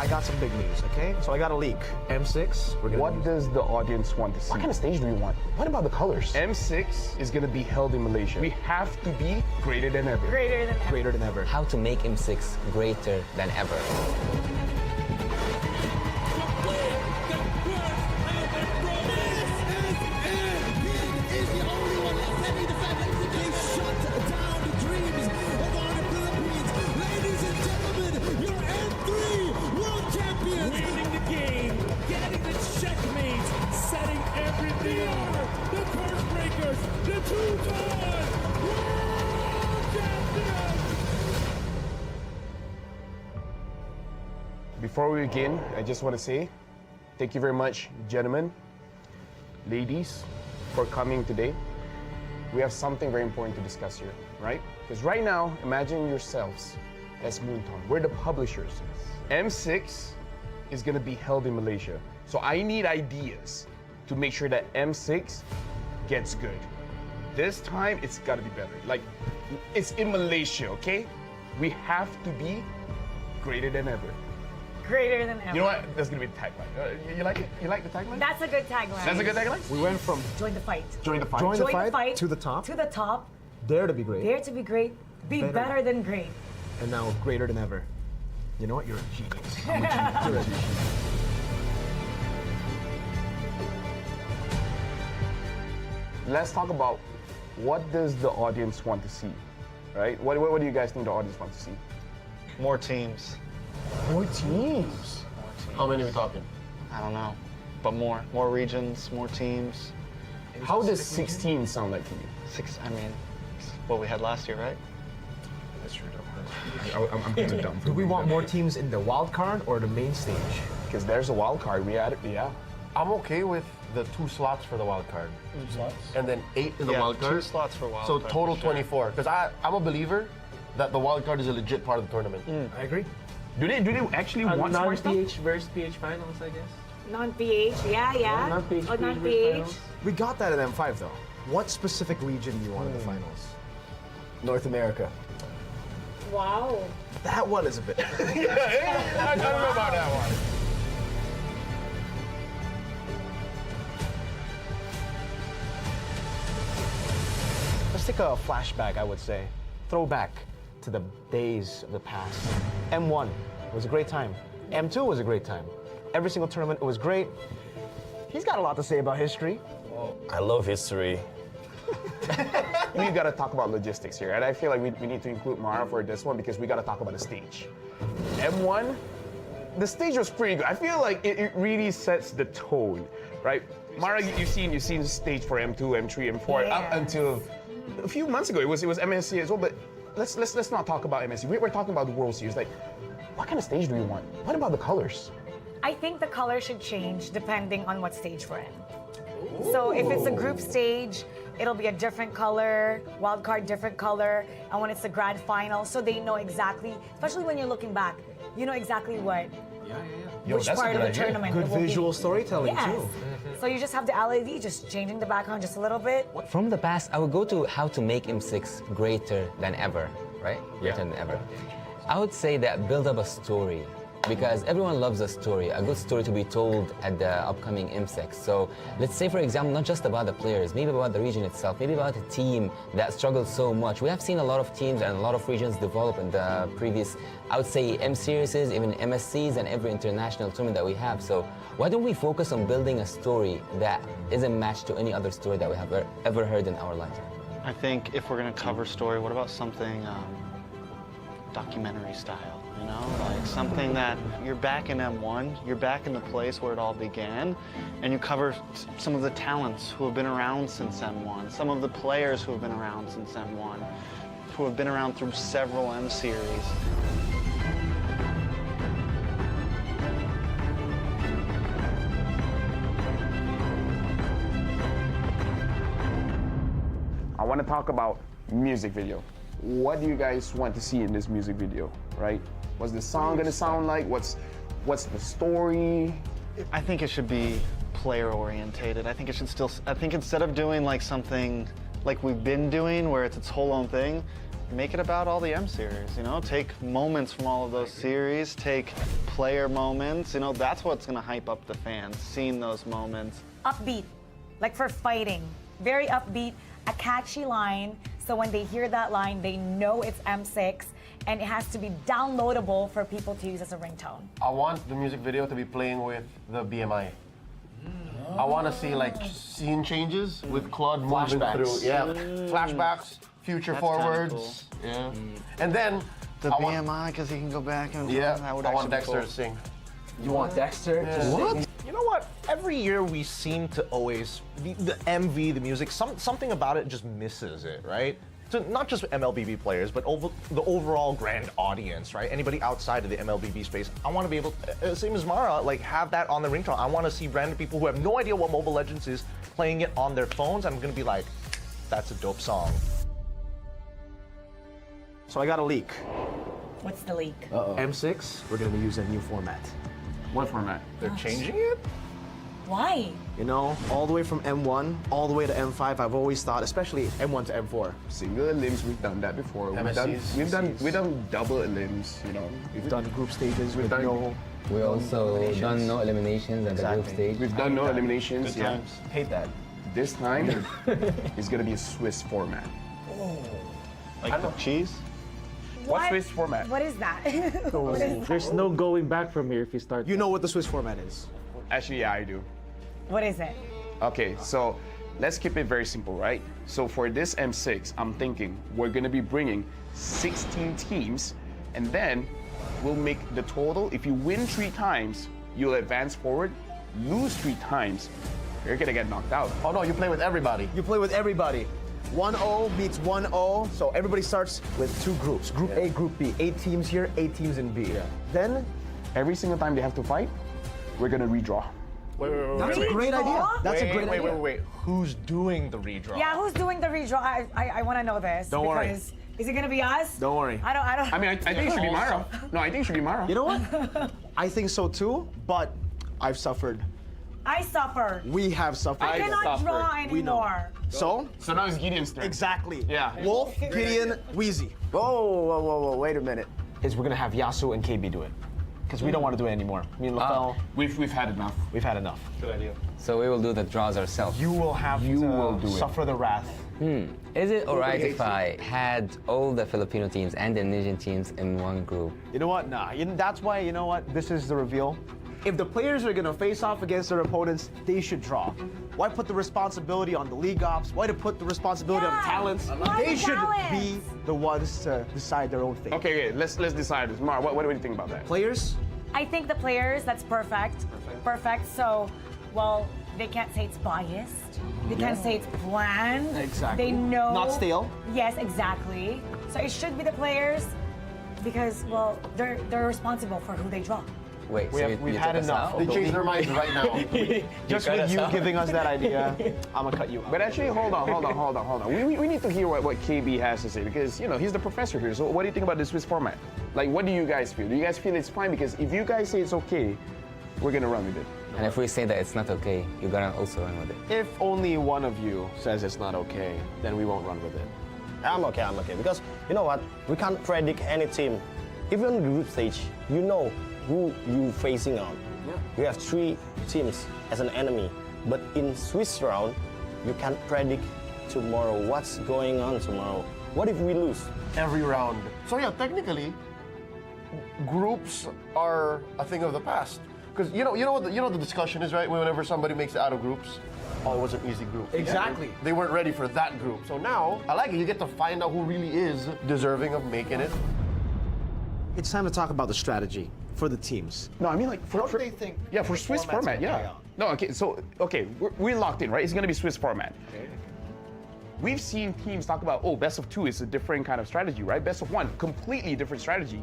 I got some big news, okay? So I got a leak. M6, we're gonna What does the audience want to see? What kind of stage do we want? What about the colors? M6 is going to be held in Malaysia. We have to be greater than ever. Greater than ever. greater than ever. How to make M6 greater than ever. Before we begin, I just want to say thank you very much, gentlemen, ladies, for coming today. We have something very important to discuss here, right? Because right now, imagine yourselves as Moonton. We're the publishers. M6 is going to be held in Malaysia. So I need ideas to make sure that M6 gets good. This time, it's got to be better. Like, it's in Malaysia, okay? We have to be greater than ever. Greater than ever. You know what? That's gonna be the tagline. You like it? You like the tagline? That's a good tagline. That's a good tagline? We went from Join the fight. Join the fight. join the Join the fight fight to the top, To the top. dare to be great, Dare to be great. Be Better. better than great. and now greater than ever. You know what? You're a genius. I'm a genius. You're a genius. Let's talk about what does the audience want to see, right? What do you guys think the audience wants to see? More teams. More teams. How many are we talking? I don't know. But more. More regions, more teams. How does 16 sound like to you? I mean, it's what we had last year, right? That's true. I'm kind of dumb. Do we want more teams in the wild card or the main stage? Because there's a wild card. We had it, yeah. I'm okay with the 2 slots for the wild card. 2 slots? And then 8 in the Yeah, wild card. 2 slots for wild So card, total for sure. 24. Because I'm a believer that the wild card is a legit part of the tournament. I agree. Do they actually want more stuff? Non-PH versus PH finals, I guess. Non-PH, yeah. Non-PH Oh, versus non-PH. finals. We got that in M5 though. What specific region do you want in the finals? North America. Wow. That one is a bit. I don't know about that one. Let's take a flashback, I would say. Throwback to the days of the past. M1 was a great time. M2 was a great time. Every single tournament, it was great. He's got a lot to say about history. I love history. We got to talk about logistics here, and I feel like we need to include Mara for this one because we got to talk about the stage. M1, the stage was pretty good. I feel like it really sets the tone, right? Mara, you've seen the stage for M2, M3, M4 up Yes. until a few months ago. It was MSC as well, but let's not talk about MSC. We're talking about the World Series. Like, what kind of stage do we want? What about the colors? I think the color should change depending on what stage we're in. So if it's a group stage, it'll be a different color, wild card different color, and when it's the grand final, so they know exactly, especially when you're looking back, you know exactly what, Yo, which that's a part of good the idea. tournament Good it will be. visual storytelling Yes. too. So you just have the LED just changing the background just a little bit. From the past, I would go to how to make M6 greater than ever, right? Greater than ever. I would say that build up a story, because everyone loves a story, a good story to be told at the upcoming M6. So let's say, for example, not just about the players, maybe about the region itself, maybe about a team that struggled so much. We have seen a lot of teams and a lot of regions develop in the previous, I would say, M series, even MSCs and every international tournament that we have. So why don't we focus on building a story that isn't matched to any other story that we have ever heard in our lives? I think if we're going to cover story, what about something documentary style? You know, like something that you're back in M1, you're back in the place where it all began, and you cover some of the talents who have been around since M1, some of the players who have been around since M1, who have been around through several M series. I want to talk about music video. What do you guys want to see in this music video, right? What's the song gonna sound like? What's the story? I think it should be player orientated. I think it should still, I think instead of doing like something like we've been doing where it's its whole own thing, make it about all the M series, you know? Take moments from all of those series, take player moments, you know, that's what's gonna hype up the fans, seeing those moments. Upbeat, like for fighting. Very upbeat, a catchy line, so when they hear that line, they know it's M6, and it has to be downloadable for people to use as a ringtone. I want the music video to be playing with the BMI. I want to see like scene changes with Claude moving through. Yeah, flashbacks, future That's kinda forwards. Yeah, and then The I want- BMI, because he can go back and Yeah, that would I want actually be Dexter cool. to sing. You want Dexter? What? You know what? Every year we seem to always the MV, the music, something about it just misses it, right? So not just MLBB players, but the overall grand audience, right? Anybody outside of the MLBB space, I want to be able, same as Mara, like have that on the ringtone. I want to see random people who have no idea what Mobile Legends is playing it on their phones. I'm gonna be like, that's a dope song. So I got a leak. What's the leak? M6, we're gonna be using a new format. What format? They're changing it? Why? You know, all the way from M1, all the way to M5, I've always thought, especially M1 to M4. Single elims, we've done that before. We've done double elims, you know. We've done group stages with done- no. We also done no eliminations at the group Exactly. stage. We've done no eliminations. Good Yeah. times. Hate that. This time, it's gonna be a Swiss format. Like the cheese? What? Swiss format? What is that? What is There's no going back from here if you start. You know what the Swiss format is. Actually, yeah, I do. What is it? Okay, so let's keep it very simple, right? So for this M6, I'm thinking we're gonna be bringing 16 teams, and then we'll make the total. If you win 3 times, you'll advance forward. Lose 3 times, you're gonna get knocked out. Oh no, you play with everybody. You play with everybody. 1-0 beats 1-0, so everybody starts with 2 groups. Group A, Group B. 8 teams here, 8 teams in B. Then, Every single time they have to fight, we're gonna redraw. that's a great idea. That's a great idea. Wait. Who's doing the redraw? Yeah, who's doing the redraw? I want to know this. Don't worry. Because is it gonna be us? Don't worry. I don't. I mean, I think it should be Mara. No, I think it should be Mara. You know what? I think so too, but I've suffered. I suffer. We have suffered. I cannot suffered. draw We know. anymore. So, So now it's Gideon's turn. exactly. Yeah. Wolf, Gideon, Wheezy. Whoa, wait a minute. Is we're gonna have Yasu and KB do it. Because we don't want to do it anymore. Me and LaFell, We've had enough. we've had enough. So we will do the draws ourselves. You will have to will do it. suffer the wrath. Is it alright if I had all the Filipino teams and the Indonesian teams in one group? You know what? Nah. That's why, you know what? This is the reveal. If the players are gonna face off against their opponents, they should draw. Why put the responsibility on the league ops? Why to put the responsibility on the Yeah. talents? Why They the should talents? be the ones to decide their own fate. Okay, let's decide this. Mara, what do you think about that? Players, I think the players, that's perfect. Perfect. So, well, they can't say it's biased. They can't say it's planned. Exactly. They know. Not stale. Yes, exactly. So it should be the players because, well, they're responsible for who they draw. Wait, we've you had took us enough. out? They changed their minds right now. just cut with us you out. giving us that idea, I'm gonna cut you out. But actually, hold on. We need to hear what KB has to say because, you know, he's the professor here. So what do you think about the Swiss format? Like, what do you guys feel? Do you guys feel it's fine? Because if you guys say it's okay, we're gonna run with it. And if we say that it's not okay, you're gonna also run with it. If only one of you says it's not okay, then we won't run with it. I'm okay. Because you know what? We can't predict any team. Even in the group stage, you know who you facing on. You have 3 teams as an enemy. But in Swiss round, you can't predict tomorrow what's going on tomorrow. What if we lose? Every round. So yeah, technically, groups are a thing of the past. Because you know what the discussion is, right? Whenever somebody makes it out of groups, oh, it was an easy group. Exactly. They weren't ready for that group. So now, I like it. You get to find out who really is deserving of making it. It's time to talk about the strategy for the teams. No, I mean like for they think yeah, for the Swiss format's format, gonna play yeah. out? No, okay, so we're locked in, right? It's gonna be Swiss format. We've seen teams talk about, oh, best of 2 is a different kind of strategy, right? Best of 1, completely different strategy.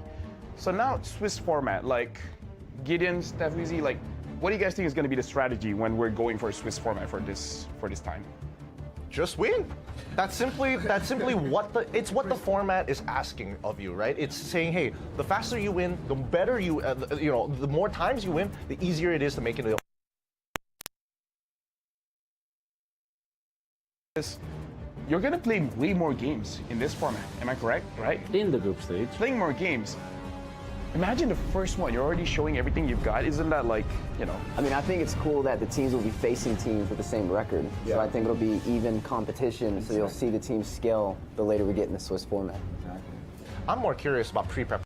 So now Swiss format, like Gideon, Steph, Weezy, like, what do you guys think is gonna be the strategy when we're going for a Swiss format for this time? Just win. That's simply what the format is asking of you, right? It's saying, hey, the faster you win, the better you, the more times you win, the easier it is to make it. you're gonna play way more games in this format. Am I correct? Right? In the group stage. Playing more games. Imagine the first one. You're already showing everything you've got. Isn't that like, you know? I mean, I think it's cool that the teams will be facing teams with the same record. Yeah. So I think it'll be even competition. So you'll see the teams scale the later we get in the Swiss format. I'm more curious about pre-prep.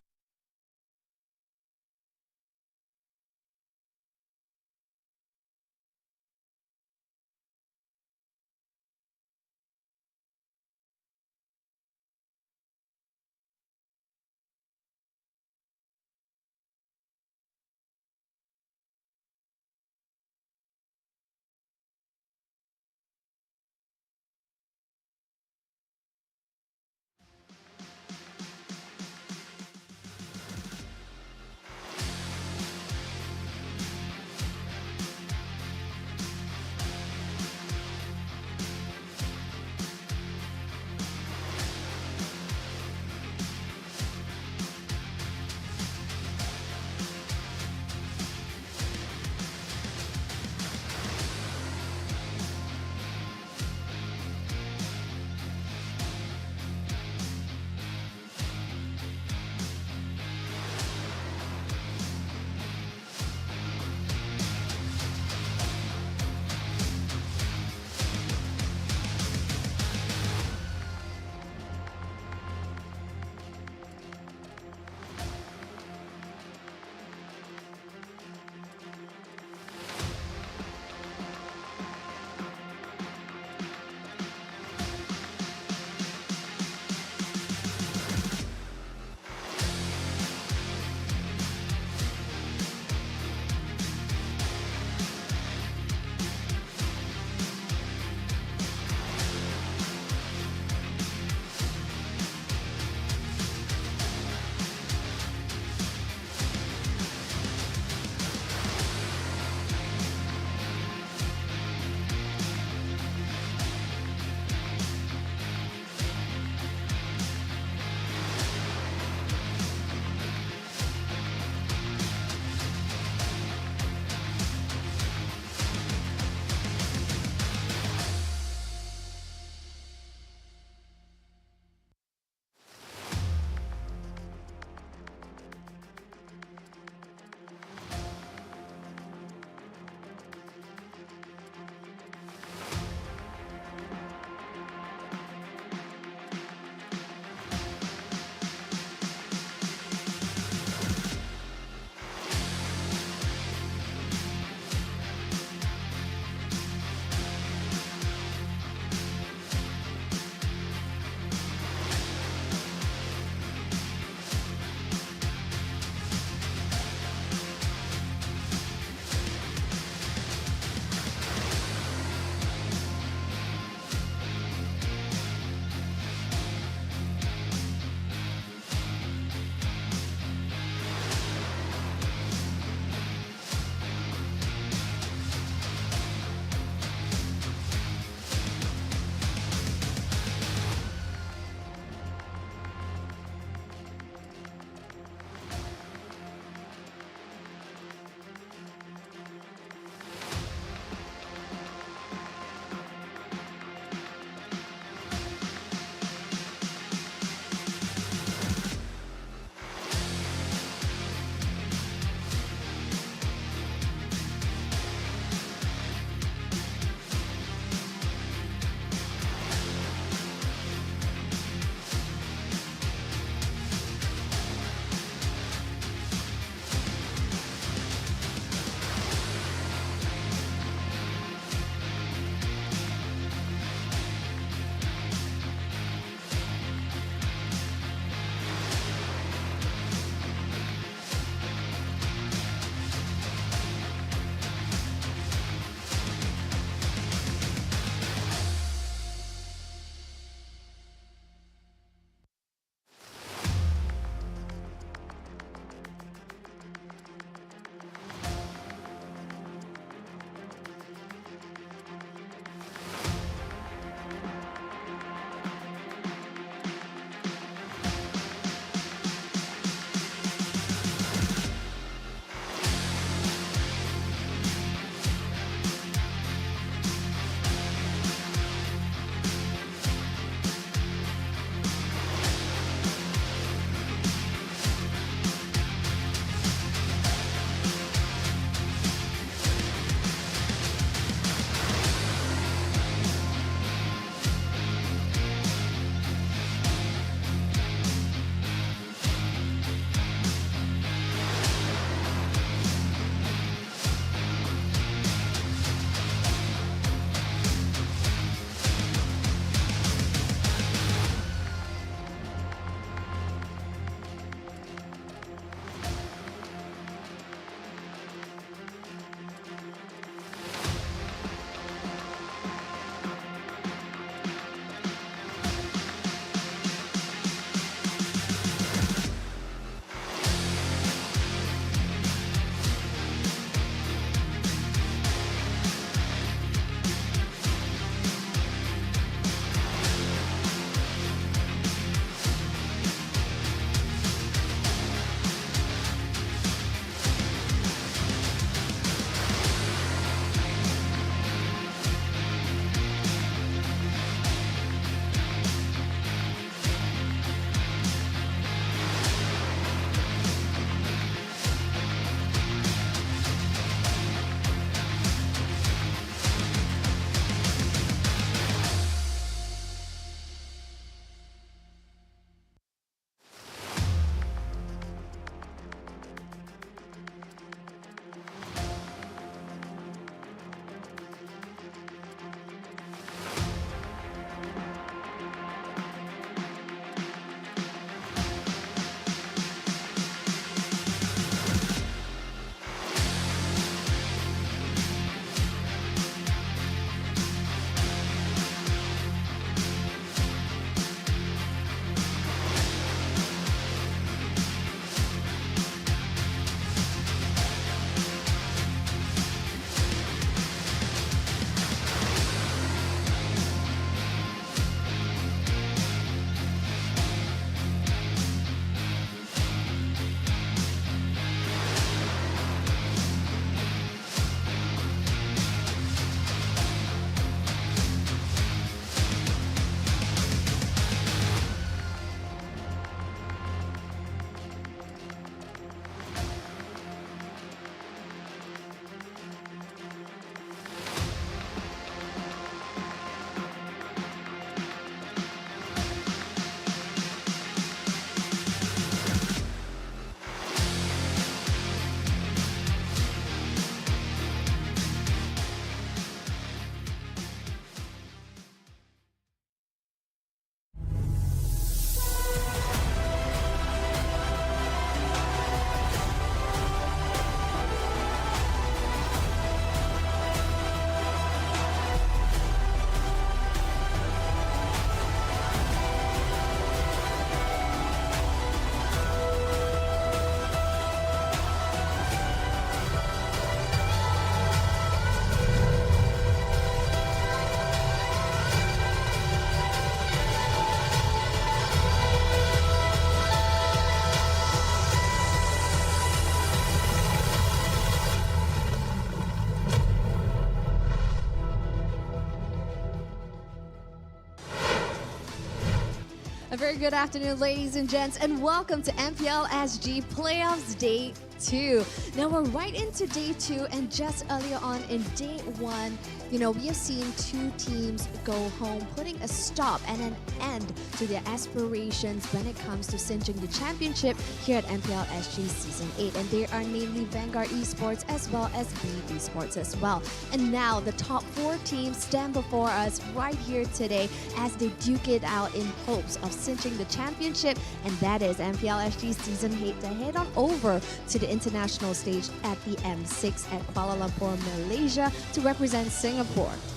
very good afternoon, ladies and gents, and welcome to MPL SG Playoffs Day 2. Now we're right into Day 2, and just earlier on in Day 1, we have seen two teams go home, putting a stop and an end to their aspirations when it comes to cinching the championship here at MPL SG Season 8. And they are namely Vanguard Esports as well as BB Sports as well. And now the top 4 teams stand before us right here today as they duke it out in hopes of cinching the championship, and that is MPL SG Season 8 to head on over to the international stage at the M6 at Kuala Lumpur, Malaysia to represent Singapore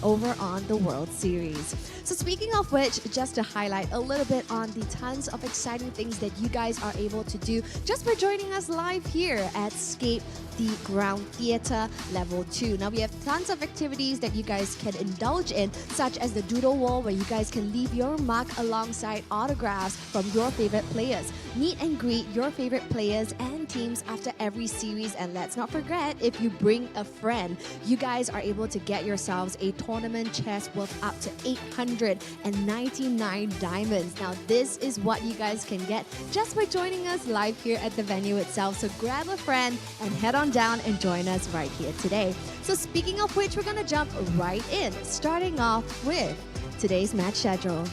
over on the World Series. So speaking of which, just to highlight a little bit on the tons of exciting things that you guys are able to do just by joining us live here at Scape, the Ground Theatre Level 2. Now we have tons of activities that you guys can indulge in, such as the Doodle Wall, where you guys can leave your mark alongside autographs from your favorite players. Meet and greet your favorite players and teams after every series, and let's not forget, if you bring a friend, you guys are able to get yourselves a tournament chest worth up to 899 diamonds. Now this is what you guys can get just by joining us live here at the venue itself. So grab a friend and head on down and join us right here today. So speaking of which, we're going to jump right in, starting off with today's match schedule.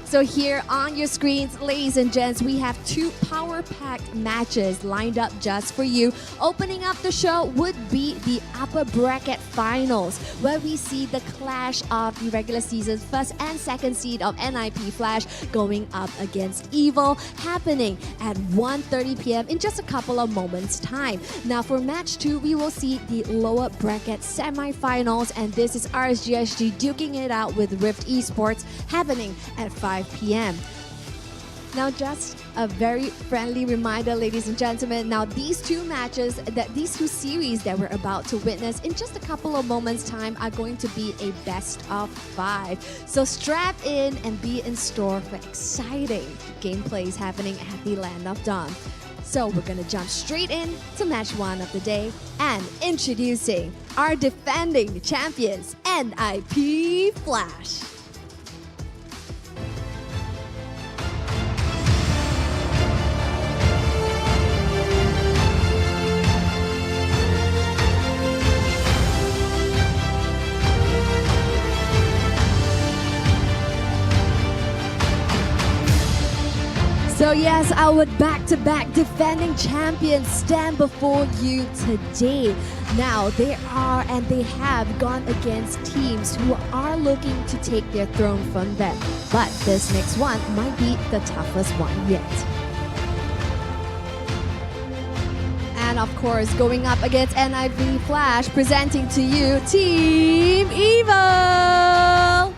So here on your screens, ladies and gents, we have 2 power-packed matches lined up just for you. Opening up the show would be the upper bracket finals, where we see the clash of the regular season's first and second seed of NIP Flash going up against Evil, happening at 1:30 p.m. in just a couple of moments' time. Now for match 2, we will see the lower bracket semifinals, and this is RSGSG duking it out with Rift Esports, happening at 5 p.m. Now just a very friendly reminder, ladies and gentlemen, now these two series that we're about to witness in just a couple of moments time are going to be a best of 5. So strap in and be in store for exciting gameplays happening at the Land of Dawn. So we're gonna jump straight in to match 1 of the day, and introducing our defending champions, NIP Flash. So yes, our back-to-back defending champions stand before you today. Now they are and they have gone against teams who are looking to take their throne from them. But this next one might be the toughest one yet. And of course, going up against NIP Flash, presenting to you Team Evil!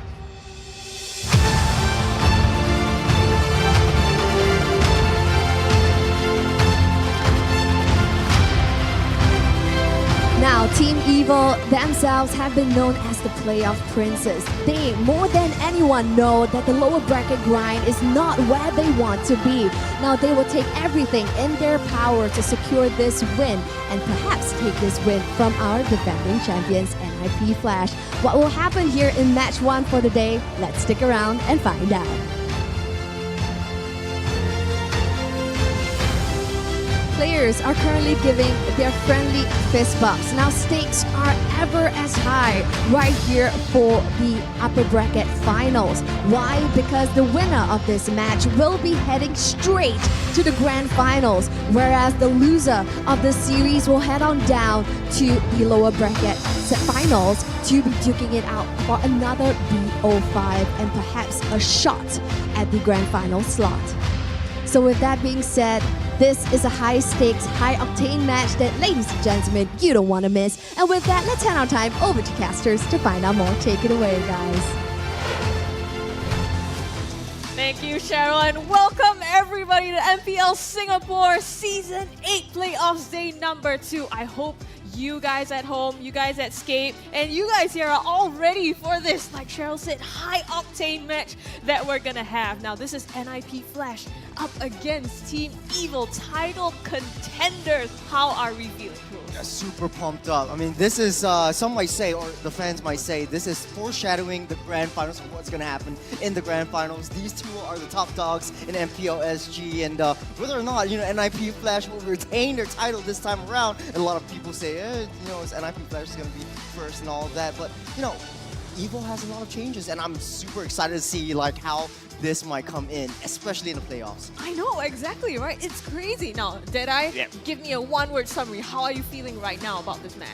Now, Team Evil themselves have been known as the playoff princes. They, more than anyone, know that the lower bracket grind is not where they want to be. Now, they will take everything in their power to secure this win and perhaps take this win from our defending champions, NIP Flash. What will happen here in match 1 for the day? Let's stick around and find out. Players are currently giving their friendly fist bumps. Now stakes are ever as high right here for the upper bracket finals. Why? Because the winner of this match will be heading straight to the grand finals, whereas the loser of the series will head on down to the lower bracket finals to be duking it out for another BO5 and perhaps a shot at the grand final slot. So with that being said, this is a high-stakes, high-octane match that, ladies and gentlemen, you don't want to miss. And with that, let's hand our time over to casters to find out more. Take it away, guys. Thank you, Cheryl, and welcome everybody to MPL Singapore Season 8 Playoffs Day number 2. I hope you guys at home, you guys at Scape, and you guys here are all ready for this, like Cheryl said, high-octane match that we're gonna have. Now, this is NIP Flash up against Team Evil, title contenders. How are we feeling, Jules? Super pumped up. I mean, this is, some might say, or the fans might say, this is foreshadowing the grand finals of what's going to happen in the grand finals. These two are the top dogs in MPL SG, and whether or not, NIP Flash will retain their title this time around, and a lot of people say, is NIP Flash is going to be first and all of that, but, Evil has a lot of changes, and I'm super excited to see how this might come in, especially in the playoffs. I know, exactly, right? It's crazy. Now, give me a one-word summary. How are you feeling right now about this match?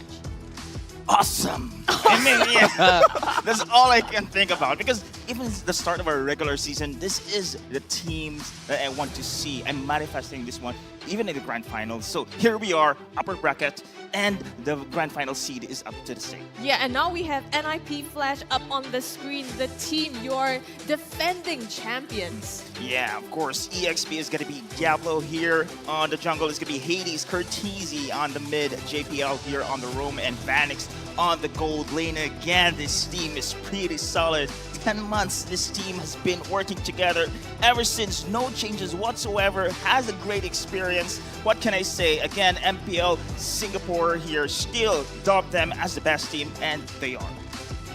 Awesome! I mean, yeah, that's all I can think about, because even at the start of our regular season, this is the teams that I want to see. I'm manifesting this one, even in the grand finals. So here we are, upper bracket, and the grand final seed is up to the state. Yeah, and now we have NIP Flash up on the screen, the team, your defending champions. Yeah, of course, EXP is going to be Diablo here. On the jungle is going to be Hades, Curtizi on the mid, JPL here on the roam, and Vanix on the gold lane. Again, this team is pretty solid. 10 months this team has been working together ever since, no changes whatsoever, has a great experience. What can I say? Again, MPL Singapore here still dubbed them as the best team, and they are.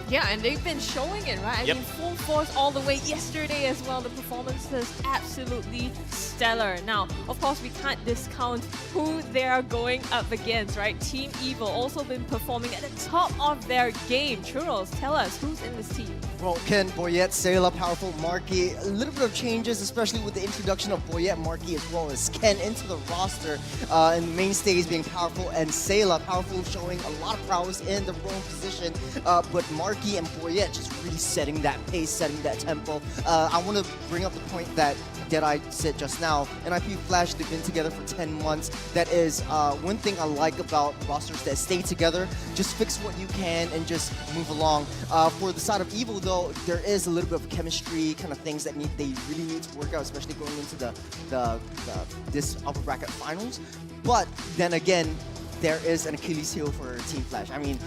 Yeah, and they've been showing it, right? I mean, full force all the way yesterday as well. The performance is absolutely stellar. Now, of course, we can't discount who they are going up against, right? Team Evil also been performing at the top of their game. Churros, tell us, who's in this team? Well, Ken, Boyette, Sayla, Powerful, Marky, a little bit of changes, especially with the introduction of Boyette, Marky, as well as Ken into the roster, and the mainstays being Powerful and Sayla. Powerful showing a lot of prowess in the roam position, but Marky and Boyette just really setting that pace, setting that tempo. I want to bring up the point that I said just now. NIP Flash, they've been together for 10 months. That is one thing I like about rosters that stay together. Just fix what you can and just move along. For the side of Evil, though, there is a little bit of chemistry kind of things that they really need to work out, especially going into this upper bracket finals. But then again, there is an Achilles heel for Team Flash. I mean,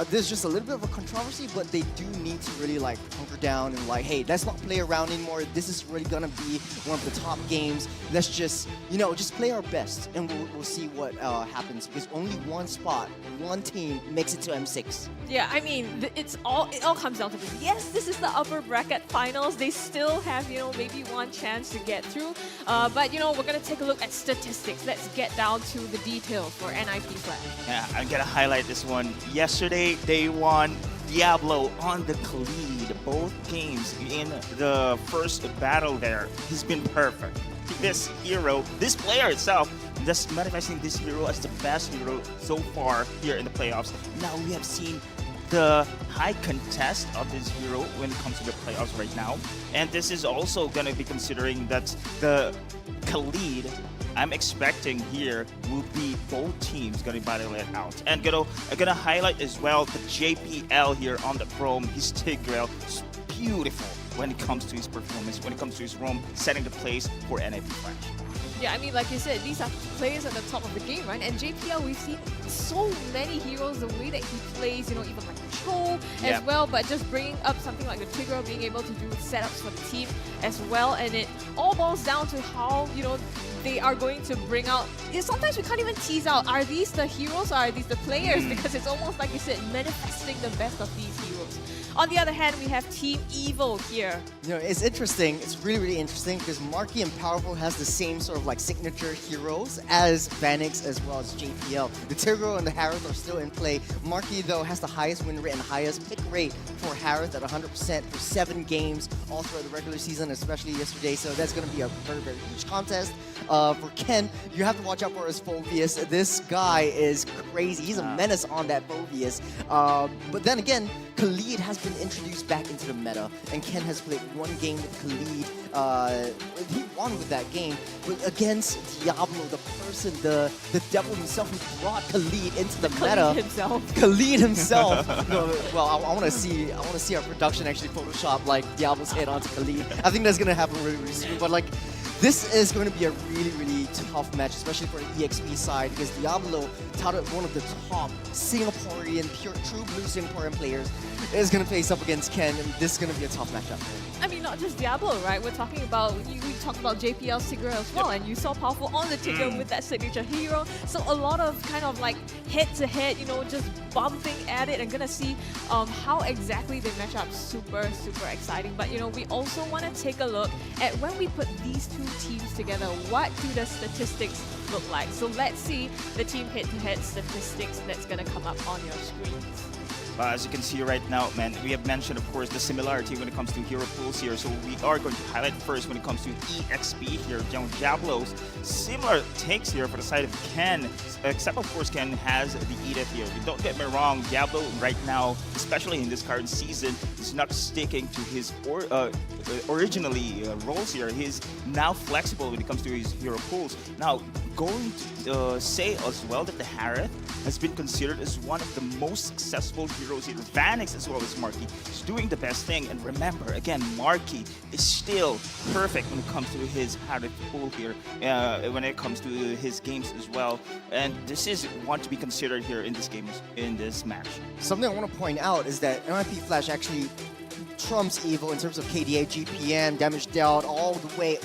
there's just a little bit of a controversy, but they do need to really hunker down and hey, let's not play around anymore. This is really gonna be one of the top games. Let's just, just play our best, and we'll see what happens. Because only one spot, one team makes it to M6. Yeah, I mean, it all comes down to this. Yes, this is the upper bracket finals. They still have, maybe one chance to get through. But we're gonna take a look at statistics. Let's get down to the details for NIP Flash. Yeah, I'm gonna highlight this one. Yesterday, they won Diablo on the lead. Both games in the first battle there. He's been perfect. This hero, this player itself, just manifesting this hero as the best hero so far here in the playoffs. Now we have seen the high contest of this hero when it comes to the playoffs right now. And this is also going to be considering that the Khalid, I'm expecting here, will be both teams going to battle it out. And I'm gonna highlight as well the JPL here on the Chrome. His Tigreal is beautiful when it comes to his performance, when it comes to his roam, setting the place for NIP Flash. Yeah, I mean, like you said, these are players at the top of the game, right? And JPL, we've seen so many heroes, the way that he plays, even like Cho as well, but just bringing up something like the Tigreal, being able to do setups for the team as well. And it all boils down to how, they are going to bring out. Sometimes we can't even tease out, are these the heroes or are these the players? Because it's almost like you said, manifesting the best of these heroes. On the other hand, we have Team Evil here. It's interesting. It's really, really interesting because Marky and Powerful has the same sort of signature heroes as Vanix as well as JPL. The Tigreal and the Harith are still in play. Marky, though, has the highest win rate and highest pick rate for Harith at 100% for 7 games all throughout the regular season, especially yesterday. So that's going to be a very, very huge contest. For Ken, you have to watch out for his Phobius. This guy is crazy. He's a menace on that Phobius. But then again, Khalid has been introduced back into the meta, and Ken has played one game with Khalid. He won with that game, but against Diablo, the person, the devil himself, who brought Khalid into the meta. Khalid himself. Well, I want to see our production actually Photoshop Diablo's head onto Khalid. I think that's gonna happen really, really soon. But This is going to be a really tough match, especially for the EXP side, because Diablo, touted one of the top Singaporean, true blue Singaporean players, is going to face up against Ken, and this is going to be a tough matchup. I mean, not just Diablo, right? We're talking about, we talked about JPL Sigura as well, and you saw Powerful on the ticket with that signature hero. So a lot of kind of like head-to-head, you know, just bumping at it, and gonna see how exactly they match up. Super exciting. But, you know, we also want to take a look at when we put these two teams together, what do the statistics look like? So let's see the team head-to-head statistics that's gonna come up on your screens. As you can see right now, man, we have mentioned, of course, the similarity when it comes to hero pools here. So we are going to highlight first when it comes to EXP here. Diablo's similar takes here for the side of Ken, except, of course, Ken has the Edith here. Don't get me wrong, Diablo right now, especially in this current season, is not sticking to his originally roles here. He's now flexible when it comes to his hero pools. Now, going to say as well that the Harith has been considered as one of the most successful heroes here. Vanix as well as Marky is doing the best thing. And remember, again, Marky is still perfect when it comes to his Harith pool here, when it comes to his games as well. And this is one to be considered here in this game, in this match. Something I want to point out is that MLBB Flash actually trumps EVIL in terms of KDA, GPM, damage dealt, all the way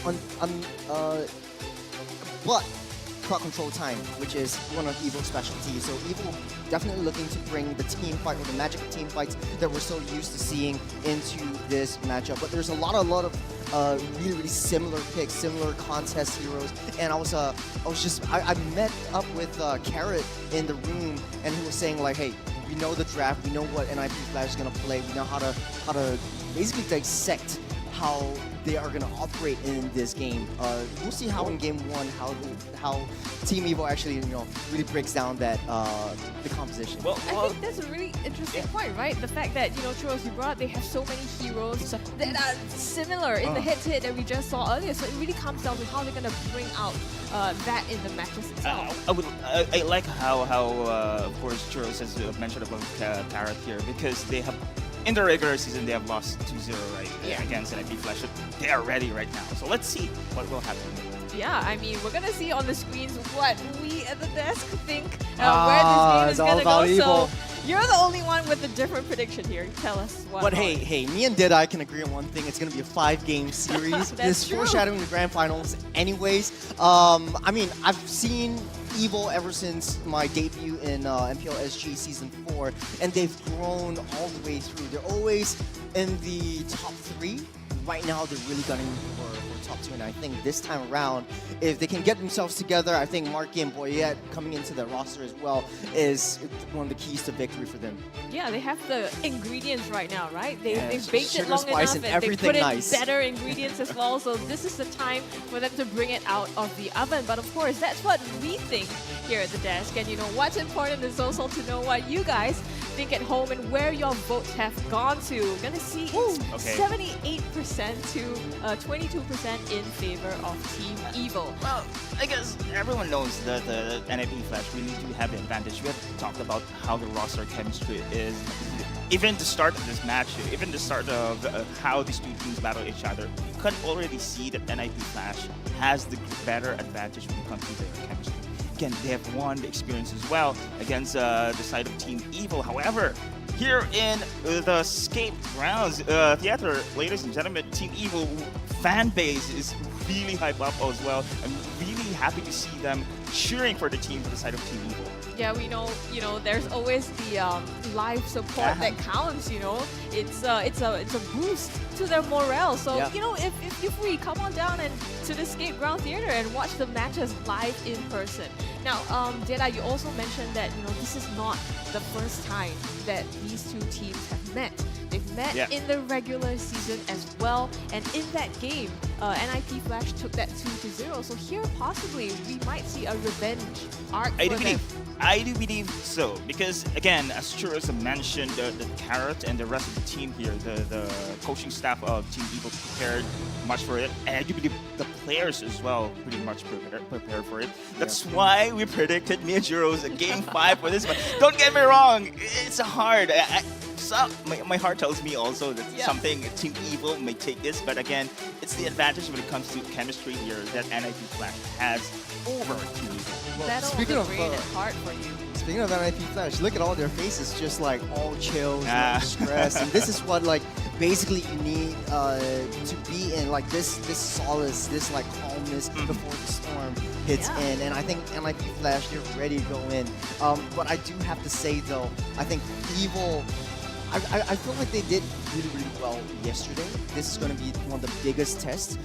but crowd control time, which is one of EVIL's specialties. So EVIL definitely looking to bring the team fight or the magic of team fights that we're so used to seeing into this matchup. But there's a lot of really similar picks, similar contest heroes. And I met up with Carrot in the room, and he was saying like, hey, we know the draft, we know what MLBB Flash is gonna play, we know how to basically dissect how they are going to operate in this game. We'll see how in game one, how Team EVIL actually, really breaks down that the composition. Well, I think that's a really interesting point, right? The fact that, Churros, you brought, they have so many heroes that are similar in the head-to-head that we just saw earlier. So it really comes down to how they're going to bring out that in the matches itself. I like how of course, Churros has mentioned about Carrot here, because they have, in the regular season, they have lost 2-0, right, against MLBB Flash. They are ready right now. So let's see what will happen. Yeah, I mean, we're gonna see on the screens what we at the desk think where this game is gonna go. EVIL. So you're the only one with a different prediction here. Tell us what. But hey, me and Deadeye can agree on one thing. It's gonna be a 5-game series. This foreshadowing the grand finals, anyways. I mean, I've seen EVIL ever since my debut in MPL SG Season 4, and they've grown all the way through. They're always in the top 3. Right now, they're really gunning for top 2, and I think this time around, if they can get themselves together, I think Marky and Boyette coming into the roster as well is one of the keys to victory for them. Yeah, they have the ingredients right now, right? They've baked it sugar, long spice, enough, and they put in nice. better ingredients as well. So this is the time for them to bring it out of the oven. But of course, that's what we think here at the desk. And what's important is also to know what you guys think at home and where your votes have gone to. We're gonna see 78% to 22% in favor of Team EVIL. Well, I guess everyone knows that the MLBB Flash really do have the advantage. We have talked about how the roster chemistry is. Even the start of this match, even the start of how these two teams battle each other, you can already see that MLBB Flash has the better advantage when it comes to their chemistry. Again, they have won the experience as well against the side of Team EVIL. However, here in the Escape Grounds Theater, ladies and gentlemen, Team EVIL fan base is really hyped up as well. I'm really happy to see them cheering for the team for the side of Team EVIL. Yeah, we know, there's always the live support that counts, It's a boost to their morale. So, if we come on down and to the Escape Ground Theater and watch the matches live in person. Now, Jedi, you also mentioned that, this is not the first time that these two teams have met. They've met in the regular season as well, and in that game, MLBB Flash took that 2-0. So here, possibly, we might see a revenge arc for them. I do believe so, because again, as Churros mentioned, the Carrot and the rest of the team here, the coaching staff of Team EVIL prepared much for it, and I do believe the players as well pretty much prepared for it. That's why we predicted me and Churros a Game 5 for this one. Don't get me wrong, it's hard. my heart tells me also that something Team Evil may take this, but again, it's the advantage when it comes to chemistry here that NIP Flash has over Team Evil. Battle of speaking the of, brain and heart for you. Speaking of NIP Flash, look at all their faces, just like all chills, no stress, and this is what like basically you need to be in like this solace, this like calmness before the storm hits in. And I think NIP Flash, they're ready to go in. But I do have to say though, I think Evil. I feel like they did really, really well yesterday. This is going to be one of the biggest tests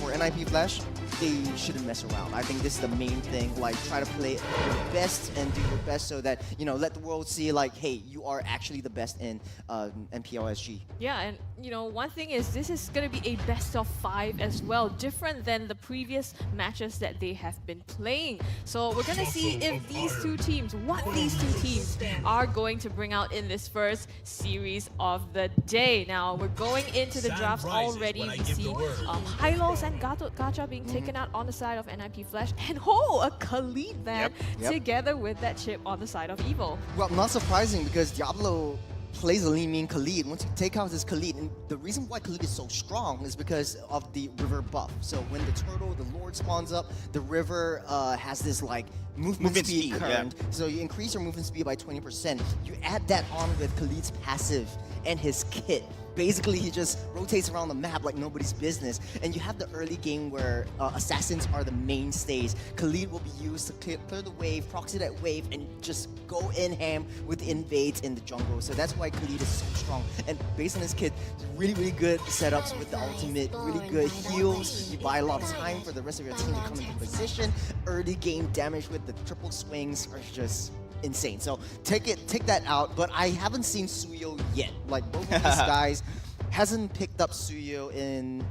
for NIP Flash. They shouldn't mess around. I think this is the main thing. Like, try to play your best and do your best so that, you know, let the world see, like, hey, you are actually the best in MPL SG. Yeah, and you know, one thing is this is going to be a best of 5 as well, different than the previous matches that they have been playing. So we're going to see if these two teams, what these two teams are going to bring out in this first series of the day. Now, we're going into the drafts already. We see Hylos and Gacha being taken out on the side of NIP Flash, and a Khalid van together with that chip on the side of Evil. Well, not surprising because Diablo plays a lean mean Khalid. Once you take out this Khalid, and the reason why Khalid is so strong is because of the river buff. So when the turtle, the Lord spawns up, the river has this like movement speed current. So you increase your movement speed by 20%. You add that on with Khalid's passive and his kit. Basically, he just rotates around the map like nobody's business. And you have the early game where assassins are the mainstays. Khalid will be used to clear the wave, proxy that wave, and just go in ham with invades in the jungle. So that's why Khalid is so strong. And based on his kit, really, really good setups with the ultimate, really good heals. You buy a lot of time for the rest of your team to come into position. Early game damage with the triple swings are just insane. So take that out, but I haven't seen Suyo yet. Like both of these guys hasn't picked up Suyo in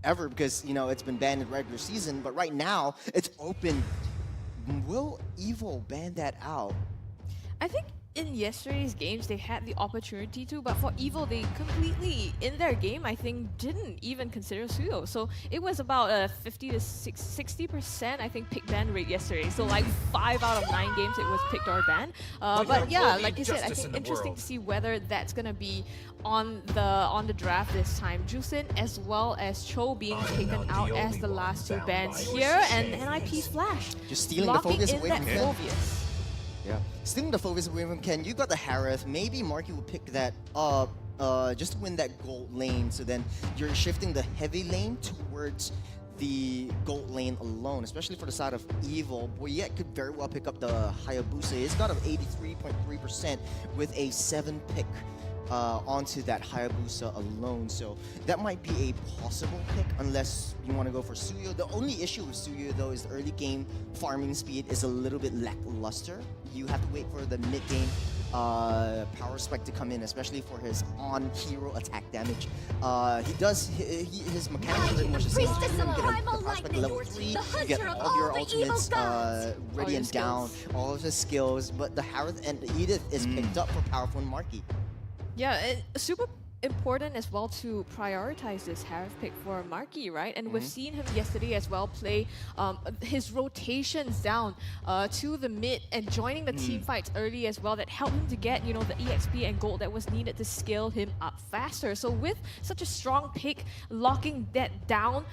ever because you know it's been banned in regular season, but right now it's open. Will Evil ban that out? I think in yesterday's games they had the opportunity to, but for Evil they completely, in their game, I think didn't even consider Suyo. So it was about a 50 to 60% I think pick ban rate yesterday. So like 5 out of 9 games it was picked or banned. But yeah, like you said, I think interesting to see whether that's gonna be on the draft this time. Jusin as well as Cho being taken out as the last 2 bans here, and NIP Flash just stealing locking the focus in away that from Phobius. Yeah. Stealing the focus away from Ken, you got the Harith. Maybe Marky will pick that up just to win that gold lane. So then you're shifting the heavy lane towards the gold lane alone, especially for the side of Evil. Boyette could very well pick up the Hayabusa. He's got an 83.3% with a 7 pick onto that Hayabusa alone. So that might be a possible pick unless you want to go for Suyo. The only issue with Suyo though is the early game farming speed is a little bit lackluster. You have to wait for the mid game power spike to come in, especially for his on-hero attack damage. His mechanics are pretty much the same. You get the power spike to level 3, you get all of your ultimates ready and down, all of his skills, but the Harith and the Edith is picked up for powerful and Marky. Yeah, super important as well to prioritize this Harith pick for Marky, right? And we've seen him yesterday as well play his rotations down to the mid and joining the team fights early as well that helped him to get, you know, the EXP and gold that was needed to scale him up faster. So with such a strong pick, locking that down,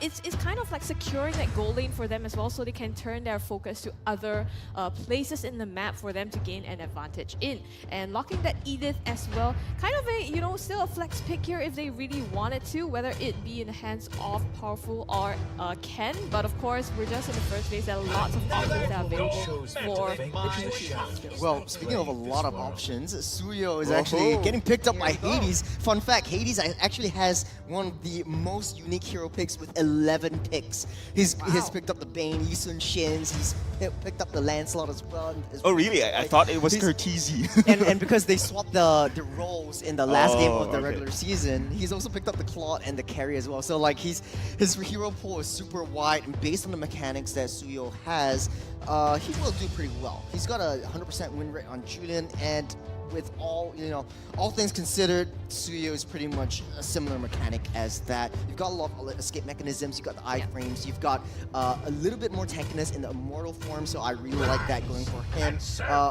it's kind of like securing that gold lane for them as well so they can turn their focus to other places in the map for them to gain an advantage in. And locking that Edith as well, kind of a, you know, still a flex pick here if they really wanted to, whether it be in the hands of Powerful or Ken. But of course, we're just in the first phase. There are lots of options that are available for the two. Well, speaking of a lot of options, Suyo is actually getting picked up by Hades. Fun fact, Hades actually has one of the most unique hero picks with 11 picks. He's picked up the Bane, Yisun Shins, he's picked up the Lancelot as well. Oh really? I thought it was Curtisi. and because they swapped the roles in the last game of the regular season, he's also picked up the Claude and the carry as well. So like his hero pool is super wide, and based on the mechanics that Suyo has, he will do pretty well. He's got a 100% win rate on Julian, and with all things considered, Suyo is pretty much a similar mechanic as that. You've got a lot of escape mechanisms, you've got the iframes, you've got a little bit more tankiness in the immortal form, so I really like that going for him.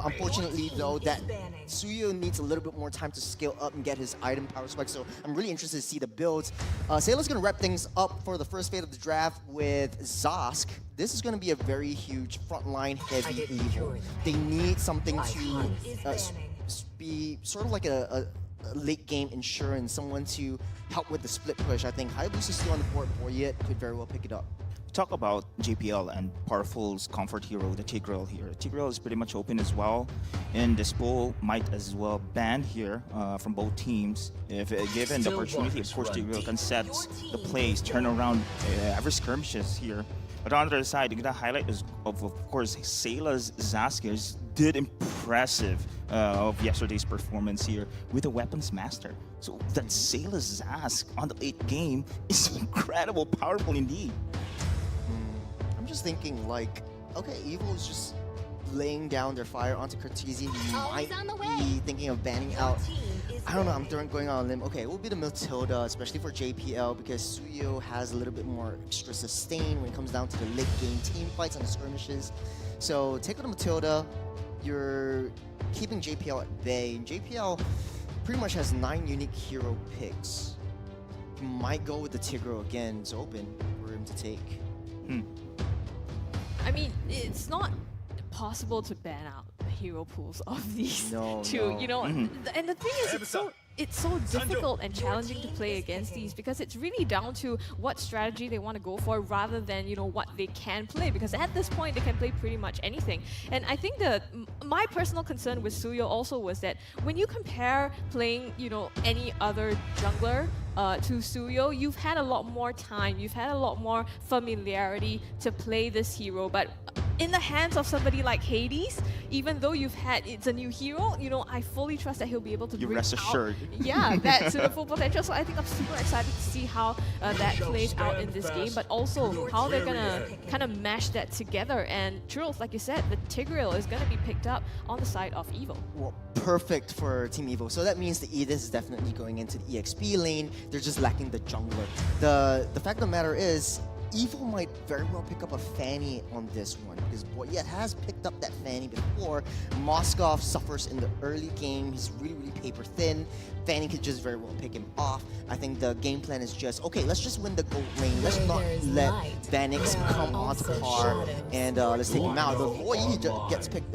Unfortunately though, that Suyo needs a little bit more time to scale up and get his item power spike, so I'm really interested to see the builds. Sayla's gonna wrap things up for the first phase of the draft with Zosk. This is gonna be a very huge frontline heavy Evil. They need something to be sort of like a late game insurance, someone to help with the split push. I think Hayabusa is still on the board, Boyet could very well pick it up. Talk about JPL and Powerful's comfort hero, the Tigreal here. Tigreal is pretty much open as well, and this pool might as well ban here from both teams. If given the opportunity, of course, Tigreal can set the plays, turn around every skirmishes here. But on the other side, you gotta highlight is of course, Sayla's Zaskers did impressive of yesterday's performance here with a weapons master. So that Sayla's Zask on the late game is incredible, powerful indeed. I'm just thinking like, okay, Evil is just laying down their fire onto Cartesian. You might be thinking of banning out. I don't know, I'm going on a limb. Okay, it will be the Matilda, especially for JPL, because Suyo has a little bit more extra sustain when it comes down to the late game team fights and the skirmishes. So take out the Matilda, you're keeping JPL at bay. JPL pretty much has 9 unique hero picks. You might go with the Tigreal again, it's open for him to take. I mean, it's not possible to ban out the hero pools of these two, you know. And the thing is, it's so difficult and challenging to play against these because it's really down to what strategy they want to go for rather than, you know, what they can play, because at this point they can play pretty much anything. And I think my personal concern with Suyo also was that when you compare playing, you know, any other jungler to Suyo, you've had a lot more time, you've had a lot more familiarity to play this hero, but in the hands of somebody like Hades, even though it's a new hero, you know, I fully trust that he'll be able to bring rest assured. that to the full potential. So I think I'm super excited to see how that plays out in this game, but also how they're gonna kind of mash that together. And Churls, like you said, the Tigreal is gonna be picked up on the side of Evil. Well, perfect for Team Evo. So that means the Edith is definitely going into the EXP lane. They're just lacking the jungler. The fact of the matter is, Evil might very well pick up a Fanny on this one, because Boyet has picked up that Fanny before. Moskov suffers in the early game. He's really, really paper thin. Fanny could just very well pick him off. I think the game plan is just, okay, let's just win the gold lane. Let's not let Vanix come onto par, and let's take him out. But Boyet gets picked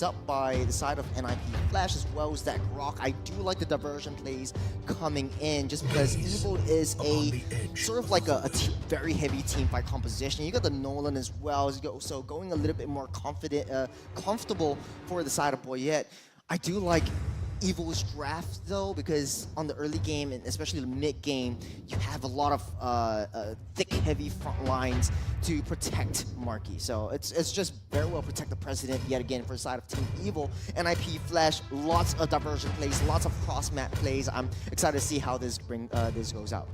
up by the side of NIP Flash as well as that Rock. I do like the diversion plays coming in, just because Evil is a sort of like a very heavy team fight composition. You got the Nolan as well, so going a little bit more comfortable for the side of Boyet. I do like Evil's draft though, because on the early game and especially the mid game, you have a lot of thick, heavy front lines to protect Marky. So it's just very well protect the president yet again for the side of Team Evil. NIP Flash, lots of diversion plays, lots of cross map plays. I'm excited to see how this goes out.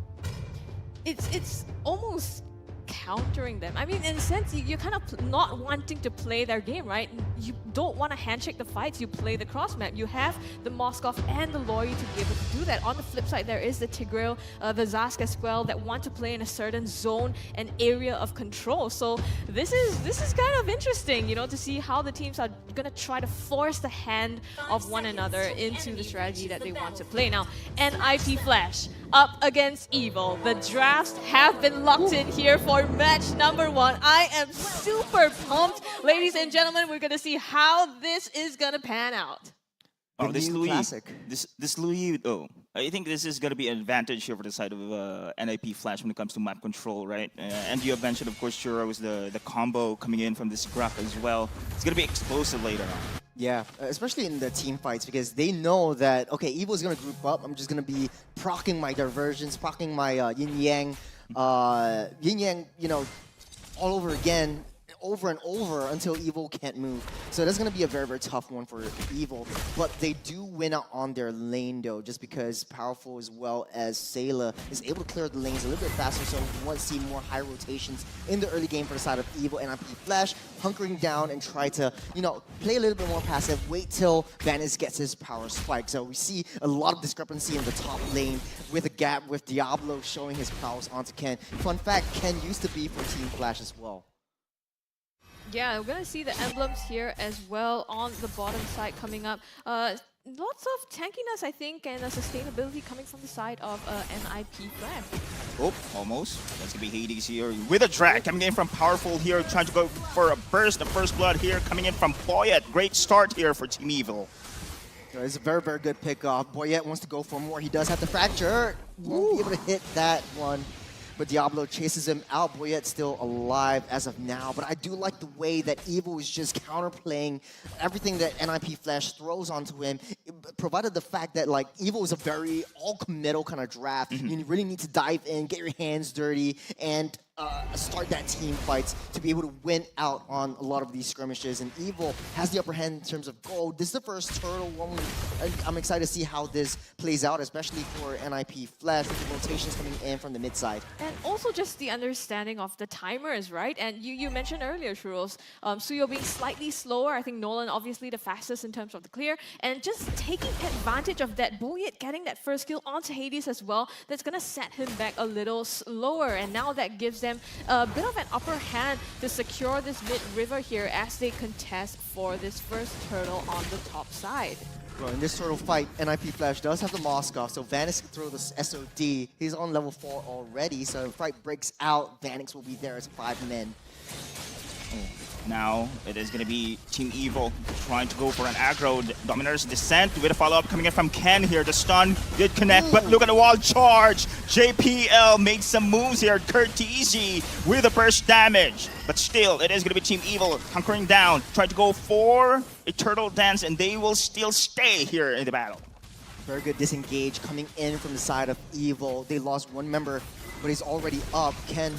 It's almost countering them. I mean, in a sense, you're kind of not wanting to play their game, right? You don't want to handshake the fights, you play the cross map. You have the Moskov and the Lori to be able to do that. On the flip side, there is the Tigreal, the Zask as well, that want to play in a certain zone and area of control. So this is kind of interesting, you know, to see how the teams are going to try to force the hand of one another into the strategy that they want to play. Now, NIP Flash up against Evil. The drafts have been locked in here for match number 1. I am super pumped. Ladies and gentlemen, we're going to see how this is going to pan out. Oh, this Louis, this Louis, I think this is going to be an advantage here for the side of NIP Flash when it comes to map control, right? And you have mentioned, of course, Shura was the combo coming in from this Grok as well. It's going to be explosive later on. Yeah, especially in the team fights, because they know that, okay, Evil is going to group up. I'm just going to be proccing my diversions, proccing my yin-yang, you know, all over again. over and over until Evil can't move. So that's going to be a very, very tough one for Evil. But they do win out on their lane, though, just because Powerful as well as Sayla is able to clear the lanes a little bit faster. So we want to see more high rotations in the early game for the side of Evil. And NIP Flash hunkering down and try to, you know, play a little bit more passive, wait till Vanis gets his power spike. So we see a lot of discrepancy in the top lane with a gap with Diablo showing his prowess onto Ken. Fun fact, Ken used to be for Team Flash as well. Yeah, we're gonna see the emblems here as well on the bottom side coming up. Lots of tankiness, I think, and sustainability coming from the side of NIP Flash. Oh, almost. That's gonna be Hades here with a drag coming in from Powerful here, trying to go for a burst. The first blood here coming in from Boyet. Great start here for Team Evil. It's a very, very good pickoff. Boyet wants to go for more. He does have the fracture. Won't be able to hit that one. But Diablo chases him out. Boyet's still alive as of now. But I do like the way that Evil is just counterplaying everything that NIP Flash throws onto him, provided the fact that like Evil is a very all-committal kind of draft. You really need to dive in, get your hands dirty, and start that team fights to be able to win out on a lot of these skirmishes. And Evil has the upper hand in terms of gold. This is the first turtle one. I'm excited to see how this plays out, especially for NIP Flash with the rotations coming in from the mid side. And also just the understanding of the timers, right? And you mentioned earlier, Shuros, Suyo being slightly slower. I think Nolan obviously the fastest in terms of the clear. And just taking advantage of that, Boyet getting that first kill onto Hades as well, that's going to set him back a little slower. And now that gives them a bit of an upper hand to secure this mid-river here as they contest for this first turtle on the top side. Well, in this turtle fight, NIP Flash does have the Moskov, so Vanix can throw the SOD. He's on level 4 already, so if the fight breaks out, Vanix will be there as 5 men. Now it is going to be Team Evil trying to go for an aggro. Dominer's Descent with a follow-up coming in from Ken here. The stun did connect, but look at the wall charge. JPL makes some moves here. Curtizy with a burst damage. But still, it is going to be Team Evil hunkering down, trying to go for a turtle dance, and they will still stay here in the battle. Very good disengage coming in from the side of Evil. They lost one member, but he's already up. Ken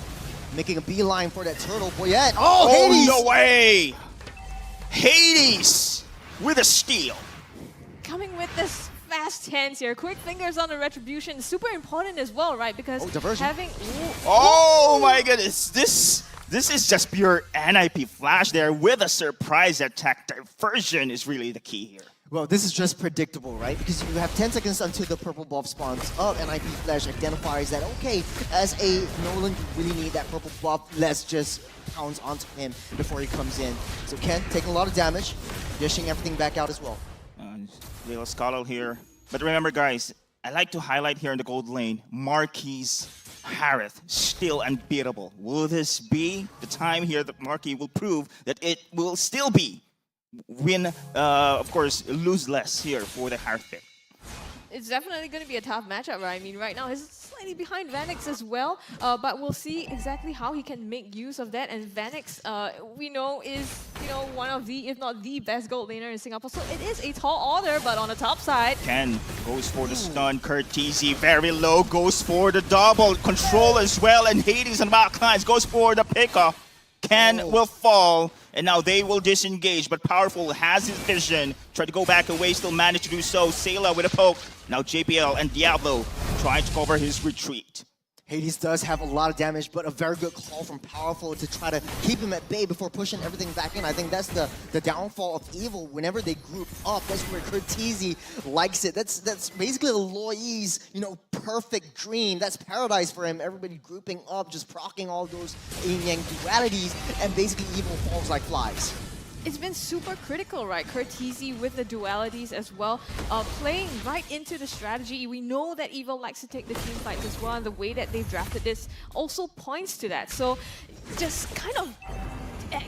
making a beeline for that turtle. Boyet. Oh, Hades! No way! Hades with a steal. Coming with this fast hands here. Quick fingers on the retribution. Super important as well, right? Because having... Oh my goodness. This is just pure NIP Flash there with a surprise attack. Diversion is really the key here. Well, this is just predictable, right? Because you have 10 seconds until the purple buff spawns up, and NIP Flash identifies that, okay, as a Nolan, you really need that purple buff. Let's just pounce onto him before he comes in. So Ken taking a lot of damage, dishing everything back out as well. Little Scuttle here. But remember, guys, I like to highlight here in the gold lane, Marquis Harith, still unbeatable. Will this be the time here that Marquis will prove that it will still be win, of course, lose less here for the Harith pick? It's definitely going to be a tough matchup, right? I mean, right now he's slightly behind Vanix as well, but we'll see exactly how he can make use of that. And Vanix, we know, is one of the, if not the best gold laner in Singapore. So it is a tall order, but on the top side, Ken goes for the stun. Curtizy very low, goes for the double control as well, and Hades on the back lines goes for the pickup. Ken will fall, and now they will disengage, but Powerful has his vision. Try to go back away, still managed to do so. Sayla with a poke. Now JPL and Diablo trying to cover his retreat. Hades does have a lot of damage, but a very good call from Powerful to try to keep him at bay before pushing everything back in. I think that's the downfall of Evil. Whenever they group up, that's where Curtizy likes it. That's basically Aloy's, perfect dream. That's paradise for him. Everybody grouping up, just proccing all those yin-yang dualities, and basically Evil falls like flies. It's been super critical, right? Curtizy with the dualities as well, playing right into the strategy. We know that Evil likes to take the team fights as well, and the way that they've drafted this also points to that. So just kind of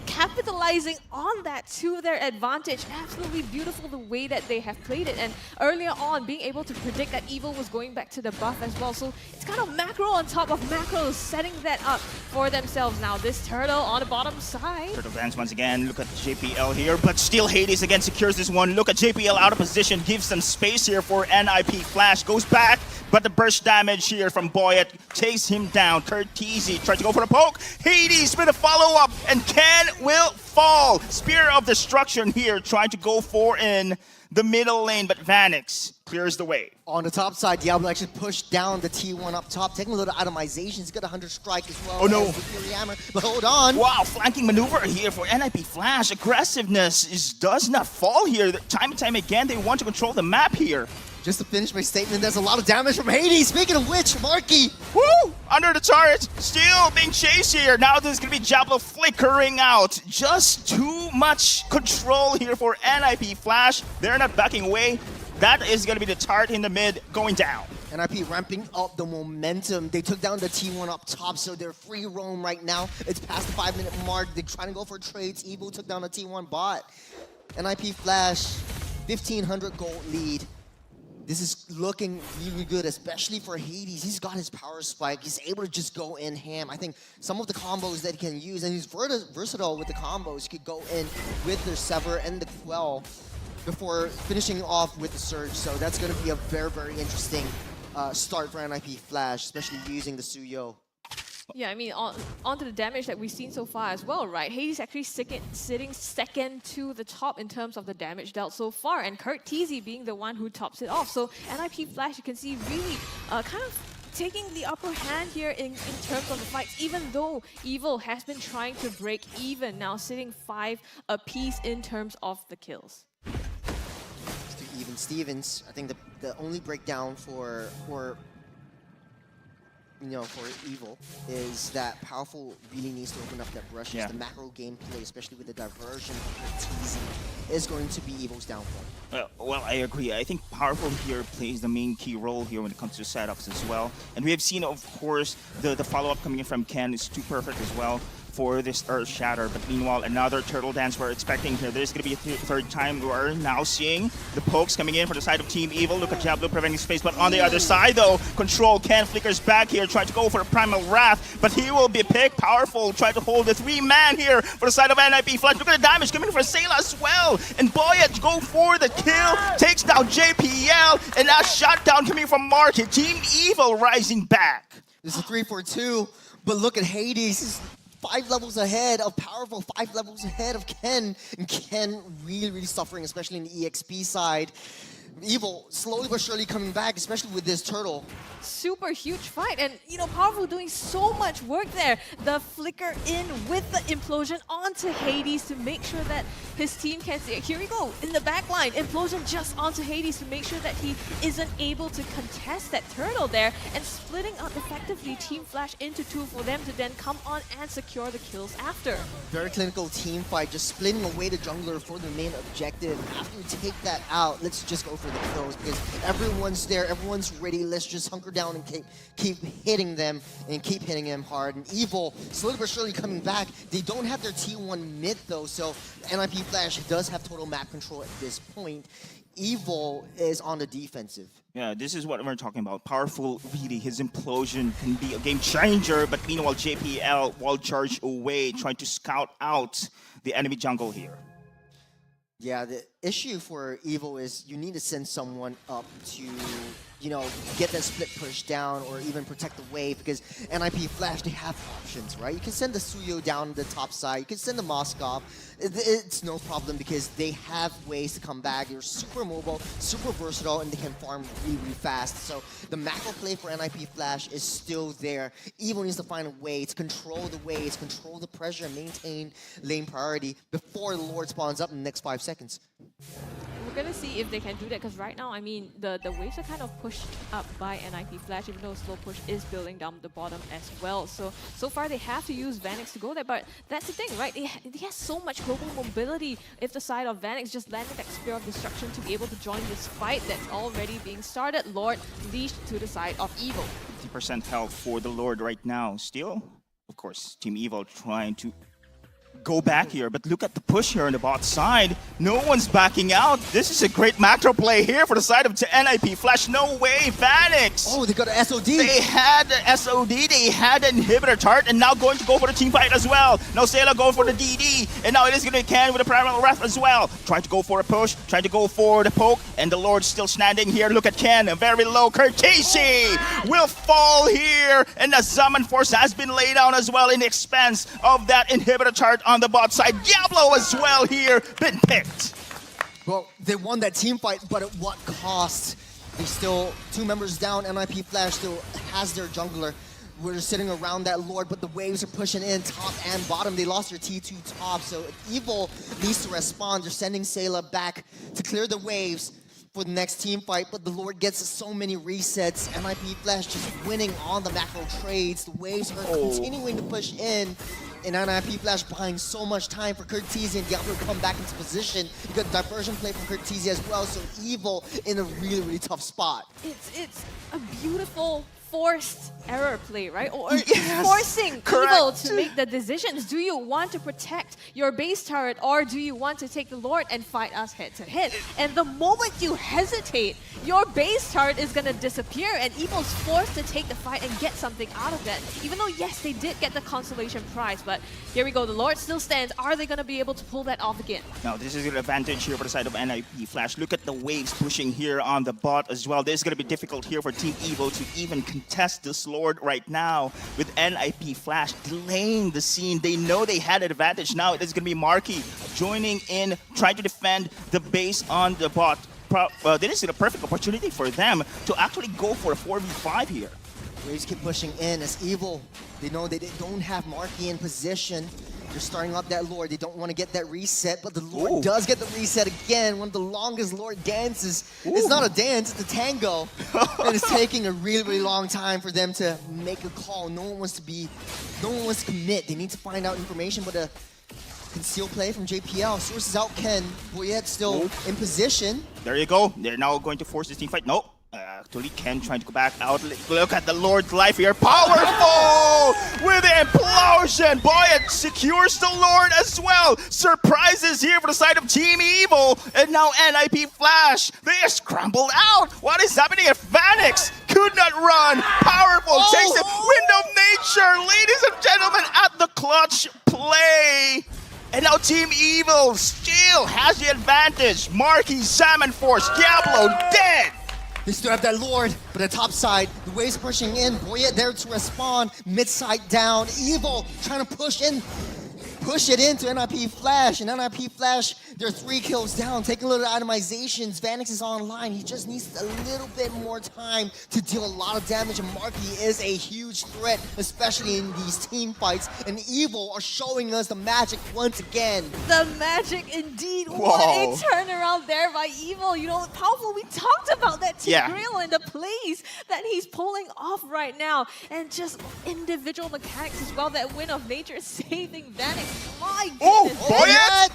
capitalizing on that to their advantage. Absolutely beautiful the way that they have played it. And earlier on, being able to predict that Evil was going back to the buff as well. So it's kind of macro on top of macros, setting that up for themselves. Now this turtle on the bottom side. Turtle dance once again. Look at JPL here, but still Hades again secures this one. Look at JPL out of position, gives some space here for NIP Flash. Goes back, But the burst damage here from Boyet takes him down. Curtisi tries to go for a poke. Hades with a follow-up, and Ken will fall. Spear of Destruction here, trying to go for in the middle lane, but Vanix clears the way. On the top side, Diablo actually pushed down the T1 up top, taking a little atomization. He's got a 100 strike as well. Oh no! As the Fury Hammer, but hold on. Wow, flanking maneuver here for NIP Flash. Aggressiveness does not fall here. Time and time again, they want to control the map here. Just to finish my statement, there's a lot of damage from Hades. Speaking of which, Marky. Woo! Under the turret, still being chased here. Now there's gonna be Diablo flickering out. Just too much control here for NIP Flash. They're not backing away. That is gonna be the turret in the mid going down. NIP ramping up the momentum. They took down the T1 up top, so they're free roam right now. It's past the 5-minute mark. They're trying to go for trades. Evo took down the T1 bot. NIP Flash, 1,500 gold lead. This is looking really good, especially for Hades. He's got his power spike. He's able to just go in ham. I think some of the combos that he can use, and he's versatile with the combos. He could go in with the Sever and the Quell before finishing off with the Surge. So that's going to be a very, very interesting start for NIP Flash, especially using the Suyo. Yeah, I mean, onto the damage that we've seen so far as well, right? Hades actually sitting second to the top in terms of the damage dealt so far, and Curtisi being the one who tops it off. So NIP Flash, you can see, really kind of taking the upper hand here in terms of the fights, even though Evil has been trying to break even, now sitting 5 apiece in terms of the kills. To even Stevens, I think the only breakdown for Evil is that Powerful really needs to open up that brushes. Yeah. The macro gameplay, especially with the diversion teasing, is going to be Evil's downfall. Well, I agree. I think Powerful here plays the main key role here when it comes to setups as well. And we have seen, of course, the follow-up coming in from Ken is too perfect as well for this Earth Shatter. But meanwhile, another Turtle Dance we're expecting here. There's going to be a third time we're now seeing the pokes coming in for the side of Team Evil. Look at Diablo preventing space, but on the other side though, Control Ken flickers back here, trying to go for a Primal Wrath, but he will be picked. Powerful, trying to hold the 3-man here for the side of NIP Flash. Look at the damage coming for Sayla as well. And Boyet go for the kill, takes down JPL, and that shutdown coming from Market. Team Evil rising back. This is a 3-4-2, but look at Hades. He's 5 levels ahead of Powerful, 5 levels ahead of Ken. And Ken really, really suffering, especially in the EXP side. Evil slowly but surely coming back, especially with this turtle. Super huge fight, and Powerful doing so much work there. The flicker in with the implosion onto Hades to make sure that his team can see it. Here we go, in the back line, implosion just onto Hades to make sure that he isn't able to contest that turtle there, and splitting up effectively Team Flash into 2 for them to then come on and secure the kills after. Very clinical team fight, just splitting away the jungler for the main objective. After we take that out, let's just go for the kills, because everyone's there, everyone's ready. Let's just hunker down and keep hitting them and keep hitting them hard. And Evil slowly but surely coming back. They don't have their T1 mid though, so NIP Flash does have total map control at this point. Evil is on the defensive. Yeah, this is what we're talking about. Powerful, really, his implosion can be a game changer, but meanwhile JPL wall charge away, trying to scout out the enemy jungle here. Yeah, the issue for Evil is you need to send someone up to, get that split push down or even protect the wave, because NIP Flash, they have options, right? You can send the Suyo down the top side, you can send the Moskov. It's no problem because they have ways to come back. They're super mobile, super versatile, and they can farm really, really fast. So the macro play for NIP Flash is still there. Evil needs to find a way to control the waves, control the pressure, and maintain lane priority before the Lord spawns up in the next 5 seconds. We're going to see if they can do that, because right now, I mean, the waves are kind of pushed up by NIP Flash, even though slow push is building down the bottom as well. So far they have to use Vanix to go there, but that's the thing, right? He has so much global mobility if the side of Vanix just landed that Spear of Destruction to be able to join this fight that's already being started. Lord leashed to the side of Evil. 50% health for the Lord right now. Still, of course, Team Evil trying to go back here, but look at the push here on the bot side. No one's backing out. This is a great macro play here for the side of NIP Flash. No way, Vanix. Oh, they got an SOD. They had the SOD, they had an inhibitor chart, and now going to go for the team fight as well. Now Sayla going for the DD, and now it is going to be Ken with a primal ref as well. Trying to go for a push, trying to go for the poke, and the Lord's still standing here. Look at Ken, very low. Kurtisi will fall here, and the Summon Force has been laid down as well in the expense of that inhibitor chart on the bot side. Diablo as well here, been picked. Well, they won that team fight, but at what cost? They still, 2 members down, NIP Flash still has their jungler. We're sitting around that Lord, but the waves are pushing in top and bottom. They lost their T2 top, so Evil needs to respond. They're sending Sayla back to clear the waves for the next team fight, but the Lord gets so many resets. NIP Flash just winning on the macro trades. The waves are continuing to push in, and NIP Flash buying so much time for Kurtisi and Diablo to come back into position. You got diversion play from Kurtisi as well, so Evil in a really, really tough spot. It's a beautiful forced error play, right? Or Yes, forcing correct. Evil to make the decisions. Do you want to protect your base turret, or do you want to take the Lord and fight us head to head? And the moment you hesitate, your base turret is going to disappear, and Evil's forced to take the fight and get something out of that. Even though, yes, they did get the consolation prize, but here we go. The Lord still stands. Are they going to be able to pull that off again? Now, this is an advantage here for the side of NIP Flash. Look at the waves pushing here on the bot as well. This is going to be difficult here for Team Evo to even contest this Lord right now with NIP Flash delaying the scene. They know they had an advantage. Now it is going to be Marky joining in, trying to defend the base on the bot. This is a perfect opportunity for them to actually go for a 4v5 here. Waves keep pushing in as Evil. They know they don't have Marky in position. They're starting up that Lord. They don't want to get that reset, but the Lord does get the reset again. One of the longest Lord dances. It's not a dance, it's a tango. And it's taking a really, really long time for them to make a call. No one wants to commit. They need to find out information, but a conceal play from JPL. Sources out Ken. Boyette still in position. There you go. They're now going to force this team fight. Nope. Actually, Ken trying to go back out. Look at the Lord's life here. Powerful with the implosion. Boy, it secures the Lord as well. Surprises here for the side of Team Evil. And now NIP Flash. They are scrambled out. What is happening at Vanix? Could not run. Powerful. Takes the Wind of Nature. Ladies and gentlemen, at the clutch play. And now Team Evil still has the advantage. Marky, Salmon Force, Diablo dead. They still have that Lord, but the top side, the waves pushing in. Boyette there to respond, mid side down. Evil trying to push it into NIP Flash, and NIP Flash, they're 3 kills down, taking a little itemizations. Vanix is online. He just needs a little bit more time to deal a lot of damage, and Marky is a huge threat, especially in these team fights, and Evil are showing us the magic once again. The magic indeed. Whoa. What a turnaround there by Evil. You know, powerful. We talked about that Team Grill and the plays that he's pulling off right now, and just individual mechanics as well. That Wind of Nature saving Vanix. My goodness. Boyette,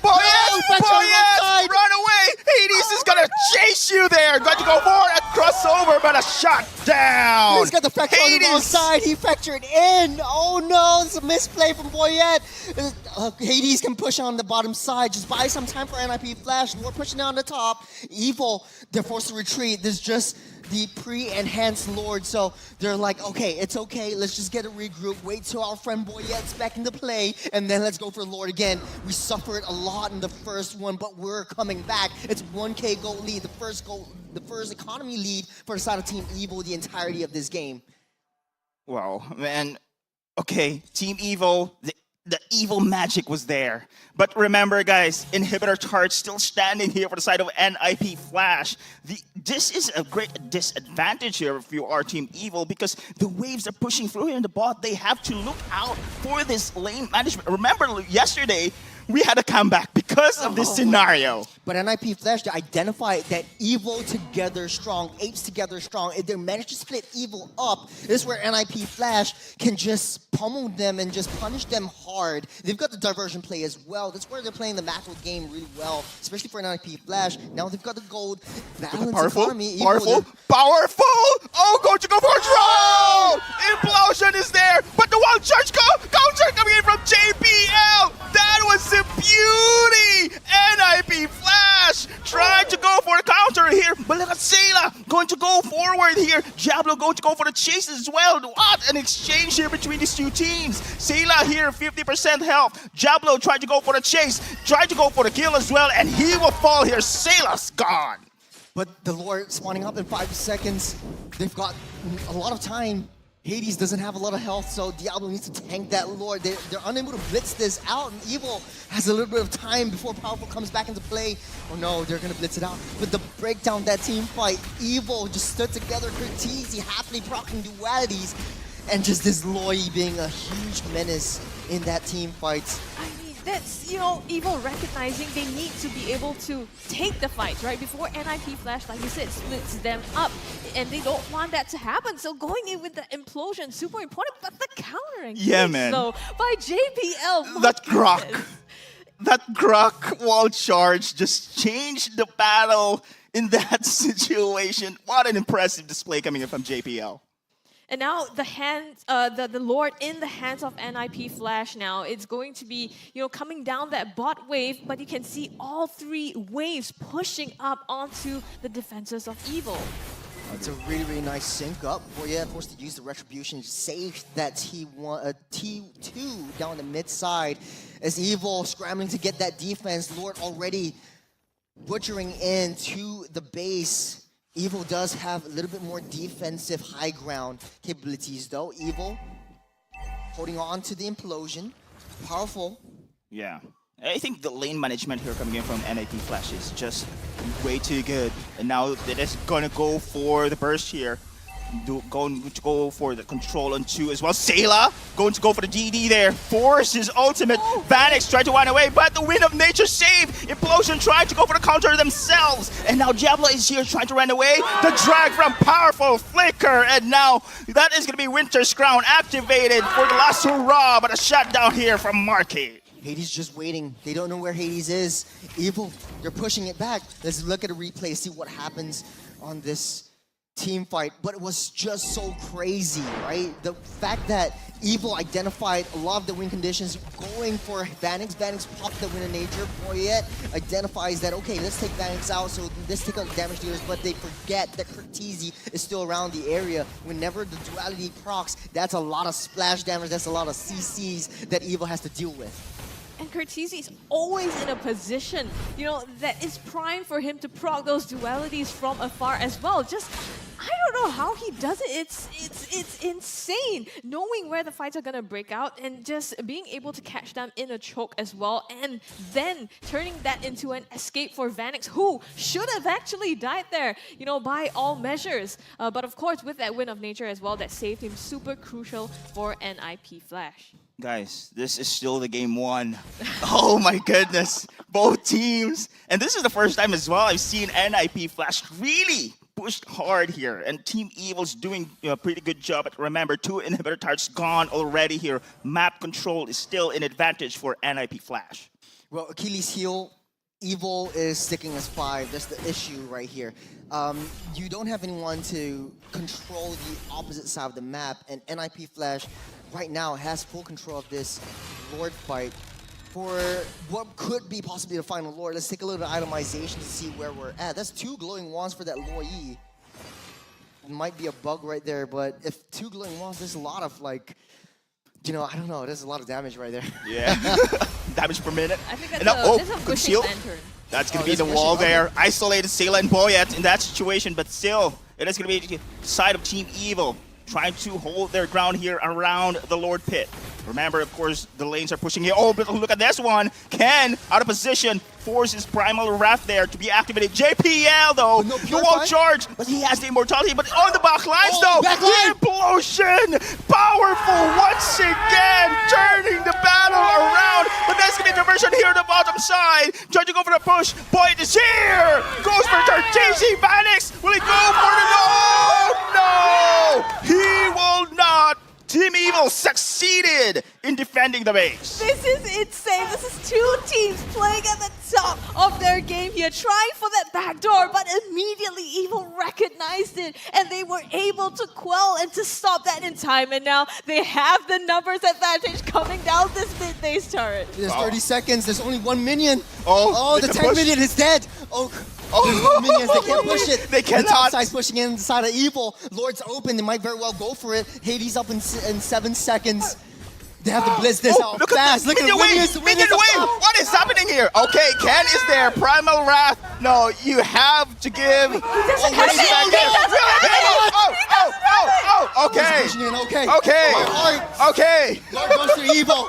run away! Hades is gonna chase you there. Going to go for a crossover, but a shot down. He's got the fracture on the wrong side. He fractured in. Oh no, it's a misplay from Boyette. Hades can push on the bottom side. Just buy some time for NIP Flash. We're pushing down the top. Evil, they're forced to retreat. There's just the pre-enhanced Lord, so they're like, okay, it's okay, let's just get a regroup, wait till our friend Boyette's back into play, and then let's go for Lord again. We suffered a lot in the first one, but we're coming back. It's 1K gold lead, the first economy lead for the side of Team Evil the entirety of this game. Wow, man. Okay, Team Evil, the evil magic was there. But remember, guys, inhibitor charge still standing here for the side of NIP Flash. This is a great disadvantage here if you are Team Evil, because the waves are pushing through here in the bot. They have to look out for this lane management. Remember, yesterday, we had a comeback because of this scenario. But NIP Flash, they identify that evil together strong, apes together strong. If they manage to split evil up, this is where NIP Flash can just pummel them and just punish them hard. They've got the diversion play as well. That's where they're playing the macro game really well, especially for NIP Flash. Now they've got the gold balance Powerful, economy. powerful, powerful! Oh, going to go for a draw! Implosion is there, but the wild charge counter coming in from JPL! That was a beauty! NIP Flash trying to go for a counter here, but look at Sayla going to go forward here. Diablo going to go for the chase as well. What an exchange here between these two teams. Sayla here, 50% health. Diablo trying to go for the chase, trying to go for the kill as well, and he will fall here. Sayla's gone. But the Lord spawning up in 5 seconds. They've got a lot of time. Hades doesn't have a lot of health, so Diablo needs to tank that Lord. They're unable to blitz this out, and Evil has a little bit of time before Powerful comes back into play. Oh no, they're gonna blitz it out. But the breakdown, that team fight, Evil just stood together, Curtizi happily proccing dualities, and just this Loi being a huge menace in that team fight. I mean, that's, Evil recognizing they need to be able to take the fight, right? Before NIP Flash, like you said, splits them up. And they don't want that to happen. So going in with the implosion, super important, but the countering. Yeah, man. So by JPL. That Grok. That Grok wall charge just changed the battle in that situation. What an impressive display coming in from JPL. And now the Lord in the hands of NIP Flash now. It's going to be, coming down that bot wave, but you can see all 3 waves pushing up onto the defenses of Evil. It's a really, really nice sync up. Boyette forced to use the retribution, save that T2 down the mid side. As Evil scrambling to get that defense, Lord already butchering into the base. Evil does have a little bit more defensive high ground capabilities though. Evil holding on to the implosion. Powerful. Yeah. I think the lane management here coming in from NIP Flash is just way too good. And now they're just gonna go for the burst here. Going to go for the control on 2 as well. Sayla going to go for the DD there. Force his ultimate. Vanix tried to run away, but the Wind of Nature save. Implosion trying to go for the counter themselves. And now Diablo is here trying to run away. The drag from Powerful Flicker. And now that is going to be Winter's Crown activated for the last hurrah. But a shutdown here from Marky. Hades just waiting. They don't know where Hades is. Evil, they're pushing it back. Let's look at a replay, see what happens on this team fight, but it was just so crazy, right? The fact that Evil identified a lot of the win conditions, going for Vanix. Vanix popped the Wind of Nature. Boyette identifies that, okay, let's take Vanix out, so let's take out damage dealers, but they forget that Curtizi is still around the area. Whenever the duality procs, that's a lot of splash damage, that's a lot of CCs that Evil has to deal with. And Curtizi is always in a position, that is prime for him to proc those dualities from afar as well. Just, I don't know how he does it. It's insane. Knowing where the fights are gonna break out and just being able to catch them in a choke as well, and then turning that into an escape for Vanix, who should have actually died there, by all measures. But of course, with that Wind of Nature as well, that saved him, super crucial for NIP Flash. Guys, this is still the game 1. Oh my goodness, both teams. And this is the first time as well I've seen NIP Flash really pushed hard here. And Team Evil's doing a pretty good job. But remember, 2 inhibitor targets gone already here. Map control is still an advantage for NIP Flash. Well, Achilles heel, Evil is sticking as 5. That's the issue right here. You don't have anyone to control the opposite side of the map, and NIP Flash right now has full control of this Lord fight for what could be possibly the final Lord. Let's take a little itemization to see where we're at. That's 2 glowing wands for that Loi. It might be a bug right there, but if 2 glowing wands, there's a lot of I don't know, there's a lot of damage right there. Yeah, damage per minute. I think that's a good shield. lantern. That's going to be the wall there. Isolated Sayla and Boyette in that situation, but still, it is going to be the side of Team Evil trying to hold their ground here around the Lord Pit. Remember, of course, the lanes are pushing here. Oh, but look at this one. Ken, out of position, forces Primal Wrath there to be activated. JPL, though, the wall charge, but he has the immortality. But on the back lines, though, the implosion! Powerful once again, turning the battle around. But there's going to be diversion here on the bottom side. Trying to go for the push. Point is here! Goes for turn. JC Vanix! Will he go for the... No! He will not! Team Evil succeeded in defending the base. This is insane. This is two teams playing at the top of their game here, trying for that backdoor, but immediately Evil recognized it, and they were able to quell and to stop that in time. And now they have the numbers advantage coming down this mid-base turret. There's 30 seconds. There's only one minion. Oh, the tank minion is dead. There's no minions. They can't push it. They cannot. The top side's pushing inside of Evil. Lord's open. They might very well go for it. Hades up in 7 seconds. They have to blitz this out fast. Look at the minions. Minion wave! What is happening here? Okay, Ken is there. Primal Wrath. No, you have to give. Okay. Okay. Lord goes to Evil.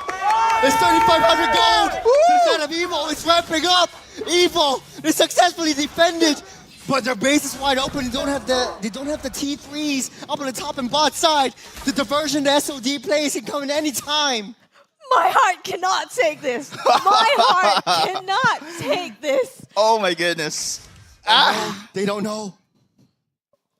It's 3,500 gold to the side of Evil. It's ramping up. Evil. They successfully defended. But their base is wide open. They don't have the T3s up on the top and bot side. The diversion the SOD plays can come in any time. My heart cannot take this. My heart cannot take this. Oh my goodness. They don't know.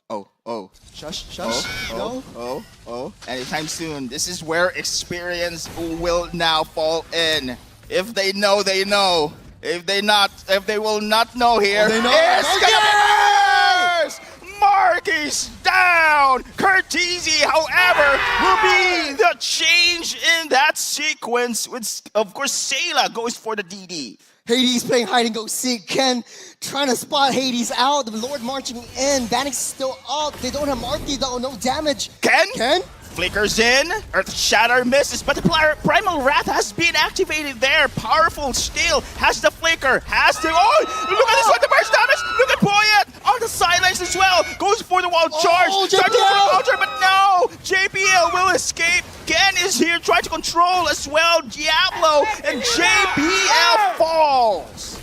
Oh. Shush. Oh. Anytime soon. This is where experience will now fall in. If they know, they know. If they will not know here, it's gonna be worse! Marky's down! Curtizi, however, will be the change in that sequence. With, of course, Sayla goes for the DD. Hades playing hide and go seek. Ken trying to spot Hades out. The Lord marching in. Vanix still up. They don't have Marky though. No damage. Ken? Flickers in, Earth Shatter misses, but the Primal Wrath has been activated there. Powerful still, has the flicker, has the... Oh, look at this one, the burst damage! Look at Poyet on the sidelines as well. Goes for the wall charge, trying to go for the counter, but no! JPL will escape. Ken is here trying to control as well. Diablo and JPL falls.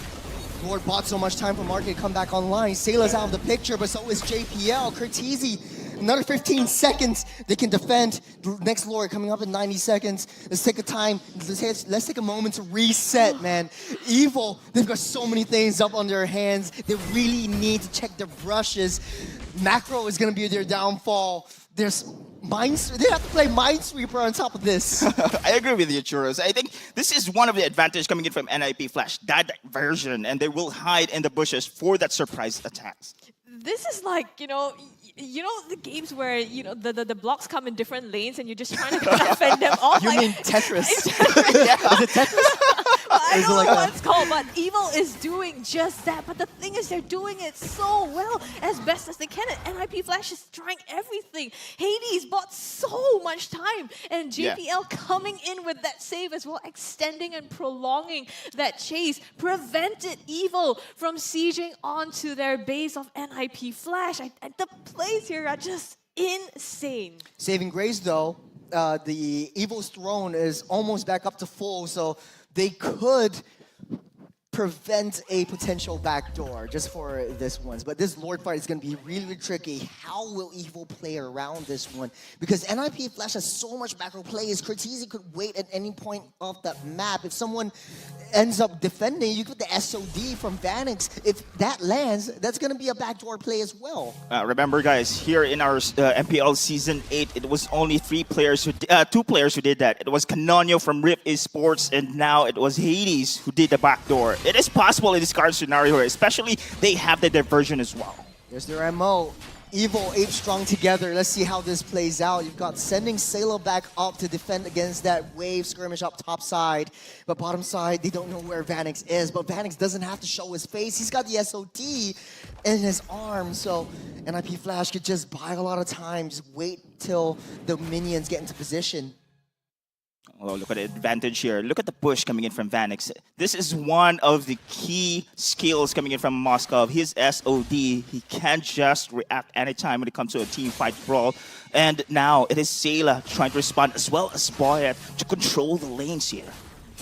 Lord bought so much time for Marky to come back online. Sayla's out of the picture, but so is JPL. Curtizi, another 15 seconds. They can defend. Next Lord coming up in 90 seconds. Let's take a time. Let's take a moment to reset, man. Evil, they've got so many things up on their hands. They really need to check their brushes. Macro is going to be their downfall. There's they have to play Minesweeper on top of this. I agree with you, Churros. I think this is one of the advantages coming in from NIP Flash, that version, and they will hide in the bushes for that surprise attacks. This is like, you know the games where, the blocks come in different lanes and you're just trying to defend them off. You mean Tetris? Is it Tetris? I don't know what it's called, but Evil is doing just that. But the thing is, they're doing it so well, as best as they can. And NIP Flash is trying everything. Hades bought so much time, and JPL coming in with that save as well, extending and prolonging that chase, prevented Evil from sieging onto their base of NIP Flash. The plays here are just insane. Saving grace, though, the Evil's throne is almost back up to full, so they could prevent a potential backdoor just for this one. But this Lord fight is going to be really, really tricky. How will Evil play around this one? Because NIP Flash has so much backdoor plays. Curtizi could wait at any point off that map. If someone ends up defending, you get the SOD from Vanix. If that lands, that's going to be a backdoor play as well. Remember, guys, here in our MPL Season 8, it was only 2 players who did that. It was Canonio from Rip Esports, and now it was Hades who did the backdoor. It is possible in this card scenario, especially they have the diversion as well. There's their MO. Evil, 8 strong together. Let's see how this plays out. You've got sending Sayla back up to defend against that wave skirmish up top side. But bottom side, they don't know where Vanix is. But Vanix doesn't have to show his face. He's got the SOD in his arm. So NIP Flash could just buy a lot of time. Just wait till the minions get into position. Oh, look at the advantage here. Look at the push coming in from Vanix. This is one of the key skills coming in from Moskov. His SOD, he can't just react anytime when it comes to a team fight brawl. And now it is Sayla trying to respond as well as Boyet to control the lanes here.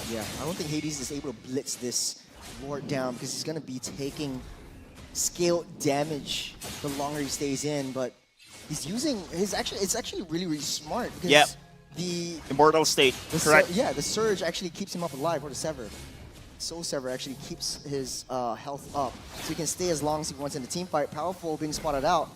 Yeah, I don't think Hades is able to blitz this Lord down because he's going to be taking scale damage the longer he stays in, but he's using his it's actually really smart because the Immortal State, correct? Yeah, the Surge actually keeps him up alive, or the Sever. Soul Sever actually keeps his health up, so he can stay as long as he wants in the team fight. Powerful being spotted out.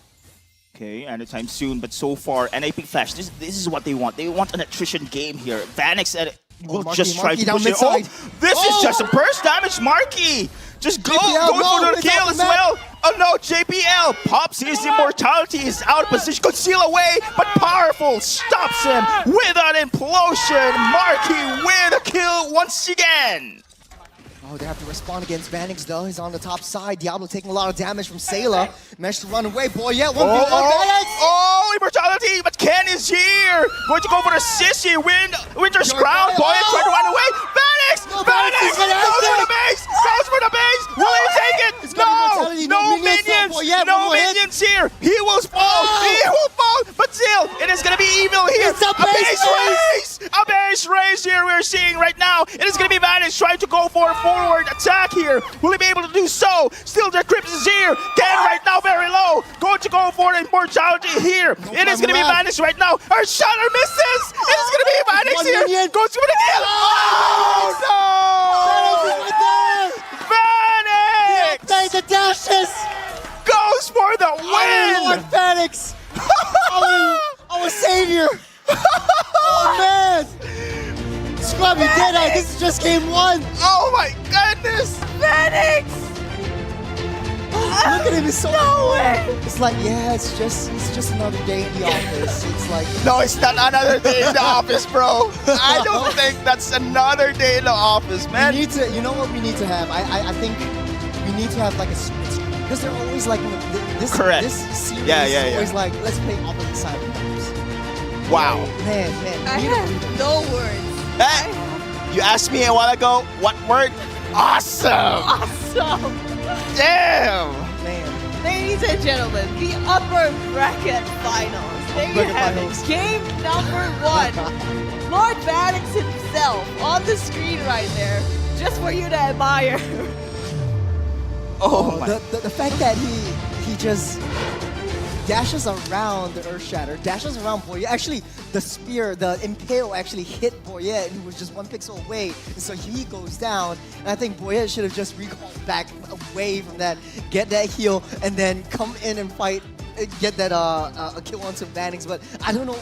Okay, anytime soon, but so far, NIP Flash, this is what they want. They want an attrition game here. Vanix will just try to push it. Oh, this is just a burst damage, Marky! Just go for the kill as well! Oh no, JPL pops his immortality, is out of position, conceal away, but powerful stops him with an implosion. Marky with a kill once again. Oh, they have to respond against Vanix though. He's on the top side. Diablo taking a lot of damage from Sayla. Managed to run away. Boy, yeah, 1v1 Vanix! Oh, immortality, but Ken is here! Going to go for the sissy, Winter's Crown. Boy, trying to run away. Vanix! Vanix! Goes for the base! Goes for the base! Will he take it? No minions! No minions here! He will fall! He will fall! But still, it is going to be evil here! It's a base race! A base race here we're seeing right now! It is going to be Vanix trying to go for a forward attack here! Will he be able to do so? Still, the Crypt is here! Ken right now very low! Going to go for the immortality here! It is going to be Vanix right now! Our Shatter misses! It is going to be Vanix here! Goes for the kill! Oh no! Vanix! Take the dashes! Goes for the win! Lord Vanix! our savior! Oh man! Scrubby Deadeye, this is just game 1! Oh my goodness! Vanix! Look at him, he's so No way! It's like, yeah, it's just another day in the office. It's like... No, it's not another day in the office, bro. I don't think that's another day in the office, man. We need to, you know what we need to have? I think we need to have like a split screen. Because they're always like, this series is always like, let's play opposite side of the games. Wow. Man. I have no words. Hey, you asked me a while ago, what word? Awesome! Awesome! Damn! Man. Ladies and gentlemen, the upper bracket finals. There you have it. Game number 1. Lord Vanix himself on the screen right there, just for you to admire. Oh my. The fact that he just dashes around the Earth Shatter, dashes around Boyet. Actually, the spear, the Impale actually hit Boyet, and he was just 1 pixel away, and so he goes down. And I think Boyet should have just recalled back away from that, get that heal, and then come in and fight, get that a kill onto Vanix. But I don't know,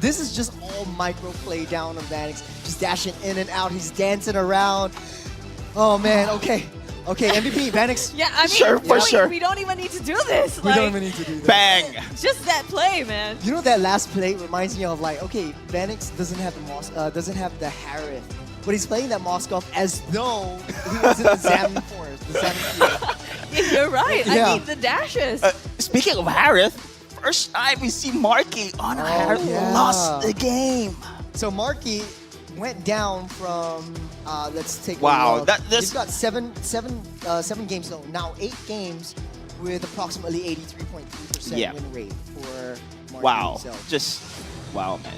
this is just all micro play down on Vanix, just dashing in and out. He's dancing around. Oh man, okay. Okay, MVP, Vanix. Yeah, I mean, sure. We don't even need to do this. We don't even need to do this. Bang! Just that play, man. You know that last play reminds me of like, okay, Vanix doesn't have the Harith, but he's playing that Moskov as though he was in the Zamin forest, the Zamin field. You're right. Yeah. I mean, the dashes. Speaking of Harith, first time we see Marky on Harith lost the game. So Marky went down from let's take wow, a look. He's got seven games though. Now 8 games with approximately 83.3% win rate for Marky himself. Just wow, man.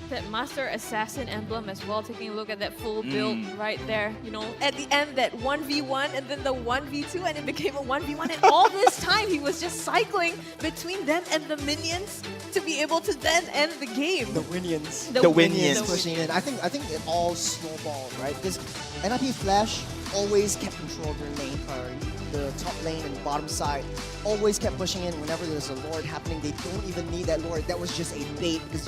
That Master Assassin emblem as well, taking a look at that full build right there. You know, at the end, that 1v1 and then the 1v2, and it became a 1v1. And all this time, he was just cycling between them and the minions to be able to then end the game. The Winions. The Winions. Pushing in. I think it all snowballed, right? Because NIP Flash always kept control of their lane priority. The top lane and bottom side always kept pushing in whenever there's a Lord happening. They don't even need that Lord. That was just a bait because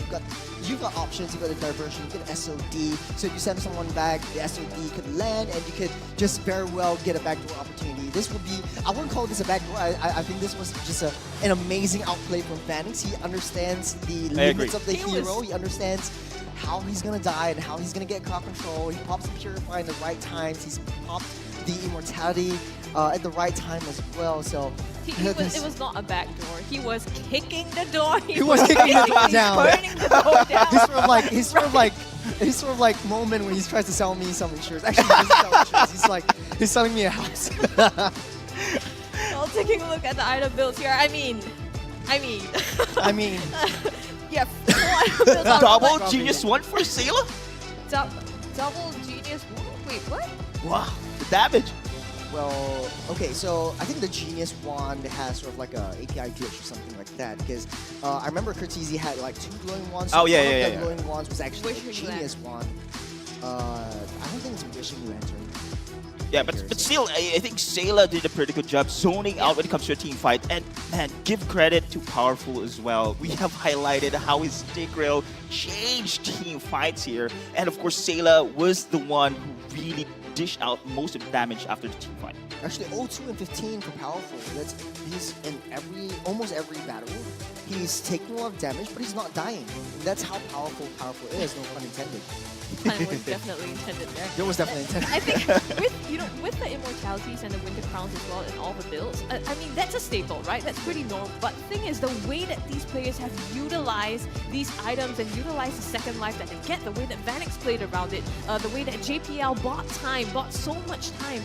you've got options. You've got a diversion. You've got an SOD. So if you send someone back, the SOD could land and you could just very well get a backdoor opportunity. This would be, I wouldn't call this a backdoor. I think this was just an amazing outplay from Vanix. He understands the limits of the hero. He understands how he's gonna die and how he's gonna get crowd control. He pops the Purify in the right times. He's popped the immortality at the right time as well. So it was not a back door. He was kicking the door. He was kicking the door down. Burning the door down. He's sort of like moment when he tries to sell me some insurance. Actually, he doesn't sell insurance. He's selling me a house. Well, taking a look at the item builds here, I mean, yeah, 4 item builds are Double like, Genius 1 for Sailor? double Genius 1? Wait, what? Wow, the damage. Well, okay, so I think the Genius Wand has sort of like a API glitch or something like that, because I remember Curtizi had like 2 glowing wands. So Oh, yeah, one yeah, of the yeah. glowing wands was actually a Wishing Genius Wand. I don't think it's a Wishing Lantern. Yeah, but still, I think Sailor did a pretty good job zoning out when it comes to a team fight. And man, give credit to Powerful as well. We have highlighted how his stick rail changed team fights here. And of course, Sailor was the one who really dished out most of the damage after the team fight. Actually, 0-2 and 15 for Powerful. He's in almost every battle. He's taking a lot of damage, but he's not dying. That's how powerful is, no pun intended. Pun was definitely intended there. It was definitely intended. I think with the immortalities and the winter crowns as well in all the builds, I mean that's a staple, right? That's pretty normal. But the thing is, the way that these players have utilized these items and utilized the second life that they get, the way that Vanix played around it, the way that JPL bought so much time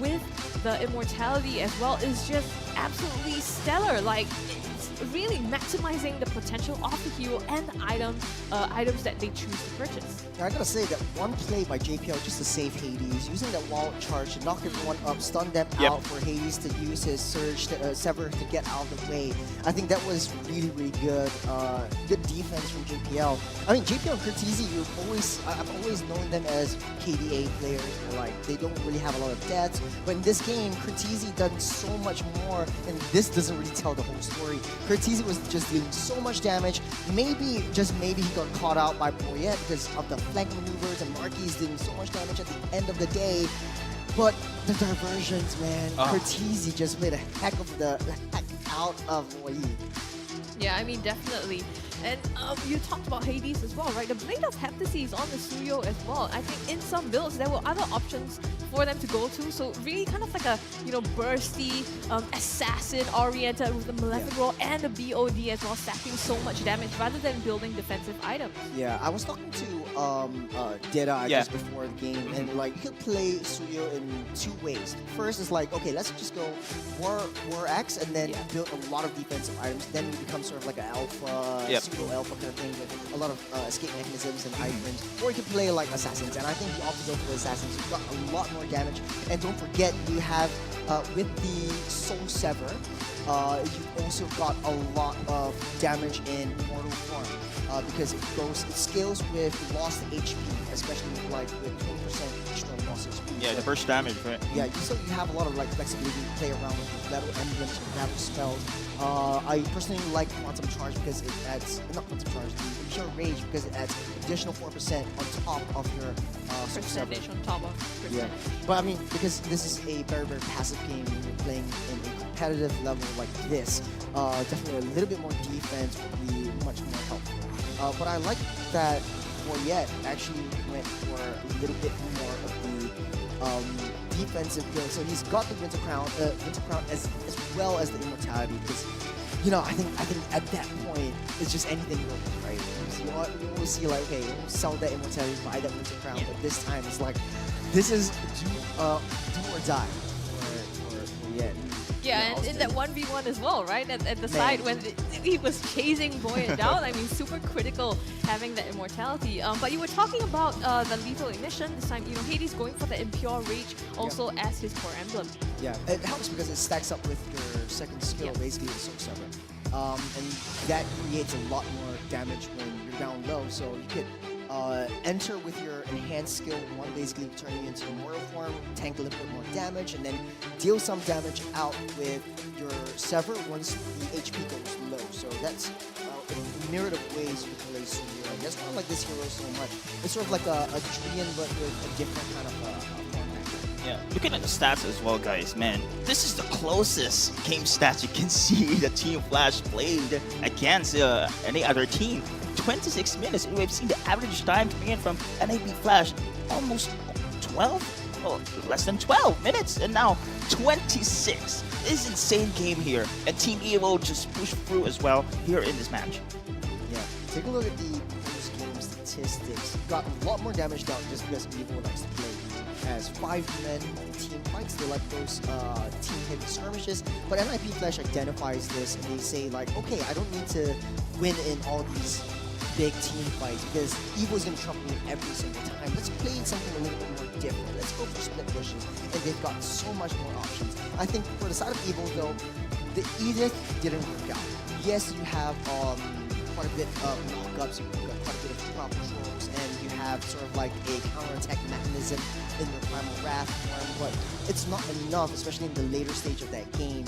with the immortality as well is just absolutely stellar. Like, it's really maximizing the potential of the hero and the items that they choose to purchase. Now, I gotta say that one play by JPL just to save Hades, using that wall charge to knock everyone up, stun them out for Hades to use his surge to Sever to get out of the way. I think that was really, really good. Good defense from JPL. I mean, JPL and Curtizi, I've always known them as KDA players. Like, they don't really have a lot of deaths. But in this game, Curtizi done so much more, and this doesn't really tell the whole story. Curtizi was just dealing so much damage. Maybe, just maybe, he got caught out by Boyette because of the flank maneuvers, and Marquis doing so much damage at the end of the day. But the diversions, man, Curtizi just made a heck out of Roy. Yeah, I mean, definitely. And you talked about Hades as well, right? The Blade of Heptasy is on the Suyo as well. I think in some builds, there were other options for them to go to. So really kind of like a, bursty, assassin-oriented with the Malefic Roll and the BOD as well, stacking so much damage rather than building defensive items. Yeah, I was talking to Deda just before the game, and like you could play Suyo in 2 ways. First is like, okay, let's just go War X and then build a lot of defensive items. Then we become sort of like an alpha, pseudo-alpha kind of thing with a lot of escape mechanisms and items. Or you can play like Assassins, and I think you opted to go for Assassins. You've got a lot more damage, and don't forget you have with the Soul Sever, you also got a lot of damage in Mortal Form because it scales with lost HP, especially with 20% extra lost HP. Yeah, the burst damage, right? Yeah, so you have a lot of flexibility to play around with battle emblems and battle spells. I personally like Quantum Charge because it adds, not Quantum Charge, the Pure Rage because it adds additional 4% on top of your percentage on top of percentage. Yeah, but I mean, because this is a very, very passive game when you're playing in a competitive level like this, definitely a little bit more defense would be much more helpful. But I like that Boyette actually went for a little bit more of the defensive build. So he's got the Winter Crown as well as the Immortality. Because I think at that point it's just anything goes, right? You always see like, okay, we'll sell that Immortality, buy that Winter Crown, but this time it's like, this is do or die for Boyette. Yeah, and in that 1v1 as well, right? At the side when he was chasing Boyette down, I mean, super critical having that immortality. But you were talking about the lethal ignition. This time, Hades going for the Impure Rage also as his core emblem. Yeah, it helps because it stacks up with your second skill, basically the Soul Sever. And that creates a lot more damage when you're down low. So you could enter with your enhanced skill 1, basically turn you into Immortal Form, tank a little bit more damage, and then deal some damage out with your Sever once the HP goes low. So that's a myriad of ways you can play Suyo. And that's why I like this hero so much. It's sort of like a Julian, but with a different kind of format. Yeah, looking at the stats as well, guys, man, this is the closest game stats you can see the Team Flash played against any other team. 26 minutes, and we've seen the average time coming in from NAB Flash almost 12 well, less than 12 minutes, and now 26. This is an insane game here, and Team Evo just pushed through as well here in this match. Yeah, take a look at the post-game statistics. Got a lot more damage done just because Evo likes to play as 5-man team fights. They like those team-heavy skirmishes, but NIP Flash identifies this and they say like, okay, I don't need to win in all these big team fights because Evo's gonna trump me every single time. Let's play something a little bit more different. Let's go for split pushes, and they've got so much more options. I think for the side of Evo though, the Edith didn't work out. Yes, you have quite a bit of knockups, you've got quite a bit of crowd controls, and you have sort of like a counterattack mechanism in the Primal Wrath form, but it's not enough, especially in the later stage of that game,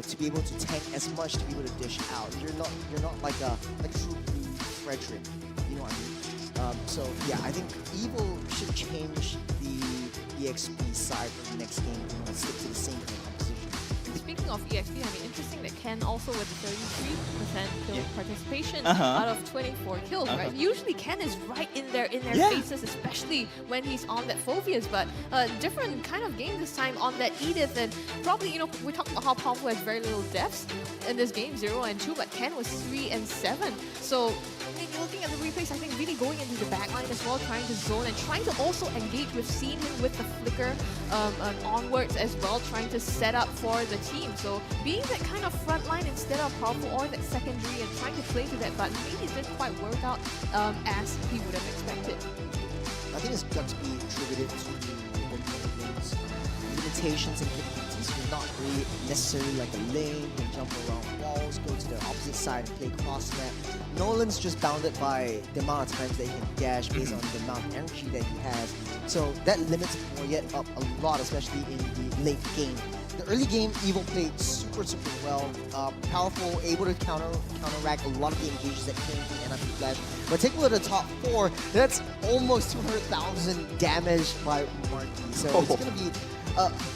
to be able to tank as much to be able to dish out. You're not like a true blue Frederick, you know what I mean? So yeah, I think Evo should change the EXP side for the next game and stick to the same kind of composition. Speaking of EXP, I mean, interesting that Ken also with 33% kill participation Uh-huh. out of 24 kills, right? Usually Ken is right in their faces, especially when he's on that Phobias, but different kind of game this time on that Edith, and probably, you know, we talked about how Palmful has very little depths in this game, 0 and 2, but Ken was 3 and 7. So looking at the replays, I think really going into the backline as well, trying to zone and trying to also engage. We've seen him with the flicker onwards as well, trying to set up for the team. So being that kind of front line instead of powerful or that secondary and trying to play to that button maybe didn't quite work out as he would have expected. I think it's got to be attributed to the limitations and capabilities. You're not really necessarily like a lane, you can jump around walls, go to the opposite side and play cross-net. Nolan's just bounded by the amount of times that he can dash based on the amount of energy that he has. So that limits Boyette up a lot, especially in the late game. The early game, Evo played super well, powerful, able to counteract a lot of the engages that came from NIP Flash. But take a look at the top 4, that's almost 200,000 damage by Marky. So it's going to be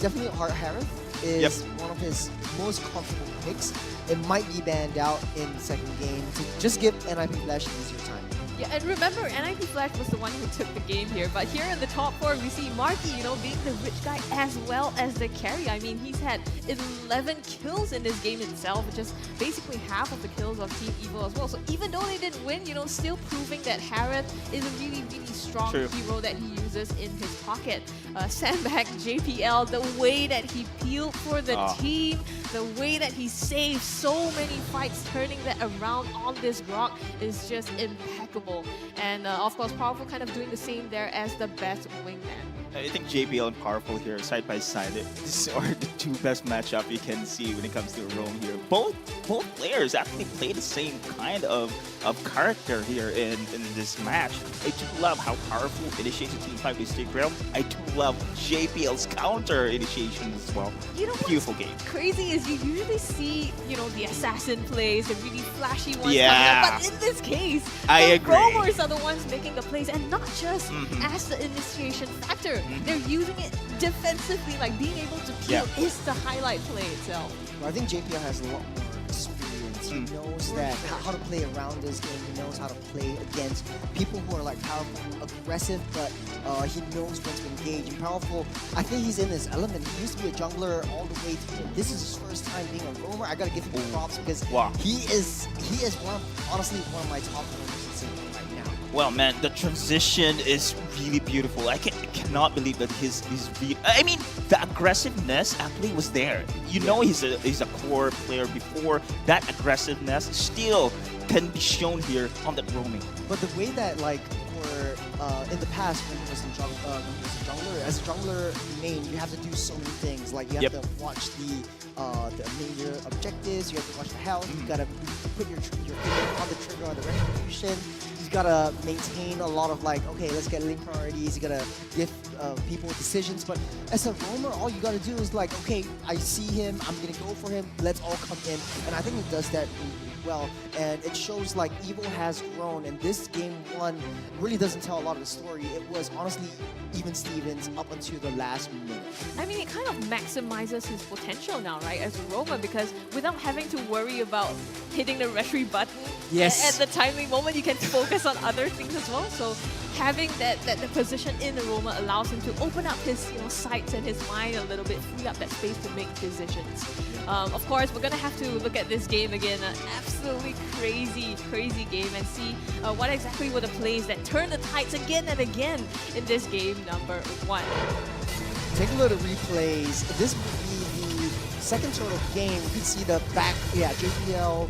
definitely Harith is one of his most comfortable picks. It might be banned out in the second game to just give NIP Flash an easier time. Yeah, and remember, NIP Flash was the one who took the game here. But here in the top 4, we see Marky, you know, being the rich guy as well as the carry. I mean, he's had 11 kills in this game itself, which is basically half of the kills of Team Evo as well. So even though they didn't win, you know, still proving that Harith is a really strong hero that he uses in his pocket. Sandbag JPL, the way that he peeled for the team, the way that he saved so many fights, turning that around on this rock is just impeccable. And of course, Powerful kind of doing the same there as the best wingman. I think JBL and Powerful here, side by side, these are the two best matchup you can see when it comes to Rome here. Both players actually play the same kind of character here in this match. I do love how Powerful initiates a team fight with Stick Realm. I do love JBL's counter initiation as well. You know, beautiful game. Crazy is you usually see, you know, the assassin plays, the really flashy ones Yeah. coming up, but in this case, I the agree. roamers are the ones making the plays, and not just as the initiation factor. They're using it defensively, like being able to peel is the highlight play itself. Well, I think JPL has a lot more experience. He knows that how to play around this game. He knows how to play against people who are like powerful, aggressive, but he knows when to engage. And Powerful, I think he's in his element. He used to be a jungler all the way through. This is his first time being a roamer. I gotta give him props because he is honestly one of my top roamers in Singapore right now. Well, man, the transition is really beautiful. I cannot believe that I mean, the aggressiveness actually was there. You know, he's a core player before. That aggressiveness still can be shown here on that roaming. But the way that, like, in the past when he was a jungler, as a jungler main, you have to do so many things. Like you have to watch the major objectives. You have to watch the health. You gotta put your finger on the trigger on the retribution. You gotta maintain a lot of like, okay, let's get link priorities. You gotta give people decisions. But as a roamer, all you gotta do is like, okay, I see him. I'm gonna go for him. Let's all come in. And I think it does that really well. And it shows like Evo has grown. And this game 1 really doesn't tell a lot of the story. It was honestly even Stevens up until the last minute. I mean, it kind of maximizes his potential now, right, as a roamer, because without having to worry about hitting the retry button at the timely moment, you can focus on other things as well. So having that position in Aroma allows him to open up his sights and his mind a little bit, free up that space to make decisions. Of course, we're gonna have to look at this game again, an absolutely crazy game, and see what exactly were the plays that turned the tides again and again in this game number 1. Take a look at replays. This would be the second sort of game. You can see the back, JPL.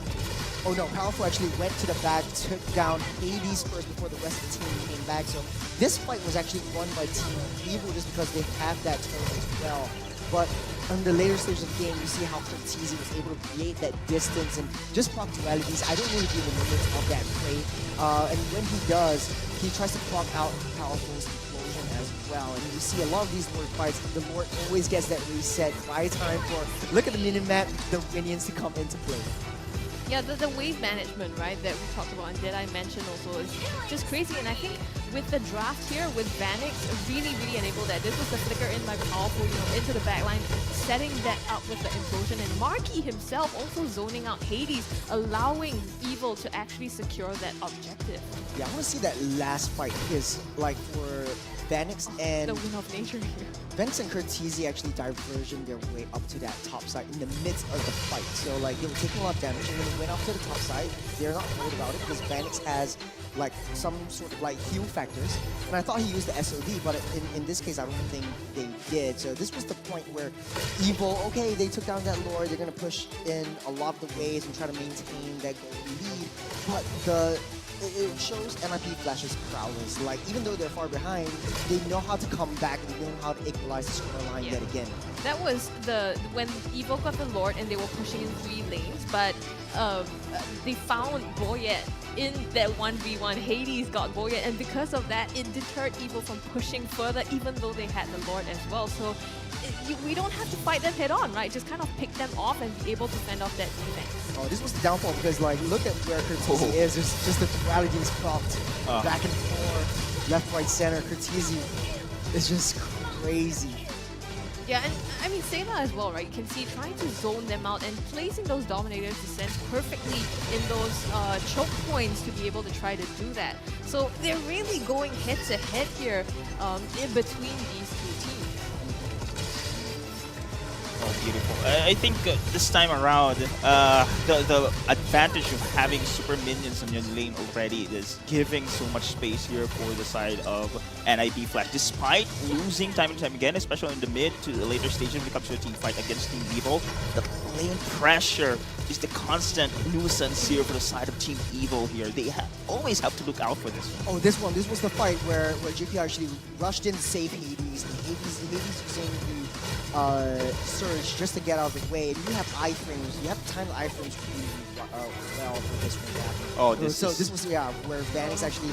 Oh no, Powerful actually went to the back, took down Hades first before the rest of the team came back. So this fight was actually won by Team Evil just because they have that turn as well. But on the later stage of the game, you see how Cortese was able to create that distance and just proc dualities. I don't really do the limits of that play. And when he does, he tries to proc out Powerful's explosion as well. And you see a lot of these Lord fights, the Lord always gets that reset by time for, look at the minimap, the minions to come into play. Yeah, the wave management, right, that we talked about and that I mentioned also is just crazy. And I think with the draft here, with Vanix, really enabled that. This was the flicker in by Powerful, into the backline, setting that up with the implosion. And Marky himself also zoning out Hades, allowing Evil to actually secure that objective. Yeah, I want to see that last fight because, like, for Vanix and... The win of nature here. Vanix and Cortese actually diverged their way up to that top side in the midst of the fight. So, like, they were taking a lot of damage, and when they went up to the top side, they're not worried about it because Vanix has, like, some sort of, like, heal factors. And I thought he used the SOD, but in this case, I don't think they did. So this was the point where Evil, okay, they took down that Lord, they're going to push in a lot of the waves and try to maintain that goal lead. But it shows MLBB Flash's prowess. Like, even though they're far behind, they know how to come back and they know how to equalize the scoreline yet again. That was when Evo got the Lord and they were pushing in 3 lanes, but they found Boyet in that 1v1. Hades got Boyet, and because of that, it deterred Evo from pushing further, even though they had the Lord as well. So we don't have to fight them head on, right? Just kind of pick them off and be able to fend off that defense. Oh, this was the downfall because, like, look at where Cortese is. There's just the dualities propped back and forth, left, right, center. Cortese is just crazy. Yeah, and I mean, Sayla as well, right? You can see trying to zone them out and placing those Dominators descents perfectly in those choke points to be able to try to do that. So they're really going head to head here in between these 2 teams. Oh, beautiful. I think this time around, the advantage of having super minions on your lane already is giving so much space here for the side of NIB Flash. Despite losing time and time again, especially in the mid to the later stages when it comes to a team fight against Team Evil, the lane pressure is the constant nuisance here for the side of Team Evil here. They always have to look out for this one. Oh, this was the fight where GP actually rushed in to save Hades, and Hades using the surge just to get out of the way. And you have iframes. You have to time the iframes really well for this one to happen. Oh, this was where Vanix actually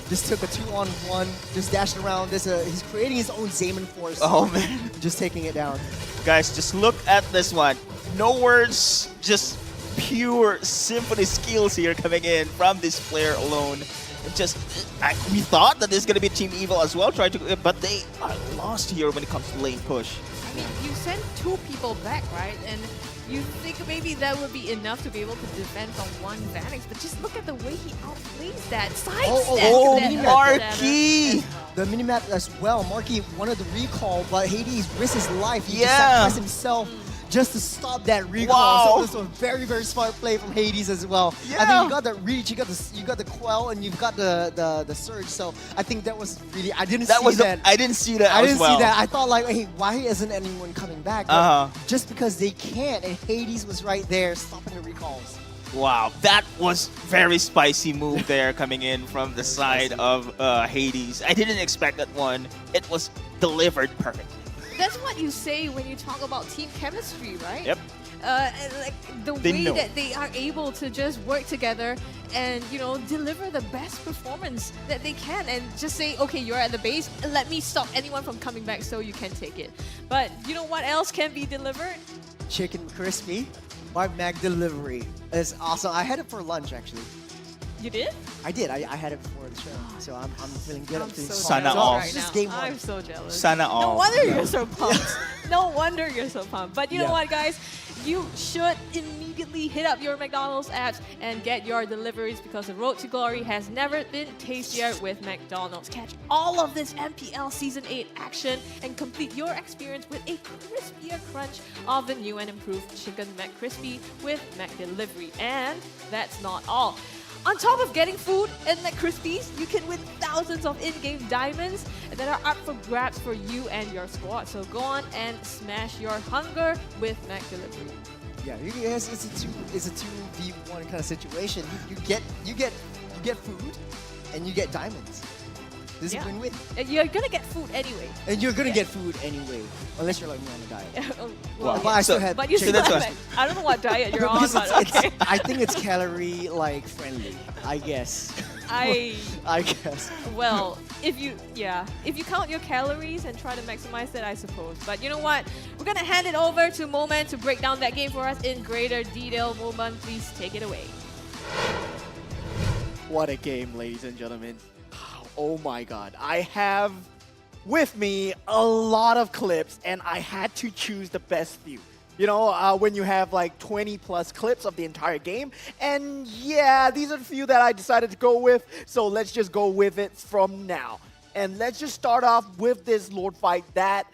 just took a 2-on-1, just dashed around. He's creating his own Zaman force. Oh man, just taking it down. Guys, just look at this one. No words, just pure symphony skills here coming in from this player alone. We thought that there's gonna be Team Evil as well, but they are lost here when it comes to lane push. I mean, you send 2 people back, right? And you think maybe that would be enough to be able to defend from one Vanix, but just look at the way he outplays that. Sidestep Marky! The minimap as well. Marky wanted the recall, but Hades risked his life. He just sacrificed himself just to stop that recall. Wow. So this was a very, very smart play from Hades as well. Yeah. I think you got the reach, you got the quell, and you've got the surge. So I think that was really, I didn't see that. I didn't see that. I didn't see that. I thought, like, hey, why isn't anyone coming back? Just because they can't, and Hades was right there stopping the recalls. Wow, that was very spicy move there coming in from the side of Hades. I didn't expect that one. It was delivered perfectly. That's what you say when you talk about team chemistry, right? Yep. Like the way that they are able to just work together and, deliver the best performance that they can and just say, okay, you're at the base, let me stop anyone from coming back so you can take it. But you know what else can be delivered? Chicken crispy by Mag Delivery. It's awesome. I had it for lunch, actually. You did? I did. I had it before the show, so I'm feeling good. I'm so Sana all. right now. Game 1. I'm so jealous. Sana all. No wonder you're so pumped. No wonder you're so pumped. But you know Yeah. what, guys? You should immediately hit up your McDonald's apps and get your deliveries because the road to glory has never been tastier with McDonald's. Catch all of this MPL Season 8 action and complete your experience with a crispier crunch of the new and improved Chicken McCrispy with McDelivery. And that's not all. On top of getting food and McCrispies, you can win thousands of in-game diamonds that are up for grabs for you and your squad. So go on and smash your hunger with McDelivery. Yeah, it's a 2v1 kind of situation. You get food and you get diamonds. This is a win-win. And you're gonna get food anyway. And you're gonna get food anyway, unless you're like me on a diet. Well, But I still had but you chicken still breast. have I don't know what diet you're on, Because but okay. I think it's calorie like friendly. I guess. I guess. Well, if you count your calories and try to maximize that, I suppose. But you know what? We're gonna hand it over to Moment to break down that game for us in greater detail. Moment, please take it away. What a game, ladies and gentlemen. Oh my god. I have with me a lot of clips and I had to choose the best few. You know, when you have like 20 plus clips of the entire game. And yeah, these are the few that I decided to go with. So let's just go with it from now. And let's just start off with this Lord fight that,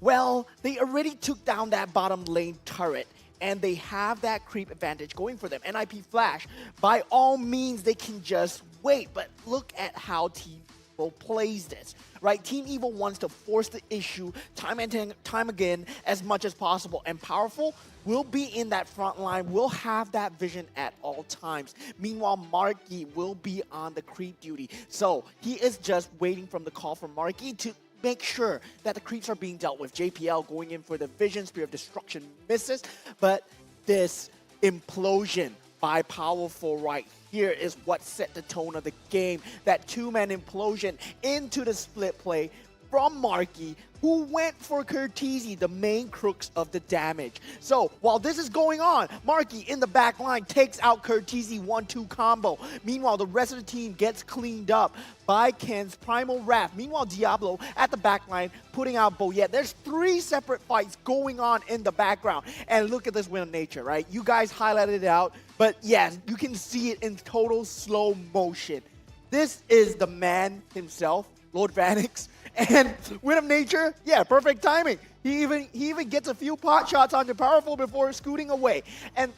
well, they already took down that bottom lane turret. And they have that creep advantage going for them. NIP Flash, by all means, they can just wait. But look at how Team Evil plays this, right? Team Evil wants to force the issue time and time again as much as possible. And Powerful will be in that front line, will have that vision at all times. Meanwhile, Marky will be on the creep duty. So he is just waiting from the call from Marky to make sure that the creeps are being dealt with. JPL going in for the vision, Spear of Destruction misses, but this implosion by Powerful right here is what set the tone of the game. That two-man implosion into the split play from Marky, who went for Curtizi, the main crux of the damage. So while this is going on, Marky in the back line takes out Curtizi 1-2 combo. Meanwhile, the rest of the team gets cleaned up by Ken's Primal Wrath. Meanwhile, Diablo at the back line putting out Boyette. There's 3 separate fights going on in the background. And look at this win of nature, right? You guys highlighted it out, but yes, you can see it in total slow motion. This is the man himself, Lord Vanix. And Win of Nature, yeah, perfect timing. He even gets a few pot shots on the Powerful before scooting away. And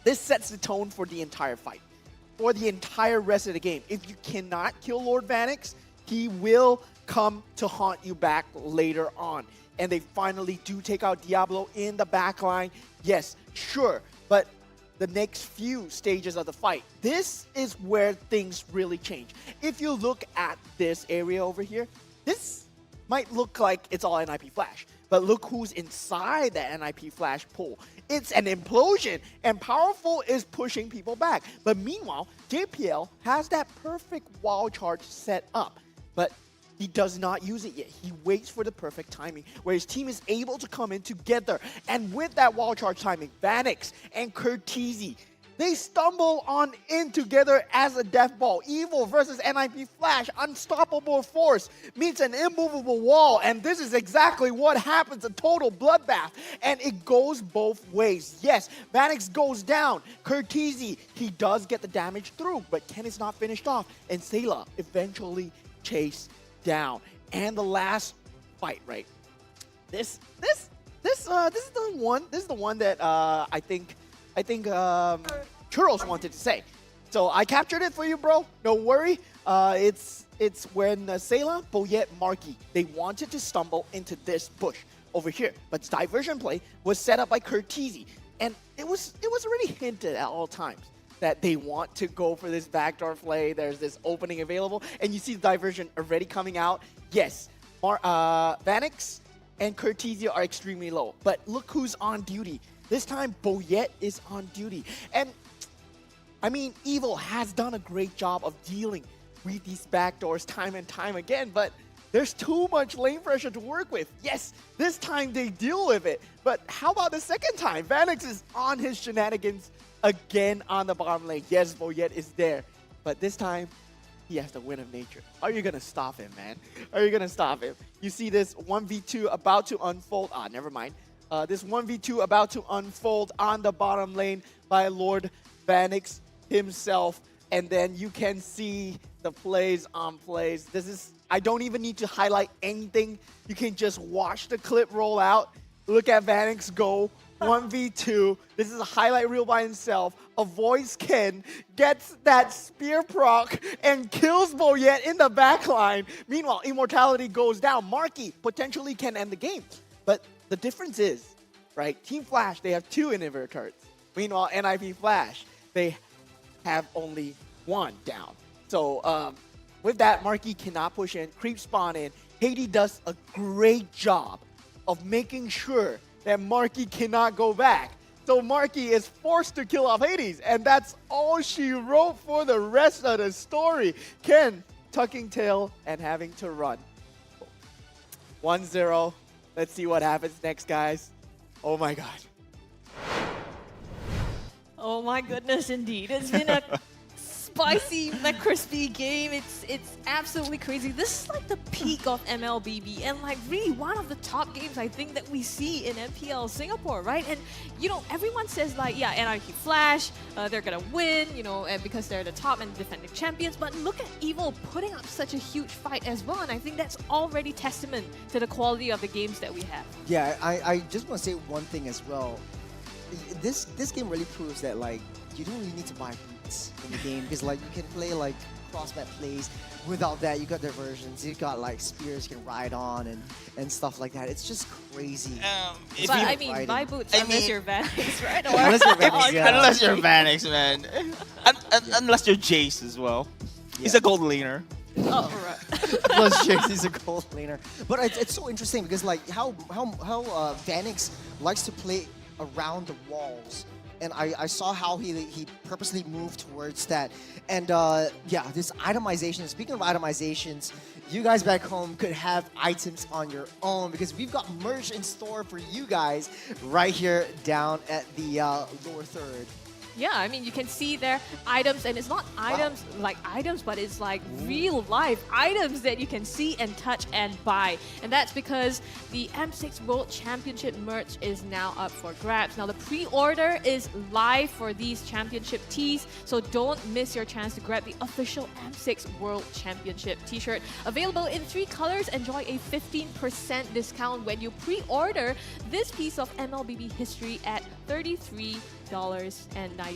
this sets the tone for the entire fight, for the entire rest of the game. If you cannot kill Lord Vanix, he will come to haunt you back later on. And they finally do take out Diablo in the backline. Yes, sure, but the next few stages of the fight, this is where things really change. If you look at this area over here, this might look like it's all NIP Flash, but look who's inside that NIP Flash pool. It's an implosion, and Powerful is pushing people back. But meanwhile, JPL has that perfect wall charge set up, but he does not use it yet. He waits for the perfect timing where his team is able to come in together. And with that wall charge timing, Vanix and Curtizi, they stumble on in together as a death ball. Evil versus NIP Flash, unstoppable force meets an immovable wall. And this is exactly what happens, a total bloodbath. And it goes both ways. Yes, Vanix goes down. Curtizi, he does get the damage through, but Ken is not finished off. And Sayla eventually chased down. And the last fight, right? This is the one. This is the one that I think Churros wanted to say. So I captured it for you, bro. Don't worry. It's when Sayla, Boyette, Marky, they wanted to stumble into this bush over here, but diversion play was set up by Curtizi, and it was already hinted at all times that they want to go for this backdoor play. There's this opening available, and you see the diversion already coming out. Yes, Vanix and Curtizi are extremely low, but look who's on duty. This time, Boyette is on duty. And, I mean, Evil has done a great job of dealing with these backdoors time and time again, but there's too much lane pressure to work with. Yes, this time they deal with it, but how about the second time? Vanix is on his shenanigans again on the bottom lane. Yes, Boyette is there, but this time, he has the win of nature. Are you gonna stop him, man? Are you gonna stop him? You see this 1v2 about to unfold. Never mind. This 1v2 about to unfold on the bottom lane by Lord Vanix himself. And then you can see the plays on plays. This is, I don't even need to highlight anything. You can just watch the clip roll out. Look at Vanix go. 1v2. This is a highlight reel by himself. Avoids Ken, gets that spear proc, and kills Boyette in the backline. Meanwhile, Immortality goes down. Marky potentially can end the game. But the difference is, right, Team Flash, they have 2 inhibitor turrets. Meanwhile, NIP Flash, they have only 1 down. So with that, Marky cannot push in, creep spawn in. Haiti does a great job of making sure that Marky cannot go back. So Marky is forced to kill off Hades, and that's all she wrote for the rest of the story. Ken tucking tail and having to run. 1-0. Let's see what happens next, guys. Oh my god. Oh my goodness, indeed. It's been a spicy, McCrispy game. It's absolutely crazy. This is like the peak of MLBB and like really one of the top games I think that we see in MPL Singapore, right? And you know, everyone says like, yeah, NRQ Flash, they're gonna win, you know, and because they're the top and defending champions. But look at Evil putting up such a huge fight as well, and I think that's already testament to the quality of the games that we have. Yeah, I just want to say one thing as well. This game really proves that like you don't really need to buy boots in the game because like you can play like crossbat plays. Without that, you got diversions, you got like spears you can ride on and stuff like that. It's just crazy. But I mean, buy boots unless you're Vanix, right? Or unless you're Vanix, yeah. Unless you're Vanix, man. Unless you're Jace as well. Yeah. He's a gold laner. Oh, right. Plus Jace is a gold laner. But it's so interesting because like how Vanix likes to play around the walls. And I saw how he purposely moved towards that. And yeah, this itemization, speaking of itemizations, you guys back home could have items on your own because we've got merch in store for you guys right here down at the lower third. Yeah, I mean, you can see their items, and it's not items like items, but it's like real life items that you can see and touch and buy. And that's because the M6 World Championship merch is now up for grabs. Now, the pre-order is live for these championship tees, so don't miss your chance to grab the official M6 World Championship t-shirt. Available in 3 colors. Enjoy a 15% discount when you pre-order this piece of MLBB history at $33.92.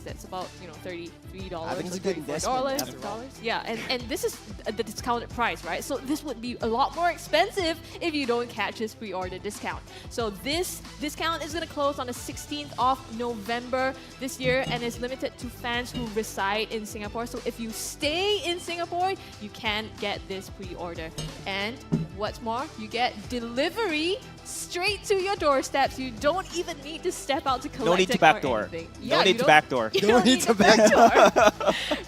That's about, you know, $33. I think it's a good investment. Yeah, and this is the discounted price, right? So this would be a lot more expensive if you don't catch this pre-order discount. So this discount is going to close on the 16th of November this year and is limited to fans who reside in Singapore. So if you stay in Singapore, you can get this pre-order. And what's more, you get delivery straight to your doorsteps. You don't even need to step out to collect it. No need to backdoor. Yeah, no need to backdoor. No need to backdoor.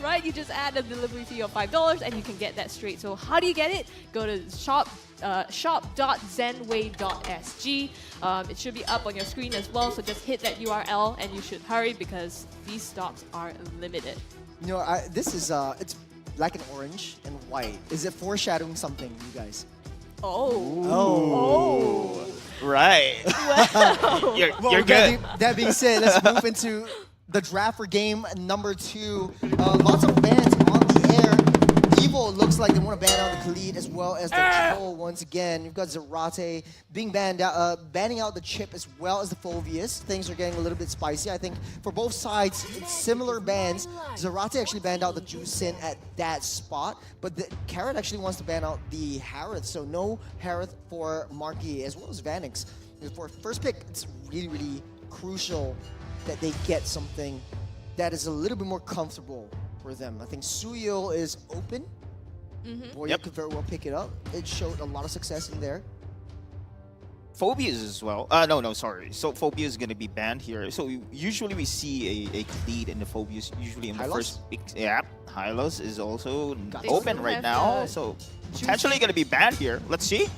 Right? You just add a delivery fee of $5 and you can get that straight. So how do you get it? Go to shop.zenway.sg. It should be up on your screen as well. So just hit that URL and you should hurry because these stocks are limited. You know, this is it's black and orange and white. Is it foreshadowing something, you guys? Oh. Right. Wow. You're good. That being said, let's move into the draft for game number 2. Lots of bans on the air. Evo looks like they want to ban out the Khalid as well as the Troll once again. You've got Zarate being banned out, banning out the Chip as well as the Phobius. Things are getting a little bit spicy. I think for both sides, it's similar bans. Zarate actually banned out the Juicin at that spot, but the Carrot actually wants to ban out the Harith, so no Harith for Marky as well as Vanix. For first pick, it's really, really crucial that they get something that is a little bit more comfortable for them. I think Suyo is open. Boy, you could very well pick it up. It showed a lot of success in there. Phobias as well. No, sorry. So Phobia is going to be banned here. So usually we see a lead in the Phobias usually in the first pick. Yeah, Hylos is also open right now. So potentially going to be banned here. Let's see.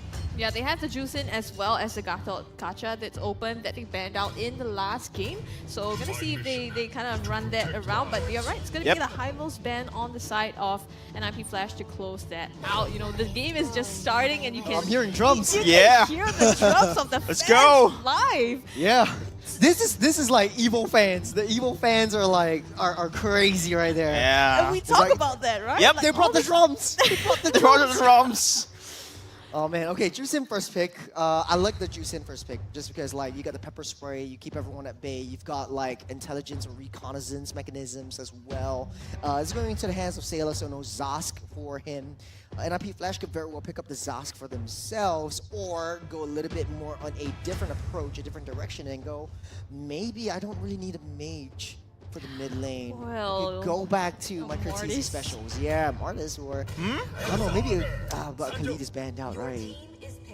Yeah, they have the Juicin as well as the Gacha that's open that they banned out in the last game. So we're gonna see if they kind of run that around. But you're right, it's gonna be the high-most ban on the side of an IP Flash to close that out. You know, the game is just starting and you can... I'm hearing drums. You can hear the drums of the Let's fans go. live. Yeah. This is like Evo fans. The Evo fans are like are crazy right there. Yeah. And we talk about that, right? Yep. Like, They brought the drums. They brought the They brought the drums. Oh man, okay, Juicin first pick. I like the Juicin first pick just because like you got the pepper spray, you keep everyone at bay. You've got like intelligence or reconnaissance mechanisms as well. It's going into the hands of Sailor, so no Zask for him. NIP Flash could very well pick up the Zask for themselves or go a little bit more on a different approach, a different direction and go, maybe I don't really need a mage for the mid lane. Well, go back to my courtesy specials. Yeah, Martis or I don't know, maybe but Khalid is banned out, right?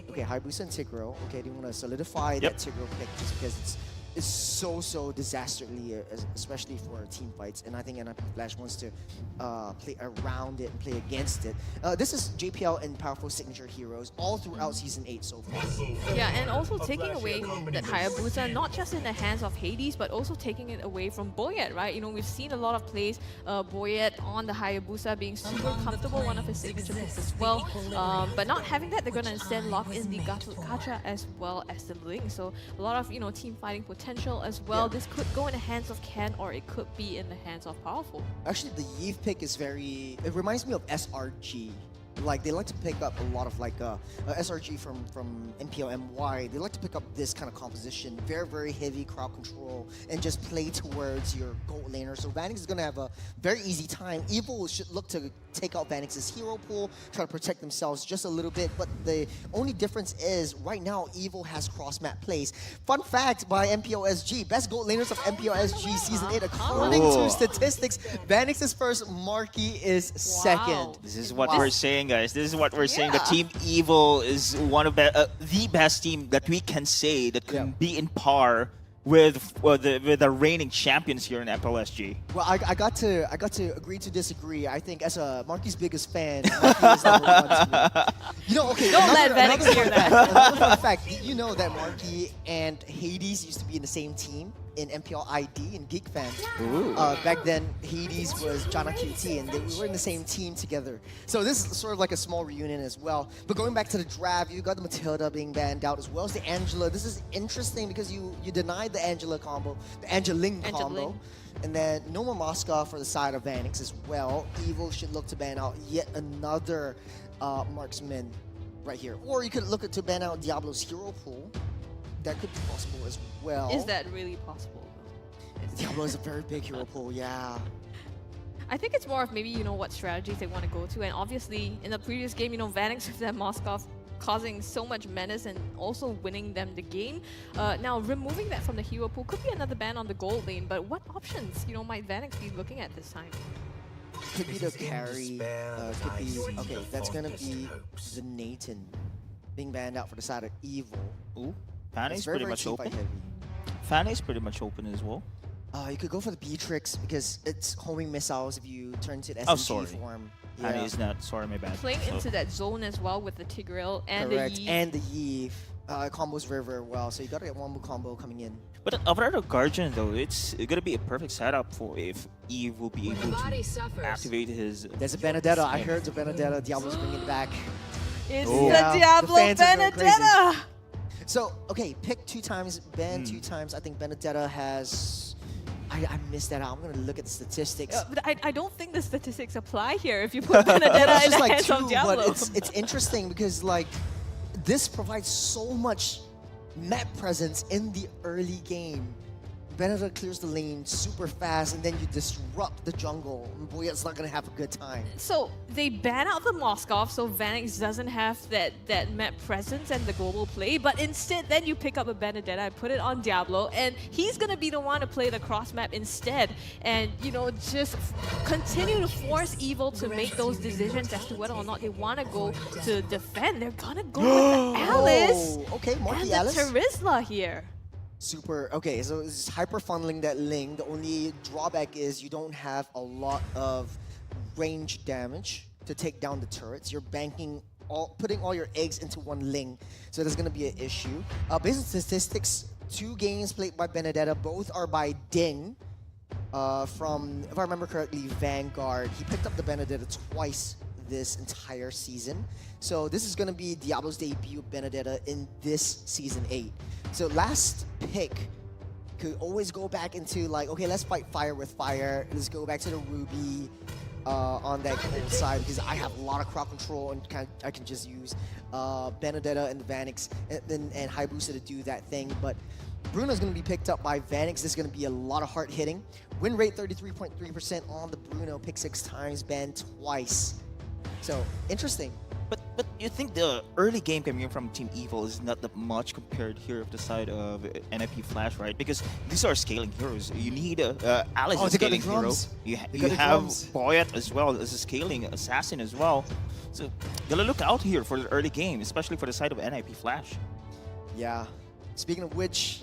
Okay, Hayabusa and Tigreal. Okay, they want to solidify that Tigreal pick just because it's so disastrously, especially for team fights. And I think NIP Flash wants to play around it and play against it. This is JPL and powerful signature heroes all throughout Season 8 so far. Yeah, and also taking away that Hayabusa, not just in the hands of Hades, but also taking it away from Boyet, right? You know, we've seen a lot of plays, Boyet on the Hayabusa being super comfortable, one of his signature picks as well. But not having that, they're going to instead lock in the Gacha as well as the Ling. So a lot of, you know, team fighting potential as well. This could go in the hands of Ken or it could be in the hands of Powerful. Actually, the Yves pick is very... It reminds me of SRG. Like, they like to pick up a lot of, like, SRG from MPL MY. They like to pick up this kind of composition. Very heavy crowd control and just play towards your gold laner. So Vanix is going to have a very easy time. Evil should look to take out Vanix's hero pool, try to protect themselves just a little bit. But the only difference is, right now, Evil has cross-map plays. Fun fact by MPL SG, best gold laners of MPL SG Season 8. According to statistics, Vanix's first, Marky is second. This is what we're saying, guys. This is what we're saying. The Team Evil is one of the best team that we can say that can be in par with the reigning champions here in MPLSG. Well, I got to agree to disagree. I think as a Marky's biggest fan, Marky is number one to me. You know, okay. Don't let Vanix hear that. Another fun fact: did you know that Marky and Hades used to be in the same team in MPL ID and Geek Fan? Back then, Hades was Jana QT, and we were in the same team together. So this is sort of like a small reunion as well. But going back to the draft, you got the Matilda being banned out as well as the Angela. This is interesting because you denied the Angela combo, the Angeling combo. And then no more Moskov for the side of Vanix as well. Evil should look to ban out yet another marksman right here. Or you could look to ban out Diablo's hero pool. That could be possible as well. Is that really possible? Diablo is a very big hero pool, yeah. I think it's more of maybe, you know, what strategies they want to go to. And obviously, in the previous game, you know, Vanix with that Moskov causing so much menace and also winning them the game. Now, removing that from the hero pool could be another ban on the gold lane. But what options, you know, might Vanix be looking at this time? Could be the carry. Could be... Okay, that's going to be the Nathan being banned out for the side of Evil. Ooh. Fanny's very, pretty much open. heavy. Fanny's pretty much open as well. You could go for the Beatrix because it's homing missiles if you turn to the SMG form. Fanny is not. Sorry, my bad. Playing into that zone as well with the Tigreal and the Yi. And the Yi. Combos very well, so you gotta get one more combo coming in. But over the Guardian though, it's gonna be a perfect setup for if Eve will be able to activate his... There's a Benedetta. I heard the Benedetta. Diablo's bringing it back. It's the Diablo Benedetta! So, okay, pick 2 times, ban 2 times. I think Benedetta has... I missed that out. I'm going to look at the statistics. But I don't think the statistics apply here if you put Benedetta in the hands of Diablo. But it's interesting because, like, this provides so much map presence in the early game. Benedetta clears the lane super fast, and then you disrupt the jungle. Boyet's not going to have a good time. So they ban out the Moskov, so Vanix doesn't have that map presence and the global play, but instead then you pick up a Benedetta and put it on Diablo, and he's going to be the one to play the cross map instead. And, you know, just continue to force Evil to make those decisions as to whether or not they want to go to defend. They're going to go with the Alice okay, Marky and the Alice. Terizla here. Super. Okay, so it's hyper funneling that Ling. The only drawback is you don't have a lot of range damage to take down the turrets. You're banking putting all your eggs into one ling. So that's going to be an issue. Based on statistics, 2 games played by Benedetta, both are by Ding. From, if I remember correctly, Vanguard. He picked up the Benedetta twice this entire season. So this is going to be Diablo's debut Benedetta in this Season 8. So last pick could always go back into like, okay, let's fight fire with fire. Let's go back to the Ruby on that cold side because I have a lot of crowd control and I can just use Benedetta and the Vanix and Hayabusa to do that thing. But Bruno's going to be picked up by Vanix. There's going to be a lot of hard hitting. Win rate 33.3% on the Bruno. Pick 6 times, ban twice. So, interesting. But you think the early game coming from Team Evil is not that much compared here of the side of NIP Flash, right? Because these are scaling heroes. You need Alice is a scaling hero. You have Boyet as well as a scaling assassin as well. So gotta look out here for the early game, especially for the side of NIP Flash. Yeah. Speaking of which,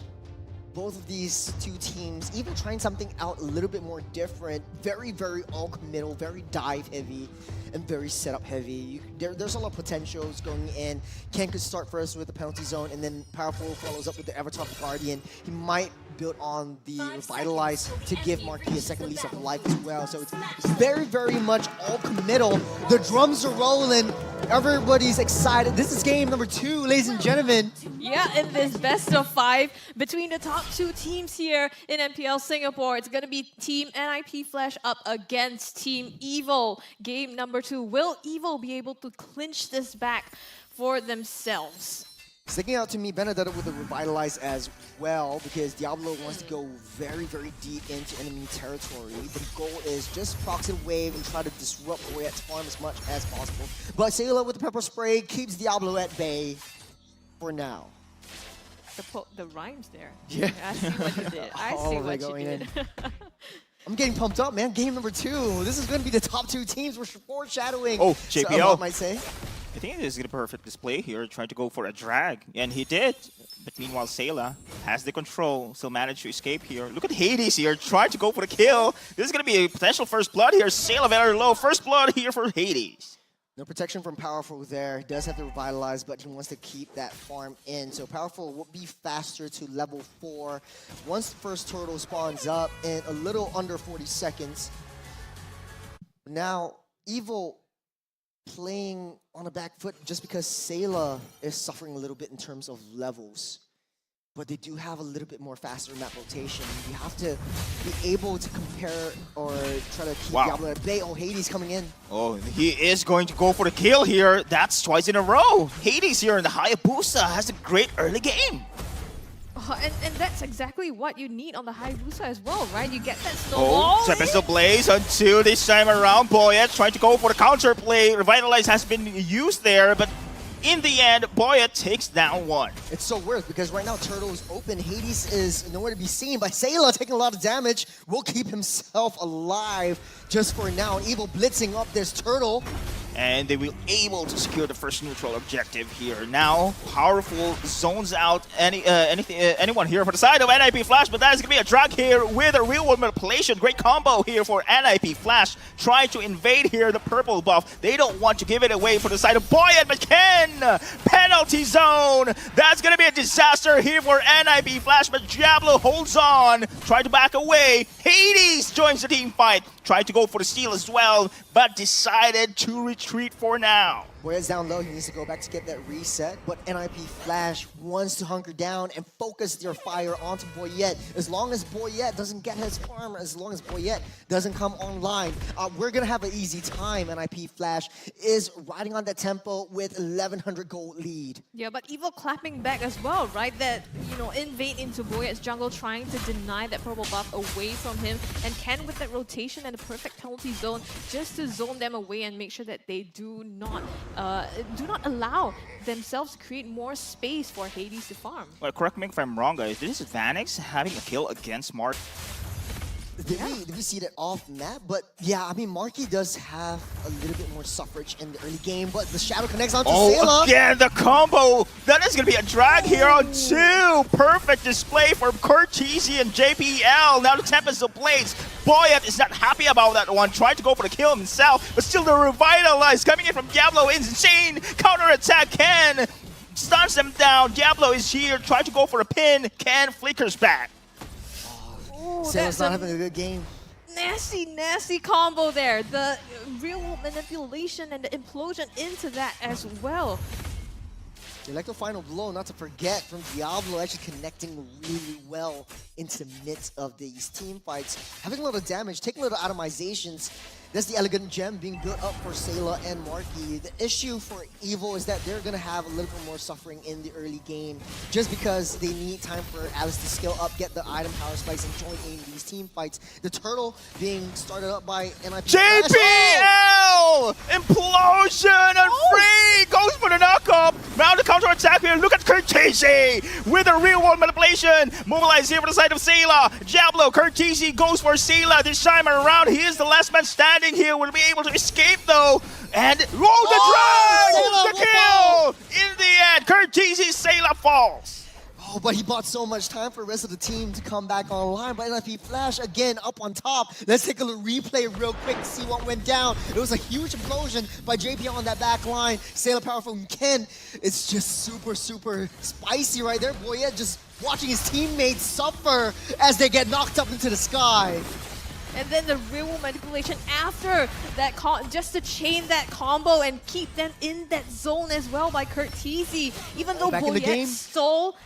both of these 2 teams, even trying something out a little bit more different, very, very all-committal, very dive-heavy, and very setup-heavy. There's a lot of potentials going in. Ken could start first with the penalty zone, and then Powerful follows up with the Avatar Guardian. He might build on the Revitalize to give Marquis a second lease of life as well. So it's very, very much all-committal. The drums are rolling. Everybody's excited. This is game number 2, ladies and gentlemen. Yeah, in this best of 5 between the top 2 teams here in MPL Singapore, it's going to be Team NIP Flash up against Team Evil. Game number 2. Will Evil be able to clinch this back for themselves? Sticking out to me, Benedetta with the Revitalize as well, because Diablo wants to go very, very deep into enemy territory. The goal is just proxy wave and try to disrupt Boyet's farm as much as possible. But Sayla with the Pepper Spray keeps Diablo at bay for now. The rhymes there. Yeah. I see what you did. I see what you did. I'm getting pumped up, man. Game number 2. This is going to be the top 2 teams. We're foreshadowing. Oh, JPL. So, might say. I think this is a perfect display here, trying to go for a drag, and he did. But meanwhile, Sayla has the control, still managed to escape here. Look at Hades here, trying to go for the kill. This is going to be a potential first blood here. Sayla very low, first blood here for Hades. No protection from Powerful there. He does have to Revitalize, but he wants to keep that farm in. So Powerful will be faster to level 4 once the first turtle spawns up in a little under 40 seconds. Now, Evil playing on a back foot just because Sayla is suffering a little bit in terms of levels. But they do have a little bit more faster map rotation. You have to be able to compare or try to keep Diablo at bay. Oh, Hades coming in. Oh, he is going to go for the kill here. That's twice in a row. Hades here in the Hayabusa has a great early game. And that's exactly what you need on the Hayabusa as well, right? You get that snowball. Oh, Tempest Blaze until this time around. Boyet trying to go for the counter play. Revitalize has been used there, but in the end, Boyet takes down 1. It's so weird because right now Turtle is open. Hades is nowhere to be seen, but Sayla taking a lot of damage will keep himself alive just for now. Evil blitzing up this Turtle. And they will able to secure the first neutral objective here. Now, Powerful zones out anyone here for the side of NIP Flash, but that is going to be a drag here with a real-world manipulation. Great combo here for NIP Flash, trying to invade here the purple buff. They don't want to give it away for the side of Boyet, but Ken! Penalty zone! That's going to be a disaster here for NIP Flash, but Diablo holds on, try to back away. Hades joins the team fight, tried to go for the steal as well, but decided to retreat for now. Boyet's down low, he needs to go back to get that reset, but NIP Flash wants to hunker down and focus their fire onto Boyet. As long as Boyet doesn't get his farm, as long as Boyet doesn't come online, we're gonna have an easy time. NIP Flash is riding on that tempo with 1100 gold lead. Yeah, but Evil clapping back as well, right? That, invade into Boyet's jungle, trying to deny that purple buff away from him, and Ken with that rotation and the perfect penalty zone just to zone them away and make sure that they do not allow themselves to create more space for Hades to farm. Well, correct me if I'm wrong, guys. This is Vanix having a kill against Mark. Did we see that off map? But yeah, I mean, Marky does have a little bit more suffrage in the early game, but the Shadow connects onto Sayla. Again, the combo! That is going to be a drag here on 2! Perfect display for Cortese and JPL. Now the Tempest of Blades Boyet is not happy about that one, trying to go for the kill himself, but still the revitalize coming in from Diablo. Insane counter-attack. Ken stuns them down. Diablo is here, trying to go for a pin. Ken flickers back. Sayla's not having a good game. Nasty combo there. The real manipulation and the implosion into that as well. The electro final blow, not to forget, from Diablo, actually connecting really well into the midst of these team fights. Having a lot of damage, taking a little atomizations. That's the elegant gem being built up for Sayla and Marky. The issue for Evil is that they're going to have a little bit more suffering in the early game just because they need time for Alice to scale up, get the item power spikes, and join in these team fights. The turtle being started up by NIP. JPL! Implosion and free! Goes for the knockup. Now the counter attack here. Look at Curtese with a real world manipulation. Mobilize here for the side of Sayla. Diablo, Curtese goes for Sayla this time around. He is the last man standing here. Will be able to escape though. And the drag! The kill! In the end, Curtese Sayla falls. Oh, but he bought so much time for the rest of the team to come back online. But NIP Flash again up on top. Let's take a little replay real quick to see what went down. It was a huge implosion by JPL on that back line. Sailor Power from Ken. It's just super spicy right there. Boyet just watching his teammates suffer as they get knocked up into the sky. And then the real manipulation after that, just to chain that combo and keep them in that zone as well by Curtese. Even though Boyet stole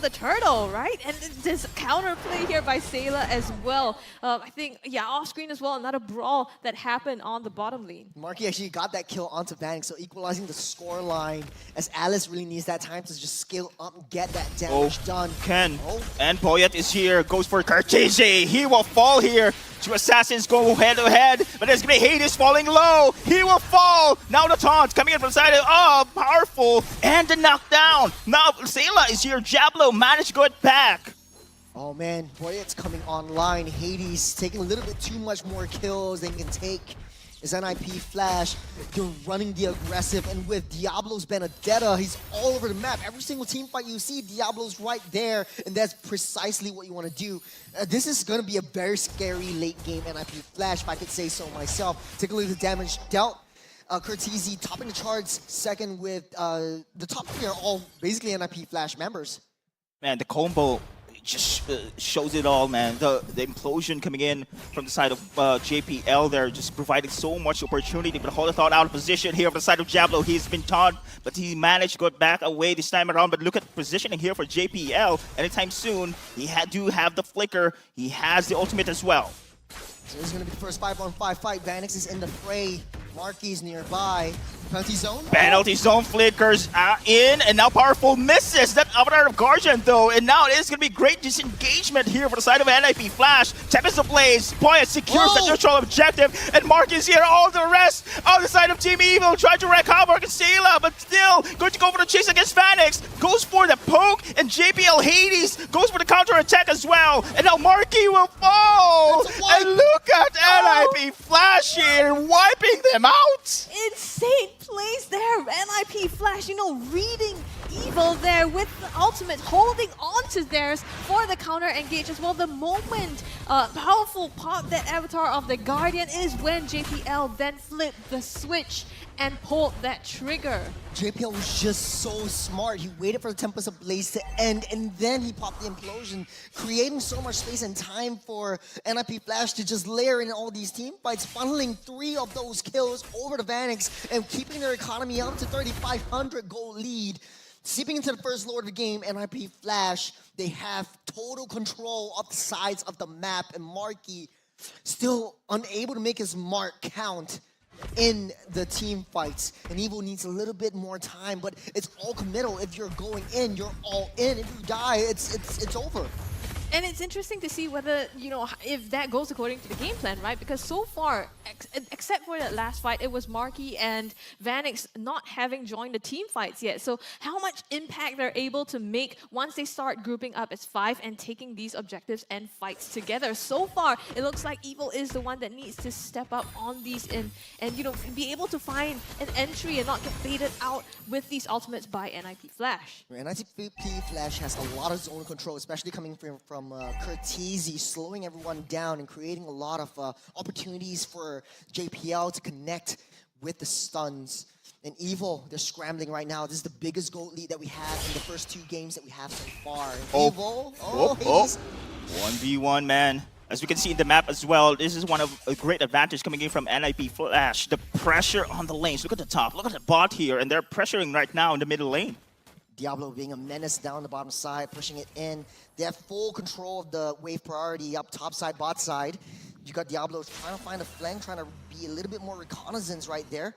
the turtle, right? And this counterplay here by Sayla as well. I think, yeah, off screen as well, another brawl that happened on the bottom lane. Marky actually got that kill onto Vanix, so equalizing the score line as Alice really needs that time to just scale up and get that damage done. Ken and Boyet is here, goes for Curtese. He will fall here. Two assassins go head to head, but there's gonna be Hades falling low. He will fall. Now the taunt coming in from the side of powerful and the knockdown. Now Sayla is here. Diablo managed to go back. Oh man, Boyet's coming online. Hades taking a little bit too much more kills than he can take. Is NIP Flash, they're running the aggressive, and with Diablo's Benedetta, he's all over the map. Every single team fight you see, Diablo's right there, and that's precisely what you want to do. This is going to be a very scary late game NIP Flash, if I could say so myself. Take a look at the damage dealt. Curtese topping the charts, second with the top three are all basically NIP Flash members. Man, the combo just shows it all, man. The implosion coming in from the side of JPL there, just providing so much opportunity. But hold the thought out of position here on the side of Diablo. He's been taunted, but he managed to go back away this time around. But look at the positioning here for JPL. Anytime soon, he do have the flicker. He has the ultimate as well. So this is going to be the first 5-on-5 fight. Vanix is in the fray. Marky's nearby. Penalty zone? Penalty zone flickers in, and now Powerful misses that Avatar of Guardian though, and now it is going to be great disengagement here for the side of NIP Flash. Tempest Ablaze, Boyet secures the neutral objective, and Mark is here. All the rest on the side of Team Evil trying to wreck havoc and Sayla, but still going to go for the chase against Vanix. Goes for the poke, and JPL Hades goes for the counter attack as well, and now Marky will fall. And look at NIP Flash here wiping them out. Insane plays there. NIP Flash, reading Evil there with the ultimate, holding on to theirs for the counter engage as well. The moment Powerful popped that Avatar of the Guardian is when JPL then flipped the switch and pulled that trigger. JPL was just so smart. He waited for the Tempest Ablaze to end, and then he popped the implosion, creating so much space and time for NIP Flash to just layer in all these team fights, funneling 3 of those kills over to Vanix and keeping their economy up to 3,500 gold lead. Seeping into the first lord of the game, NIP Flash, they have total control of the sides of the map, and Marky still unable to make his mark count in the team fights. And Evil needs a little bit more time, but it's all committal. If you're going in, you're all in. If you die, it's over. And it's interesting to see whether, if that goes according to the game plan, right? Because so far, except for that last fight, it was Marky and Vanix not having joined the team fights yet. So how much impact they're able to make once they start grouping up as 5 and taking these objectives and fights together. So far, it looks like Evil is the one that needs to step up on these and be able to find an entry and not get baited out with these ultimates by NIP Flash. NIP Flash has a lot of zone control, especially coming from from Curtizi, slowing everyone down and creating a lot of opportunities for JPL to connect with the stuns. And Evil, they're scrambling right now. This is the biggest goal lead that we have in the first 2 games that we have so far. Evil, Hades. 1v1, man. As we can see in the map as well, this is one of a great advantage coming in from NIP Flash. The pressure on the lanes. Look at the top. Look at the bot here. And they're pressuring right now in the middle lane. Diablo being a menace down the bottom side, pushing it in. They have full control of the wave priority up top side, bot side. You got Diablo trying to find a flank, trying to be a little bit more reconnaissance right there.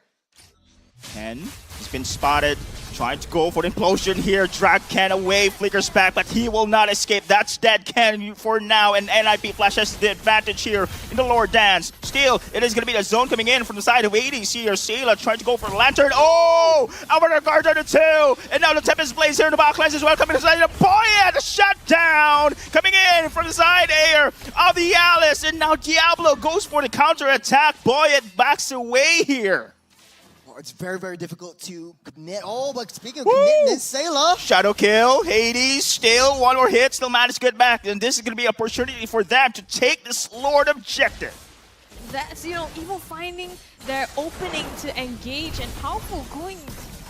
Ken has been spotted, trying to go for the implosion here. Drag Ken away, flickers back, but he will not escape. That's dead Ken for now, and NIP Flash has the advantage here in the lower dance. Still, it is going to be the zone coming in from the side of 80s here. Sayla trying to go for the lantern. Oh! Over guard on the 2, and now the Tempest Blaze here in the box lines as well, coming inside the Boyet, shut down, coming in from the side air of the Alice, and now Diablo goes for the counter attack. Boyet backs away here. It's very, very difficult to commit. Oh, but speaking of commitment, Sayla. Shadow kill, Hades, still 1 more hit, still managed to get back. And this is going to be an opportunity for them to take this Lord objective. That's, Evil finding their opening to engage, and Powerful going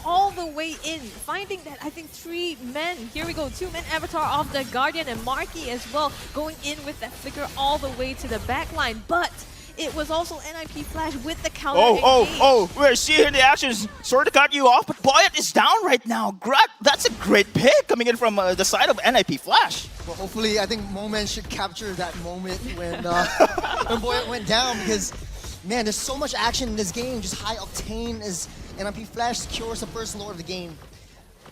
all the way in, finding that I think 3 men, here we go, 2 men avatar of the Guardian and Marky as well, going in with that flicker all the way to the back line. But it was also NIP Flash with the counter engage. We're seeing the actions sort of cut you off, but Boyet is down right now. That's a great pick coming in from the side of NIP Flash. Well, hopefully, I think Moment should capture that moment when when Boyet went down, because, man, there's so much action in this game, just high octane as NIP Flash secures the first lore of the game.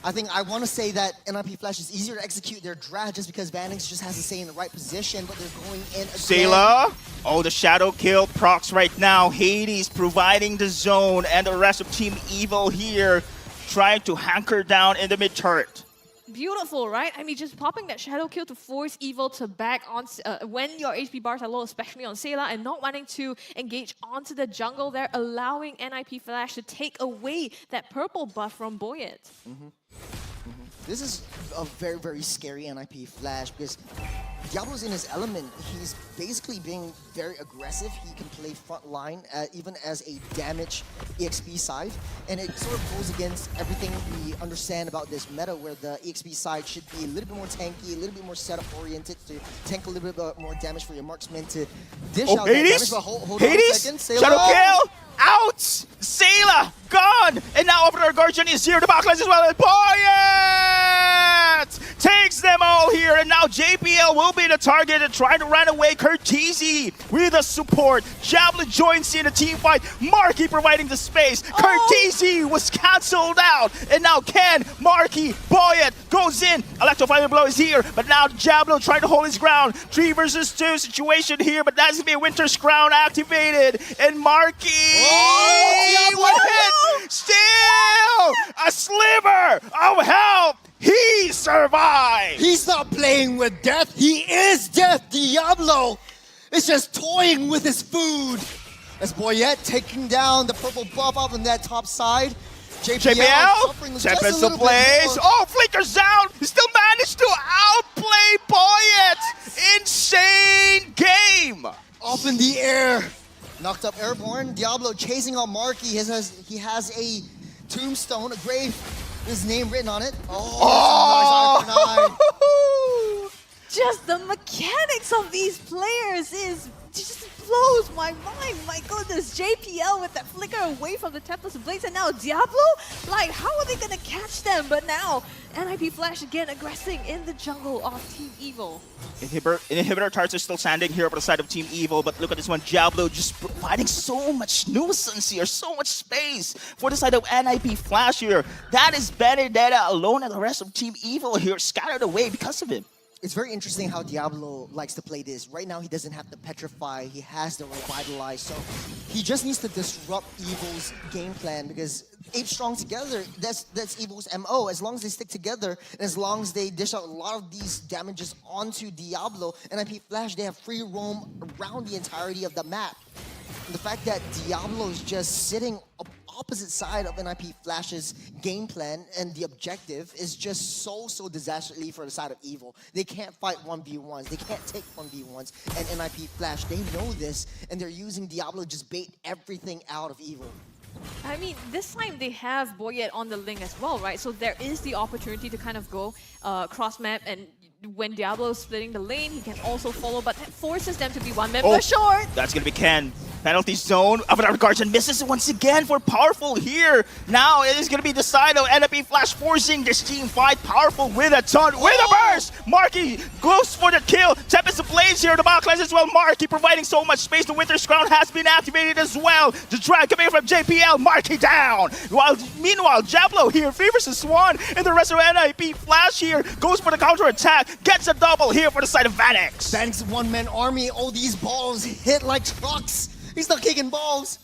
I think I want to say that NIP Flash is easier to execute their draft just because Vanix just has to stay in the right position, but they're going in again. Sayla, the shadow kill procs right now. Hades providing the zone, and the rest of Team Evil here trying to hanker down in the mid turret. Beautiful, right? I mean, just popping that shadow kill to force Evil to back on when your HP bars are low, especially on Sayla, and not wanting to engage onto the jungle there, allowing NIP Flash to take away that purple buff from Boyet. This is a very, very scary NIP Flash because Diablo's in his element. He's basically being very aggressive. He can play front line even as a damage EXP side. And it sort of goes against everything we understand about this meta where the EXP side should be a little bit more tanky, a little bit more setup oriented to tank a little bit more damage for your marksman to dish out that damage. But hold on a second. Shadow kill! Out! Sayla gone! And now over to our Guardian is here, the backlines as well, and Boyet takes them all here, and now JPL will be the target and trying to run away. Curtizi with the support. Javelin joins in the team fight. Marky providing the space. Curtizi was cancelled out, and now Ken, Marky, Boyet goes in. Electrofire Blow is here, but now Javelin trying to hold his ground. 3 versus 2 situation here, but that's gonna be a Winter's Crown activated, and Marky with hit. Still a sliver of health. He survived. He's not playing with death. He is death. Diablo is just toying with his food. As Boyet taking down the purple buff off on that top side. JPL Tempest the Blaze. Flickers down. He still managed to outplay Boyet. Insane game. Up in the air. Knocked up Airborne. Diablo chasing out Marky. He has a tombstone, a grave, his name written on it. Just the mechanics of these players just blows my mind. My goodness, JPL with that flicker away from the Tempest Blaze, and now Diablo? Like, how are they gonna catch them? But now, NIP Flash again aggressing in the jungle of Team Evil. Inhibitor turrets are still standing here on the side of Team Evil, but look at this one, Diablo just providing so much nuisance here, so much space for the side of NIP Flash here. That is Benedetta alone, and the rest of Team Evil here scattered away because of him. It's very interesting how Diablo likes to play this. Right now, he doesn't have the Petrify, he has the Revitalize, so he just needs to disrupt Evil's game plan because 8 strong together, that's Evil's MO. As long as they stick together, and as long as they dish out a lot of these damages onto Diablo, and NIP Flash, they have free roam around the entirety of the map. And the fact that Diablo is just sitting opposite side of NIP Flash's game plan and the objective is just so disastrously for the side of Evil. They can't fight 1v1s. They can't take 1v1s. And NIP Flash, they know this, and they're using Diablo to just bait everything out of Evil. I mean, this time they have Boyet on the link as well, right? So there is the opportunity to kind of go cross-map, and when Diablo is splitting the lane, he can also follow, but that forces them to be one member short. That's going to be Ken. Penalty zone. Avatar Guardian misses once again for Powerful here. Now it is going to be the side of NIP Flash forcing this team fight. Powerful with a ton, with a burst. Marky goes for the kill. Tempest Blaze here. The Backlash as well. Marky providing so much space. The Winter's Crown has been activated as well. The drag coming from JPL. Marky down. Meanwhile, Diablo here favors the Swan. And the rest of NIP Flash here goes for the counter attack. Gets a double here for the side of Vanix. Vanix's one-man army. All these balls hit like trucks. He's not kicking balls.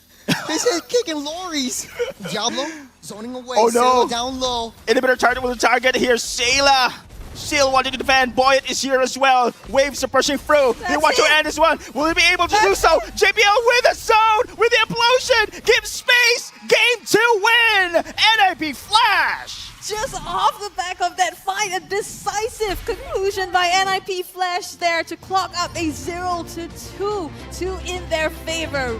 He's kicking lorries. Diablo zoning away. Oh no! Sayla down low. Inhibitor target with the target here. Sayla. Still wanting to defend. Boyet is here as well. Waves are pushing through. They want to end this one. Will they be able to do so? JPL with a zone, with the implosion. Give space. Game 2 win. NIP Flash. Just off the back of that fight, a decisive conclusion by NIP Flash there to clock up a 0-2 in their favor.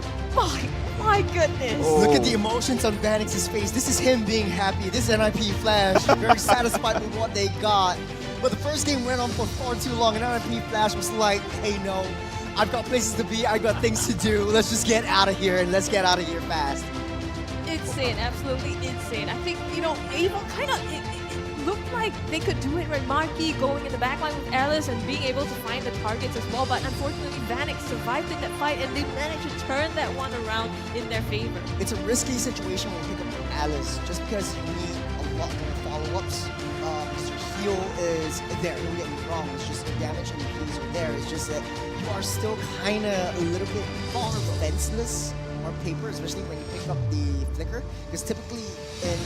My goodness. Look at the emotions on Vanix's face. This is him being happy. This is NIP Flash, very satisfied with what they got. But the first game went on for far too long, and NIP Flash was like, hey, no, I've got places to be, I've got things to do. Let's just get out of here, and let's get out of here fast. Insane, absolutely insane. I think, you know, Evil kind of, it looked like they could do it with Marky going in the backline with Alice and being able to find the targets as well, but unfortunately Vanix survived in that fight and they managed to turn that one around in their favor. It's a risky situation when you pick up Alice, just because you need a lot more follow-ups. Mr. Heal is there, don't get me wrong, it's just the damage and the heals are there. It's just that you are still kind of a little bit more defenseless on paper, especially when you pick up the Flicker, because typically in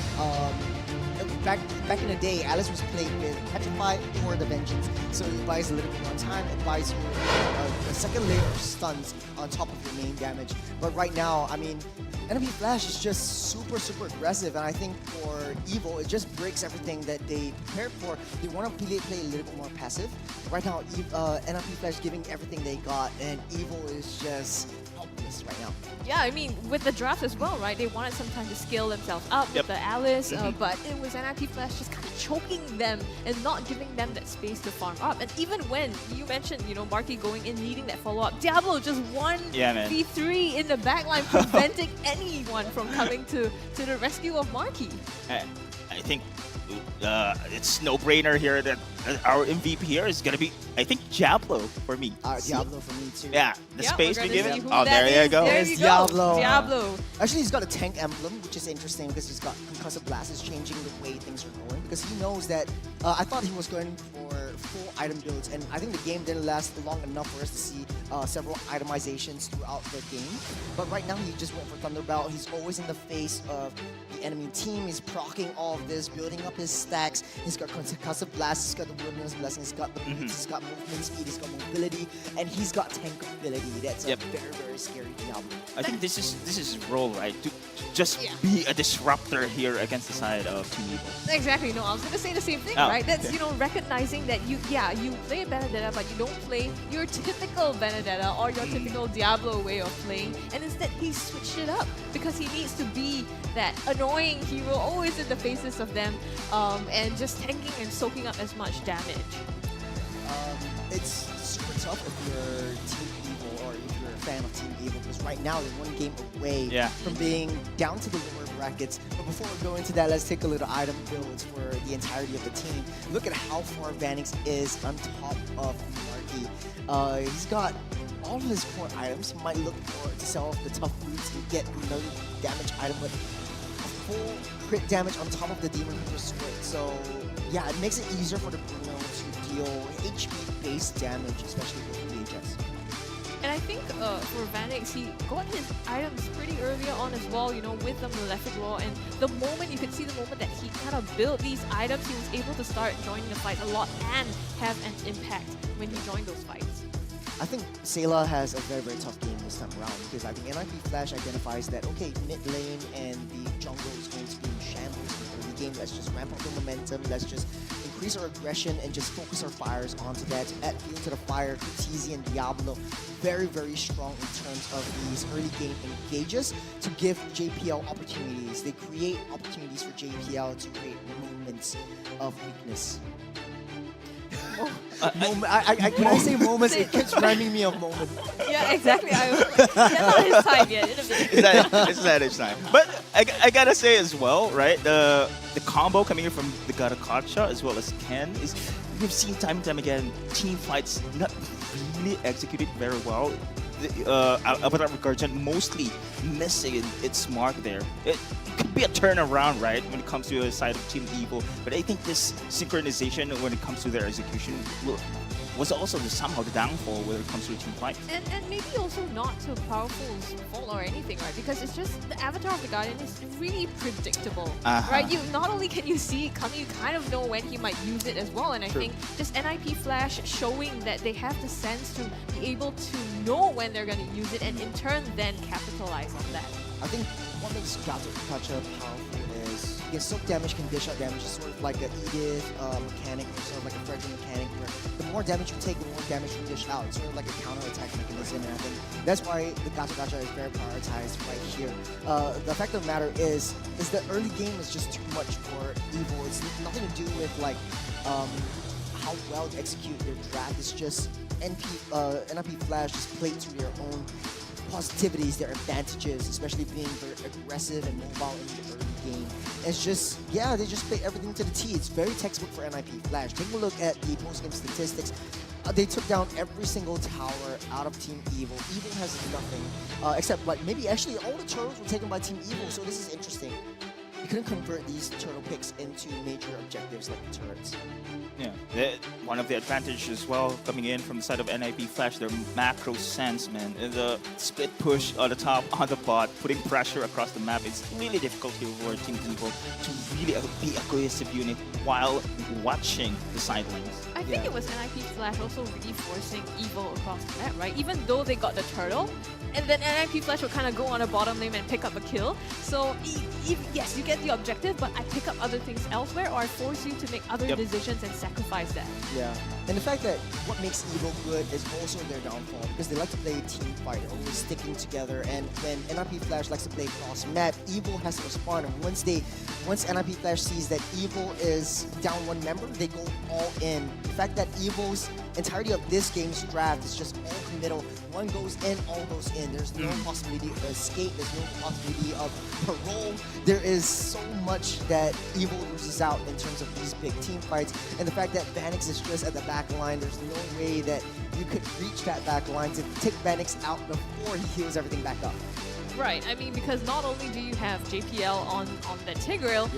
back in the day, Alice was played with Petrify or the Vengeance, so it buys a little bit more time, it buys you a second layer of stuns on top of your main damage. But right now, I mean, NIP Flash is just super aggressive, and I think for Evil, it just breaks everything that they prepared for. They want to play a little bit more passive. Right now, NIP Flash giving everything they got, and Evil is just helpless right now. Yeah, I mean, with the draft as well, right? They wanted some time to scale themselves up with the Alice, but it was NIP Flash just kind of choking them and not giving them that space to farm up. And even when you mentioned, you know, Marky going in, needing that follow-up, Diablo just 1v3 in the backline, preventing anyone from coming to the rescue of Marky. I think it's no-brainer here that our MVP here is going to be, I think, Diablo for me. Diablo for me too. Yeah, the space we give him. Oh, there you go. There you Diablo. go. Diablo. Actually, he's got a tank emblem, which is interesting because he's got Concussive Blast is changing the way things are going, because he knows that I thought he was going for full item builds, and I think the game didn't last long enough for us to see several itemizations throughout the game. But right now, he just went for Thunderbolt. He's always in the face of the enemy team. He's proccing all of this, building up his stacks. He's got Concussive Blast, he's got the Wilderness Blessing, he's got the boots, he's got movement speed, he's got mobility, and he's got tank ability. That's a very scary Diablo. I think this is his role, right? To just be a disruptor here against the side of Team Evil. Exactly. No, I was gonna say the same thing, right? That's you know, recognizing that you play Benedetta, but you don't play your typical Benedetta or your typical Diablo way of playing, and instead he switched it up because he needs to be that annoying hero always in the faces of them, and just tanking and soaking up as much damage. It's super tough if you're Team Evil or if you're a fan of Team Evil, because right now they're one game away from being down to the lower brackets. But before we go into that, let's take a little item builds for the entirety of the team. Look at how far Vanix is on top of Marky. He's got all of his core items. He might look for to sell off the tough boots to get another damage item, but full crit damage on top of the Demon Reaper Sword. So yeah, it makes it easier for the Bruno to deal HP-based damage, especially with VHS. And I think for Vanix, he got his items pretty earlier on as well, you know, with the Malefic Roar. And the moment, you could see the moment that he kind of built these items, he was able to start joining the fight a lot and have an impact when he joined those fights. I think Sayla has a very, very tough game this time around because I think NIP Flash identifies that, okay, mid lane and the jungle is going to be in shambles in the early game. Let's just ramp up the momentum. Let's just increase our aggression and just focus our fires onto that to add fuel to the fire. TZ and Diablo, very, very strong in terms of these early game engages to give JPL opportunities. They create opportunities for JPL to create moments of weakness. When I say moments, it keeps reminding me of moment. Yeah, exactly. That's not his time yet. It's not his time. But I gotta say as well, right? The combo coming in from the Garakacha as well as Ken is, we've seen time and time again, team fights not really executed very well. Avatar Recurgent mostly missing its mark there. It could be a turnaround, right, when it comes to the side of Team Evil, but I think this synchronization when it comes to their execution was also somehow the downfall when it comes to the team fight. And maybe also not so Powerful's fault or anything, right? Because it's just the Avatar of the Guardian is really predictable, right? You not only can you see it coming, you kind of know when he might use it as well. And I think just NIP Flash showing that they have the sense to be able to know when they're going to use it, and in turn then capitalize on that. I think what makes Garakacha powerful is soak damage can dish out damage. It's sort of like an Edith mechanic, or sort of like a Frederick mechanic, where the more damage you take, the more damage you dish out. It's sort of like a counter-attack mechanism, and I think that's why the Gacha is very prioritized right here. The fact of the matter is the early game is just too much for Evil. It's nothing to do with like how well to execute your draft. It's just NIP Flash just play to their own positivities, their advantages, especially being very aggressive and mobile in the early game. It's just, yeah, they just play everything to the T. It's very textbook for NIP Flash. Take a look at the post-game statistics. They took down every single tower out of Team Evil. Evil has nothing, except like maybe actually all the turtles were taken by Team Evil, so this is interesting. You couldn't convert these turtle picks into major objectives like the turrets. Yeah, one of the advantages as well coming in from the side of NIP Flash, their macro sense, man. The split push on the top, on the bot, putting pressure across the map. It's really difficult here for Team Evil to really be a cohesive unit while watching the side lanes. I think it was NIP Flash also really forcing Evil across the map, right? Even though they got the turtle, and then NIP Flash will kind of go on a bottom lane and pick up a kill. So yes, you get the objective, but I pick up other things elsewhere, or I force you to make other decisions and sacrifice that. Yeah, and the fact that what makes Evil good is also their downfall, because they like to play team fight, always sticking together, and when NIP Flash likes to play cross map, Evil has to respond, and once NIP Flash sees that Evil is down one member, they go all in. The fact that Evil's entirety of this game's draft is just all committal. One goes in, all goes in. There's no possibility of escape. There's no possibility of parole. There is so much that Evil loses out in terms of these big team fights. And the fact that Vanix is just at the back line, there's no way that you could reach that back line to take Vanix out before he heals everything back up. Right, I mean, because not only do you have JPL on that Tigreal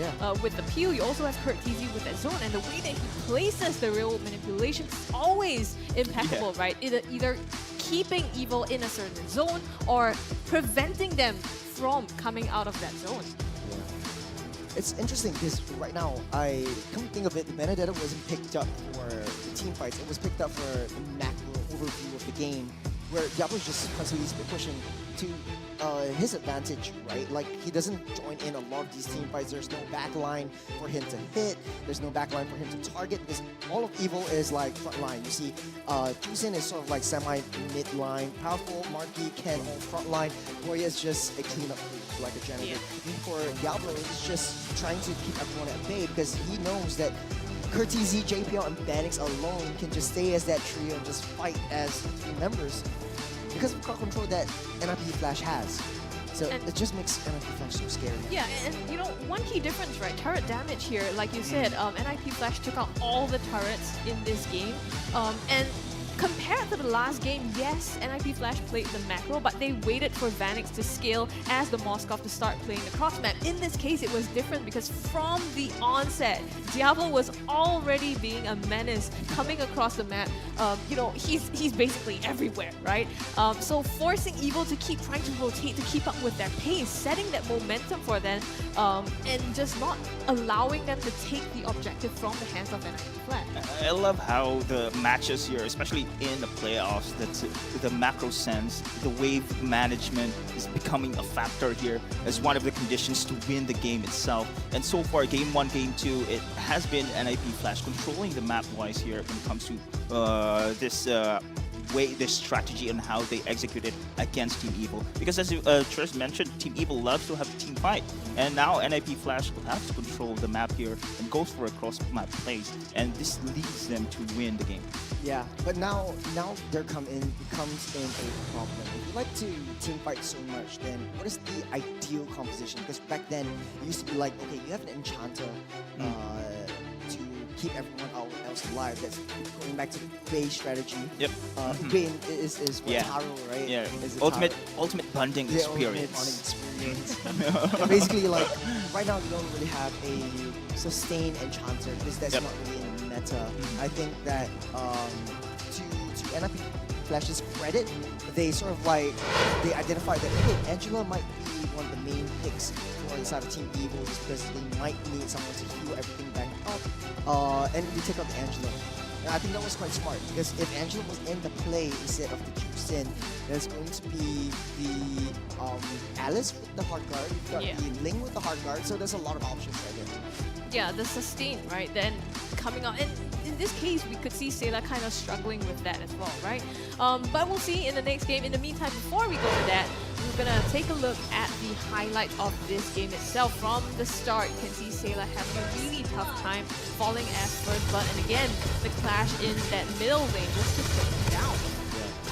with the peel, you also have Kurt TZ with that zone, and the way that he places the real manipulation is always impeccable, right? Either keeping Evil in a certain zone or preventing them from coming out of that zone. It's interesting because right now, I come to think of it, the Benedetta wasn't picked up for the team fights. It was picked up for the macro overview of the game, where Diablo's just constantly pushing to his advantage, right? Like, he doesn't join in a lot of these team fights. There's no backline for him to hit. There's no backline for him to target, because all of Evil is like front line. You see, Tucson is sort of like semi-mid line. Powerful, Marky, Ken, all front line. Warrior is just a cleanup crew, like a janitor. And for Diablo, it's just trying to keep everyone at bay, because he knows that Kurt TZ, JPL, and Vanix alone can just stay as that trio and just fight as three members because of the control that NIP Flash has. So it just makes NIP Flash so scary. Yeah, and you know, one key difference, right? Turret damage here, like you said, NIP Flash took out all the turrets in this game. And compared to the last game, yes, NIP Flash played the macro, but they waited for Vanix to scale as the Moskov to start playing the cross map. In this case, it was different because from the onset, Diablo was already being a menace coming across the map. You know, he's basically everywhere, right? So forcing Evil to keep trying to rotate to keep up with their pace, setting that momentum for them, and just not allowing them to take the objective from the hands of NIP Flash. I love how the matches here, especially in the playoffs that the macro sense, the wave management is becoming a factor here as one of the conditions to win the game itself. And so far, game 1, game 2, it has been NIP Flash controlling the map-wise here when it comes to this strategy and how they execute it against Team Evil. Because as Trish mentioned, Team Evil loves to have a team fight. And now NIP Flash will have to control the map here and goes for a cross-map plays. And this leads them to win the game. Yeah, but now there comes in a problem. If you like to team fight so much, then what is the ideal composition? Because back then, it used to be like, okay, you have an enchanter to keep everyone else alive. That's going back to the base strategy. Yep. Bane is what, Taro, right? Yeah. Is it Ultimate bonding Yeah, experience. ultimate bonding experience. And basically, like, right now, you don't really have a sustained enchanter because that's not really in the meta. I think that to NIP Flash's credit, they sort of like, they identified that, okay, Angela might be one of the main picks for the side of Team Evil just because they might need someone to heal everything back up. And they take out Angela. And I think that was quite smart because if Angela was in the play instead of the Juicin, there's going to be the Alice with the hard guard, you've got the Ling with the hard guard, so there's a lot of options right there. Yeah, the sustain, right? Then coming out, and in this case, we could see Sayla kind of struggling with that as well, right? But we'll see in the next game. In the meantime, before we go to that, we're gonna take a look at the highlight of this game itself. From the start, you can see Sayla having a really tough time falling as first blood, and again, the clash in that middle lane just to put him down.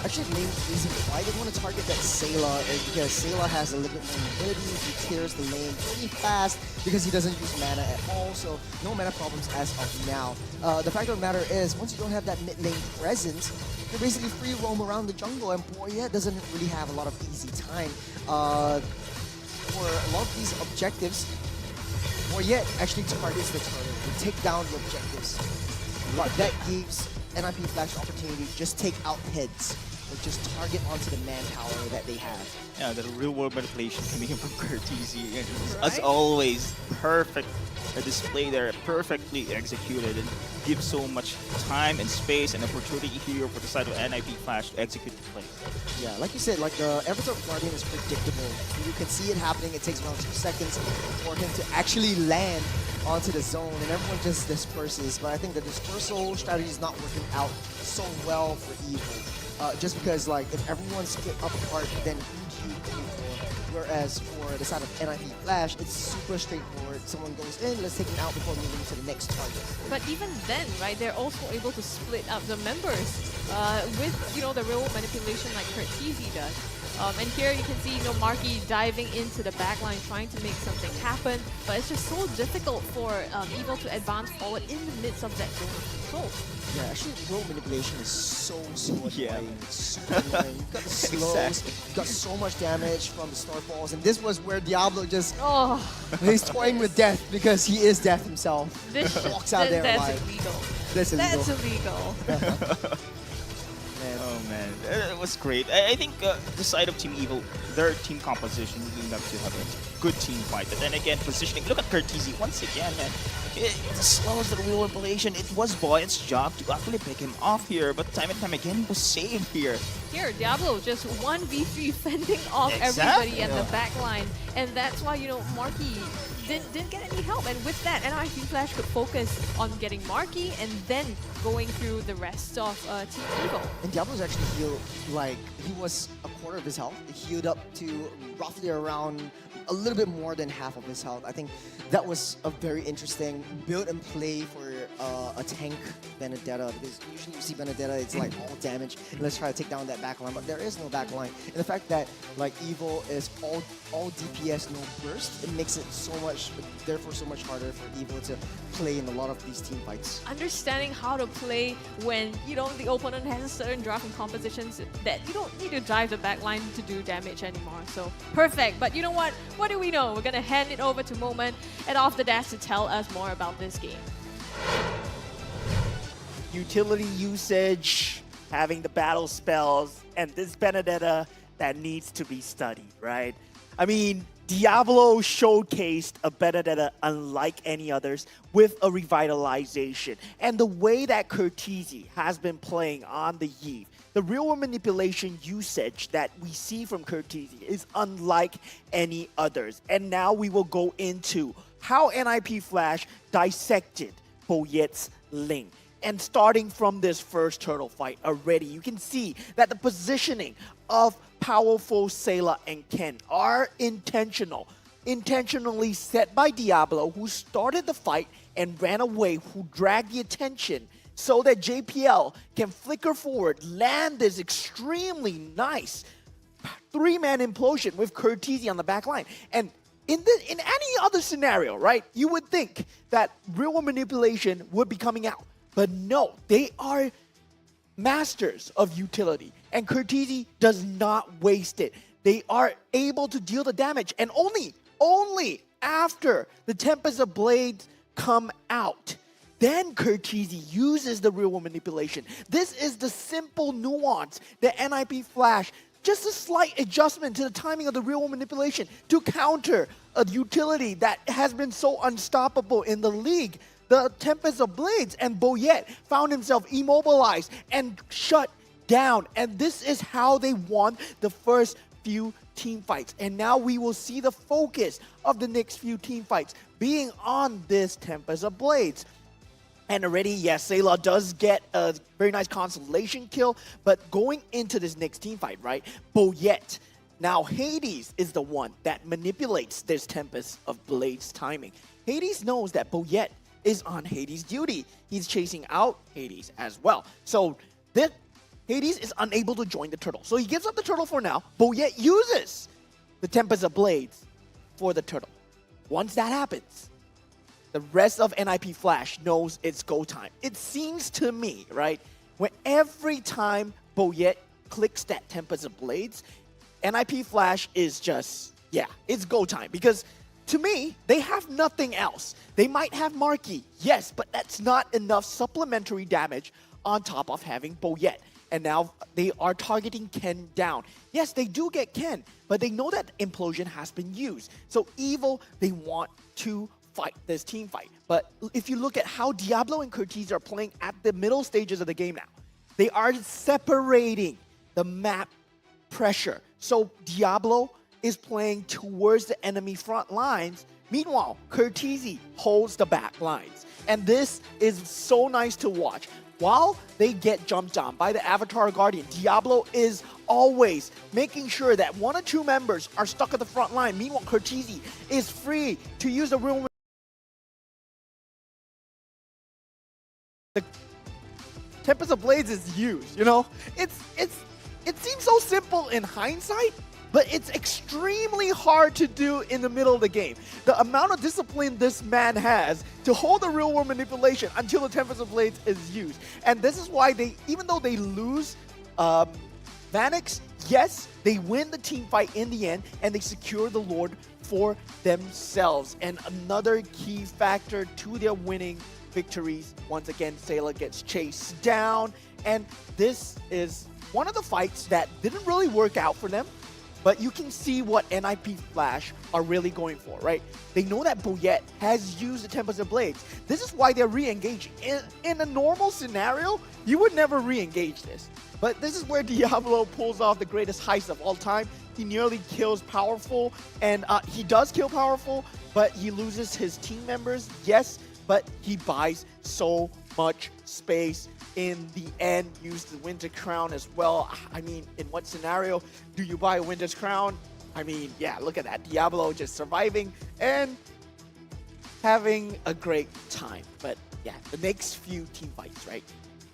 Actually, the main reason why they want to target that Sayla is because Sayla has a little bit more mobility. He clears the lane pretty fast because he doesn't use mana at all, so no mana problems as of now. The fact of the matter is, once you don't have that mid lane presence, you're basically free roam around the jungle, and Boyette doesn't really have a lot of easy time. For a lot of these objectives, Boyette actually targets the turret to take down the objectives. But that gives NIP Flash opportunity to just take out heads or just target onto the manpower that they have. Yeah, the real-world manipulation coming in from Curtizi. As always, perfect display there, perfectly executed, and gives so much time and space and opportunity here for the side of NIP Flash to execute the play. Yeah, like you said, like the Avatar Guardian is predictable. You can see it happening. It takes around 2 seconds for him to actually land onto the zone, and everyone just disperses. But I think the dispersal strategy is not working out so well for Evil. Just because, like, if everyone's split up apart, then who do you go for? Whereas for the side of NIP Flash, it's super straightforward. Someone goes in, let's take him out before moving to the next target. But even then, right, they're also able to split up the members with, you know, the real manipulation like Curtizi does. And here you can see, you know, Marky diving into the backline, trying to make something happen. But it's just so difficult for Evil to advance forward in the midst of that zone of control. Yeah, actually, roll manipulation is so annoying. So annoying. You've got the slows, you've got so much damage from the Starfalls, and this was where Diablo just he's toying with death because he is death himself. This walks out there that's alive. illegal. That's illegal. That's illegal. Oh man, it was great. I think the side of Team Evil, their team composition leading up to have a good team fight. But then again, positioning. Look at Curtizi once again, man. The slowest the real manipulation. It was Boyette's job to actually pick him off here, but time and time again, he was saved here. Here, Diablo just 1v3 fending off everybody at the back line. And that's why, you know, Marky didn't get any help. And with that, NIP Flash could focus on getting Marky and then going through the rest of Team Evil. And Diablo's actually healed, like, he was a quarter of his health. He healed up to roughly around a little bit more than half of his health. I think that was a very interesting build and play for a tank Benedetta, because usually you see Benedetta, it's like all damage, and let's try to take down that backline, but there is no backline. And the fact that like Evil is all DPS, no burst, it makes it so much, therefore so much harder for Evil to play in a lot of these team fights. Understanding how to play when, you know, the opponent has a certain draft and compositions that you don't need to drive the backline to do damage anymore. So perfect. But you know what? What do we know? We're gonna hand it over to Moment and Off the Dash to tell us more about this game. Utility usage, having the battle spells, and this Benedetta that needs to be studied, right? I mean, Diablo showcased a vendetta unlike any others with a revitalization. And the way that Curtizi has been playing on the Eve, the real-world manipulation usage that we see from Curtizi is unlike any others. And now we will go into how NIP Flash dissected Boyette's lane. And starting from this first turtle fight already, you can see that the positioning of powerful Sayla and Ken are intentionally set by Diablo, who started the fight and ran away, who dragged the attention so that JPL can flicker forward, land this extremely nice three-man implosion with Curtizi on the back line. And in any other scenario, right, you would think that real manipulation would be coming out. But no, they are masters of utility, and Curtizi does not waste it. They are able to deal the damage, and only after the Tempest of Blades come out, then Curtizi uses the real manipulation. This is the simple nuance that NIP Flash, just a slight adjustment to the timing of the real manipulation to counter a utility that has been so unstoppable in the league. The Tempest of Blades, and Boyette found himself immobilized and shut down. And this is how they won the first few team fights. And now we will see the focus of the next few team fights being on this Tempest of Blades. And already, yes, Sayla does get a very nice consolation kill, but going into this next team fight, right, Boyette, now Hades is the one that manipulates this Tempest of Blades timing. Hades knows that Boyette is on Hades' duty. He's chasing out Hades as well. So this Hades is unable to join the turtle. So he gives up the turtle for now. Boyette uses the Tempest of Blades for the turtle. Once that happens, the rest of NIP Flash knows it's go time. It seems to me, right, when every time Boyette clicks that Tempest of Blades, NIP Flash is just, yeah, it's go time. Because to me, they have nothing else. They might have Marky, yes, but that's not enough supplementary damage on top of having Boyette. And now they are targeting Ken down. Yes, they do get Ken, but they know that Implosion has been used. So Evil, they want to fight this team fight. But if you look at how Diablo and Curtiz are playing at the middle stages of the game now, they are separating the map pressure. So Diablo is playing towards the enemy front lines. Meanwhile, Curtizi holds the back lines. And this is so nice to watch. While they get jumped on by the Avatar Guardian, Diablo is always making sure that one or two members are stuck at the front line. Meanwhile, Curtizi is free to use the room. The Tempest of Blades is used, you know? It seems so simple in hindsight, but it's extremely hard to do in the middle of the game. The amount of discipline this man has to hold the real world manipulation until the Tempest of Blades is used. And this is why they, even though they lose Vanix, yes, they win the team fight in the end and they secure the Lord for themselves. And another key factor to their winning victories, once again, Sayla gets chased down. And this is one of the fights that didn't really work out for them. But you can see what NIP Flash are really going for, right? They know that Boyette has used the Tempest of Blades. This is why they're re-engaging. In a normal scenario, you would never re-engage this. But this is where Diablo pulls off the greatest heist of all time. He nearly kills Powerful, and he does kill Powerful, but he loses his team members, yes, but he buys so much space. In the end, use the Winter Crown as well. I mean, in what scenario do you buy a Winter's Crown? I mean, yeah, look at that. Diablo just surviving and having a great time. But yeah, the next few team fights, right?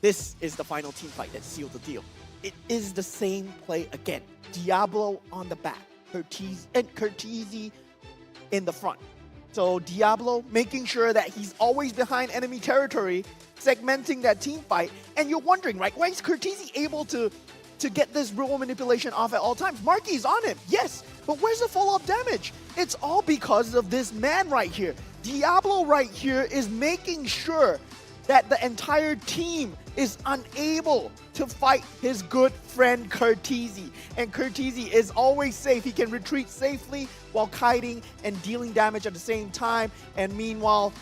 This is the final team fight that sealed the deal. It is the same play again. Diablo on the back, Curtizi in the front. So Diablo making sure that he's always behind enemy territory, segmenting that team fight. And you're wondering, right, why is Curtizi able to get this real manipulation off at all times? Marky's on him, yes, but where's the follow-up damage? It's all because of this man right here. Diablo right here is making sure that the entire team is unable to fight his good friend Curtizi. And Curtizi is always safe. He can retreat safely while kiting and dealing damage at the same time. And meanwhile,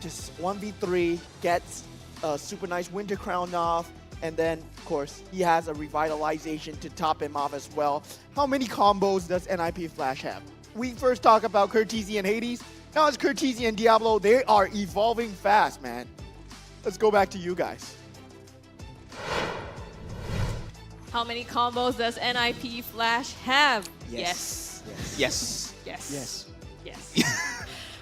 just 1v3, gets a super nice Winter Crown off. And then, of course, he has a revitalization to top him off as well. How many combos does NIP Flash have? We first talk about Curtizi and Hades. Now it's Curtizi and Diablo. They are evolving fast, man. Let's go back to you guys. How many combos does NIP Flash have? Yes. Yes. Yes. Yes.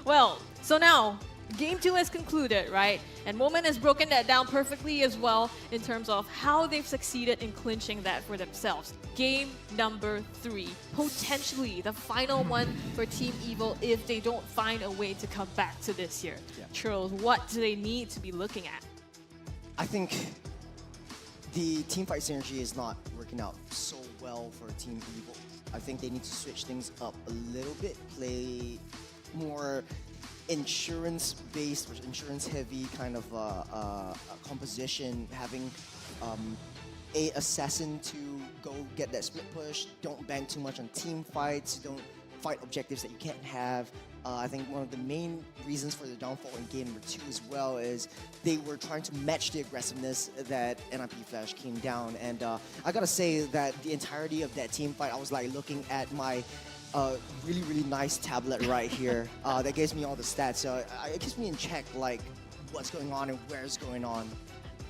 Well, so now, Game 2 has concluded, right? And Moment has broken that down perfectly as well in terms of how they've succeeded in clinching that for themselves. Game number 3, potentially the final one for Team Evil if they don't find a way to come back to this year. Churls, what do they need to be looking at? I think the team fight synergy is not working out so well for Team Evil. I think they need to switch things up a little bit, play more insurance-based or insurance-heavy kind of composition, having a assassin to go get that split push. Don't bank too much on team fights. Don't fight objectives that you can't have. I think one of the main reasons for the downfall in game number 2 as well is they were trying to match the aggressiveness that NIP Flash came down. And I gotta say that the entirety of that team fight, I was like looking at my really, really nice tablet right here that gives me all the stats. So it keeps me in check, like what's going on and where it's going on.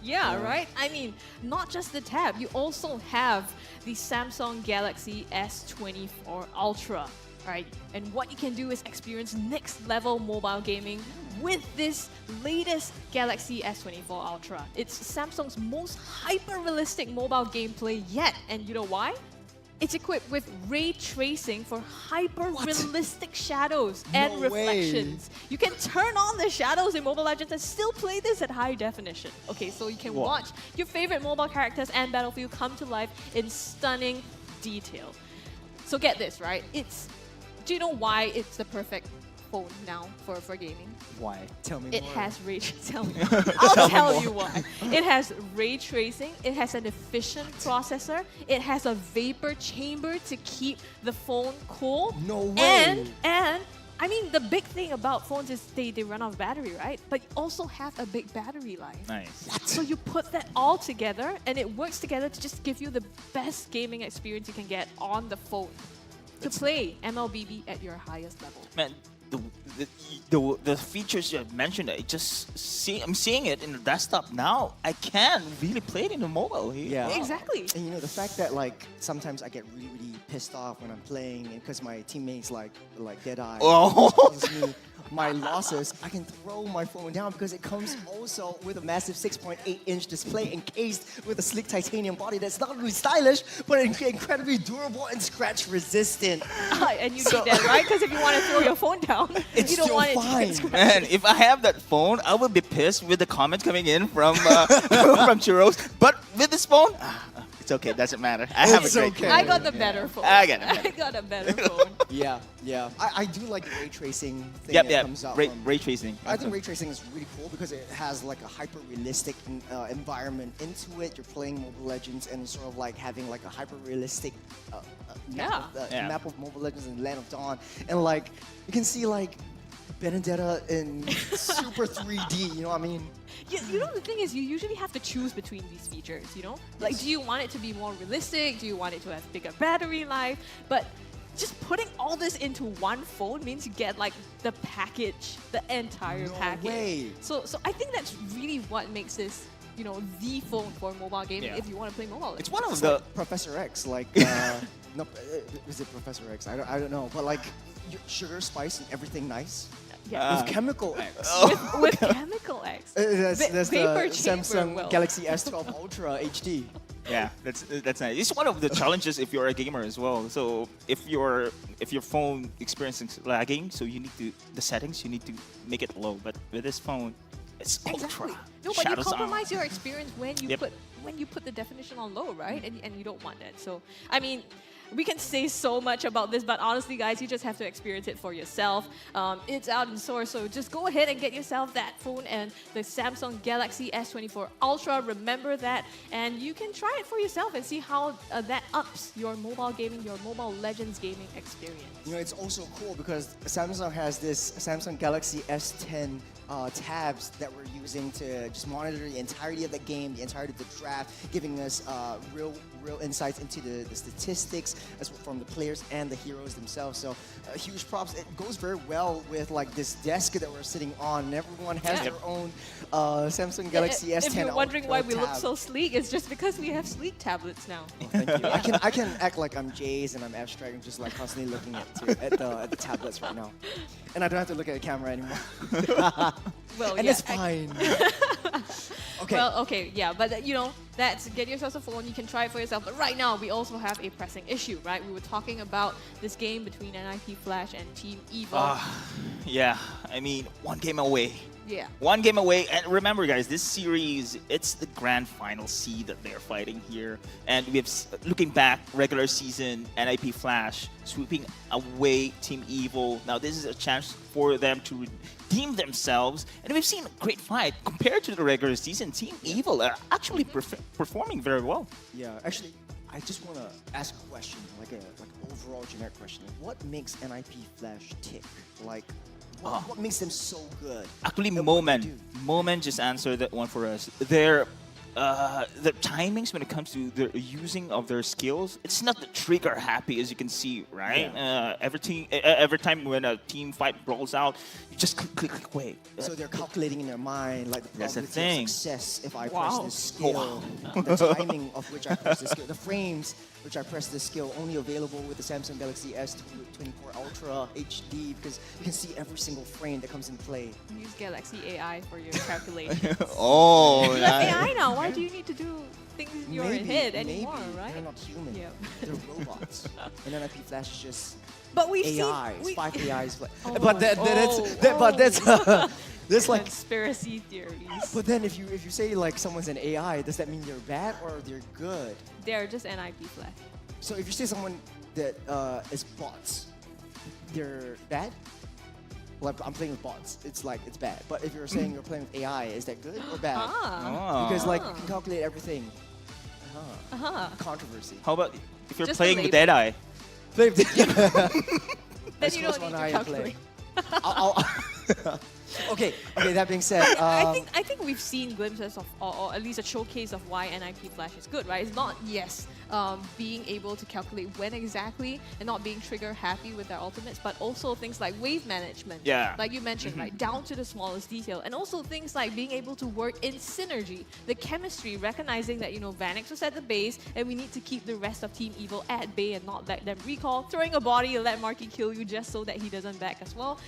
Yeah, right? I mean, not just the tab, you also have the Samsung Galaxy S24 Ultra, right? And what you can do is experience next level mobile gaming with this latest Galaxy S24 Ultra. It's Samsung's most hyper-realistic mobile gameplay yet. And you know why? It's equipped with ray tracing for hyper-realistic shadows and reflections. You can turn on the shadows in Mobile Legends and still play this at high definition. Okay, so you can watch your favorite mobile characters and Battlefield come to life in stunning detail. So get this, right? Do you know why it's the perfect phone now for gaming? Why? Tell me It more. has ray tracing. I'll tell you why. It has ray tracing. It has an efficient processor. It has a vapor chamber to keep the phone cool. No way. And I mean, the big thing about phones is they run out of battery, right? But you also have a big battery life. Nice. So you put that all together, and it works together to just give you the best gaming experience you can get on the phone to play MLBB at your highest level. Man, the features you mentioned, I'm seeing it in the desktop now. I can really play it in the mobile. Yeah. Exactly. And you know, the fact that like sometimes I get really, really pissed off when I'm playing because my teammates like Deadeye causes me my losses, I can throw my phone down because it comes also with a massive 6.8-inch display encased with a sleek titanium body that's not really stylish, but incredibly durable and scratch resistant. And you need that, right? Because if you want to throw your phone down, it's you don't still want fine. it to get Man, if I have that phone, I will be pissed with the comments coming in from from Churros. But with this phone, it's okay. Doesn't matter. I have a great phone. I got the better phone. I got a better phone. Yeah. I do like the ray tracing thing Yep, that comes out from ray tracing. I think ray tracing is really cool because it has like a hyper-realistic environment into it. You're playing Mobile Legends and sort of like having like a hyper-realistic map of Mobile Legends and Land of Dawn. And like, you can see like Benedetta in super 3D, you know what I mean? You know, the thing is, you usually have to choose between these features, you know? Like, do you want it to be more realistic? Do you want it to have bigger battery life? But just putting all this into one phone means you get like the package, the entire package. Way. So I think that's really what makes this, you know, the phone for mobile gaming if you want to play mobile. It's one of It's the like Professor X, like no, is it Professor X? I don't know, but like sugar, spice, and everything nice. Yeah. With Chemical X. With Chemical X. That's the Vapor chamber, Samsung Galaxy S12 Ultra HD. Yeah, that's nice. It's one of the challenges if you're a gamer as well. So if your phone experiencing lagging, so you need the settings you need to make it low. But with this phone, it's ultra. No, but you Shadows compromise on. your experience when you put the definition on low, right? And you don't want that. So I mean, we can say so much about this, but honestly, guys, you just have to experience it for yourself. It's out in store, so just go ahead and get yourself that phone and the Samsung Galaxy S24 Ultra. Remember that, and you can try it for yourself and see how that ups your mobile gaming, your Mobile Legends gaming experience. You know, it's also cool because Samsung has this Samsung Galaxy S10 tabs that we're using to just monitor the entirety of the game, the entirety of the draft, giving us real insights into the statistics as from the players and the heroes themselves. So huge props. It goes very well with like this desk that we're sitting on, and everyone has their own Samsung Galaxy S10. If you're wondering why we look tab. so sleek, it's just because we have sleek tablets now. Thank you. I can act like I'm Jace and I'm abstract and just like constantly looking at the tablets right now, and I don't have to look at the camera anymore. Well, and yeah, it's fine. Okay. Well, okay, yeah, but you know, that's get yourself a phone. You can try it for yourself. But right now, we also have a pressing issue, right? We were talking about this game between NIP Flash and Team Evil. Yeah, I mean, one game away. Yeah. One game away. And remember, guys, this series, it's the grand final seed that they're fighting here. And we have, looking back, regular season, NIP Flash sweeping away Team Evil. Now, this is a chance for them to redeem themselves. And we've seen a great fight. Compared to the regular season, Team Evil are actually performing very well. Yeah, actually, I just want to ask a question, like an overall generic question. What makes NIP Flash tick? Like, what makes them so good? Actually, Moment just answered that one for us. Their timings when it comes to the using of their skills, it's not the trigger happy as you can see, right? Yeah. Every time when a team fight rolls out, you just click away. So they're calculating in their mind like the That's the probability thing. of success if I press this skill, the timing of which I press this skill, the frames which I press this skill, only available with the Samsung Galaxy S24 Ultra HD because you can see every single frame that comes in play. Use Galaxy AI for your calculations. Oh, you have AI now. Why do you need to do things in your head anymore, right? They're not human. Yep. They're robots. And NIP Flash is just But we've AIs, seen, 5 AIs. Oh, but that's like conspiracy theories. But then if you say like someone's an AI, does that mean they're bad or they're good? They're just NIP Flash. So if you say someone that is bots, they're bad? Like I'm playing with bots, it's like it's bad. But if you're saying you're playing with AI, is that good or bad? Because like you can calculate everything. Controversy. How about if you're Just playing a with label. Deadeye? Then you don't need to calculate. Okay, that being said, I think we've seen glimpses of, or at least a showcase of why NIP Flash is good, right? It's not, being able to calculate when exactly and not being trigger happy with their ultimates, but also things like wave management. Yeah. Like you mentioned, right? Down to the smallest detail. And also things like being able to work in synergy, the chemistry, recognizing that, Vanix was at the base and we need to keep the rest of Team Evil at bay and not let them recall. Throwing a body and let Marky kill you just so that he doesn't back as well.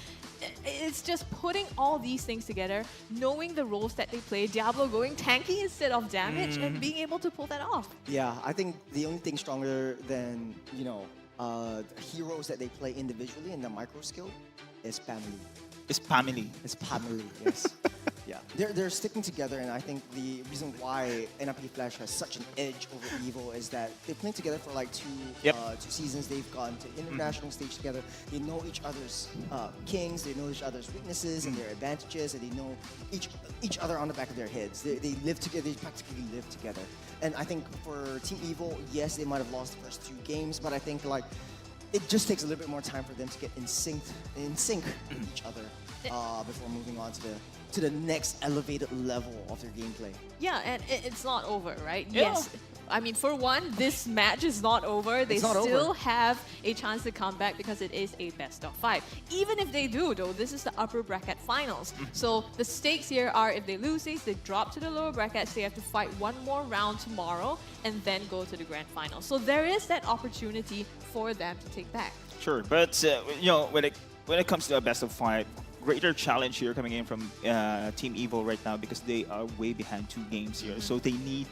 It's just putting all these things together, knowing the roles that they play, Diablo going tanky instead of damage, and being able to pull that off. Yeah, I think the only thing stronger than, heroes that they play individually in the micro skill is family. It's family. It's family, yes. Yeah, they're sticking together, and I think the reason why NIP Flash has such an edge over Evil is that they've played together for like two seasons. They've gone to international stage together. They know each other's kings. They know each other's weaknesses and their advantages, and they know each other on the back of their heads. They live together. They practically live together. And I think for Team Evil, yes, they might have lost the first 2 games, but I think like it just takes a little bit more time for them to get in sync with each other before moving on to the next elevated level of their gameplay. Yeah, and it's not over, right? Yeah. Yes. I mean, for one, this match is not over. They still have a chance to come back because it is a best of 5. Even if they do, though, this is the upper bracket finals. So the stakes here are if they lose these, they drop to the lower brackets. They have to fight one more round tomorrow and then go to the grand final. So there is that opportunity for them to take back. Sure, but when it comes to a best of 5, greater challenge here coming in from Team Evil right now because they are way behind 2 games here. So they need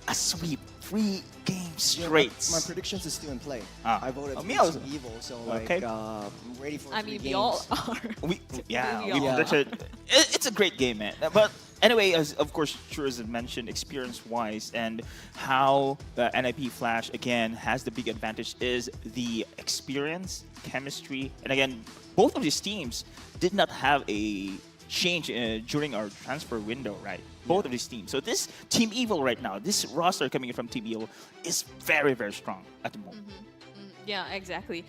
a sweep 3 games Yeah, straight. my predictions is still in play. Ah. I voted Me for also. Team Evil, so like Okay. I'm ready for I 3 mean, games. we all are. We Yeah. predicted. It's a great game, man. But anyway, as of course, Churz had mentioned, experience-wise, and how the NIP Flash again has the big advantage is the experience, chemistry, and again, both of these teams did not have a change during our transfer window, right? Both of these teams. So this Team Evil right now, this roster coming in from Team Evil is very, very strong at the moment. Yeah, exactly.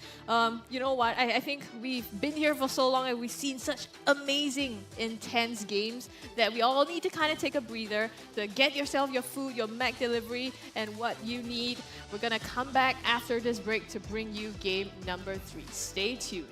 You know what? I think we've been here for so long and we've seen such amazing, intense games that we all need to kind of take a breather to get yourself your food, your Mac delivery, and what you need. We're going to come back after this break to bring you game number 3. Stay tuned.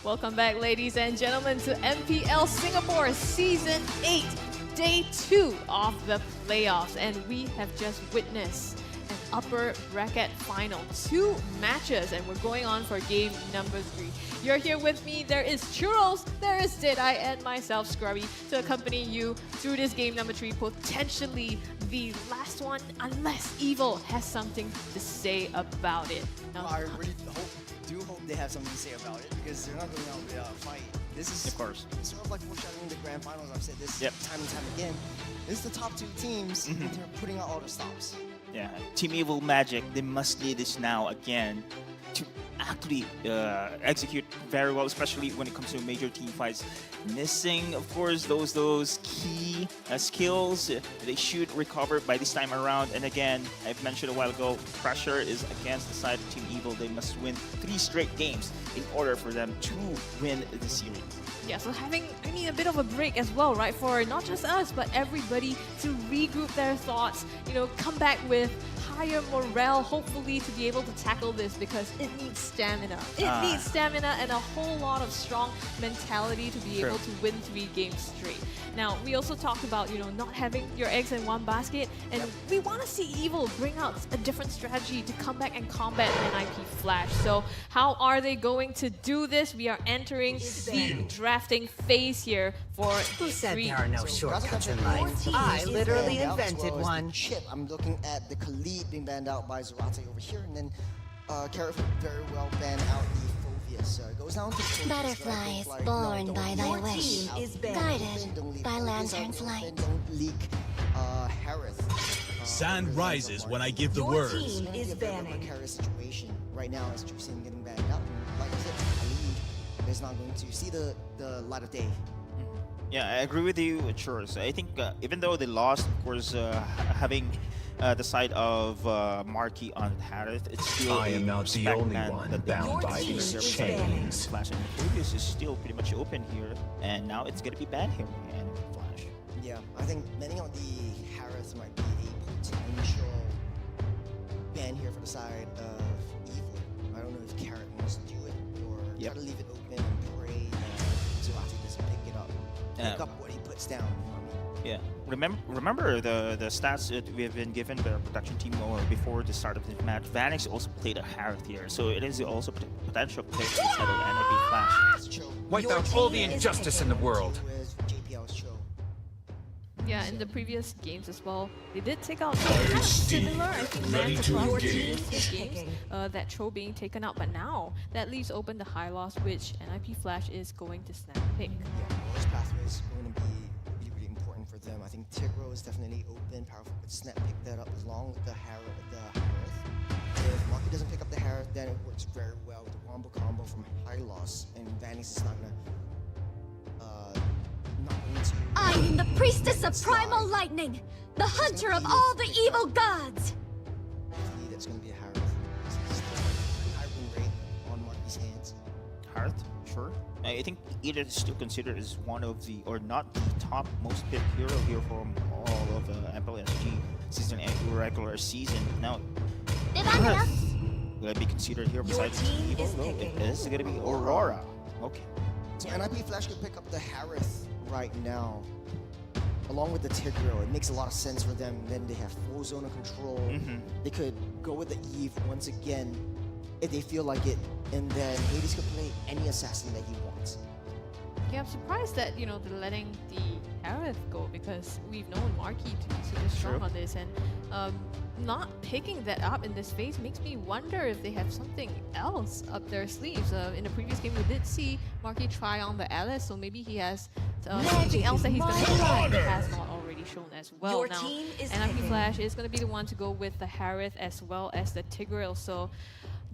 Welcome back, ladies and gentlemen, to MPL Singapore Season 8, Day 2 of the playoffs. And we have just witnessed an upper bracket final. 2 matches, and we're going on for game number 3. You're here with me. There is Churros, there is Didai, and myself, Scrubby, to accompany you through this game number 3, potentially the last one, unless Evil has something to say about it. Now, I really do hope they have something to say about it, because they're not going out with a fight. This is, of course, sort of like foreshadowing the grand finals. I've said this time and time again. This is the top 2 teams, and they're putting out all the stops. Yeah, Team Evil Magic, they must need this now again to actually execute very well, especially when it comes to major team fights. Missing, of course, those key skills. They should recover by this time around. And again, I've mentioned a while ago, pressure is against the side of Team Evil. They must win 3 straight games in order for them to win the series. Yeah, so having, a bit of a break as well, right? For not just us, but everybody to regroup their thoughts, come back with higher morale, hopefully, to be able to tackle this, because it needs stamina. It needs stamina and a whole lot of strong mentality to be able to win 3 games straight. Now, we also talked about, not having your eggs in one basket, and we want to see Evil bring out a different strategy to come back and combat NIP Flash. So how are they going to do this? We are entering the drafting phase here for Who said 3. there are no shortcuts in life? I literally invented one. Chip. I'm looking at the Khalid being banned out by Zarate over here, and then Carrot very well banned out the Phobius. Goes down to Butterflies born by thy wish, guided by lantern's light. Don't leak Harith. Sand rises when I give the word. Your team is banning. Precarious situation right now as Juicing getting banned out. And like I said, Khalid is not going to see the light of day. Yeah, I agree with you, Churros. I think even though they lost, of course, having the side of Marky on Harith, it's still I am not the only one bound by these chains. Flash and Phobius is still pretty much open here, and now it's going to be banned here and Flash. Yeah, I think many of the Harith might be a potential ban here for the side of Evil. I don't know if Carrot wants to do it or try to leave it open and pray that Zuati doesn't pick it up. Pick up what he puts down. Yeah, remember the stats that we have been given by our production team before the start of the match. Vanix also played a Harith here, so it is also potential play for the side of NIP Flash. Wipe out all the injustice in the world. Yeah, in the previous games as well, they did take out kind of similar, I think, bans across the games, that Cho being taken out, but now that leaves open the high loss, which NIP Flash is going to snap pick. Yeah, Loris pathway is going to be really important for them. I think Tigro is definitely open, powerful, but snap pick that up as long as the Harith. If Marky doesn't pick up the Harith, then it works very well with the wombo combo from high loss, and Vanix is not going to I am the priestess of primal lightning, the hunter of all the evil gods. That's going to be a Harith. High win rate on Marky's hands. Harith, sure. I think it is still considered as one of the, or not the top most picked hero here from all of MPL SG season and regular season. Now, will it be considered here besides Team Evil? No, it is going to be Aurora. Okay. So NIP Flash could pick up the Harith right now, along with the Tigro. It makes a lot of sense for them. Then they have full zone of control. They could go with the Eve once again if they feel like it, and then Hades could play any assassin that he wants. Yeah, I'm surprised that, they're letting the Harith go, because we've known Marky to be super strong on this, and not picking that up in this phase makes me wonder if they have something else up their sleeves. In the previous game, we did see Marky try on the Alice, so maybe he has something else that he's going to try that has not already shown as well. Your now, team is NIP Flash is going to be the one to go with the Harith as well as the Tigreal, so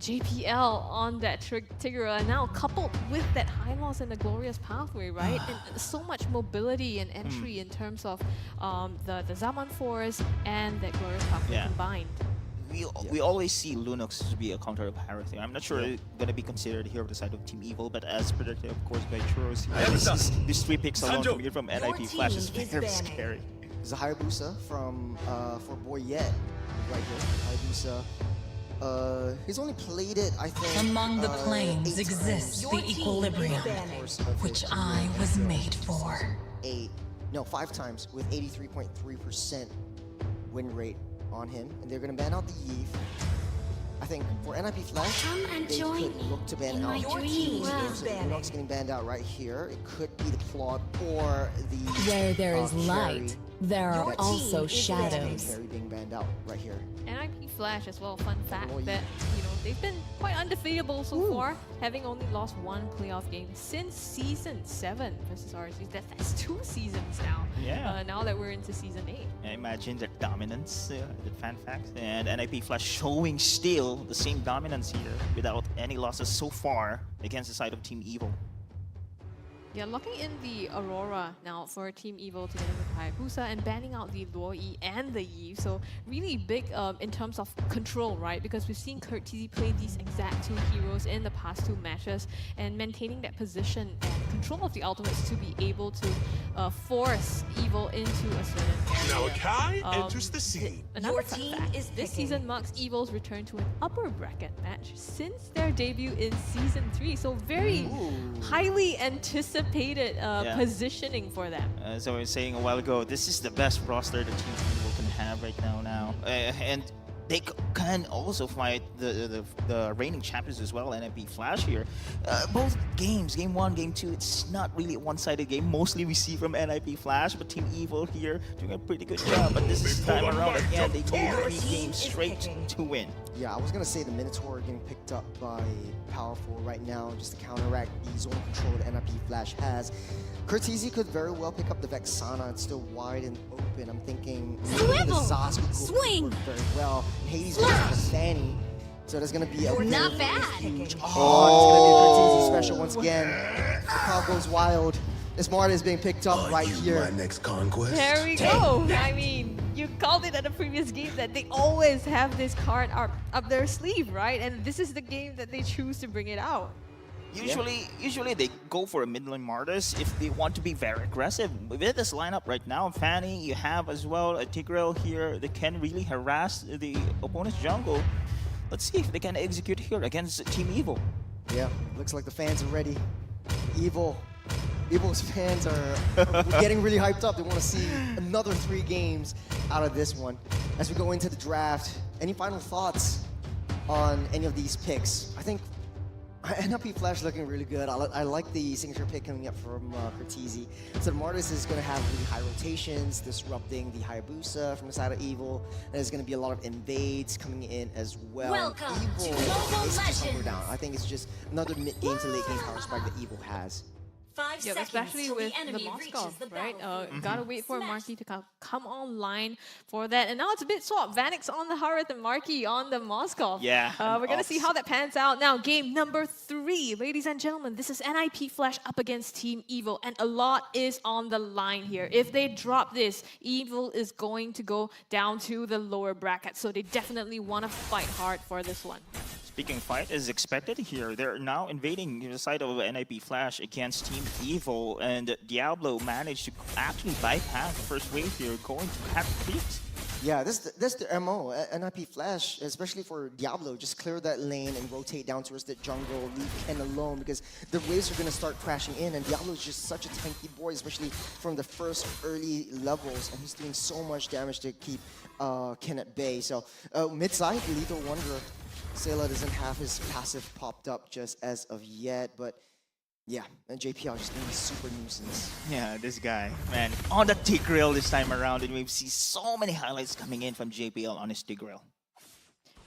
JPL on that Tigreal, and now coupled with that high loss and the glorious pathway, right? And so much mobility and entry in terms of the Zaman Force and that glorious pathway combined. We always see Lunox to be a counter of Harith. I'm not sure it's going to be considered here on the side of Team Evil, but as predicted, of course, by Churros, these 3 picks alone from NIP Flash is very scary. There's a Hayabusa from for Boyette right here. Hayabusa He's only played it, I think. Among the planes 8 exists times. the equilibrium, which I was made for. 5 times with 83.3% win rate on him, and they're gonna ban out the Eve. I think for NIP Flash, they could look to ban out Your team is so Unox getting banned out right here. It could be the Claude or the Where there is Sherry. light, there are also shadows. Sherry being banned out right here. NIP Flash as well, fun fact that, they've been quite undefeatable so far, having only lost 1 playoff game since Season 7 versus RSG. That's 2 seasons now. Yeah. Now that we're into Season 8. Imagine the dominance, the fan facts, and NIP Flash showing still the same dominance here without any losses so far against the side of Team Evil. Yeah, locking in the Aurora now for Team Evil together with Hayabusa and banning out the Luo-E and the Eve. So really big in terms of control, right? Because we've seen Kurt TZ play these exact 2 heroes in the past 2 matches and maintaining that position and control of the ultimates to be able to force Evil into a certain area. Now Akai enters the scene. Another fun fact is this season marks Evil's return to an upper bracket match since their debut in Season 3. So very highly anticipated positioning for them. As I was saying a while ago, this is the best roster the Team Evil can have right now. And they can also fight the reigning champions as well, NIP Flash here. Both games, Game 1, Game 2, it's not really a one-sided game. Mostly we see from NIP Flash, but Team Evil here doing a pretty good job. But this time around, again, they need 3 games straight to win. Yeah, I was gonna say the Minotaur getting picked up by Powerful right now just to counteract the zone control that NIP Flash has. Kurt TZ could very well pick up the Vexana. It's still wide and open. I'm thinking maybe the Zaz would work very well. Hades versus the Fanny. So there's gonna be a Not bad. huge. Oh, it's gonna be a Kurt TZ special once again. The crowd goes wild. This Marta is being picked up right here. My next conquest. There we go. I mean, you called it at a previous game that they always have this card up their sleeve, right? And this is the game that they choose to bring it out. Usually they go for a mid-lane Martis if they want to be very aggressive. With this lineup right now, Fanny, you have as well a Tigreal here that can really harass the opponent's jungle. Let's see if they can execute here against Team Evil. Yeah, looks like the fans are ready. Evil's fans are getting really hyped up. They want to see another 3 games out of this one. As we go into the draft, any final thoughts on any of these picks? I think NLP Flash looking really good. I like the signature pick coming up from Cortese. So Martis is going to have really high rotations, disrupting the Hayabusa from the side of Evil. And there's going to be a lot of invades coming in as well. Welcome Evil to Mobile is just Legends. down. I think it's just another mid-game to late-game power spike that Evil has. 5 Yeah, seconds especially till with the enemy the Moskov, reaches the right? battlefield. Gotta wait for Marquis to come online for that. And now it's a bit swapped. Vanix on the Harith and Marquis on the Moskov. Yeah. We're gonna see how that pans out. Now, game number 3. Ladies and gentlemen, this is NIP Flash up against Team Evil. And a lot is on the line here. If they drop this, Evil is going to go down to the lower bracket. So they definitely want to fight hard for this one. Speaking fight is expected here. They're now invading the side of NIP Flash against Team Evil, and Diablo managed to actually bypass the first wave here, going to have creeps. Yeah, that's the MO. NIP Flash, especially for Diablo, just clear that lane and rotate down towards the jungle, leave Ken alone, because the waves are going to start crashing in, and Diablo is just such a tanky boy, especially from the first early levels, and he's doing so much damage to keep Ken at bay. So mid-side, Lethal Wonder. Sayla doesn't have his passive popped up just as of yet, but yeah, and JPL just being a super nuisance. Yeah, this guy, man, on the Tigreal this time around, and we see so many highlights coming in from JPL on his Tigreal.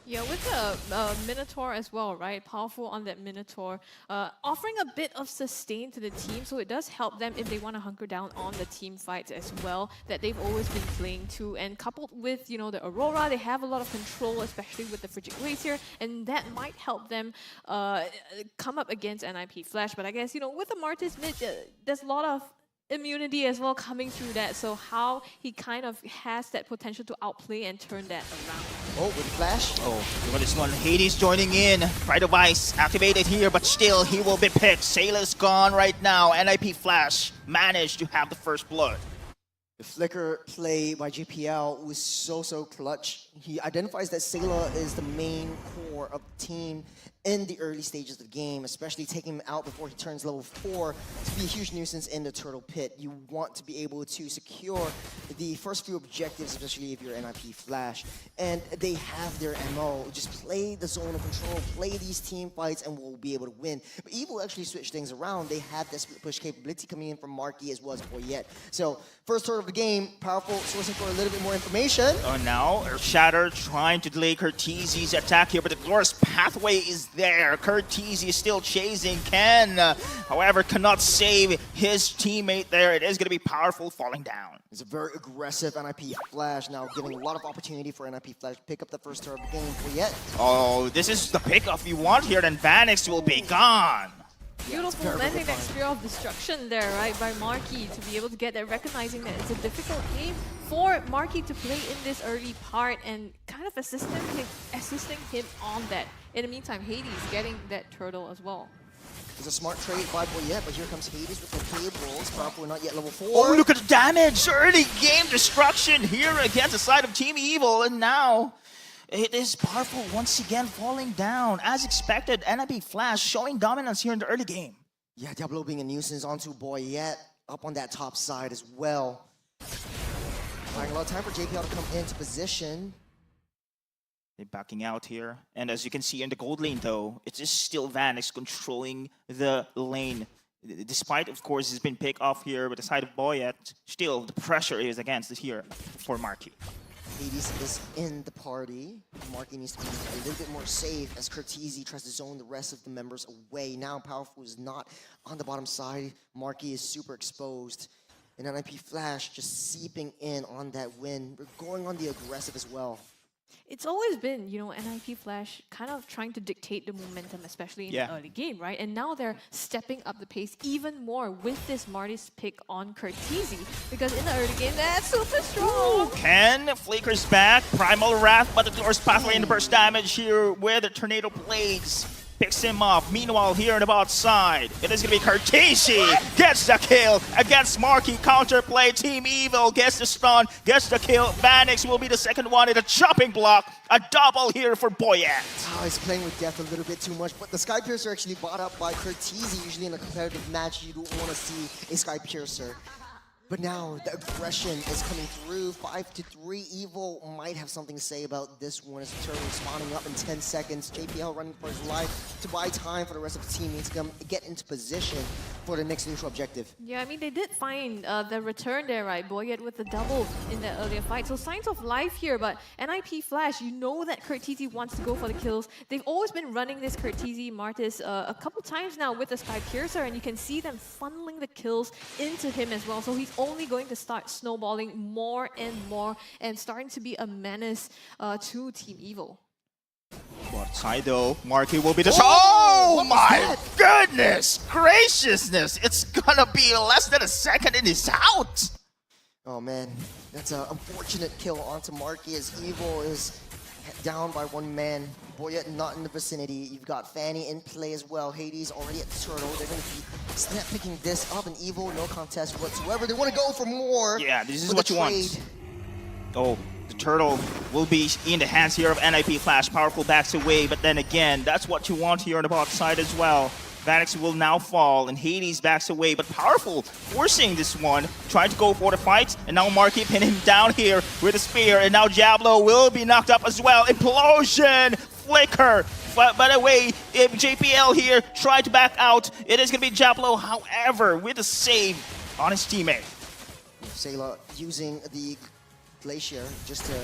Yeah, with the Minotaur as well, right? Powerful on that Minotaur, offering a bit of sustain to the team, so it does help them if they want to hunker down on the team fights as well that they've always been playing to. And coupled with, you know, the Aurora, they have a lot of control, especially with the Frigid Glacier, and that might help them come up against NIP Flash. But I guess, you know, with the Martis mid, there's a lot of immunity as well coming through that, so how he kind of has that potential to outplay and turn that around. Oh, with Flash. Oh, look at this one. Hades joining in. Pride of Ice activated here, but still he will be picked. Sailor's gone right now. NIP Flash managed to have the first blood. The flicker play by JPL was so clutch. He identifies that Sayla is the main core of the team in the early stages of the game, especially taking him out before he turns level 4 to be a huge nuisance in the turtle pit. You want to be able to secure the first few objectives, especially if you're NIP Flash. And they have their MO. Just play the zone of control, play these team fights, and we'll be able to win. But Evil actually switched things around. They had that split push capability coming in from Marky as well as Boyette. So first turtle of the game, Powerful sourcing for a little bit more information. Oh, now Shatter trying to delay Curtizi's attack here, but the glorious pathway is there. Curtizi is still chasing Ken, however, cannot save his teammate there. It is going to be Powerful falling down. It's a very aggressive NIP Flash now, giving a lot of opportunity for NIP Flash to pick up the first turtle of the game. Boyette. Oh, this is the pickoff you want here, then Vanix will be gone. Beautiful landing that Spear of Destruction there, right, by Marky to be able to get that, recognizing that it's a difficult game for Marky to play in this early part and kind of assisting him on that. In the meantime, Hades getting that turtle as well. It's a smart trade by Boyette, but here comes Hades with the cables. Powerful not yet level 4. Oh, look at the damage! Early game destruction here against the side of Team Evil, and now it is Powerful once again falling down. As expected, NIP Flash showing dominance here in the early game. Yeah, Diablo being a nuisance onto Boyette up on that top side as well. Buying a lot of time for JPL to come into position. They're backing out here. And as you can see in the gold lane though, it is still Vanix controlling the lane. Despite, of course, it's been picked off here with the side of Boyette, still the pressure is against it here for Marky. Hades is in the party. Marky needs to be a little bit more safe as Curtizi tries to zone the rest of the members away. Now Powerful is not on the bottom side. Marky is super exposed. And NIP Flash just seeping in on that win. We're going on the aggressive as well. It's always been, you know, NIP Flash kind of trying to dictate the momentum, especially in the early game, right? And now they're stepping up the pace even more with this Marty's pick on Curtizi, because in the early game, that's super strong. Ken flickers back, Primal Wrath, but the glorious pathway in the burst damage here where the Tornado Blades picks him off. Meanwhile, here on the bot side, it is going to be Curtizi gets the kill against Marky. Counterplay, Team Evil gets the stun, gets the kill. Vanix will be the second one in a chopping block. A double here for Boyette. Oh, he's playing with death a little bit too much, but the Sky Piercer actually bought up by Curtizi. Usually in a competitive match, you don't want to see a Sky Piercer. But now the aggression is coming through. 5-3. Evil might have something to say about this one as the turtle spawning up in 10 seconds. JPL running for his life to buy time for the rest of the teammates to come get into position for the next neutral objective. Yeah, I mean, they did find the return there, right? Boyette with the double in the earlier fight. So signs of life here, but NIP Flash, you know that Curtizi wants to go for the kills. They've always been running this Curtizi Martis a couple times now with the Sky Piercer, and you can see them funneling the kills into him as well. So he's only going to start snowballing more and more and starting to be a menace to Team Evil. Bot side though, Marky will be the oh my goodness graciousness! It's gonna be less than a second and he's out! Oh man, that's an unfortunate kill onto Marky as Evil is down by one man. Boyette not in the vicinity. You've got Fanny in play as well. Hades already at the turtle. They're going to be snap picking this up, and Evil, no contest whatsoever. They want to go for more. Yeah, this is what you want. Oh, the turtle will be in the hands here of NIP Flash. Powerful backs away, but then again, that's what you want here on the bot side as well. Vanix will now fall, and Hades backs away, but Powerful forcing this one, trying to go for the fight, and now Marky pin him down here with a spear, and now Diablo will be knocked up as well. Implosion! Flicker! But by the way, if JPL here tried to back out, it is going to be Diablo, however, with a save on his teammate. Sayla using the Glacier just to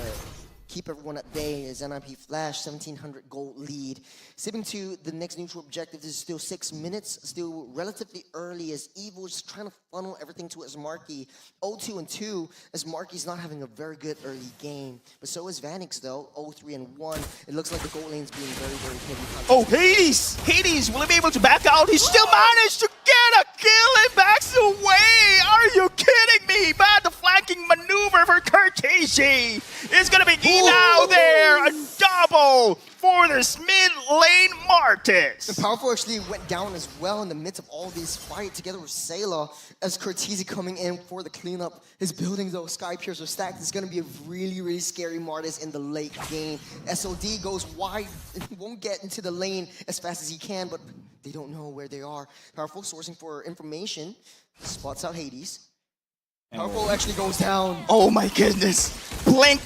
keep everyone at bay as NIP Flash, 1700 gold lead. Sipping to the next neutral objective. This is still 6 minutes, still relatively early as Evil is trying to funnel everything to his Marky. 0-2-2 as Marky's not having a very good early game. But so is Vanix though, 0-3-1. It looks like the gold lane's being very, very heavy. Oh, Hades! Hades, will he be able to back out? He still managed to get a kill and backs away! Are you kidding me? Bad the flanking maneuver for Curtizi! It's gonna be Eno there! A double for for this mid lane Martis. The Powerful actually went down as well in the midst of all these fights together with Sayla as Cortese coming in for the cleanup. His building though, Sky Piercer stacked. It's going to be a really, really scary Martis in the late game. SOD goes wide and won't get into the lane as fast as he can, but they don't know where they are. Powerful sourcing for information, spots out Hades. Powerful actually goes down. Oh my goodness. Blink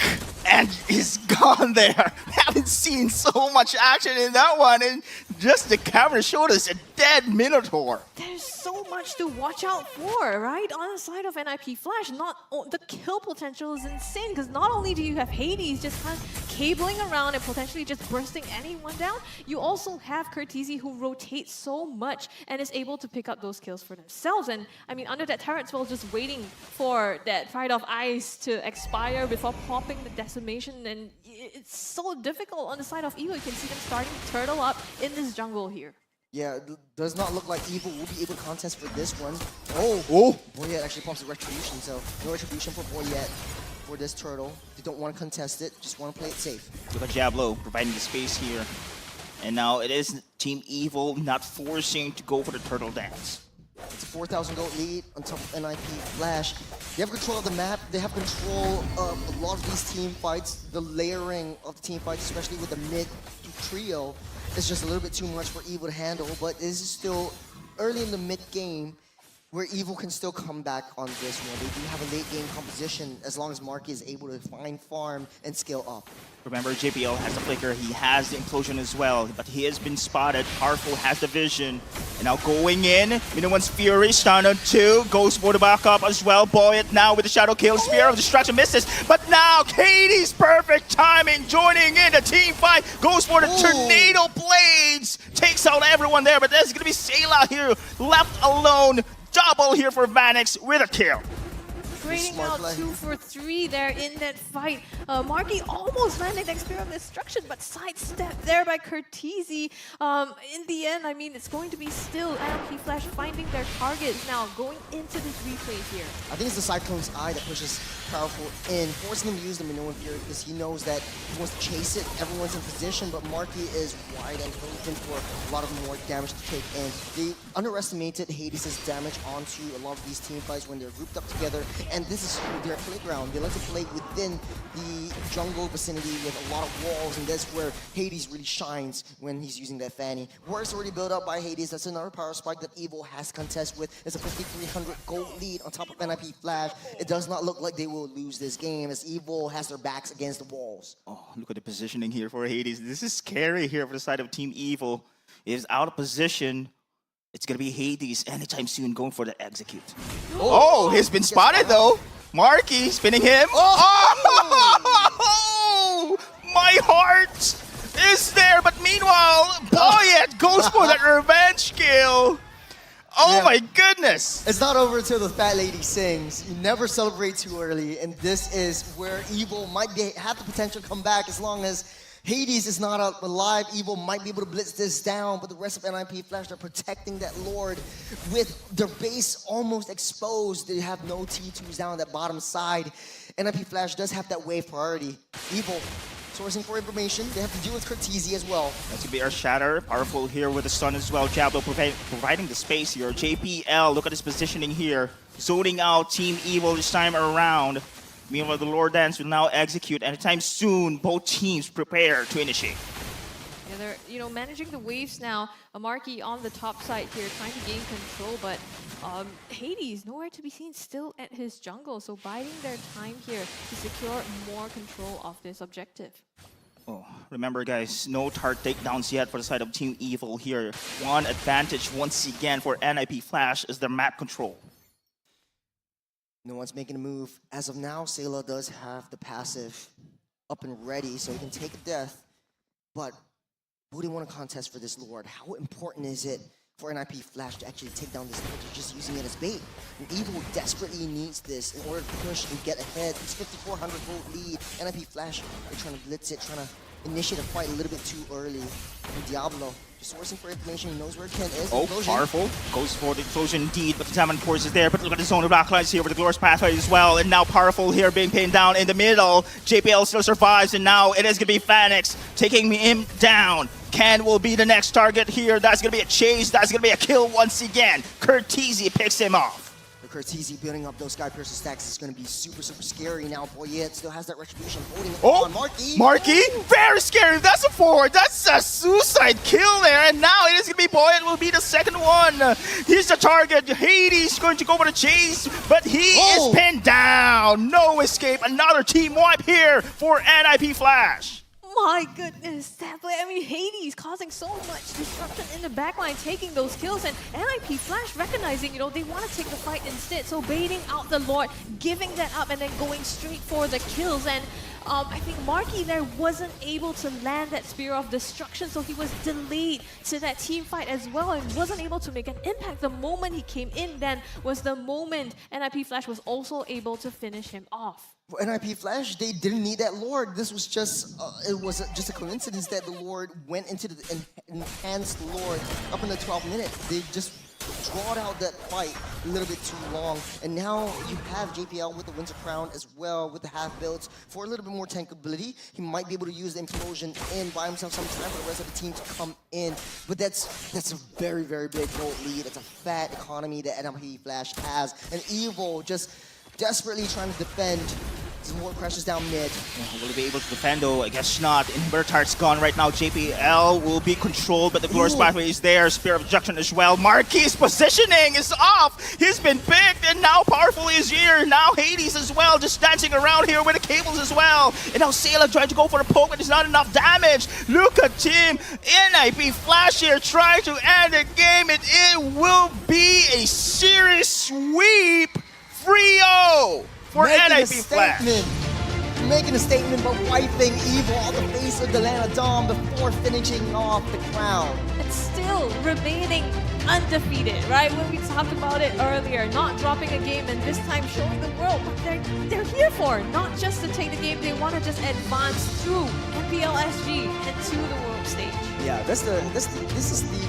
and he's gone there. Haven't seen so much action in that one, and just the camera showed us a dead Minotaur. There's so much to watch out for, right? On the side of NIP Flash, the kill potential is insane because not only do you have Hades just kind of cabling around and potentially just bursting anyone down, you also have Cortese who rotates so much and is able to pick up those kills for themselves. And I mean, under that turret spell, just waiting for that Fight of Ice to expire before popping the decimation, and it's so difficult on the side of Evo. You can see them starting to turtle up in this jungle here. Yeah, it does not look like Evil will be able to contest for this one. Oh! Boyette actually pops the Retribution, so no Retribution for Boyette for this turtle. They don't want to contest it, just want to play it safe. Look at Diablo providing the space here. And now it is Team Evil not forcing to go for the turtle dance. It's a 4,000 gold lead on top of NIP Flash. They have control of the map. They have control of a lot of these team fights. The layering of the team fights, especially with the mid trio, is just a little bit too much for Evil to handle. But this is still early in the mid game where Evil can still come back on this one. They do have a late game composition as long as Marky is able to find farm and scale up. Remember, JPL has the flicker, he has the implosion as well, but he has been spotted. Powerful has the vision. And now going in, Minuan's Fury, Stunner 2, goes for the backup as well. Boyette now with the Shadow Kill, Spear of Destruction misses, but now Katie's perfect timing, joining in the team fight, goes for the Tornado Blades, takes out everyone there, but there's gonna be Sayla here, left alone. Double here for Vanix with a kill. Trading out 2 for 3 there in that fight. Marky almost landed the Spear of Destruction, but sidestepped there by Cortese. In the end, I mean, it's going to be still NLP Flash finding their targets now, going into this replay here. I think it's the Cyclone's Eye that pushes Powerful in, forcing him to use the Minoan Fury because he knows that he wants to chase it. Everyone's in position, but Marky is wide and open for a lot of more damage to take in. They underestimated Hades' damage onto a lot of these team fights when they're grouped up together. And this is their playground. They like to play within the jungle vicinity with a lot of walls, and that's where Hades really shines when he's using that Fanny. War's already built up by Hades. That's another power spike that Evil has contest with. It's a 5,300 gold lead on top of NIP Flash. It does not look like they will lose this game as Evil has their backs against the walls. Oh, look at the positioning here for Hades. This is scary here for the side of Team Evil. Is out of position. It's gonna be Hades anytime soon going for the execute. Oh, he's been spotted though. Marky spinning him. Oh, my heart is there, but meanwhile, Boyette goes for that revenge kill. Oh my goodness. It's not over until the fat lady sings. You never celebrate too early, and this is where Evil might have the potential to come back as long as Hades is not alive. Evil might be able to blitz this down, but the rest of NIP Flash, they're protecting that Lord with their base almost exposed. They have no T2s down on that bottom side. NIP Flash does have that wave priority. Evil sourcing for information. They have to deal with Cortese as well. That's gonna be our Shatter. Powerful here with the stun as well. Diablo providing the space here. JPL, look at his positioning here. Zoning out Team Evil this time around. Meanwhile, the Lord Dance will now execute. Anytime soon, both teams prepare to initiate. Yeah, they're managing the waves now. Marky on the top side here, trying to gain control, but Hades nowhere to be seen, still at his jungle. So biding their time here to secure more control of this objective. Oh, remember guys, no tart takedowns yet for the side of Team Evil here. One advantage once again for NIP Flash is their map control. No one's making a move. As of now, Sayla does have the passive up and ready, so he can take a death. But who do you want to contest for this Lord? How important is it for NIP Flash to actually take down this Lord? They're just using it as bait. And Evil desperately needs this in order to push and get ahead. It's 5,400 gold lead. NIP Flash, they're trying to blitz it, trying to initiate a fight a little bit too early. And Diablo, just sourcing for information, he knows where Ken is. Oh, Explosion. powerful. Goes for the explosion indeed, but the Diamond Force is there. But look at the zone of backlines here with the Glorious Pathway as well. And now powerful here being pinned down in the middle. JPL still survives, and now it is going to be Phoenix taking him down. Ken will be the next target here. That's going to be a chase. That's going to be a kill once again. Curtizi picks him off. Curtizi building up those Sky Piercer stacks is going to be super, super scary. Now Boyette still has that retribution holding on. Marky, very scary. That's a forward. That's a suicide kill there. And now it is going to be Boyette will be the second one. He's the target. Hades going to go for the chase, but he is pinned down. No escape. Another team wipe here for NIP Flash. My goodness, that play. I mean, Hades causing so much disruption in the backline, taking those kills, and NIP Flash recognizing, you know, they want to take the fight instead. So baiting out the Lord, giving that up, and then going straight for the kills. And I think Marky there wasn't able to land that Spear of Destruction, so he was delayed to that team fight as well and wasn't able to make an impact. The moment he came in then was the moment NIP Flash was also able to finish him off. For NIP Flash, they didn't need that Lord. This was just, it was just a coincidence that the Lord went into the enhanced Lord up in the 12th minute. They just drawed out that fight a little bit too long. And now you have JPL with the Winter Crown as well, with the half builds for a little bit more tankability. He might be able to use the Implosion and buy himself some time for the rest of the team to come in. But that's a very, very big gold lead. It's a fat economy that NIP Flash has. And Evil just desperately trying to defend. Some more crashes down mid. Will he be able to defend though? I guess not. Inhibitor turret's gone right now. JPL will be controlled, but the Glorious Pathway is there. Spear of Destruction as well. Marquis' positioning is off. He's been picked, and now Powerful is here. Now Hades as well, just dancing around here with the cables as well. And now Sailor trying to go for the poke, but it's not enough damage. Look at Team NIP Flash here trying to end the game. It will be a series sweep. 3-0 for NIP Flash. Making a statement, but wiping Evil on the face of the Land of Dawn before finishing off the crown. And still remaining undefeated, right? When we talked about it earlier, not dropping a game and this time showing the world what they're here for. Not just to take the game, they want to just advance through MPL SG and to the world stage. Yeah, this is the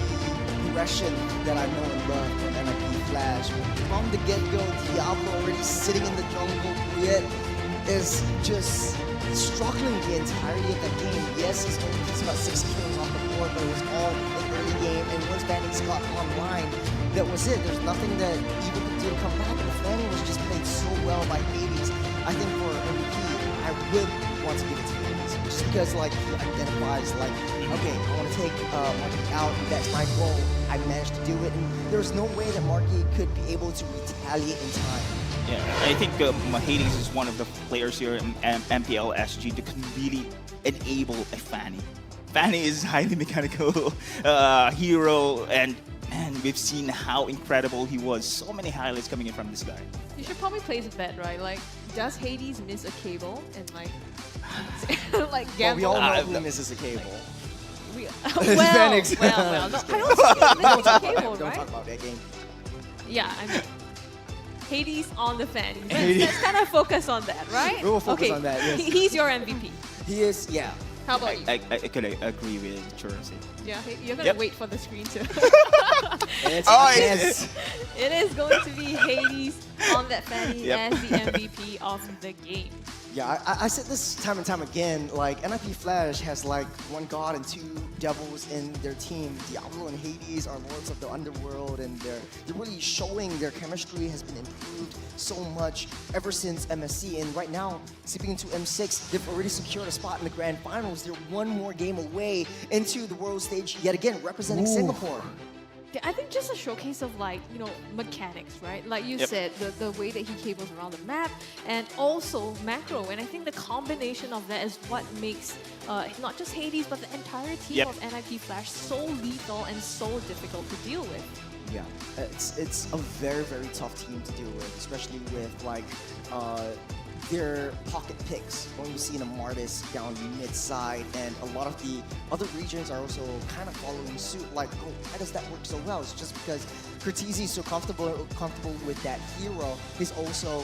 progression that I know and love from NIP Flash. From the get-go, Diablo already sitting in the jungle. Yet is just struggling the entirety of that game. Yes, he's about 6 kills off the board, but it was all in early game. And once Bannings got online, that was it. There's nothing that Evil could do to come back. And the Fanning was just played so well by Hades. I think for MVP, I would want to give it to Hades. Just because like he identifies like, okay, I want to take Marky out, that's my goal. I managed to do it, and there's no way that Marky could be able to retaliate in time. Yeah, I think Hades is one of the players here in MPL SG that can really enable a Fanny. Fanny is highly mechanical hero, and man, we've seen how incredible he was. So many highlights coming in from this guy. You should probably place a bet, right? Like, does Hades miss a cable and like, like gamble? Well, we all know who misses a cable. Well, no, I don't see him cable, Don't right? talk about that game. Yeah, I mean, Hades on the fan. Let's kind of focus on that, right? We will focus on that, yes. He's your MVP. He is, yeah. How about you? I could agree with Churasi. Yeah, you're gonna wait for the screen to. Yes. It is going to be Hades on that Fanny as the MVP of the game. Yeah, I said this time and time again, like, NIP Flash has like one god and two devils in their team. Diablo and Hades are lords of the underworld, and they're really showing their chemistry has been improved so much ever since MSC. And right now, sipping into M6, they've already secured a spot in the grand finals. They're one more game away into the world stage, yet again, representing Singapore. Yeah, I think just a showcase of like, you know, mechanics, right? Like you said, the way that he cables around the map and also macro. And I think the combination of that is what makes not just Hades, but the entire team of NIP Flash so lethal and so difficult to deal with. Yeah, it's a very, very tough team to deal with, especially with like their pocket picks. When you see in a Martis down mid-side, and a lot of the other regions are also kind of following suit. Like, oh, why does that work so well? It's just because Cortese is so comfortable with that hero. He's also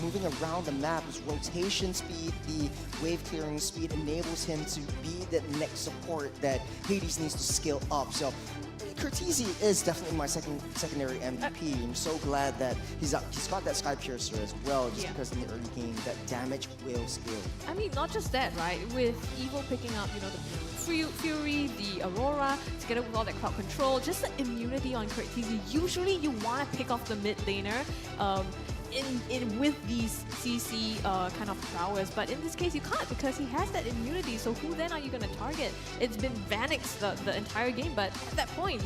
moving around the map. His rotation speed, the wave clearing speed enables him to be the next support that Hades needs to skill up. So Cortese is definitely my secondary MVP. I'm so glad that he's got that Sky Piercer as well, just because in the early game that damage will scale. I mean, not just that, right? With Evo picking up, the Fury, the Aurora, together with all that crowd control, just the immunity on Cortese. Usually, you want to pick off the mid laner. With these CC kind of prowess, but in this case you can't because he has that immunity. So who then are you going to target? It's been Vanix the entire game, but at that point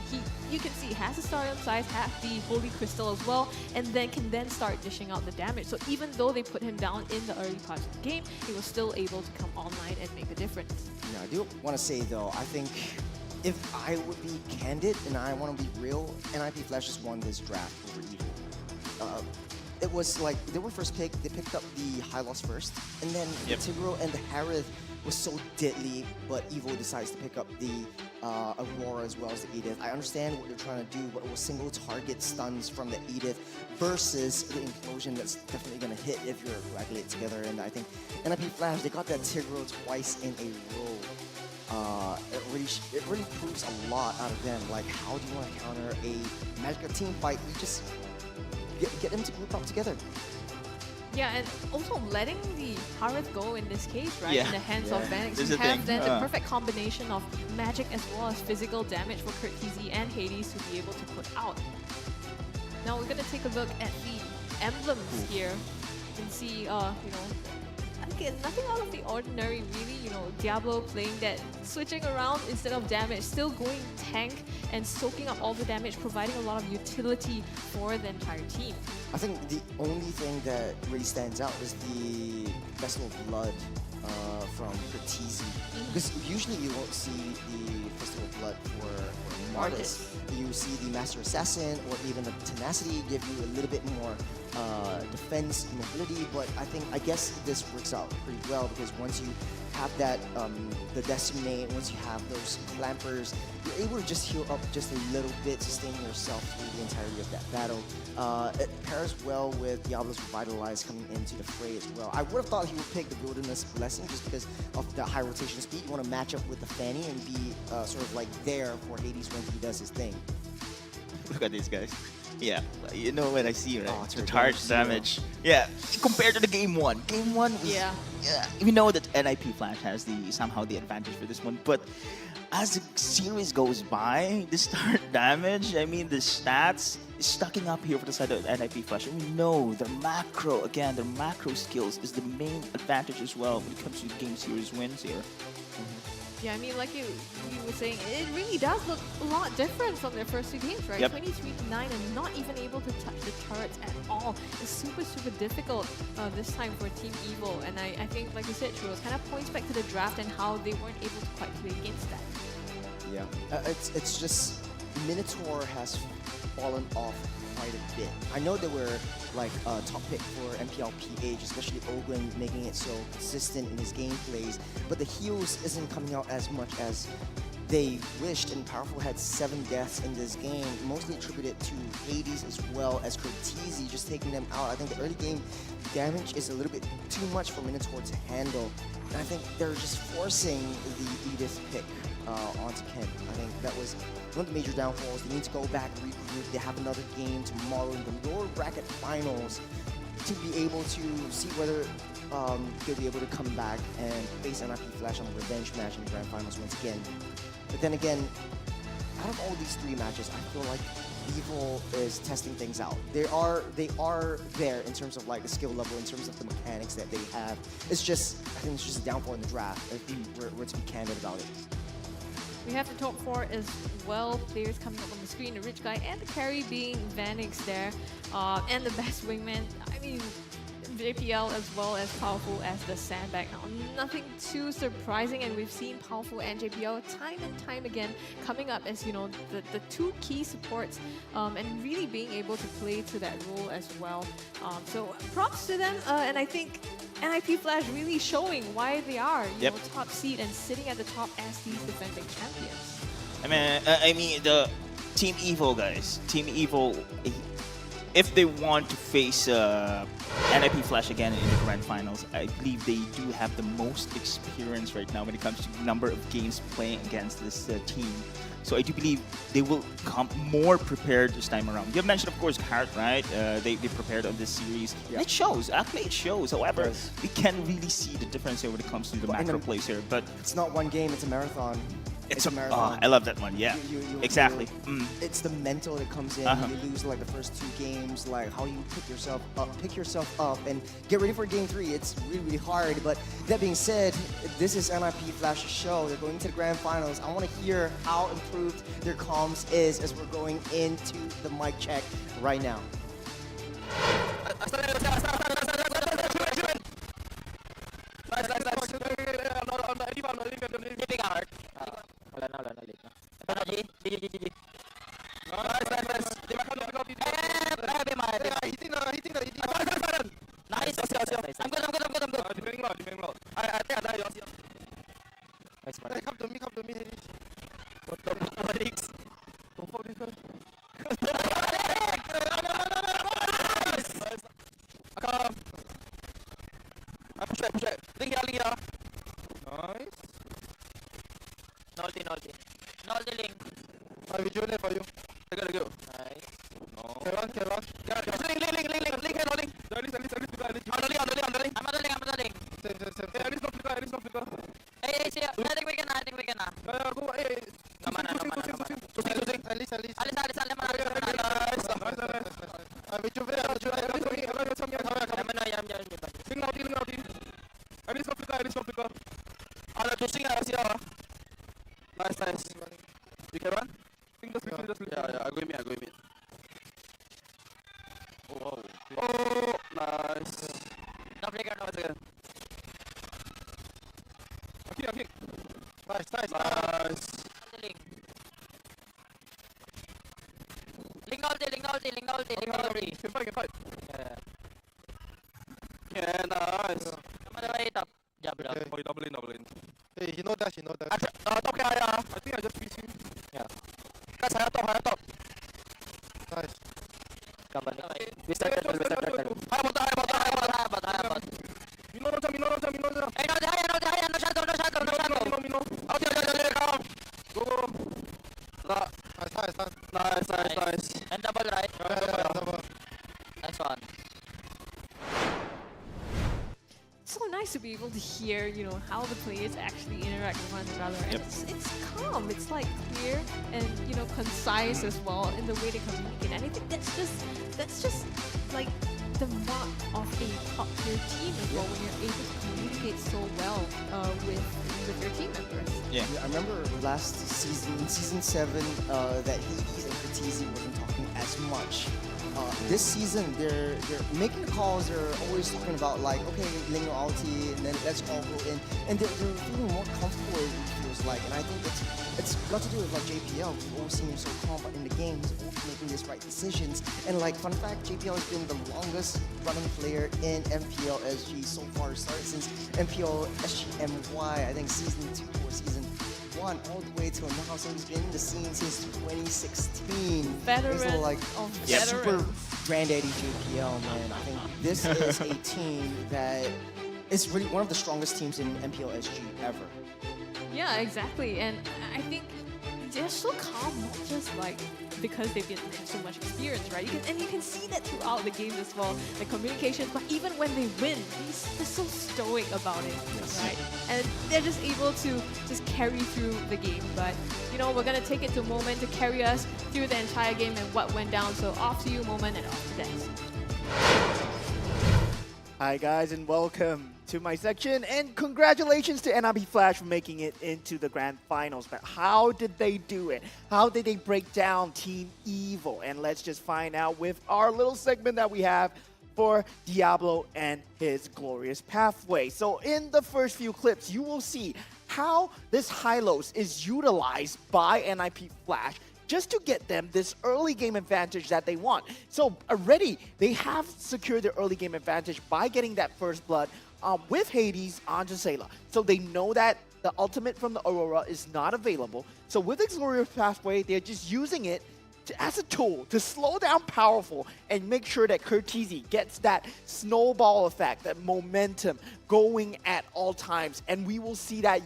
you can see he has the Starium size, has the Holy Crystal as well, and then can start dishing out the damage. So even though they put him down in the early parts of the game, he was still able to come online and make a difference. Yeah, I do want to say though, I think if I would be candid and I want to be real, NIP Flash just won this draft over Evo. It was like they were first picked, they picked up the Hylos first, and then the Tigreal and the Harith was so deadly, but Evo decides to pick up the Aurora as well as the Edith. I understand what they're trying to do, but it was single target stuns from the Edith versus the Implosion that's definitely going to hit if you're coagulate together. And I think NIP Flash, they got that Tigreal twice in a row. It really proves a lot out of them. Like, how do you want to counter a Magic team fight? You just get them to group up together. Yeah, and also letting the Harith go in this case, right? Yeah. In the hands of Vanix. You have then the perfect combination of magic as well as physical damage for Cortese and Hades to be able to put out. Now we're gonna take a look at the emblems here and see, again, nothing out of the ordinary really. Diablo playing that, switching around instead of damage, still going tank and soaking up all the damage, providing a lot of utility for the entire team. I think the only thing that really stands out is the Festival of Blood from Cortese. Because usually you won't see the Festival of Blood for Martis. You see the Master Assassin or even the Tenacity give you a little bit more defense mobility, but I guess this works out pretty well because once you have that the Decimate, once you have those clampers, you're able to just heal up just a little bit, sustaining yourself through the entirety of that battle. It pairs well with Diablo's Revitalize coming into the fray as well. I would have thought he would pick the Wilderness Blessing just because of the high rotation speed. You want to match up with the Fanny and be sort of like there for Hades when he does his thing. Look at these guys. Yeah, you know what I see, right? The charge damage. Yeah, compared to the game one. Game one was, we know that NIP Flash has somehow the advantage for this one, but as the series goes by, the start damage, I mean the stats is stacking up here for the side of NIP Flash. And we know their macro skills is the main advantage as well when it comes to game series wins here. Yeah, I mean, like you were saying, it really does look a lot different from their first two games, right? 23-9 and not even able to touch the turrets at all. It's super, super difficult this time for Team Evil. And I think, like you said, Churros, kind of points back to the draft and how they weren't able to quite play against that. Yeah, it's just Minotaur has fallen off quite a bit. I know they were like a top pick for MPL PH, especially Ogwen making it so consistent in his gameplays, but the heals isn't coming out as much as they wished, and Powerful had 7 deaths in this game, mostly attributed to Hades as well as Cortese just taking them out. I think the early game damage is a little bit too much for Minotaur to handle, and I think they're just forcing the Edith pick onto Ken. I think that was one of the major downfalls. They need to go back, regroup. They have another game tomorrow in the lower bracket finals to be able to see whether they'll be able to come back and face NIP Flash on a revenge match in the grand finals once again. But then again, out of all these 3 matches, I feel like Evil is testing things out. They are there in terms of like the skill level, in terms of the mechanics that they have. It's just, I think it's just a downfall in the draft if we're to be candid about it. We have the top 4 as well, players coming up on the screen, the rich guy and the carry being Vanix there, and the best wingman. I mean, JPL as well as Powerful as the sandbag. Now, nothing too surprising, and we've seen Powerful and JPL time and time again coming up as, the 2 key supports and really being able to play to that role as well. So props to them, and I think NIP Flash really showing why they are, top seed and sitting at the top as these defending champions. I mean, the Team Evil, guys. Team Evil, if they want to face NIP Flash again in the grand finals, I believe they do have the most experience right now when it comes to number of games playing against this team. So I do believe they will come more prepared this time around. You have mentioned, of course, Heart, right? They prepared on this series. And it shows. Actually, it shows. However, we can really see the difference here when it comes to the macro plays here. But it's not one game; it's a marathon. It's a marathon. I love that one. Yeah, exactly. It's the mental that comes in. You lose like the first 2 games, like how you pick yourself up, and get ready for game 3. It's really, really hard. But that being said, this is NIP Flash's show. They're going to the grand finals. I want to hear how improved their comms is as we're going into the mic check right now. You can run? Yeah, I go in mid. Oh, nice. No breaker, no breaker. Okay. Nice. Link ulti. Can fight. Yeah, nice. Come on the way, top. Oh, double in. Hey, he know that. Top kaya. I think I just beat him. Yeah. Guys, higher top. Nice. Come on. We started. High bot. Mino. Hey, no shadow. Out here, come. Go. Nice. And double right. Double. Nice one. It's so nice to be able to hear, how the players actually interact with one another. And it's calm, it's like clear and, concise as well in the way they communicate. And I think that's just like the mark of a top tier team as well, when you're able to communicate so well with your team members. Yeah, I remember last season, season 7, that Hades and Katizi wasn't talking as much. This season, they're making the calls. They're always talking about like, okay, linear ulti, and then let's all go in, and they're feeling more comfortable. It feels like, and I think it's got to do with like JPL, who always seems so calm, but in the game, he's always making these right decisions. And like, fun fact, JPL has been the longest running player in MPL SG so far. Started since MPL SG MY, I think season 2 or season 1, all the way till now. So he's been in the scene since 2016. Veteran He's like super veterans. granddaddy JPL, man. I think this is a team that is really one of the strongest teams in MPL SG ever. Yeah, exactly. And I think they're so calm, not just like because they have so much experience, right? You can see that throughout the games as well, the communications. But even when they win, they're so stoic about it, right? And they're just able to just carry through the game. But we're gonna take it to Moment to carry us through the entire game and what went down. So off to you, Moment, and off to Dex. Hi guys, and welcome to my section, and congratulations to NIP Flash for making it into the grand finals. But how did they do it? How did they break down Team Evil? And let's just find out with our little segment that we have for Diablo and his glorious pathway. So in the first few clips, you will see how this Hylos is utilized by NIP Flash just to get them this early game advantage that they want. So already, they have secured their early game advantage by getting that first blood with Hades onto Sayla. So they know that the ultimate from the Aurora is not available. So with its glorious pathway, they're just using it as a tool to slow down Powerful and make sure that Curtizi gets that snowball effect, that momentum going at all times. And we will see that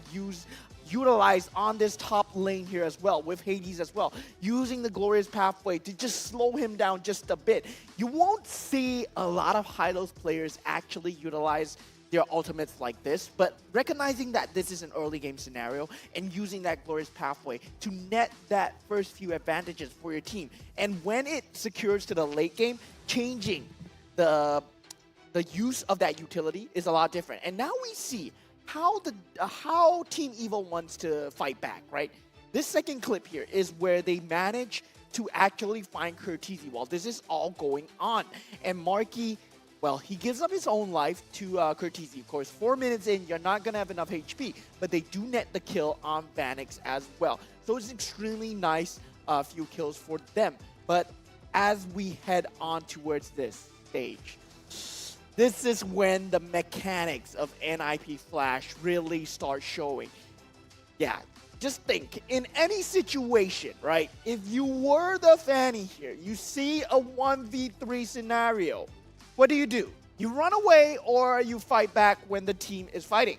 utilized on this top lane here as well, with Hades as well, using the Glorious Pathway to just slow him down just a bit. You won't see a lot of high-lows players actually utilize their ultimates like this, but recognizing that this is an early game scenario and using that Glorious Pathway to net that first few advantages for your team. And when it secures to the late game, changing the use of that utility is a lot different. And now we see how Team Evil wants to fight back, right? This second clip here is where they manage to actually find Curtizi while this is all going on. And Marky, well, he gives up his own life to Curtizi. Of course, 4 minutes in, you're not going to have enough HP, but they do net the kill on Vanix as well. So it's extremely nice few kills for them. But as we head on towards this stage, this is when the mechanics of NIP Flash really start showing. Yeah, just think, in any situation, right? If you were the Fanny here, you see a 1v3 scenario, what do? You run away or you fight back when the team is fighting.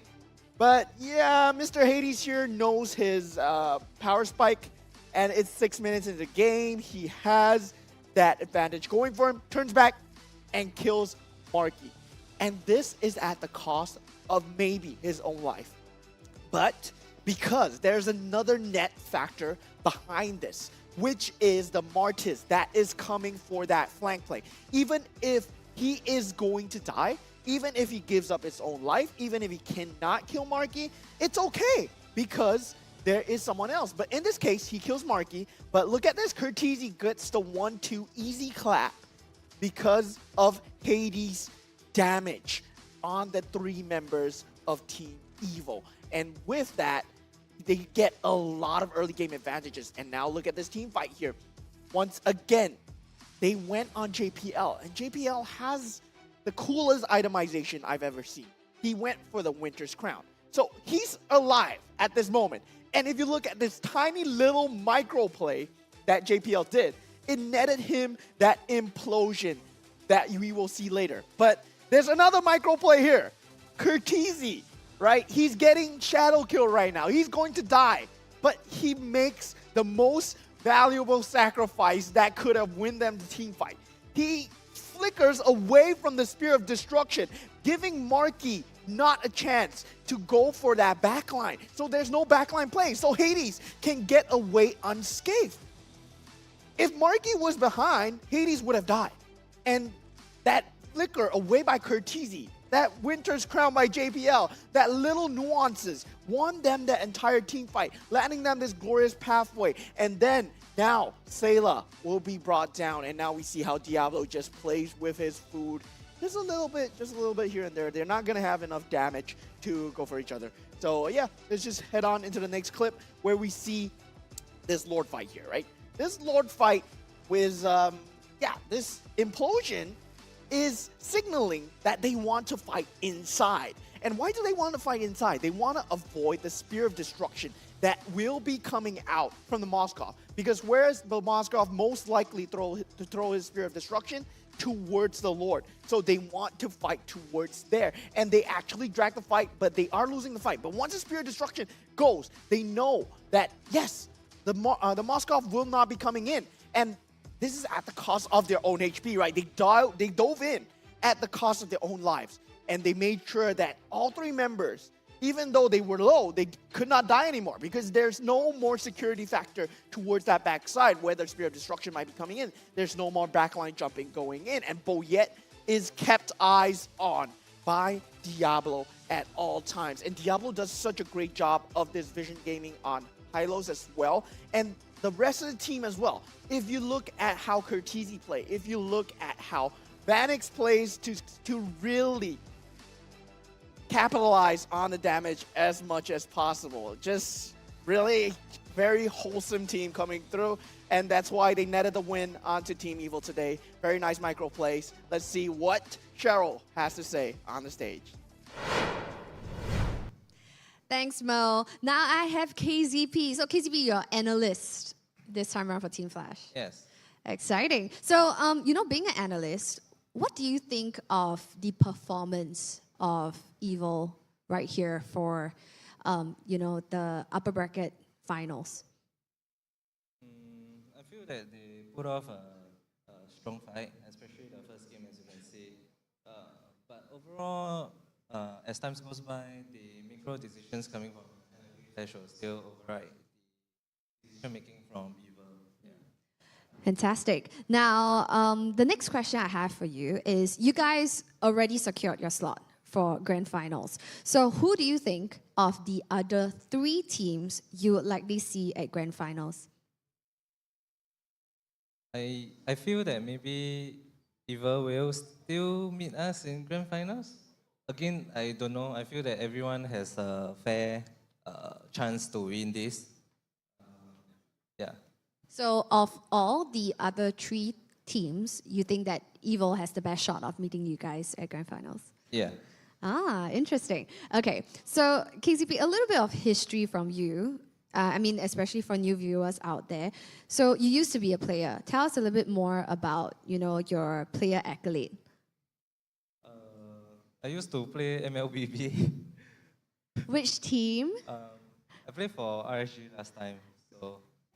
But yeah, Mr. Hades here knows his power spike, and it's 6 minutes into the game. He has that advantage going for him, turns back and kills Marky. And this is at the cost of maybe his own life. But because there's another net factor behind this, which is the Martis that is coming for that flank play. Even if he is going to die, even if he gives up his own life, even if he cannot kill Marky, it's okay because there is someone else. But in this case, he kills Marky. But look at this, Curtizi gets the 1-2 easy clap because of Hades' damage on the 3 members of Team Evil. And with that, they get a lot of early game advantages. And now look at this team fight here. Once again, they went on JPL, and JPL has the coolest itemization I've ever seen. He went for the Winter's Crown. So he's alive at this moment. And if you look at this tiny little micro play that JPL did, it netted him that implosion that we will see later. But there's another micro play here. Curtizi, right? He's getting shadow kill right now. He's going to die. But he makes the most valuable sacrifice that could have won them the team fight. He flickers away from the Spear of Destruction, giving Marky not a chance to go for that backline. So there's no backline play. So Hades can get away unscathed. If Marky was behind, Hades would have died. And that flicker away by Curtizi, that Winter's Crown by JPL, that little nuances won them the entire team fight, landing them this glorious pathway. And then now Sayla will be brought down, and now we see how Diablo just plays with his food. Just a little bit here and there. They're not going to have enough damage to go for each other. So yeah, let's just head on into the next clip where we see this Lord fight here, right? This Lord fight with, this implosion is signaling that they want to fight inside. And why do they want to fight inside? They want to avoid the Spear of Destruction that will be coming out from the Moskov. Because where's the Moskov most likely to throw his Spear of Destruction? Towards the Lord. So they want to fight towards there. And they actually drag the fight, but they are losing the fight. But once the Spear of Destruction goes, they know that, yes, the Moskov will not be coming in. And this is at the cost of their own HP, right? They dove in at the cost of their own lives. And they made sure that all 3 members, even though they were low, they could not die anymore because there's no more security factor towards that backside where the Spear of Destruction might be coming in. There's no more backline jumping going in. And Boyette is kept eyes on by Diablo at all times. And Diablo does such a great job of this vision gaming on high-lows as well. And the rest of the team as well. If you look at how Curtizi play, if you look at how Vanix plays to really capitalize on the damage as much as possible. Just really very wholesome team coming through, and that's why they netted the win onto Team Evil today. Very nice micro plays. Let's see what Cheryl has to say on the stage. Thanks, Mo. Now I have KZP. So KZP, you're analyst this time around for Team Flash. Yes. Exciting. So, being an analyst, what do you think of the performance of Evil right here for, the upper bracket finals? I feel that they put off a strong fight, especially the first game, as you can see. But overall, as time goes by, the micro decisions coming from Flash will still override the decision making from Evil. Fantastic. Now, the next question I have for you is, you guys already secured your slot for grand finals. So who do you think of the other 3 teams you would likely see at grand finals? I feel that maybe Evil will still meet us in grand finals. Again, I don't know. I feel that everyone has a fair chance to win this. Yeah. So of all the other 3 teams, you think that Evil has the best shot of meeting you guys at grand finals? Yeah. Ah, interesting. Okay, so KZP, a little bit of history from you. Especially for new viewers out there. So you used to be a player. Tell us a little bit more about, your player accolade. I used to play MLBB. Which team? I played for RSG last time,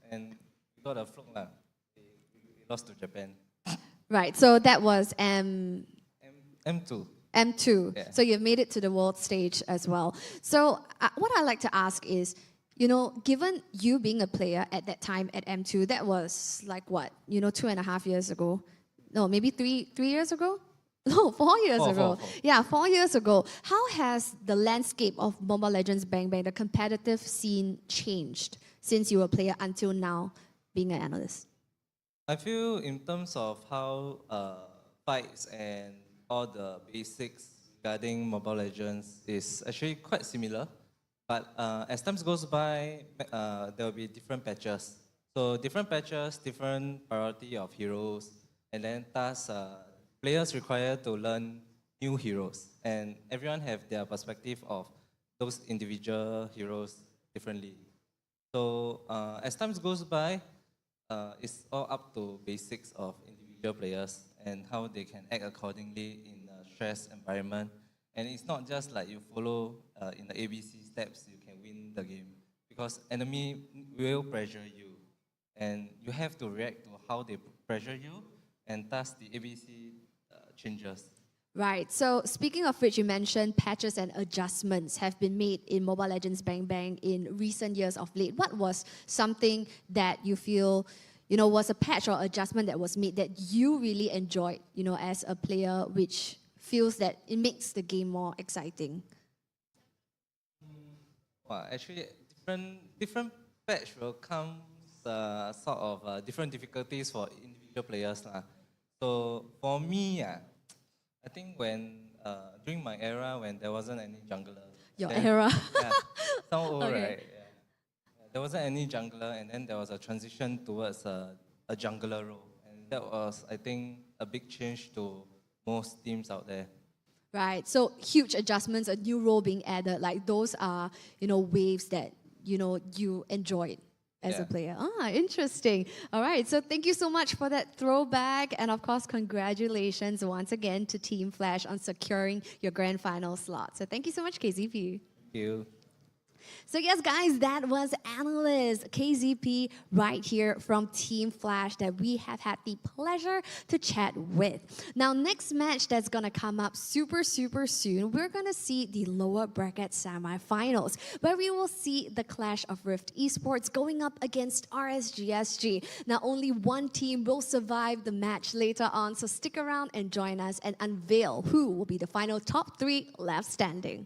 and we got a fluke lah. We lost to Japan. Right, so that was M2. M2. Yeah. So you've made it to the world stage as well. So what I like to ask is, given you being a player at that time at M2, that was like what, 2.5 years ago? No, maybe three years ago? No, 4 years ago. Four. Yeah, 4 years ago. How has the landscape of Mobile Legends Bang Bang, the competitive scene, changed since you were a player until now being an analyst? I feel in terms of how fights and all the basics regarding Mobile Legends is actually quite similar. But as time goes by, there will be different patches. So different patches, different priority of heroes, and then thus players require to learn new heroes. And everyone have their perspective of those individual heroes differently. So as time goes by, it's all up to basics of individual players and how they can act accordingly in a stress environment. And it's not just like you follow in the ABC steps, you can win the game. Because enemy will pressure you. And you have to react to how they pressure you, and thus the ABC changes. Right. So speaking of which, you mentioned patches and adjustments have been made in Mobile Legends Bang Bang in recent years of late. What was something that you feel, was a patch or adjustment that was made that you really enjoyed, as a player, which feels that it makes the game more exciting? Well, actually, different patch will come sort of different difficulties for individual players. So for me, I think when during my era when there wasn't any jungler. Your era? Yeah, sound old, Okay. right? Yeah. There wasn't any jungler, and then there was a transition towards a jungler role, and that was, I think, a big change to most teams out there. Right. So huge adjustments, a new role being added. Like those are, waves that you enjoyed as a player. Ah, interesting. All right. So thank you so much for that throwback, and of course, congratulations once again to Team Flash on securing your grand final slot. So thank you so much, KZP. Thank you. So yes, guys, that was analyst KZP right here from Team Flash that we have had the pleasure to chat with. Now, next match that's going to come up super soon, we're going to see the lower bracket semifinals, where we will see the clash of Rift Esports going up against RSGSG. Now, only one team will survive the match later on, so stick around and join us and unveil who will be the final top 3 left standing.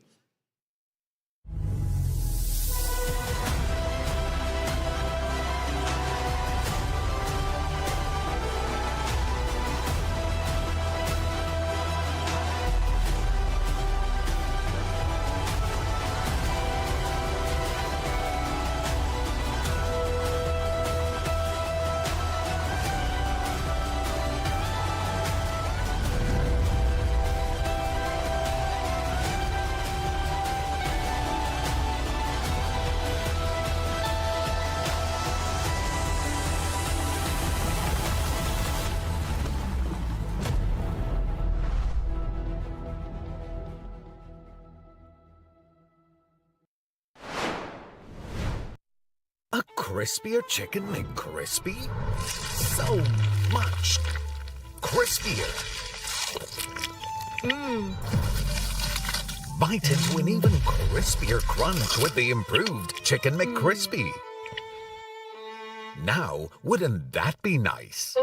crispier Chicken McCrispy? So much crispier. Bite into an even crispier crunch with the improved Chicken McCrispy. Now, wouldn't that be nice?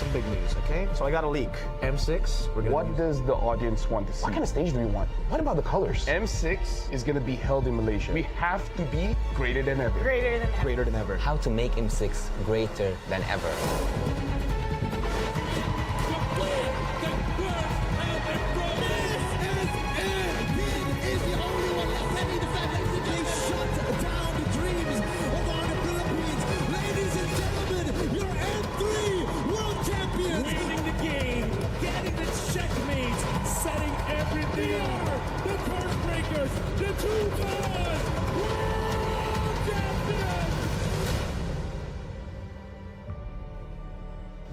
some big news, okay? So I got a leak. M6, we're gonna What does the audience want to see? What kind of stage do we want? What about the colors? M6 is going to be held in Malaysia. We have to be greater than ever. Greater than ever. Greater than ever. How to make M6 greater than ever.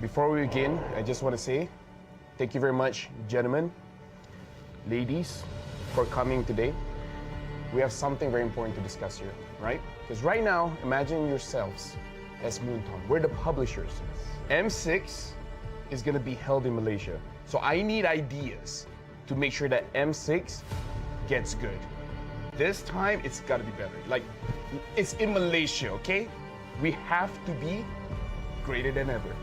Before we begin, I just want to say thank you very much, gentlemen, ladies, for coming today. We have something very important to discuss here, right? Because right now, imagine yourselves as Moonton. We're the publishers. M6 is going to be held in Malaysia. So I need ideas to make sure that M6 gets good. This time, it's got to be better. Like, it's in Malaysia, okay? We have to be greater than ever.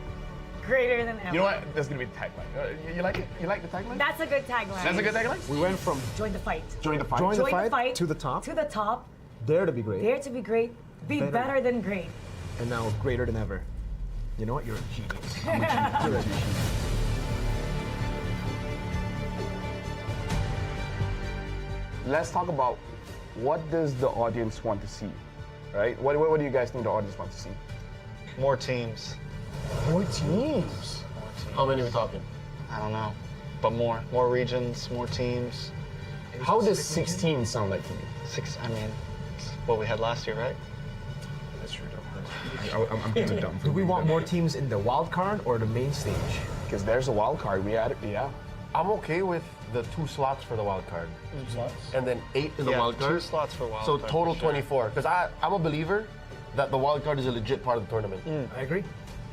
Greater than ever. You know what? That's gonna be the tagline. You like it? You like the tagline? That's a good tagline. That's a good tagline? We went from Join the fight. Join the fight. Join the Join fight to the top. To the top. Dare to be great. Dare to be great. Be better than great. And now greater than ever. You know what? You're a genius. I'm a genius. You're a genius. Let's talk about what does the audience want to see, right? What do you guys think the audience wants to see? More teams. More teams? How many are we talking? I don't know, but more regions, more teams. How does 16 sound like to you? I mean, it's what we had last year, right? That's true, though. I'm kind of dumb. Do we want more teams in the wild card or the main stage? Because there's a wild card. We added, yeah. I'm okay with the 2 slots for the wild card. 2 slots? And then 8 in the wild card. 2 slots for wild so card. total for sure. 24. Because I'm a believer that the wild card is a legit part of the tournament. I agree.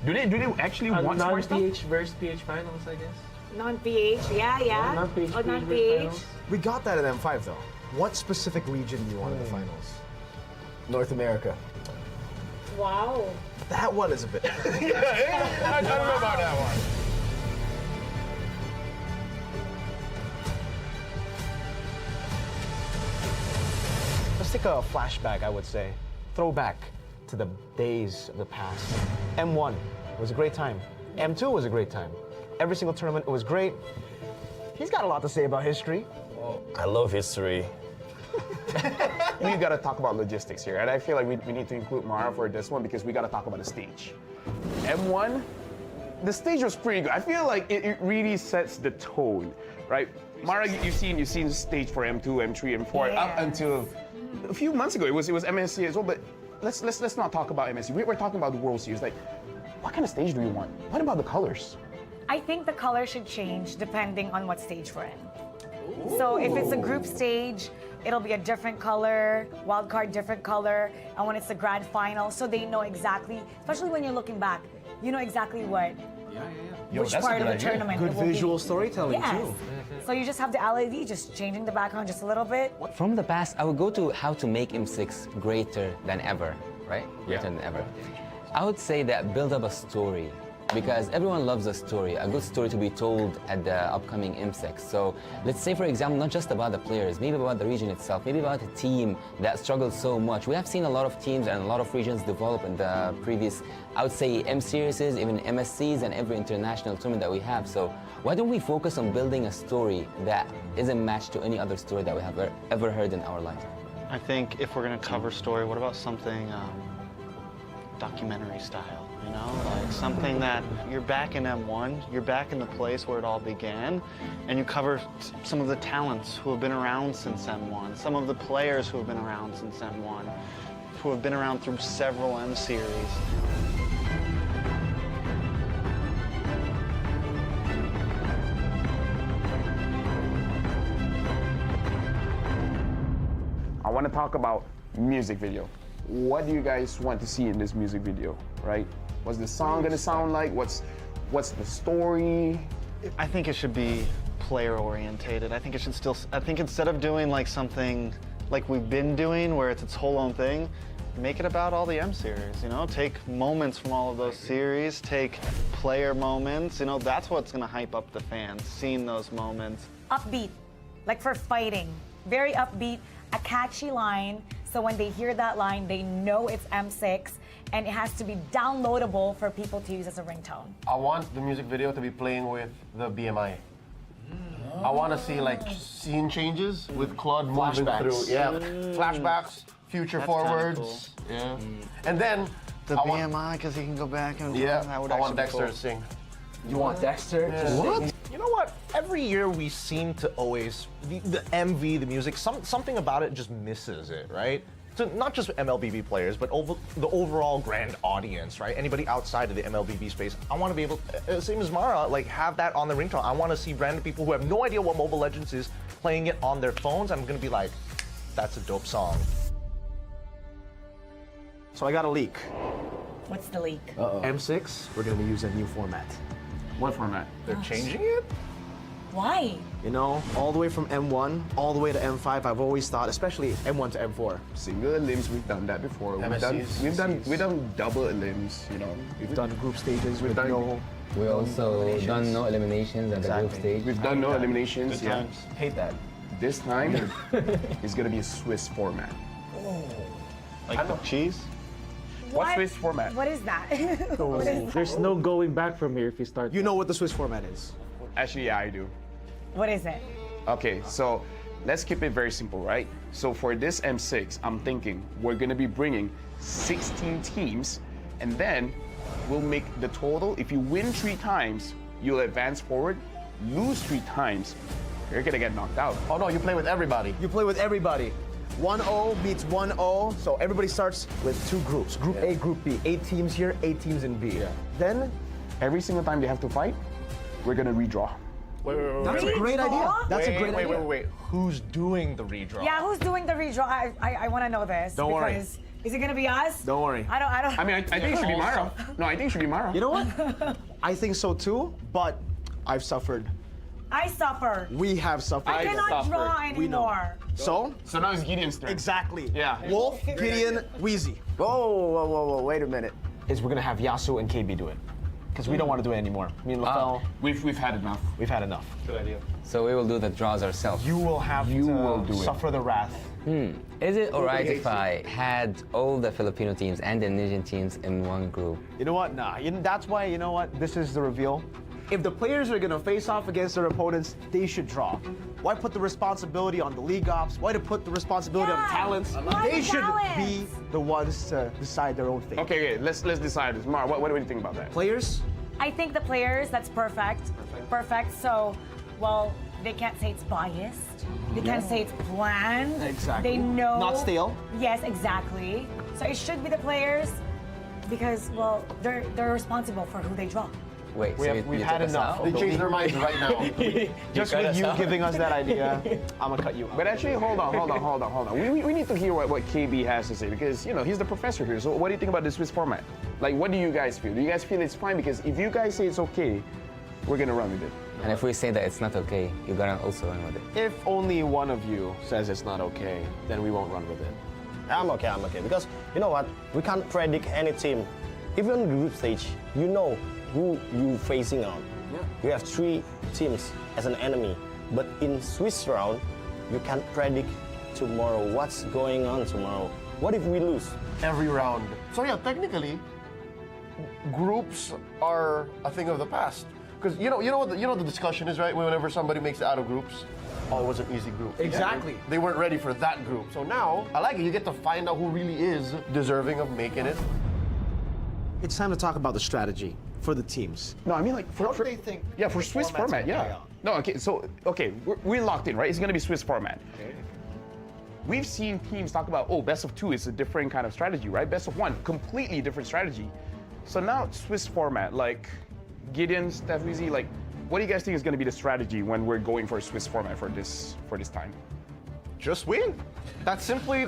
Do they actually want more stuff? Non-PH versus PH finals, I guess. Non-PH, yeah. Non-PH, Oh, non-PH. We got that in M5 though. What specific region do you want in the finals? North America. Wow. That one is a bit. I don't know about that one. Let's take a flashback, I would say. Throwback to the days of the past. M1 was a great time. M2 was a great time. Every single tournament, it was great. He's got a lot to say about history. I love history. We got to talk about logistics here, and I feel like we need to include Mara for this one because we got to talk about the stage. M1, the stage was pretty good. I feel like it really sets the tone, right? Mara, you've seen the stage for M2, M3, M4 up until a few months ago. It was MSC as well, but let's not talk about MSC. We're talking about the World Series. Like, what kind of stage do we want? What about the colors? I think the color should change depending on what stage we're in. So if it's a group stage, it'll be a different color, wild card different color, and when it's the grand final, so they know exactly, especially when you're looking back, you know exactly what, which part of the tournament Good it will visual be. storytelling Yes. too. So you just have the LED just changing the background just a little bit. From the past, I would go to how to make M6 greater than ever, right? Greater than ever. I would say that build up a story, because everyone loves a story, a good story to be told at the upcoming M6. So let's say, for example, not just about the players, maybe about the region itself, maybe about a team that struggled so much. We have seen a lot of teams and a lot of regions develop in the previous, I would say, M series, even MSCs, and every international tournament that we have. So why don't we focus on building a story that isn't matched to any other story that we have ever heard in our life? I think if we're going to cover story, what about something documentary style? You know, like something that you're back in M1, you're back in the place where it all began, and you cover some of the talents who have been around since M1, some of the players who have been around since M1, who have been around through several M series. I want to talk about music video. What do you guys want to see in this music video, right? What's the song gonna sound like? What's the story? I think it should be player orientated. I think instead of doing like something like we've been doing where it's its whole own thing, make it about all the M series, you know? Take moments from all of those series, take player moments, you know, that's what's gonna hype up the fans, seeing those moments. Upbeat, like for fighting. Very upbeat, a catchy line, so when they hear that line, they know it's M6, and it has to be downloadable for people to use as a ringtone. I want the music video to be playing with the BMI. I want to see like scene changes with Claude moving Flashbacks. through. Yeah, flashbacks, future That's forwards. kinda cool. Yeah, and then The BMI, because he can go back and yeah, that would I want actually be Dexter cool. to sing. You want Dexter? Yeah. What? You know what? Every year we seem to always the MV, the music, something about it just misses it, right? So not just MLBB players, but the overall grand audience, right? Anybody outside of the MLBB space, I want to be able, same as Mara, like have that on the ringtone. I want to see random people who have no idea what Mobile Legends is playing it on their phones. I'm gonna be like, that's a dope song. So I got a leak. What's the leak? M6, we're gonna use a new format. What format? They're changing it? Why? You know, all the way from M1, all the way to M5, I've always thought, especially M1 to M4. Single limbs, we've done that before. We've done double limbs, you know. We've done group stages with done- no... We also done no eliminations at the group stage. We've done no eliminations, Good yeah. times. Hate that. This time, it's gonna be a Swiss format. Like the cheese? What's Swiss format? What is that? What is that? There's no going back from here if you start. You know what the Swiss format is. Actually, yeah, I do. What is it? Okay, so let's keep it very simple, right? So for this M6, I'm thinking we're gonna be bringing 16 teams, and then we'll make the total. If you win 3 times, you'll advance forward. Lose 3 times, you're gonna get knocked out. Oh no, you play with everybody. You play with everybody. 1-0 beats 1-0, so everybody starts with 2 groups. Group A, Group B. 8 teams here, 8 teams in B. Then, every single time they have to fight, we're gonna redraw. Wait. That's a great idea. That's a great idea. Wait. Who's doing the redraw? Yeah, who's doing the redraw? I want to know this. Don't worry. Because is it gonna be us? Don't worry. I don't. I mean, I think it should be Mara. No, I think it should be Mara. You know what? I think so too, but I've suffered. I suffer. We have suffered. I cannot draw We know. anymore. So now it's Gideon's turn. Exactly. Yeah. Wolf, Gideon, Wheezy. Whoa, wait a minute. Is we're gonna have Yasu and KB do it. Because we don't want to do it anymore. Me and LaFell, We've had enough. we've had enough. Good idea. So we will do the draws ourselves. You will have to do it. suffer the wrath. Is it alright if I had all the Filipino teams and the Indonesian teams in one group? You know what? Nah. That's why, you know what? This is the reveal. If the players are gonna face off against their opponents, they should draw. Why put the responsibility on the league ops? Why to put the responsibility on the talents? Why They the should talents? be the ones to decide their own fate. Okay, let's decide this. Mara, what do you think about that? Players, I think the players, that's perfect. Perfect. So, well, they can't say it's biased. They can't say it's planned. Exactly. They know. Not stale. Yes, exactly. So it should be the players because, well, they're responsible for who they draw. Wait, we've had enough. They changed their minds right now. Just with you giving us that idea, I'm gonna cut you out. But actually, hold on. We need to hear what KB has to say because, you know, he's the professor here. So what do you think about the Swiss format? Like, what do you guys feel? Do you guys feel it's fine? Because if you guys say it's okay, we're gonna run with it. And if we say that it's not okay, you're gonna also run with it. If only one of you says it's not okay, then we won't run with it. I'm okay. Because you know what? We can't predict any team. Even in the group stage, you know who you facing on. You have 3 teams as an enemy. But in Swiss round, you can't predict tomorrow what's going on tomorrow. What if we lose? Every round. So yeah, technically, groups are a thing of the past. Because you know what the discussion is, right? Whenever somebody makes it out of groups, oh, it was an easy group. Exactly. They weren't ready for that group. So now, I like it. You get to find out who really is deserving of making it. It's time to talk about the strategy for the teams. No, I mean like for they think? Yeah, for Swiss format, yeah. No, okay, so we're locked in, right? It's gonna be Swiss format. Okay. We've seen teams talk about, oh, best of 2 is a different kind of strategy, right? Best of 1, completely different strategy. So now Swiss format, like Gideon, Steph, Weezy, like, what do you guys think is gonna be the strategy when we're going for a Swiss format for this time? Just win. That's simply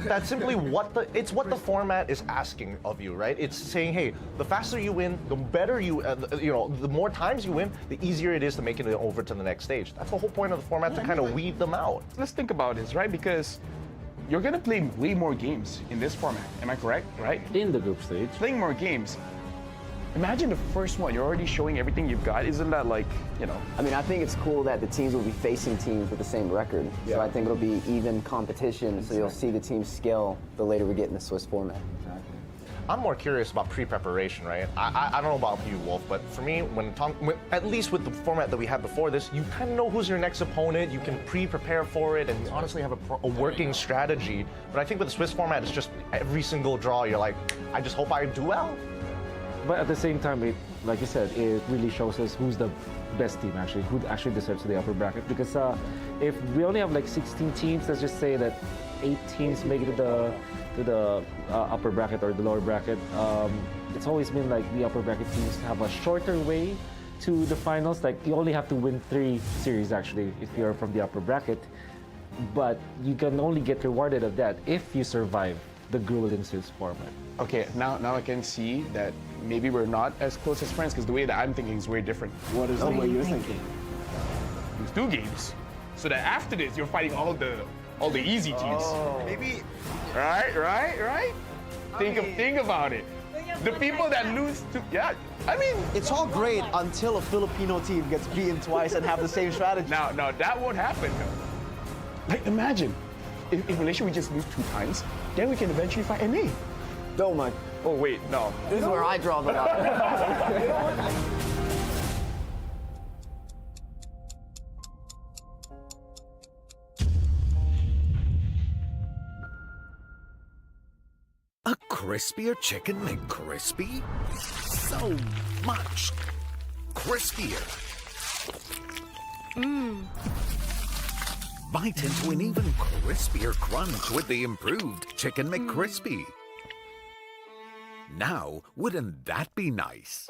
what the format is asking of you, right? It's saying, hey, the faster you win, the better the more times you win, the easier it is to make it over to the next stage. That's the whole point of the format, to kind of weed them out. Let's think about this, right? Because you're gonna play way more games in this format. Am I correct? Right? In the group stage. Playing more games. Imagine the first one, you're already showing everything you've got. Isn't that like, you know? I mean, I think it's cool that the teams will be facing teams with the same record. Yeah. So I think it'll be even competition, so you'll see the teams scale the later we get in the Swiss format. I'm more curious about pre-preparation, right? I don't know about you, Wolf, but for me, at least with the format that we had before this, you kind of know who's your next opponent. You can pre-prepare for it, and you honestly have a working strategy. But I think with the Swiss format, it's just every single draw, you're like, I just hope I do well. But at the same time, like you said, it really shows us who's the best team actually, who actually deserves the upper bracket. Because if we only have like 16 teams, let's just say that 8 teams make it to the upper bracket or the lower bracket. It's always been like the upper bracket teams have a shorter way to the finals. Like you only have to win 3 series actually if you're from the upper bracket. But you can only get rewarded of that if you survive the grueling Swiss format. Okay, now I can see that maybe we're not as close as friends because the way that I'm thinking is way different. What is the way you're thinking? There's 2 games, so that after this you're fighting all the easy teams. Maybe. Right. Think about it. The people that lose to I mean It's all great until a Filipino team gets beaten twice and have the same strategy. Now that won't happen though. Like imagine if Malaysia we just lose 2 times, then we can eventually fight NA. Don't mind. Oh wait, no. This is where I draw the line. A crispier chicken McCrispy? So much crispier. Bite into an even crispier crunch with the improved Chicken McCrispy. Now, wouldn't that be nice?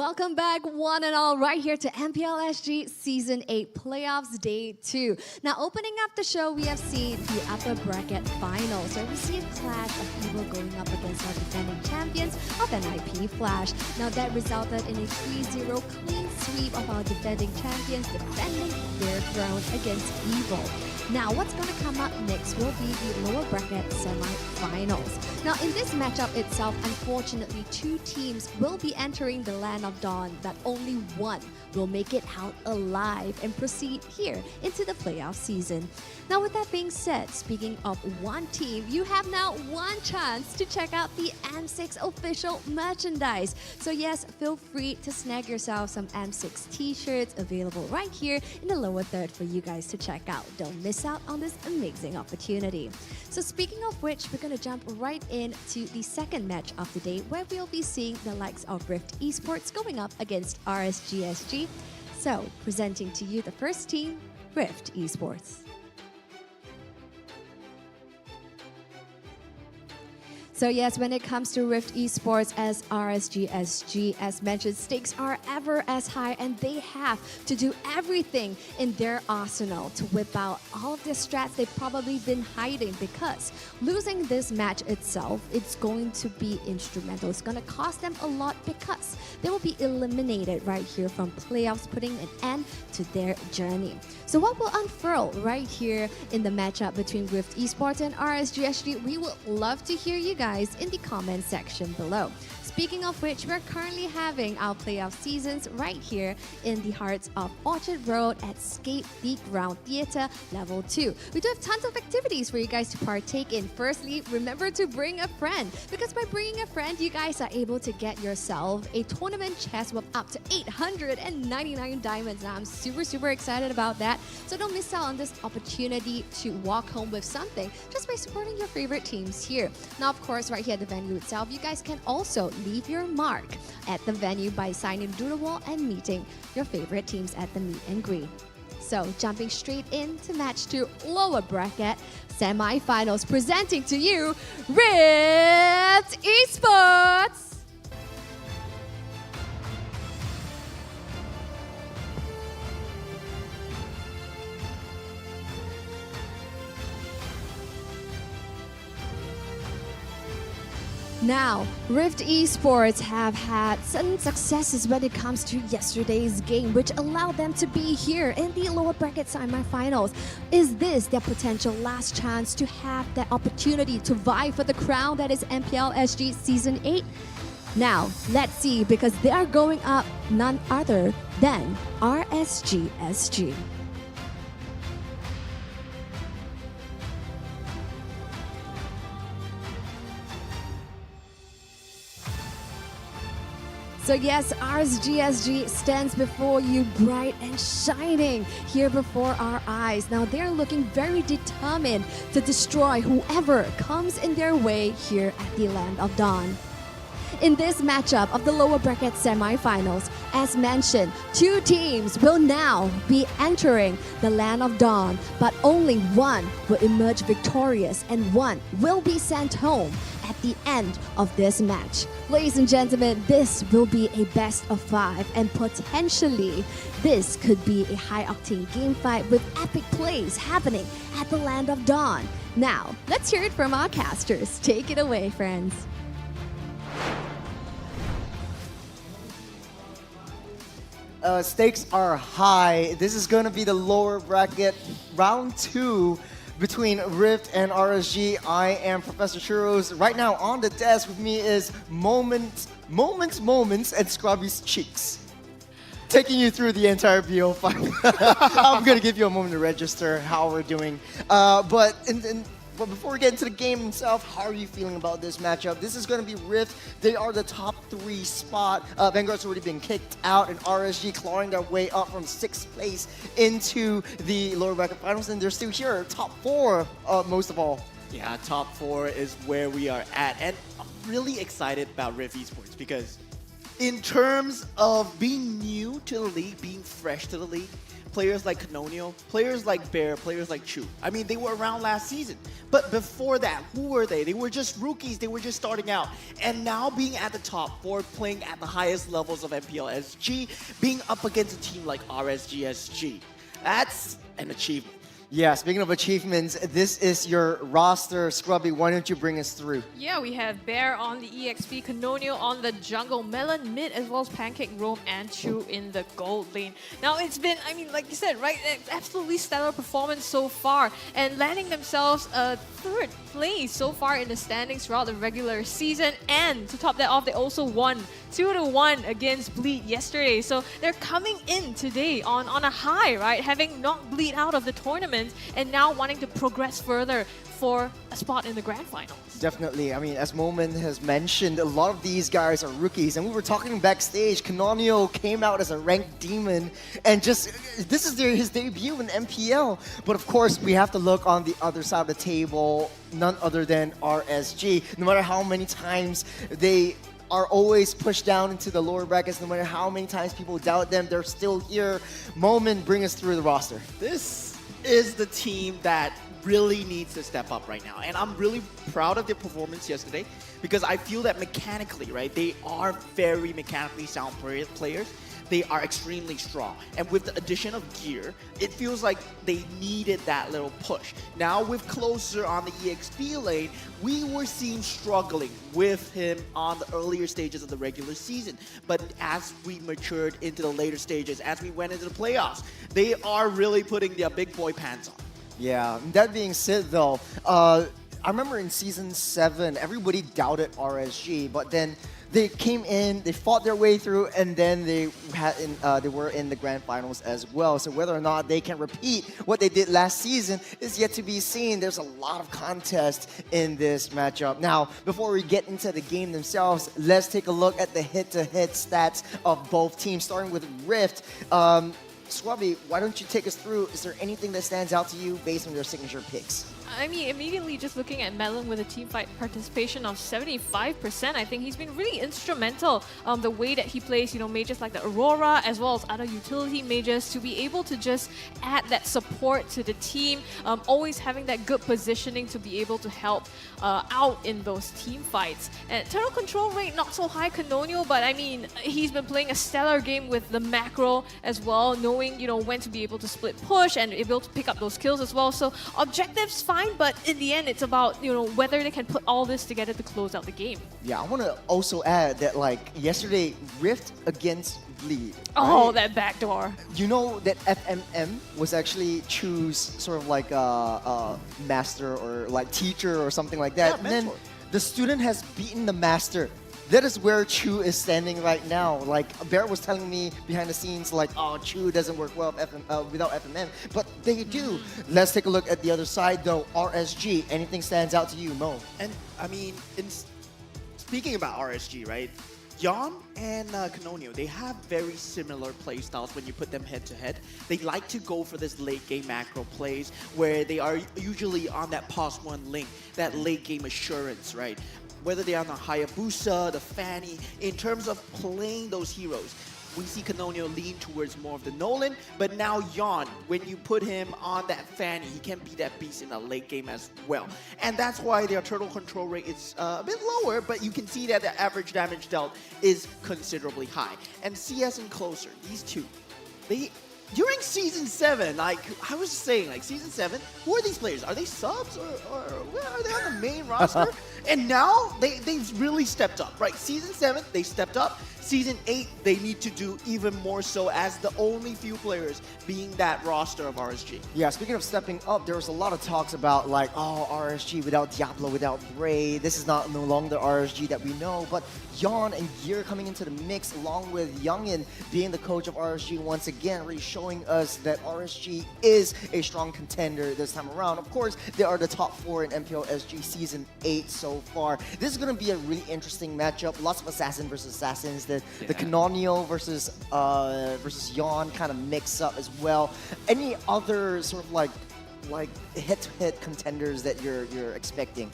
welcome back one and all right here to MPL SG Season 8 Playoffs Day 2. Now opening up the show, we have seen the upper bracket finals where we see a clash of evil going up against our defending champions of NIP Flash. Now that resulted in a 3-0 clean sweep of our defending champions defending their throne against evil. Now, what's going to come up next will be the lower bracket semi-finals. Now, in this matchup itself, unfortunately, 2 teams will be entering the Land of Dawn, but only one will make it out alive and proceed here into the playoff season. Now, with that being said, speaking of one team, you have now one chance to check out the M6 official merchandise. So yes, feel free to snag yourself some M6 t-shirts available right here in the lower third for you guys to check out. Don't miss out on this amazing opportunity. So speaking of which, we're going to jump right into the second match of the day where we'll be seeing the likes of Rift Esports going up against RSGSG. So presenting to you the first team, Rift Esports. So yes, when it comes to Rift Esports as RSGSG, as mentioned, stakes are ever as high and they have to do everything in their arsenal to whip out all of the strats they've probably been hiding, because losing this match itself, it's going to be instrumental. It's going to cost them a lot because they will be eliminated right here from playoffs, putting an end to their journey. So what will unfurl right here in the matchup between Rift Esports and RSGSG? We would love to hear you guys in the comment section below. Speaking of which, we're currently having our playoff seasons right here in the hearts of Orchard Road at Skate the Ground Theatre Level 2. We do have tons of activities for you guys to partake in. Firstly, remember to bring a friend, because by bringing a friend, you guys are able to get yourself a tournament chest with up to 899 diamonds. Now, I'm super excited about that. So don't miss out on this opportunity to walk home with something just by supporting your favorite teams here. Now, of course, right here at the venue itself, you guys can also leave your mark at the venue by signing through the wall and meeting your favorite teams at the meet and greet. So jumping straight into match 2, lower bracket semi-finals, presenting to you Rift Esports. Now, Rift Esports have had some successes when it comes to yesterday's game, which allowed them to be here in the lower bracket semi-finals. Is this their potential last chance to have that opportunity to vie for the crown that is MPL SG Season 8? Now, let's see, because they are going up none other than RSGSG. So yes, RSGSG stands before you bright and shining here before our eyes. Now they're looking very determined to destroy whoever comes in their way here at the Land of Dawn. In this matchup of the lower bracket semi-finals, as mentioned, 2 teams will now be entering the Land of Dawn, but only one will emerge victorious and one will be sent home at the end of this match. Ladies and gentlemen, this will be a best of 5, and potentially this could be a high-octane game fight with epic plays happening at the Land of Dawn. Now, let's hear it from our casters. Take it away, friends. Stakes are high. This is going to be the lower bracket round 2 between Rift and RSG. I am Professor Churros. Right now on the desk with me is Moments, and Scrubby's Cheeks. Taking you through the entire BO5. I'm going to give you a moment to register how we're doing. But before we get into the game itself, how are you feeling about this matchup? This is going to be Rift. They are the top 3 spot. Vanguard's already been kicked out, and RSG clawing their way up from 6th place into the lower bracket finals, and they're still here, top 4 most of all. Yeah, top 4 is where we are at, and I'm really excited about Rift Esports because in terms of being new to the league, being fresh to the league, players like Canonio, players like Bear, players like Chu. I mean, they were around last season. But before that, who were they? They were just rookies. They were just starting out. And now being at the top four, playing at the highest levels of MPL SG, being up against a team like RSG SG, that's an achievement. Yeah, speaking of achievements, this is your roster. Scrubby, why don't you bring us through? Yeah, we have Bear on the EXP, Canonio on the jungle, Melon mid, as well as Pancake, Roam, and Chu in the gold lane. Now, it's been, I mean, like you said, right, absolutely stellar performance so far, and landing themselves a third place so far in the standings throughout the regular season. And to top that off, they also won 2-1 against Bleed yesterday. So they're coming in today on a high, right? Having knocked Bleed out of the tournament and now wanting to progress further for a spot in the grand finals. Definitely. I mean, as Momen has mentioned, a lot of these guys are rookies. And we were talking backstage, Canonio came out as a ranked demon. And just, this is his debut in MPL. But of course, we have to look on the other side of the table, none other than RSG. No matter how many times they are always pushed down into the lower brackets, no matter how many times people doubt them, they're still here. Momen, bring us through the roster. This is the team that really needs to step up right now. And I'm really proud of their performance yesterday because I feel that mechanically, right, they are very mechanically sound players. They are extremely strong. And with the addition of gear, it feels like they needed that little push. Now with Closer on the EXP lane, we were seen struggling with him on the earlier stages of the regular season. But as we matured into the later stages, as we went into the playoffs, they are really putting their big boy pants on. Yeah, that being said though, I remember in Season 7, everybody doubted RSG, but then they came in, they fought their way through, and then they were in the grand finals as well. So whether or not they can repeat what they did last season is yet to be seen. There's a lot of contest in this matchup. Now, before we get into the game themselves, let's take a look at the head-to-head stats of both teams, starting with Rift. Scrubby, why don't you take us through? Is there anything that stands out to you based on your signature picks? I mean, immediately just looking at Melon with a team fight participation of 75%, I think he's been really instrumental. The way that he plays, you know, mages like the Aurora as well as other utility mages to be able to just add that support to the team, always having that good positioning to be able to help out in those team fights. And turtle control rate not so high, Canonio, but I mean, he's been playing a stellar game with the macro as well, knowing, you know, when to be able to split push and able to pick up those kills as well. So objectives fine, but in the end, it's about, you know, whether they can put all this together to close out the game. Yeah, I want to also add that, like, yesterday, Rift against Bleed. Oh, right? that backdoor. You know that FMM was actually choose sort of like a master or like teacher or something like that. Yeah, and then mentor. the student has beaten the master. That is where Chu is standing right now. Like, Bear was telling me behind the scenes, like, oh, Chu doesn't work well without FMM, but they do. Let's take a look at the other side, though. RSG, anything stands out to you, Mo? And, I mean, speaking about RSG, right? Yon and Canonio, they have very similar play styles when you put them head-to-head. They like to go for this late-game macro plays where they are usually on that +1 link, that late-game assurance, right? Whether they're on the Hayabusa, the Fanny, in terms of playing those heroes, we see Canonio lean towards more of the Nolan, but now Yon, when you put him on that Fanny, he can be that beast in the late game as well. And that's why their turtle control rate is a bit lower, but you can see that the average damage dealt is considerably high. And CS and Closer, these two, during Season 7, like I was saying, like Season 7, who are these players? Are they subs or where are they on the main roster? And now they've really stepped up, right? Season 7, they stepped up. Season 8, they need to do even more so as the only few players being that roster of RSG. Yeah, speaking of stepping up, there was a lot of talks about like, oh, RSG without Diablo, without Bray, this is no longer the RSG that we know, but Yon and Gear coming into the mix along with Youngin being the coach of RSG once again, really showing us that RSG is a strong contender this time around. Of course, they are the top 4 in MPL SG Season 8 so far. This is going to be a really interesting matchup, lots of assassin versus assassins. The Canonio versus Yon kind of mix up as well. Any other sort of like head-to-head contenders that you're expecting?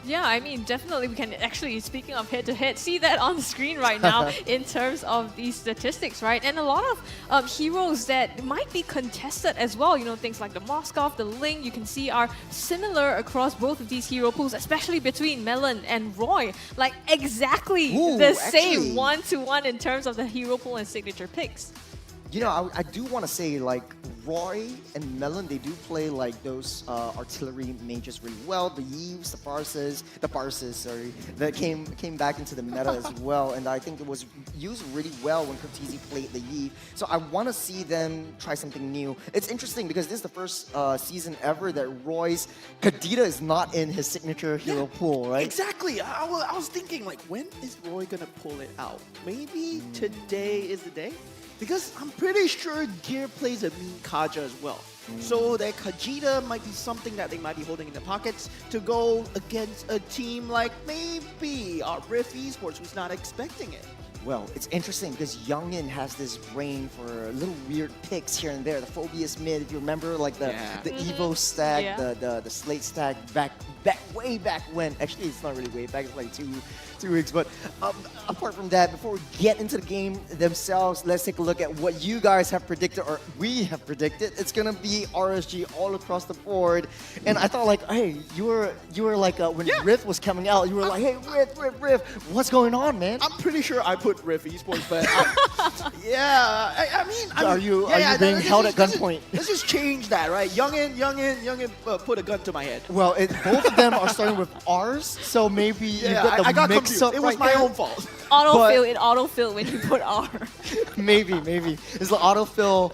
Yeah, I mean, definitely we can actually, speaking of head-to-head, see that on the screen right now in terms of these statistics, right? And a lot of heroes that might be contested as well, you know, things like the Moskov, the Ling, you can see are similar across both of these hero pools, especially between Melon and Roy. Like exactly the same one-to-one in terms of the hero pool and signature picks. You know, I do want to say, like, Roy and Melon, they do play, like, those artillery mages really well. The Yeeves, the Barses, sorry, that came back into the meta as well. And I think it was used really well when Cortese played the Yee. So I want to see them try something new. It's interesting because this is the first season ever that Roy's Kadita is not in his signature hero pool, right? Exactly. I was thinking, like, when is Roy going to pull it out? Maybe today is the day? Because I'm pretty sure Gear plays a mean Kaja as well. So that Kajita might be something that they might be holding in their pockets to go against a team like maybe Rift Esports, who's not expecting it. Well, it's interesting because Youngin has this brain for little weird picks here and there. The Phobius mid, if you remember, like the Evo stack, the Slate stack way back when. Actually, it's not really way back. It's like two weeks. But apart from that, before we get into the game themselves, let's take a look at what you guys have predicted, or we have predicted. It's gonna be RSG all across the board. And I thought, like, hey, you were like when Rift was coming out, you were like, hey, Rift, what's going on, man? I'm pretty sure I put Rift Esports, but I mean, are you being held at gunpoint? Let's just change that, right? Youngin, put a gun to my head. Well, both of them are starting with R's, so maybe you got the mix up. It was my own fault. It autofill when you put R. maybe it's the autofill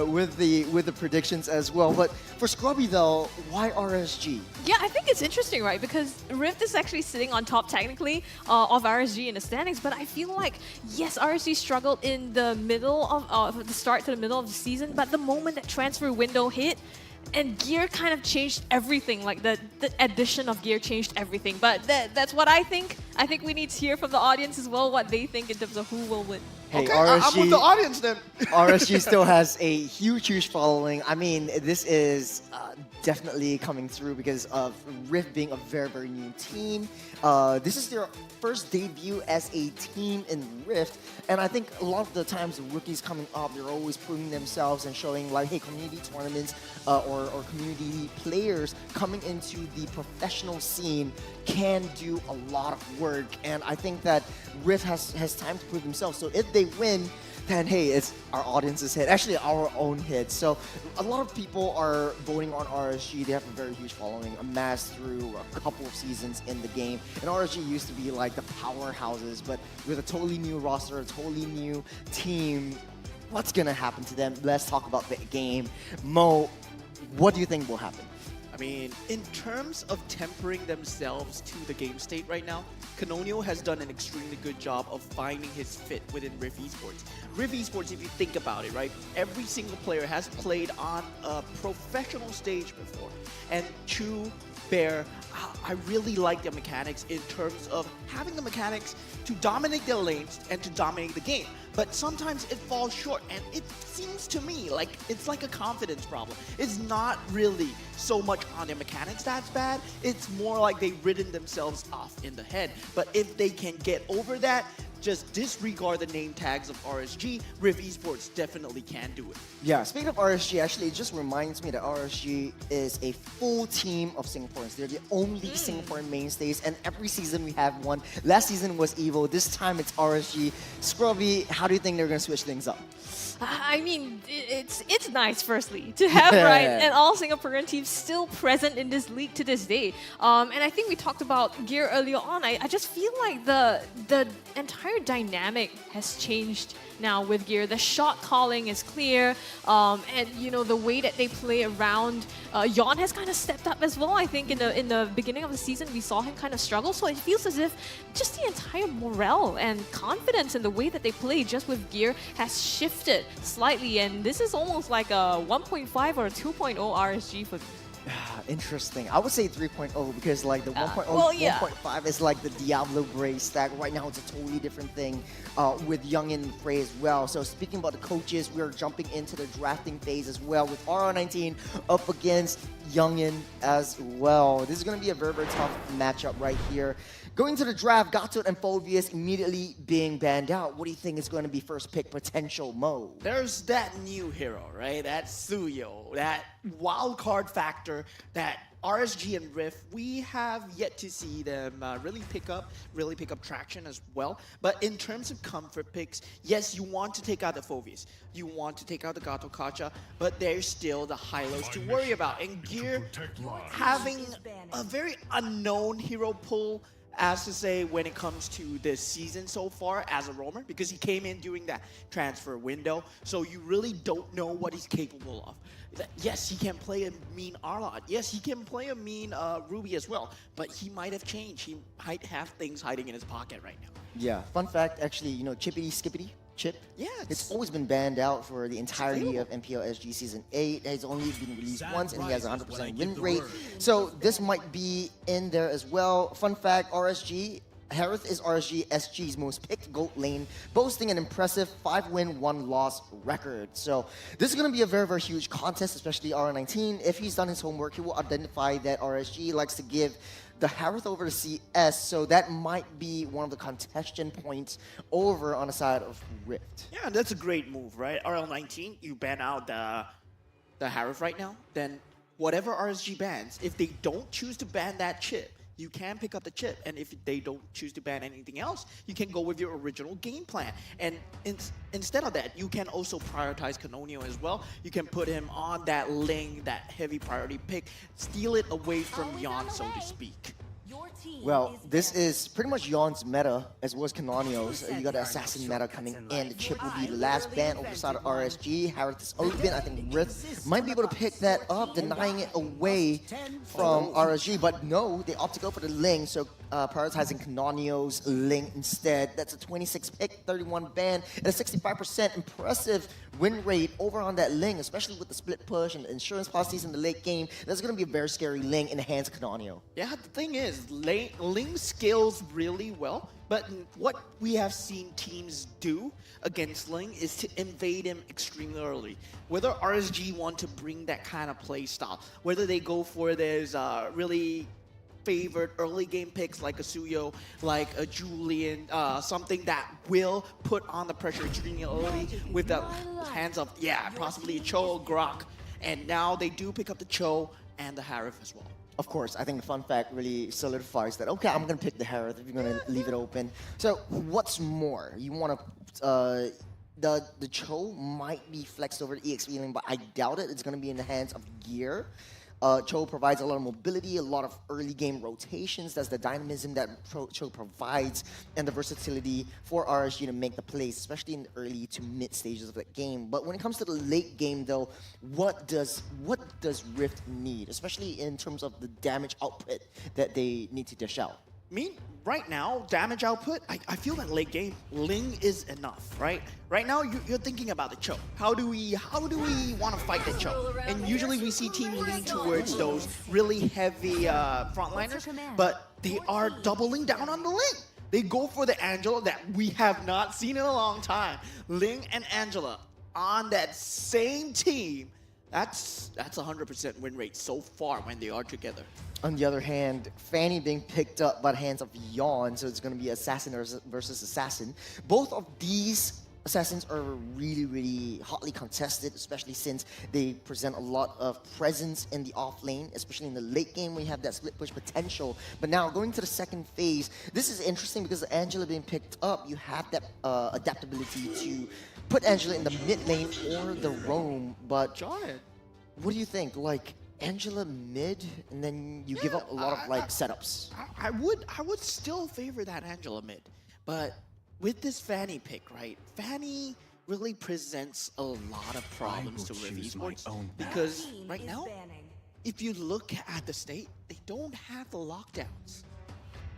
with the predictions as well. But for Scrubby though, why RSG? Yeah, I think it's interesting, right? Because Rift is actually sitting on top technically of RSG in the standings, but I feel like, yes, RSG struggled in the middle of the start to the middle of the season, but the moment that transfer window hit, and Gear kind of changed everything. Like the addition of Gear changed everything. But that's what I think. I think we need to hear from the audience as well what they think in terms of who will win. Hey, okay, RSG, I'm with the audience then. RSG still has a huge following. I mean, this is definitely coming through because of Rift being a very new team. This is their first debut as a team in Rift, and I think a lot of the times the rookies coming up, they're always proving themselves and showing like, hey, community tournaments or community players coming into the professional scene can do a lot of work, and I think that Rift has time to prove themselves. So if they win, then hey, it's our audience's hit, actually our own hit. So a lot of people are voting on RSG. They have a very huge following, amassed through a couple of seasons in the game. And RSG used to be like the powerhouses, but with a totally new roster, a totally new team, what's gonna happen to them? Let's talk about the game. Mo, what do you think will happen? I mean, in terms of tempering themselves to the game state right now, Canonio has done an extremely good job of finding his fit within Rift Esports. Rift Esports, if you think about it, right, every single player has played on a professional stage before. And Chu, Bear, I really like their mechanics in terms of having the mechanics to dominate their lanes and to dominate the game. But sometimes it falls short, and it seems to me like it's like a confidence problem. It's not really so much on their mechanics that's bad. It's more like they've ridden themselves off in the head. But if they can get over that, just disregard the name tags of RSG, Rift Esports definitely can do it. Yeah, speaking of RSG, actually, it just reminds me that RSG is a full team of Singaporeans. They're the only Singaporean mainstays, and every season we have one. Last season was Evo, this time it's RSG. Scrubby, how do you think they're going to switch things up? I mean, it's nice, firstly, to have, right, and all Singaporean teams still present in this league to this day. And I think we talked about Gear earlier on. I just feel like the entire dynamic has changed now with Gear. The shot calling is clear, and you know the way that they play around. Yon has kind of stepped up as well. I think in the beginning of the season we saw him kind of struggle. So it feels as if just the entire morale and confidence in the way that they play just with Gear has shifted slightly, and this is almost like a 1.5 or a 2.0 RSG for me. Interesting. I would say 3.0 because like the 1.0, well, yeah. 1.5 is like the Diablo Gray stack. Right now it's a totally different thing with Youngin Frey as well. So speaking about the coaches, we're jumping into the drafting phase as well with RR19 up against Youngin as well. This is going to be a very, very tough matchup right here. Going to the draft, Gato and Phobius immediately being banned out. What do you think is going to be first pick potential, Mo? There's that new hero, right? That Suyo, that wild card factor, that RSG and Rift, we have yet to see them really pick up traction as well. But in terms of comfort picks, yes, you want to take out the Phobius, you want to take out the Gato Kacha, but there's still the Hylos to worry about. And Gear having a very unknown hero pool, as to say, when it comes to this season so far as a roamer, because he came in during that transfer window, so you really don't know what he's capable of. Yes, he can play a mean Arlott. Yes, he can play a mean Ruby as well, but he might have changed. He might have things hiding in his pocket right now. Yeah, fun fact, actually, you know, Chippity Skippity Chip. Yeah, it's always been banned out for the entirety of MPL SG Season 8. It's only been released once, and he has a 100% win rate. So this might be in there as well. Fun fact, RSG, Harith is RSG SG's most picked GOAT lane, boasting an impressive 5-win, 1-loss record. So this is going to be a very, very huge contest, especially RR19. If he's done his homework, he will identify that RSG likes to give the Harith over to CS, so that might be one of the contention points over on the side of Rift. Yeah, that's a great move, right? RL19, you ban out the Harith right now, then whatever RSG bans, if they don't choose to ban that chip, you can pick up the chip, and if they don't choose to ban anything else, you can go with your original game plan. And instead of that, you can also prioritize Canonio as well. You can put him on that Ling, that heavy priority pick, steal it away from Yon, so to speak. Well, this is pretty much Yon's meta as well as Canonio's. You got the Assassin meta coming in. The chip will be the last ban over the side of RSG. Harith is open. I think Rift might be able to pick that up, denying it away from RSG. But no, they opt to go for the Ling, so prioritizing Canonio's Ling instead. That's a 26 pick, 31 ban, and a 65% impressive win rate over on that Ling, especially with the split push and the insurance policies in the late game. That's going to be a very scary Ling in the hands of Canonio. Yeah, the thing is, Ling scales really well, but what we have seen teams do against Ling is to invade him extremely early. Whether RSG want to bring that kind of play style, whether they go for those really favored early game picks like a Suyo, like a Julian, something that will put on the pressure extremely early with the hands of, yeah, possibly a Cho, Grok. And now they do pick up the Cho and the Harith as well. Of course, I think the fun fact really solidifies that, okay, I'm going to pick the Harith if you're going to leave it open. So what's more? You want to... the Cho might be flexed over to EX Feeling, but I doubt it. It's going to be in the hands of Gear. Cho provides a lot of mobility, a lot of early game rotations. That's the dynamism that Cho provides, and the versatility for RSG to make the plays, especially in the early to mid stages of the game. But when it comes to the late game, though, what does Rift need, especially in terms of the damage output that they need to dish out? Right now, damage output, I feel that late game, Ling is enough, right? Right now, you're thinking about the Cho. How do we want to fight the Cho? And usually we see teams lean towards those really heavy frontliners, but they are doubling down on the Ling. They go for the Angela that we have not seen in a long time. Ling and Angela on that same team. That's 100% win rate so far when they are together. On the other hand, Fanny being picked up by the hands of Yon, so it's going to be Assassin versus Assassin. Both of these Assassins are really, really hotly contested, especially since they present a lot of presence in the off lane, especially in the late game when you have that split push potential. But now, going to the second phase, this is interesting because Angela being picked up, you have that adaptability to put Angela in the mid lane or the roam, but what do you think? Like, Angela mid, and then you give up a lot of like setups. I would still favor that Angela mid, but with this Fanny pick, right? Fanny really presents a lot of problems to Rift Esports because right now, if you look at the state, they don't have the lockdowns.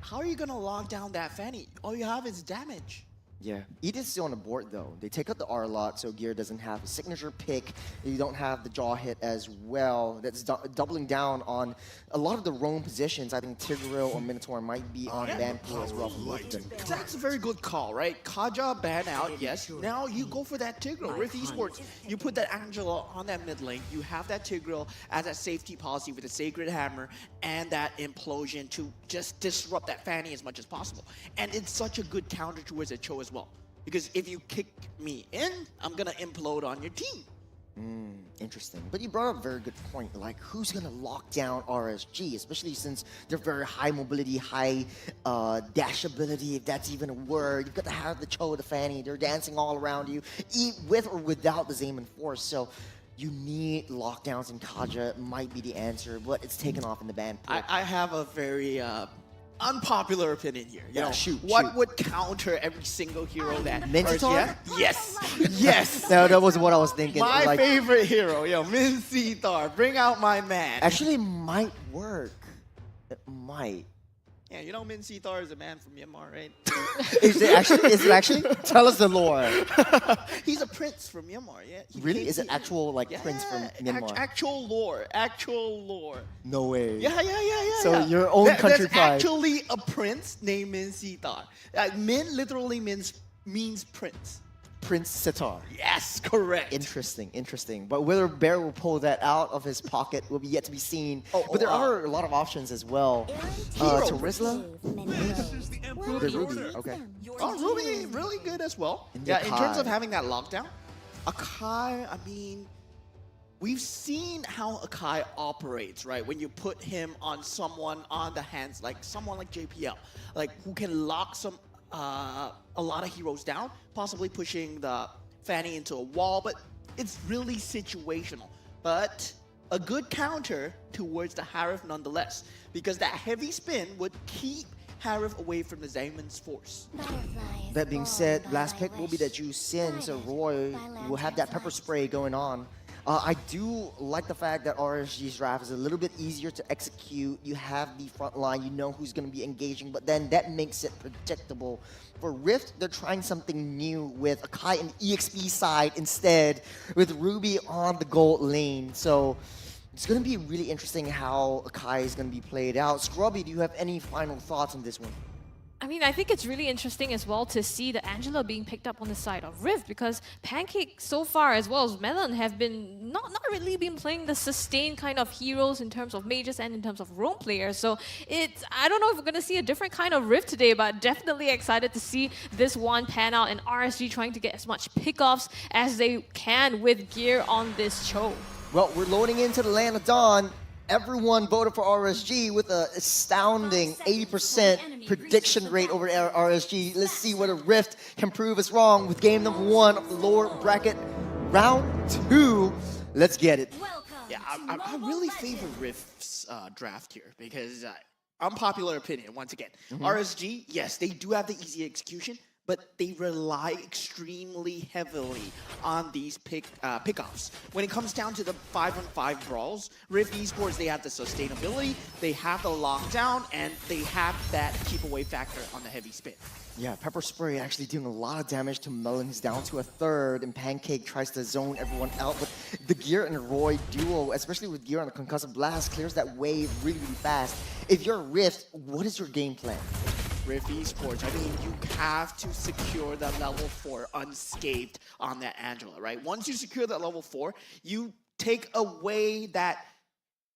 How are you gonna lock down that Fanny? All you have is damage. Yeah, Edith's still on the board though. They take out the R lot, so Gear doesn't have a signature pick. You don't have the jaw hit as well. That's doubling down on a lot of the roam positions. I think Tigreal or Minotaur might be on ban pool as well for both of them. That's a very good call, right? Kaja ban out, yes. Now you go for that Tigreal. Rift Esports, you put that Angela on that mid lane. You have that Tigreal as that safety policy with a Sacred Hammer and that Implosion to just disrupt that Fanny as much as possible. And it's such a good counter towards a Cho as well. Because if you kick me in, I'm gonna implode on your team. Interesting. But you brought up a very good point. Like, who's going to lock down RSG, especially since they're very high mobility, high dash ability, if that's even a word. You've got to have the Cho, the Fanny. They're dancing all around you, with or without the Zaman Force. So you need lockdowns, and Kaja might be the answer, but it's taken off in the ban pool. I have a very unpopular opinion here. You know, shoot. What would counter every single hero that Minotaur? Yes. Yes. No, that was what I was thinking. My like, favorite hero, yo, Min Thar. Bring out my man. Actually, might work. It might. Yeah, you know Min Thar is a man from Myanmar, right? Is it actually? Tell us the lore. He's a prince from Myanmar, yeah. Really? Is it actual prince from Myanmar? Actual lore. No way. Yeah. So your own country There's pride. actually a prince named Min Thar. Min literally means prince. Prince Sitar. Yes, correct. Interesting. But whether Bear will pull that out of his pocket will be yet to be seen. But there are a lot of options as well. Terizla? The Ruby, okay. Oh, Ruby, really good as well. And Yeah, in terms Akai. of having that lockdown, Akai, I mean, we've seen how Akai operates, right? When you put him on someone on the hands, like someone like JPL, like who can lock a lot of heroes down, possibly pushing the Fanny into a wall, but it's really situational. But a good counter towards the Harif nonetheless, because that heavy spin would keep Harif away from the Zamon's force. That being said, last pick will be that Ju Sin, so Roy will have that pepper spray going on. I do like the fact that RSG's draft is a little bit easier to execute. You have the front line, you know who's going to be engaging, but then that makes it predictable. For Rift, they're trying something new with Akai and EXP side instead, with Ruby on the gold lane. So it's going to be really interesting how Akai is going to be played out. Scrubby, do you have any final thoughts on this one? I mean, I think it's really interesting as well to see the Angela being picked up on the side of Rift, because Pancake so far as well as Melon have been not really been playing the sustained kind of heroes in terms of mages and in terms of roam players. So I don't know if we're going to see a different kind of Rift today, but definitely excited to see this one pan out and RSG trying to get as much pickoffs as they can with gear on this Cho. Well, we're loading into the Land of Dawn. Everyone voted for RSG with an astounding 80% prediction rate over RSG. Let's see whether Rift can prove us wrong with game number 1 of the lower bracket, round 2. Let's get it. Yeah, I really favor Rift's draft here because unpopular opinion, once again. RSG, yes, they do have the easy execution, but they rely extremely heavily on these pickoffs. When it comes down to the 5-on-5 brawls, Rift Esports, they have the sustainability, they have the lockdown, and they have that keep away factor on the heavy spin. Yeah, Pepper Spray actually doing a lot of damage to Melon. He's down to a third, and Pancake tries to zone everyone out. But the Gear and Roy duo, especially with Gear on the Concussive Blast, clears that wave really, really fast. If you're Rift, what is your game plan? Rift Esports, I mean, you have to secure that level 4 unscathed on that Angela, right? Once you secure that level 4, you take away that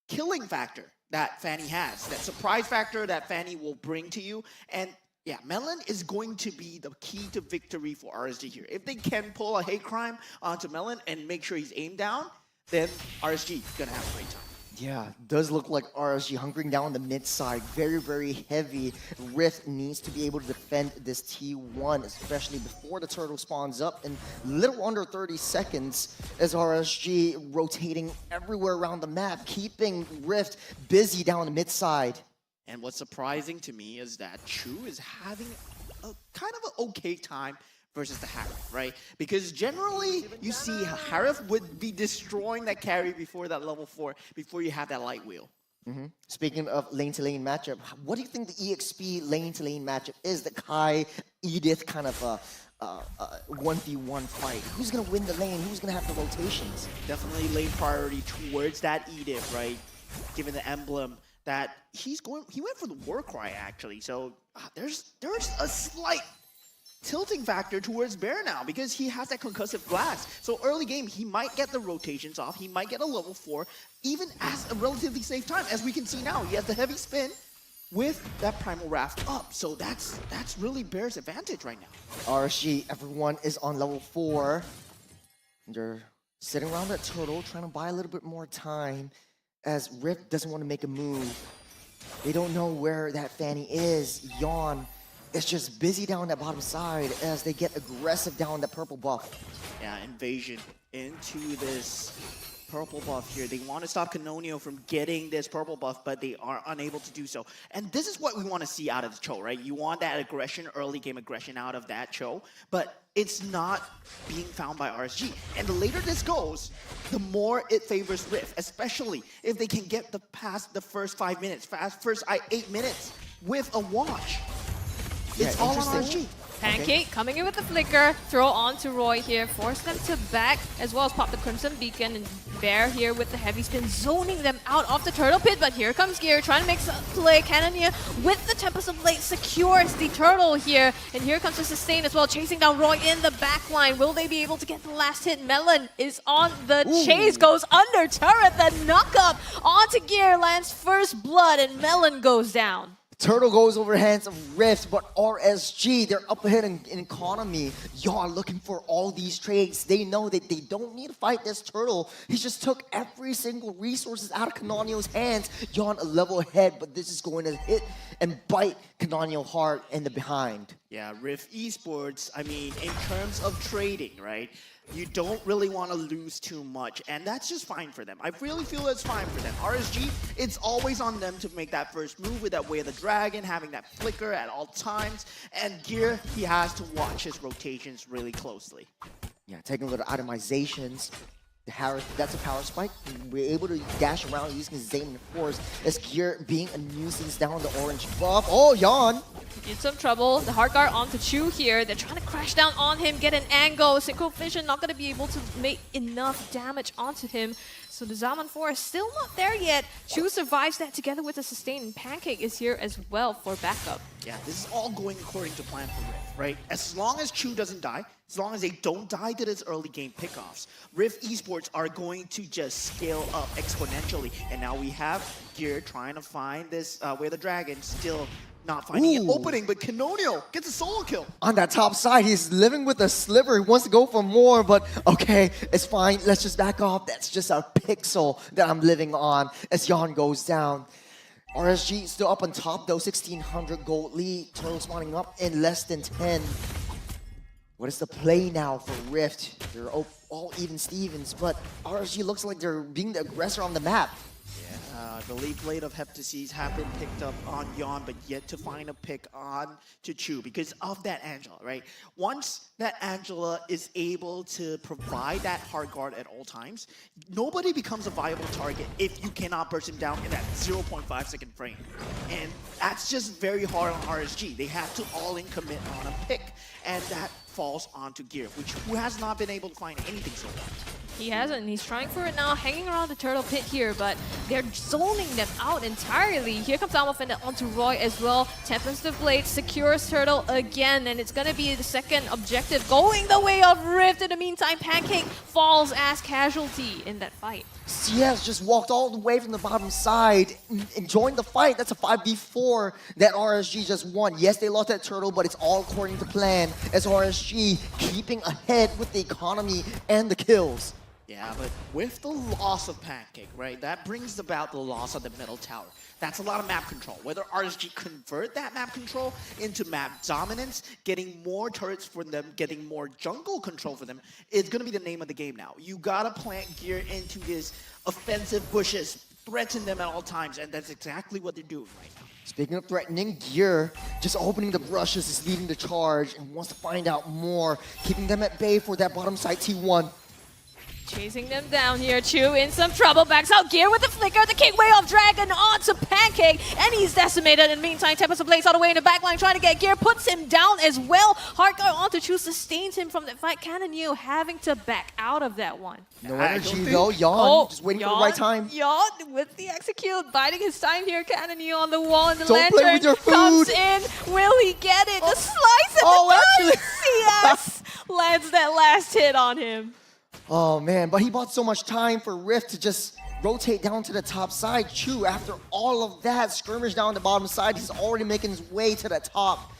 killing factor that Fanny has, that surprise factor that Fanny will bring to you. And yeah, Melon is going to be the key to victory for RSG here. If they can pull a hate crime onto Melon and make sure he's aimed down, then RSG is going to have a great time. Yeah, does look like RSG hunkering down the mid side. Very, very heavy. Rift needs to be able to defend this T1, especially before the turtle spawns up in little under 30 seconds as RSG rotating everywhere around the map, keeping Rift busy down the mid side. And what's surprising to me is that Chu is having a kind of an okay time versus the Harif, right? Because generally, you see Harif would be destroying that carry before that level 4, before you have that light wheel. Speaking of lane-to-lane matchup, what do you think the EXP lane-to-lane matchup is? The Kai Edith kind of 1v1 fight. Who's gonna win the lane? Who's gonna have the rotations? Definitely lane priority towards that Edith, right? Given the emblem that he went for the war cry actually. So there's a slight tilting factor towards Bear now because he has that concussive blast. So early game, he might get the rotations off. He might get a level 4, even as a relatively safe time. As we can see now, he has the heavy spin with that Primal Raft up. So that's really Bear's advantage right now. RSG, everyone is on level 4. They're sitting around that turtle, trying to buy a little bit more time as Rift doesn't want to make a move. They don't know where that Fanny is. Yawn is just busy down that bottom side as they get aggressive down that purple buff. Yeah, invasion into this purple buff here. They want to stop Canonio from getting this purple buff, but they are unable to do so. And this is what we want to see out of the Cho, right? You want that aggression, early game aggression out of that Cho, but it's not being found by RSG. And the later this goes, the more it favors Rift, especially if they can get past the first 5 minutes, first 8 minutes with a watch. It's all on RSG. Pancake coming in with the flicker, throw on to Roy here, force them to back, as well as pop the Crimson Beacon, and Bear here with the heavy spin, zoning them out of the Turtle Pit, but here comes Gear, trying to make some play. Cannoneer with the Tempest of Blade secures the Turtle here, and here comes the Sustain as well, chasing down Roy in the back line. Will they be able to get the last hit? Melon is on the chase, goes under turret, the knock up onto Gear, lands first blood, and Melon goes down. Turtle goes over hands of Rift, but RSG, they're up ahead in economy. Y'all looking for all these trades. They know that they don't need to fight this Turtle. He just took every single resources out of Canonio's hands. Y'all a level ahead, but this is going to hit and bite Canonio hard in the behind. Yeah, Rift Esports, I mean, in terms of trading, right? You don't really want to lose too much, and that's just fine for them. I really feel it's fine for them. RSG, it's always on them to make that first move with that Way of the Dragon, having that flicker at all times, and Gear, he has to watch his rotations really closely. Yeah, taking a little itemizations. That's a power spike. We're able to dash around using his Zane and Force as Gear being a nuisance down the orange buff. Oh, Yawn! In some trouble. The Heart Guard onto Chu here. They're trying to crash down on him, get an angle. Synchro Vision not going to be able to make enough damage onto him. So the Zaman Forest still not there yet. Chu survives that together with a Sustain, and Pancake is here as well for backup. Yeah, this is all going according to plan for Rift, right? As long as Chu doesn't die, as long as they don't die to this early game pickoffs, Rift Esports are going to just scale up exponentially. And now we have Gear trying to find this Way of the Dragon, still not finding an opening, but Canonio gets a solo kill. On that top side, he's living with a sliver. He wants to go for more, but okay, it's fine. Let's just back off. That's just a pixel that I'm living on as Yawn goes down. RSG still up on top though, 1,600 gold lead. Turtle spawning up in less than 10. What is the play now for Rift? They're all even Stevens, but RSG looks like they're being the aggressor on the map. The lead blade of Heptases have been picked up on Yawn, but yet to find a pick on to Chu because of that Angela, right? Once that Angela is able to provide that hard guard at all times, nobody becomes a viable target if you cannot burst him down in that 0.5 second frame. And that's just very hard on RSG. They have to all-in commit on a pick, and that falls onto Gear, who has not been able to find anything so far. He hasn't. He's trying for it now, hanging around the Turtle Pit here, but they're zoning them out entirely. Here comes Almafenda onto Roy as well. Tempest of Blade secures Turtle again, and it's going to be the second objective going the way of Rift. In the meantime, Pancake falls as casualty in that fight. CS just walked all the way from the bottom side and joined the fight. That's a 5v4 that RSG just won. Yes, they lost that Turtle, but it's all according to plan as RSG keeping ahead with the economy and the kills. Yeah, but with the loss of Pancake, right, that brings about the loss of the middle tower. That's a lot of map control. Whether RSG convert that map control into map dominance, getting more turrets for them, getting more jungle control for them, is going to be the name of the game now. You got to plant Gear into these offensive bushes, threaten them at all times, and that's exactly what they're doing right now. Speaking of threatening, Gear just opening the brushes is leading the charge and wants to find out more, keeping them at bay for that bottom side T1. Chasing them down here. Chu in some trouble. Backs out Gear with the flicker. The King Way of Dragon on Pancake, and he's decimated. In the meantime, Tempest Blaze all the way in the backline trying to get gear, puts him down as well. Hardguard on to choose, sustains him from the fight. Canonu having to back out of that one. No energy though, Yawn, just waiting for the right time. Yawn with the execute, biding his time here. Canonu on the wall, and the Don't play lantern with your food. comes in. Will he get it? The slice of the CS lands that last hit on him. Oh man, but he bought so much time for Rift to just rotate down to the top side. Chu, after all of that skirmish down the bottom side, he's already making his way to the top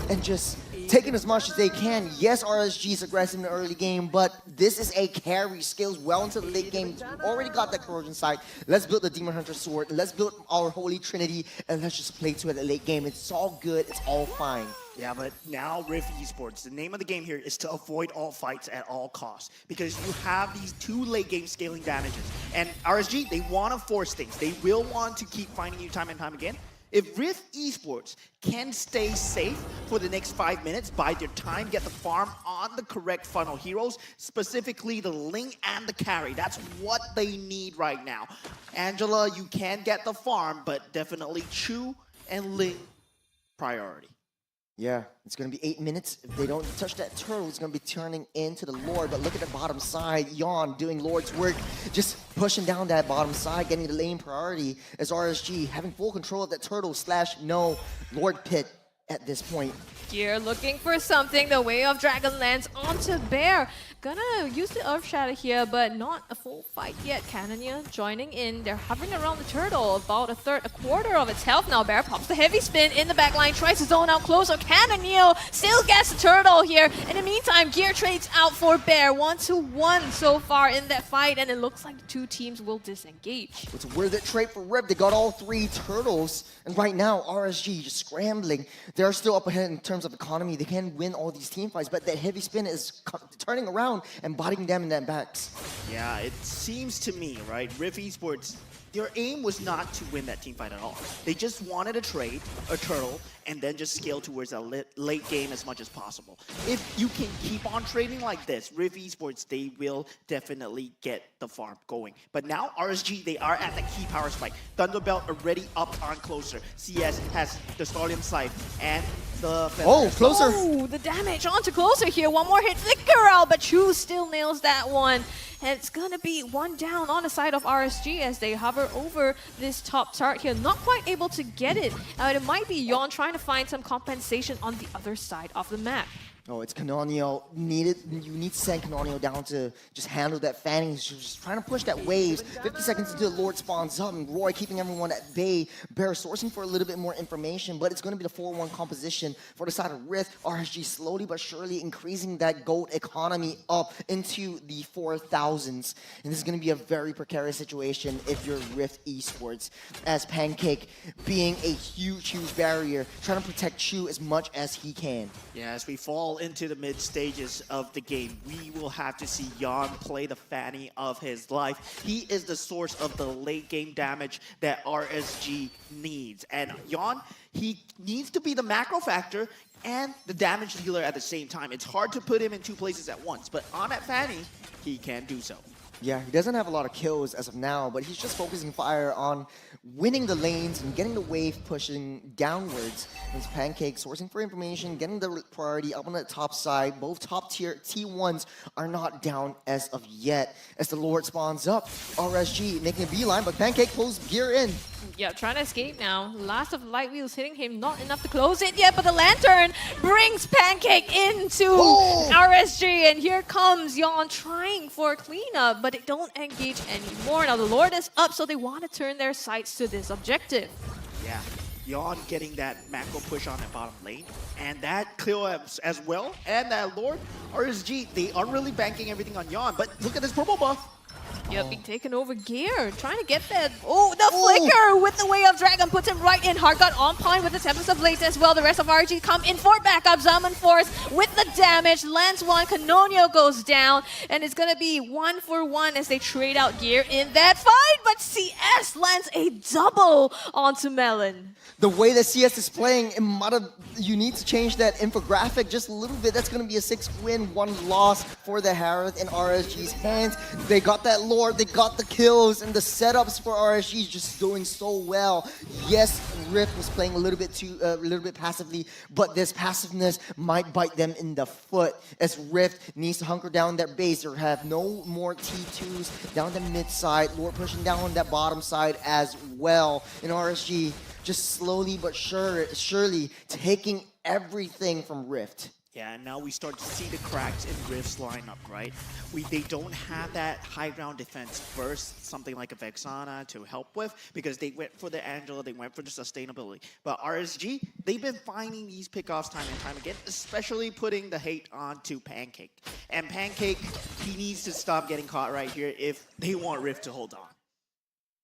and just taking as much as they can. Yes, RSG is aggressive in the early game, but this is a carry. Scales well into the late game. We've already got that corrosion side. Let's build the Demon Hunter sword. Let's build our Holy Trinity, and let's just play to it at the late game. It's all good. It's all fine. Yeah, but now Rift Esports, the name of the game here is to avoid all fights at all costs, because you have these 2 late game scaling damages. And RSG, they want to force things. They will want to keep finding you time and time again. If Rift Esports can stay safe for the next 5 minutes, bide their time, get the farm on the correct funnel heroes, specifically the Ling and the carry. That's what they need right now. Angela, you can get the farm, but definitely Chu and Ling priority. Yeah, it's going to be 8 minutes. If they don't touch that turtle, it's going to be turning into the Lord. But look at the bottom side. Yawn doing Lord's work, just pushing down that bottom side, getting the lane priority as RSG, having full control of that turtle / no Lord pit at this point. Gear looking for something. The Way of Dragon lands onto Bear. Gonna use the Earth Shatter here, but not a full fight yet. Cannoneer joining in. They're hovering around the turtle, about a quarter of its health now. Bear pops the heavy spin in the backline, tries to zone out closer. Cannoneer still gets the turtle here. In the meantime, Gear trades out for Bear. 1-1 so far in that fight, and it looks like the 2 teams will disengage. It's a worth it trade for Rip. They got all 3 turtles, and right now RSG just scrambling. They're still up ahead in terms of economy. They can win all these team fights, but that heavy spin is turning around and botting them in that backs. Yeah, it seems to me, right, Rift Esports, their aim was not to win that team fight at all. They just wanted to trade a turtle and then just scale towards a late game as much as possible. If you can keep on trading like this, Rift Esports, they will definitely get the farm going. But now RSG, they are at the key power spike. Thunderbelt already up on closer. CS has the Stallion Scythe and the Feather. Oh, closer! Oh, the damage onto closer here. One more hit, flicker out, but Chu still nails that one. And it's gonna be 1 down on the side of RSG as they hover over this top tart here. Not quite able to get it. It might be Yawn trying to find some compensation on the other side of the map. Oh, it's Canonio. You need to send Canonio down to just handle that Fanning. He's just trying to push that waves. 50 seconds until the Lord spawns up, and Roy keeping everyone at bay. Bear sourcing for a little bit more information, but it's going to be the 4-1 composition for the side of Rift. RSG slowly but surely increasing that gold economy up into the 4,000s. And this is going to be a very precarious situation if you're Rift Esports, as Pancake being a huge, huge barrier, trying to protect Chu as much as he can. Yeah, as we fall into the mid stages of the game, we will have to see Yawn play the Fanny of his life. He is the source of the late game damage that RSG needs. And Yawn, he needs to be the macro factor and the damage dealer at the same time. It's hard to put him in 2 places at once, but on that Fanny, he can do so. Yeah, he doesn't have a lot of kills as of now, but he's just focusing fire on winning the lanes and getting the wave pushing downwards. His Pancake sourcing for information, getting the priority up on the top side. Both top tier T1s are not down as of yet. As the Lord spawns up, RSG making a beeline, but Pancake pulls gear in. Yeah, trying to escape now. Last of Light Wheels hitting him, not enough to close it yet, but the Lantern brings Pancake into RSG, and here comes Yawn trying for a cleanup, but they don't engage anymore. Now the Lord is up, so they want to turn their sights to this objective. Yeah, Yawn getting that macro push on that bottom lane, and that kill as well, and that Lord, RSG, they are really banking everything on Yawn, but look at this purple buff. Yep, being taken over gear, trying to get that. Oh, the flicker with the Way of Dragon puts him right in. Hardguard on point with the Tempest of Blaze as well. The rest of RG come in for backup. Zaman Force with the damage. Lands one, Canonio goes down, and it's gonna be 1-for-1 as they trade out gear in that fight. But CS lands a double onto Melon. The way that CS is playing, you need to change that infographic just a little bit. That's going to be a 6-win, 1 loss for the Harith in RSG's hands. They got that Lord door. They got the kills, and the setups for RSG is just doing so well. Yes, Rift was playing a little bit passively, but this passiveness might bite them in the foot as Rift needs to hunker down their base or have no more T2s down the mid side. Lord pushing down on that bottom side as well. And RSG just slowly but surely taking everything from Rift. Yeah, and now we start to see the cracks in Rift's lineup, right? They don't have that high ground defense first, something like a Vexana to help with, because they went for the Angela, they went for the sustainability. But RSG, they've been finding these pickoffs time and time again, especially putting the hate onto Pancake. And Pancake, he needs to stop getting caught right here if they want Rift to hold on.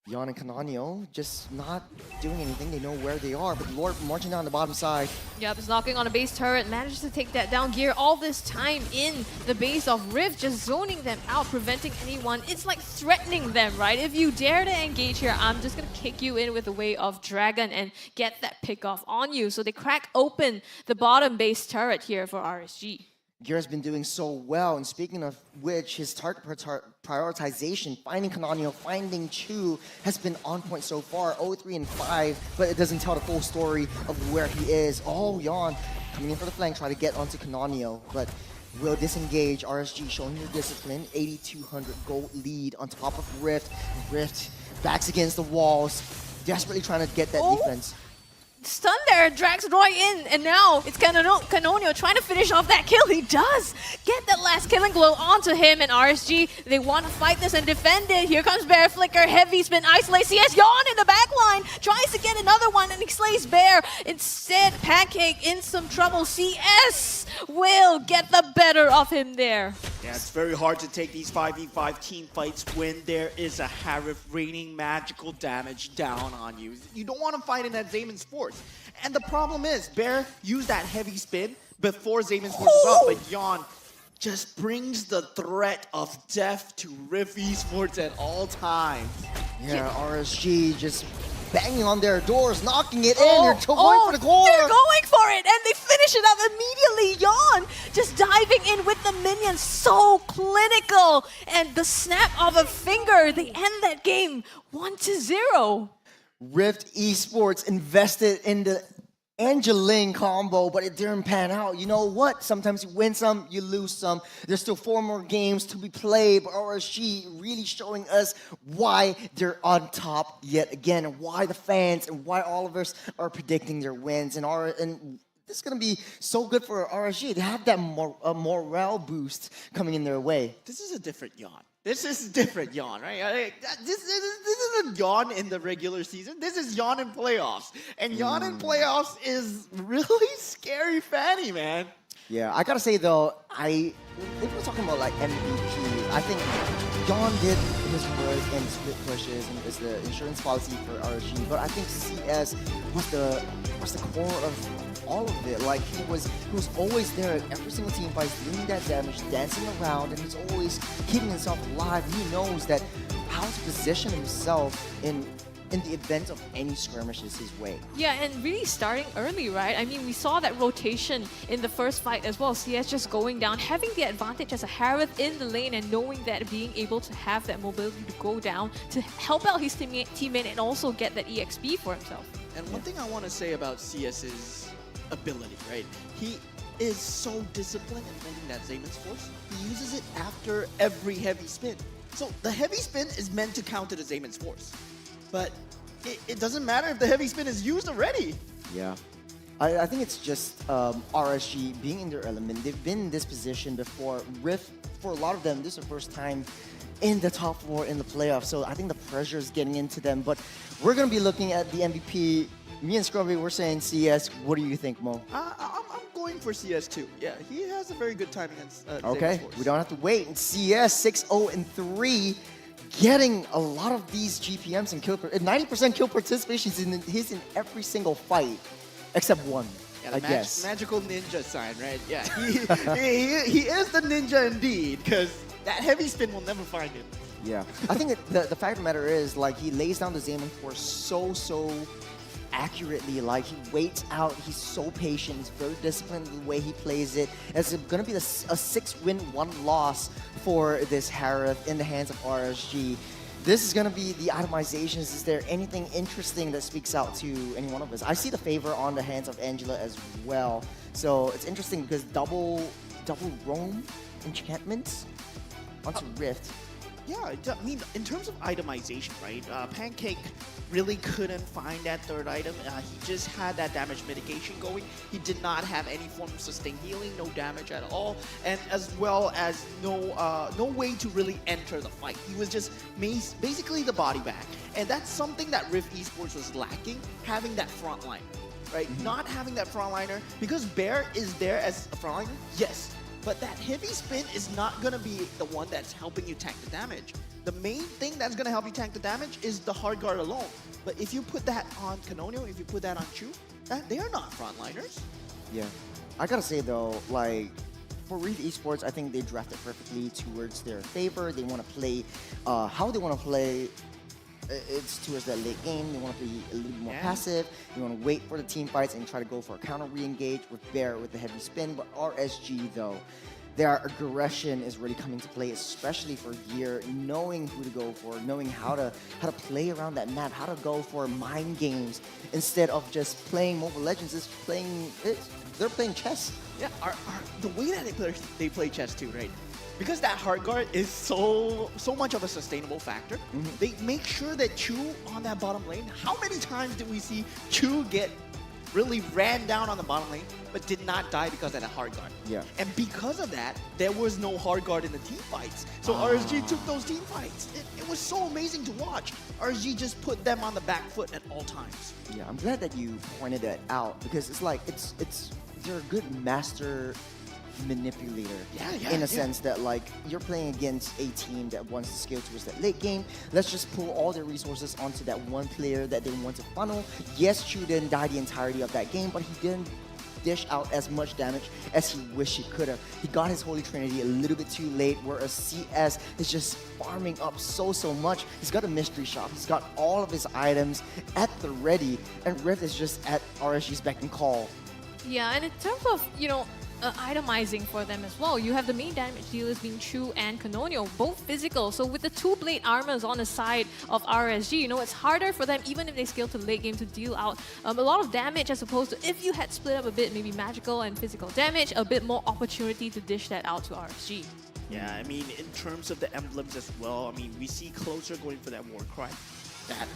Yon and Canonio just not doing anything. They know where they are, but Lord marching down the bottom side. Yep, is knocking on a base turret, manages to take that down. Gear all this time in the base of Rift, just zoning them out, preventing anyone. It's like threatening them, right? If you dare to engage here, I'm just gonna kick you in with a way of Dragon and get that pick off on you. So they crack open the bottom base turret here for RSG. Gear has been doing so well, and speaking of which, his target prioritization, finding Canonio, finding Chu, has been on point so far, 0-3 and 5, but it doesn't tell the full story of where he is. Oh, Yon coming in for the flank, try to get onto Canonio, but will disengage. RSG showing their discipline, 8,200 gold lead on top of Rift. Rift backs against the walls, desperately trying to get that defense. Stun there, drags Roy in, and now it's Canonio trying to finish off that kill. He does get that last killing blow onto him, and RSG, they want to fight this and defend it. Here comes Bear Flicker, heavy spin, isolate CS, Yon in the back line, tries to get another one, and he slays Bear. Instead, Pancake in some trouble. CS will get the better of him there. Yeah, it's very hard to take these 5v5 team fights when there is a Harif raining magical damage down on you. You don't want to fight in that Zayman's Force. And the problem is, Bear used that heavy spin before Zayman's Force is up, but Yon just brings the threat of death to Rift Esports at all times. Yeah, RSG just banging on their doors, knocking it in. They're going for the core. They're going for it, and they finish it up immediately. Yon just diving in with the minions, so clinical. And the snap of a finger, they end that game 1-0. Rift Esports invested in the Angeline combo, but it didn't pan out. You know what? Sometimes you win some, you lose some. There's still 4 more games to be played, but RSG really showing us why they're on top yet again, and why the fans and why all of us are predicting their wins. And this is going to be so good for RSG. They have that morale boost coming in their way. This is a different Yon. This is different Yon, right? This isn't Yon in the regular season. This is Yon in playoffs. And Yon in playoffs is really scary fanny, man. Yeah, I gotta say though, if we're talking about like MVP, I think Yon did his work in split pushes and is the insurance policy for RSG, but I think CS was the core of all of it. Like he was always there at every single team fight, doing that damage, dancing around, and he's always keeping himself alive. He knows that how to position himself in the event of any skirmishes his way. Yeah, and really starting early, right? I mean, we saw that rotation in the first fight as well. CS just going down, having the advantage as a Harith in the lane, and knowing that being able to have that mobility to go down to help out his teammate and also get that EXP for himself. And one thing I want to say about CS's ability, right? He is so disciplined in holding that Zayman's Force. He uses it after every heavy spin. So the heavy spin is meant to counter the Zayman's Force. But it doesn't matter if the heavy spin is used already. Yeah. I think it's just RSG being in their element. They've been in this position before. Rift, for a lot of them, this is the first time in the top 4 in the playoffs. So I think the pressure is getting into them. But we're going to be looking at the MVP. Me and Scrubby, we're saying CS. What do you think, Mo? I'm going for CS too. Yeah, he has a very good time against okay, we don't have to wait. And CS 6-0-3. Getting a lot of these GPMs and 90% kill participation. He's in every single fight except one. Yeah, the magical ninja sign, right? Yeah, he is the ninja indeed, because that heavy spin will never find him. Yeah, I think the fact of the matter is, like, he lays down the Zayman Force so accurately. Like, he waits out, he's so patient, he's very disciplined in the way he plays it. It's going to be a 6-win, 1-loss for this Harith in the hands of RSG. This is going to be the itemizations. Is there anything interesting that speaks out to any one of us? I see the favor on the hands of Angela as well. So it's interesting because double roam enchantments onto Rift. Yeah, I mean, in terms of itemization, right? Pancake really couldn't find that third item. He just had that damage mitigation going. He did not have any form of sustained healing, no damage at all, and as well as no way to really enter the fight. He was just basically the body bag, and that's something that Rift Esports was lacking, having that frontliner, right? Not having that frontliner, because Bear is there as a frontliner, yes. But that heavy spin is not going to be the one that's helping you tank the damage. The main thing that's going to help you tank the damage is the hard guard alone. But if you put that on Canonio, if you put that on Chu, they are not frontliners. Yeah. I gotta say though, like, for Rift Esports, I think they drafted perfectly towards their favor. They want to play how they want to play. It's towards that late game. They want to be a little bit more passive. They want to wait for the team fights and try to go for a counter re-engage with Bear with the heavy spin. But RSG though, their aggression is really coming to play, especially for Gear, knowing who to go for, knowing how to play around that map, how to go for mind games instead of just playing Mobile Legends. They're playing chess. Yeah, the way that they play chess too, right? Because that hard guard is so much of a sustainable factor, they make sure that Chu on that bottom lane, how many times did we see Chu get really ran down on the bottom lane, but did not die because of that hard guard? Yeah. And because of that, there was no hard guard in the team fights. So RSG took those team fights. It was so amazing to watch. RSG just put them on the back foot at all times. Yeah, I'm glad that you pointed that out because it's like, they're a good master manipulator in a sense that, like, you're playing against a team that wants to scale towards that late game. Let's just pull all their resources onto that one player that they want to funnel. Yes, Chu didn't die the entirety of that game, but he didn't dish out as much damage as he wished he could have. He got his Holy Trinity a little bit too late, whereas CS is just farming up so much. He's got a mystery shop. He's got all of his items at the ready, and Rift is just at RSG's beck and call. Yeah, and in terms of, itemizing for them as well, you have the main damage dealers being Chu and Canonio, both physical. So with the 2 blade armors on the side of RSG, it's harder for them, even if they scale to the late game, to deal out a lot of damage, as opposed to if you had split up a bit, maybe magical and physical damage, a bit more opportunity to dish that out to RSG. Yeah, I mean, in terms of the emblems as well, I mean, we see Closer going for that Warcry.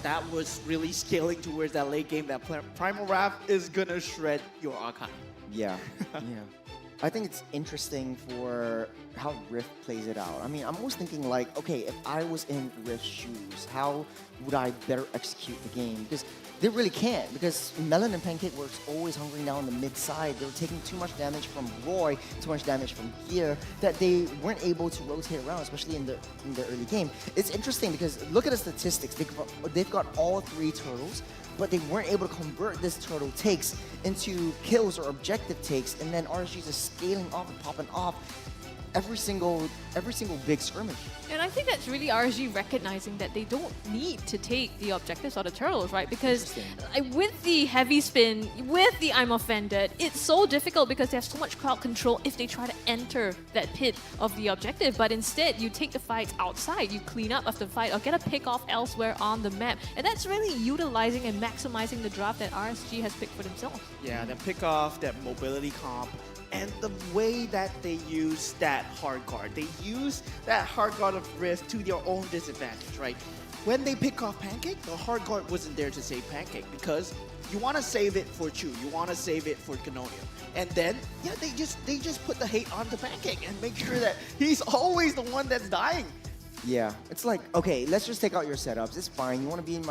That was really scaling towards that late game. That Primal Wrath is gonna shred your archive. Yeah, yeah. I think it's interesting for how Rift plays it out. I mean, I'm always thinking like, okay, if I was in Rift's shoes, how would I better execute the game? Because they really can't, because Melon and Pancake were always hunkering down the mid side. They were taking too much damage from Roy, too much damage from Gear, that they weren't able to rotate around, especially in the early game. It's interesting because look at the statistics. They've got all 3 turtles, but they weren't able to convert this turtle takes into kills or objective takes, and then RSG is scaling off and popping off every single big skirmish. And I think that's really RSG recognizing that they don't need to take the objectives or the turtles, right? Because with the heavy spin, with the I'm Offended, it's so difficult because they have so much crowd control if they try to enter that pit of the objective. But instead, you take the fights outside, you clean up after the fight, or get a pick off elsewhere on the map. And that's really utilizing and maximizing the draft that RSG has picked for themselves. Yeah, that pick off, that mobility comp, and the way that they use that hard guard. They use that hard guard of Rift to their own disadvantage, right? When they pick off Pancake, the hard guard wasn't there to save Pancake because you want to save it for Chu, you want to save it for Canonio. And then, yeah, they just put the hate onto Pancake and make sure that he's always the one that's dying. Yeah, it's like, okay, let's just take out your setups. It's fine. You want to be in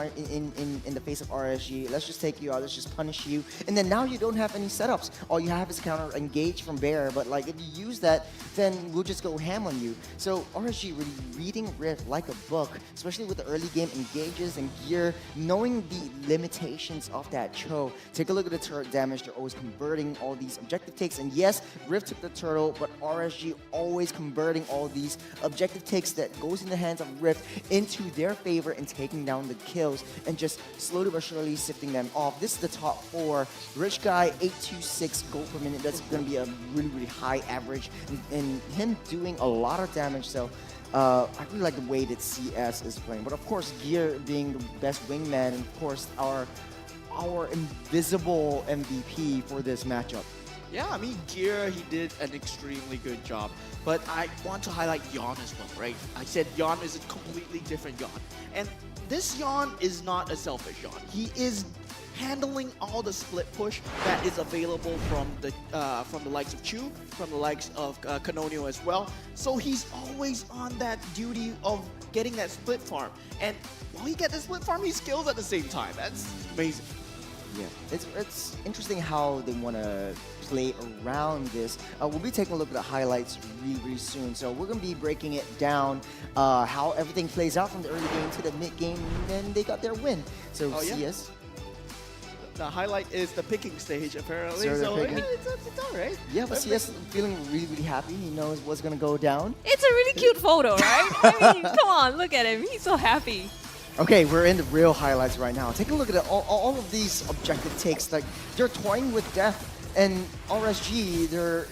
the face of RSG. Let's just take you out. Let's just punish you. And then now you don't have any setups. All you have is counter engage from Bear. But like, if you use that, then we'll just go ham on you. So RSG really reading Rift like a book, especially with the early game engages and Gear, knowing the limitations of that Cho. Take a look at the turret damage. They're always converting all these objective takes. And yes, Rift took the turtle, but RSG always converting all these objective takes that goes forcing the hands of Rift into their favor and taking down the kills and just slowly but surely sifting them off. This is the top 4. Rich Guy, 826 gold per minute. That's going to be a really, really high average. And him doing a lot of damage. So I really like the way that CS is playing. But of course, Gear being the best wingman, and of course, our invisible MVP for this matchup. Yeah, I mean, Gear, he did an extremely good job. But I want to highlight Yon as well, right? I said Yon is a completely different Yon. And this Yon is not a selfish Yon. He is handling all the split push that is available from the likes of Chu, from the likes of Canonio as well. So he's always on that duty of getting that split farm. And while he gets the split farm, he skills at the same time. That's amazing. Yeah, it's interesting how they want to play around this. We'll be taking a look at the highlights really, really soon. So we're going to be breaking it down, how everything plays out from the early game to the mid game, and then they got their win. So CS. The highlight is the picking stage, apparently. So It's all right. Yeah, but CS feeling really, really happy. He knows what's going to go down. It's a really cute photo, right? I mean, come on, look at him. He's so happy. Okay, we're in the real highlights right now. Take a look at it. All of these objective takes, like they're toying with death, and RSG, they're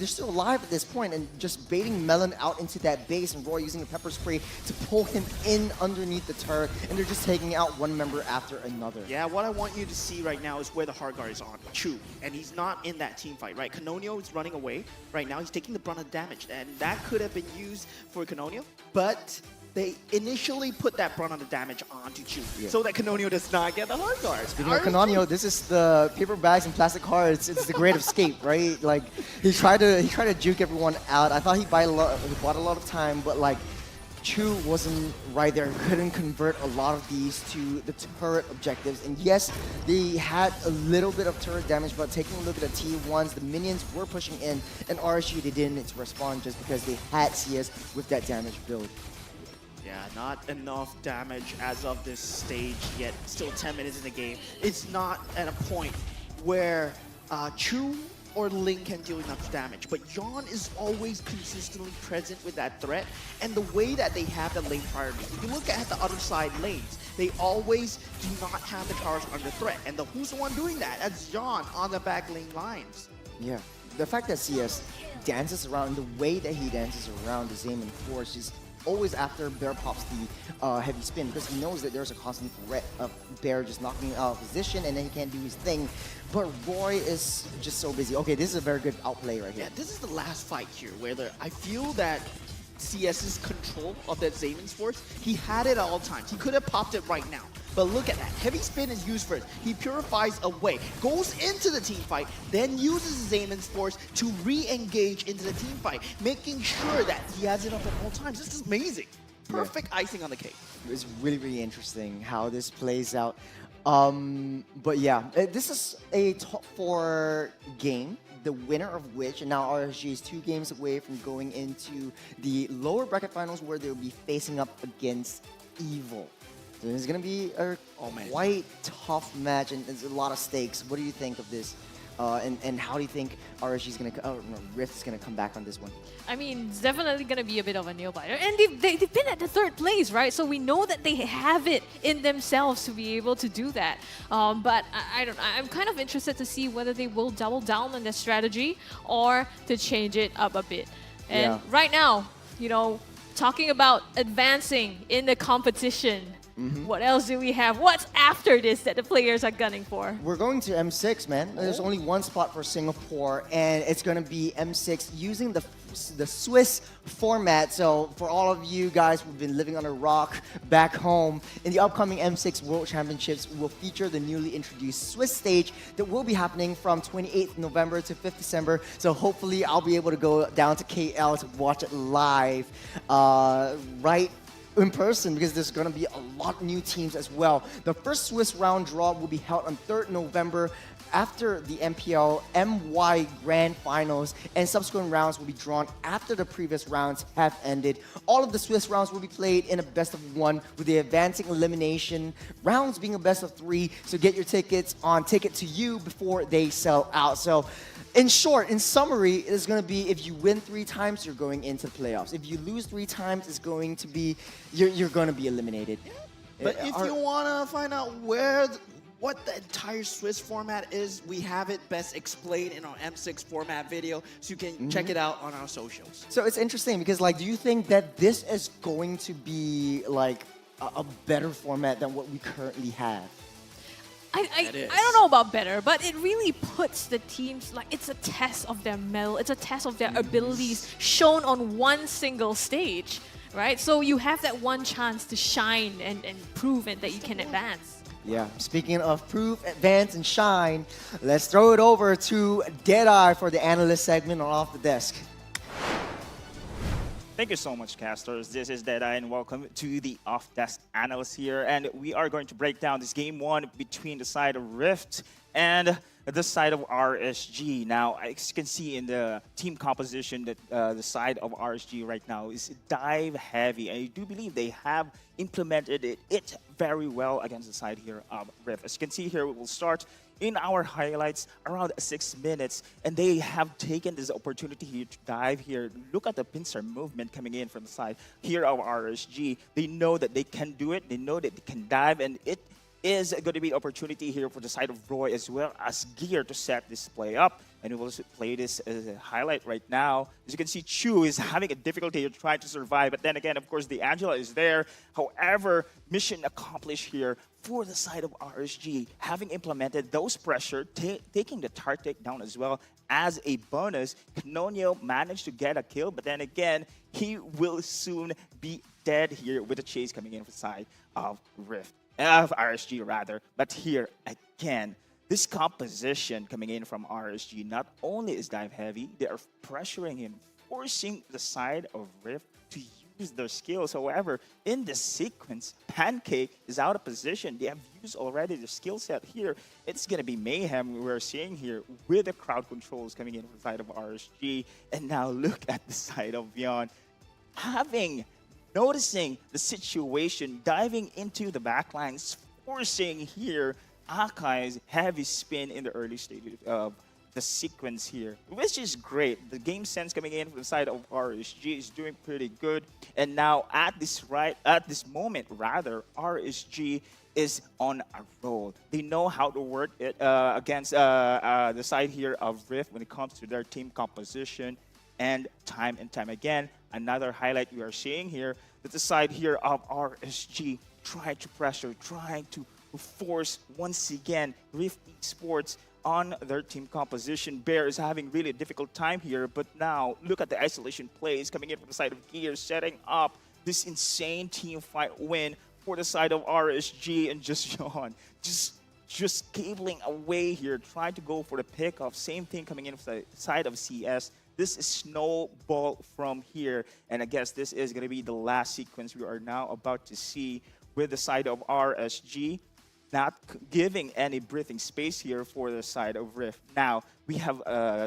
still alive at this point, and just baiting Melon out into that base, and Roy using a pepper spray to pull him in underneath the turret, and they're just taking out one member after another. Yeah, what I want you to see right now is where the hard guard is on Chu, and he's not in that team fight, right? Canonio is running away right now. He's taking the brunt of damage, and that could have been used for Canonio, but they initially put that brunt of the damage onto Chu, so that Canonio does not get the hard guard. Speaking of Canonio, this is the paper bags and plastic cards. It's the great escape, right? Like he tried to juke everyone out. I thought he bought a lot of time, but like Chu wasn't right there. Couldn't convert a lot of these to the turret objectives. And yes, they had a little bit of turret damage, but taking a look at the T1s, the minions were pushing in, and RSG, they didn't respond just because they had CS with that damage build. Yeah, not enough damage as of this stage yet. Still 10 minutes in the game. It's not at a point where Chu or Ling can deal enough damage, but Yon is always consistently present with that threat, and the way that they have the lane priority. If you look at the other side lanes, they always do not have the towers under threat, and who's the one doing that? That's Yon on the back lane lines. Yeah, the fact that CS dances around, the way that he dances around the Zayman Force is always after Bear pops the heavy spin, because he knows that there's a constant threat of Bear just knocking him out of position and then he can't do his thing. But Roy is just so busy. Okay, this is a very good outplay right here. Yeah, this is the last fight here where I feel that CS's control of that Zayman's Force, he had it at all times. He could have popped it right now. But look at that. Heavy spin is used first. He purifies away, goes into the team fight, then uses Zayman's Force to re-engage into the team fight, making sure that he has it up at all times. This is amazing. Perfect icing on the cake. It's really, really interesting how this plays out. But yeah, this is a top 4 game, the winner of which, and now RSG is 2 games away from going into the lower bracket finals where they'll be facing up against Evil. So it's going to be a quite tough match, and there's a lot of stakes. What do you think of this? And how do you think RSG is going to, Rift is going to come back on this one? I mean, it's definitely going to be a bit of a nail-biter. And they've been at the 3rd place, right? So we know that they have it in themselves to be able to do that. But I don't know. I'm kind of interested to see whether they will double down on their strategy or to change it up a bit. And right now, you know, talking about advancing in the competition, what else do we have? What's after this that the players are gunning for? We're going to M6, man. There's only one spot for Singapore, and it's going to be M6 using the Swiss format. So for all of you guys who've been living on a rock back home, in the upcoming M6 World Championships, we will feature the newly introduced Swiss stage that will be happening from 28th November to 5th December. So hopefully I'll be able to go down to KL to watch it live right in person, because there's going to be a lot of new teams as well. The first Swiss round draw will be held on 3rd November after the MPL MY Grand Finals, and subsequent rounds will be drawn after the previous rounds have ended. All of the Swiss rounds will be played in a best of 1, with the advancing elimination rounds being a best of 3. So get your tickets on Ticket to You before they sell out. So in short, in summary, it's going to be if you win 3 times, you're going into the playoffs. If you lose 3 times, it's going to be you're going to be eliminated. But if you want to find out what the entire Swiss format is, we have it best explained in our M6 format video, so you can check it out on our socials. So it's interesting because, like, do you think that this is going to be like a better format than what we currently have? I don't know about better, but it really puts the teams, like, it's a test of their mettle, it's a test of their abilities shown on one single stage, right? So you have that one chance to shine and prove it that you can advance. Yeah, speaking of proof, advance, and shine, let's throw it over to Deadeye for the analyst segment on Off the Desk. Thank you so much, casters. This is Deadeye, and welcome to the Off-Desk Analyst here. And we are going to break down this game 1 between the side of Rift and the side of RSG. Now, as you can see in the team composition, that the side of RSG right now is dive heavy. I do believe they have implemented it very well against the side here of Rift. As you can see here, we will start in our highlights around 6 minutes, and they have taken this opportunity here to dive here. Look at the pincer movement coming in from the side here of RSG. They know that they can do it. They know that they can dive, and it is going to be an opportunity here for the side of Roy as well as Gear to set this play up. And we will play this as a highlight right now. As you can see, Chu is having a difficulty here trying to survive. But then again, of course, the Angela is there. However, mission accomplished here for the side of RSG, having implemented those pressure, taking the target down as well as a bonus. Canonio managed to get a kill, but then again, he will soon be dead here with the chase coming in from the side of Rift. Of RSG rather, but here again, this composition coming in from RSG not only is dive heavy, they are pressuring him, forcing the side of Rift to use their skills. However, in this sequence, Pancake is out of position. They have used already their skill set here. It's gonna be mayhem we're seeing here with the crowd controls coming in from the side of RSG. And now look at the side of Beyond, noticing the situation, diving into the backlines, forcing here Akai's heavy spin in the early stages of the sequence here, which is great. The game sense coming in from the side of RSG is doing pretty good. And now at this moment, RSG is on a roll. They know how to work it against the side here of Rift when it comes to their team composition. And time again, another highlight we are seeing here, that the side here of RSG trying to pressure, trying to force once again Rift Esports on their team composition. Bear is having really a difficult time here, but now look at the isolation plays coming in from the side of Gear, setting up this insane team fight win for the side of RSG, and just Sean, just cabling away here, trying to go for the pickoff. Same thing coming in from the side of CS. This is snowball from here, and I guess this is going to be the last sequence we are now about to see with the side of RSG, not giving any breathing space here for the side of Rift. Now, we have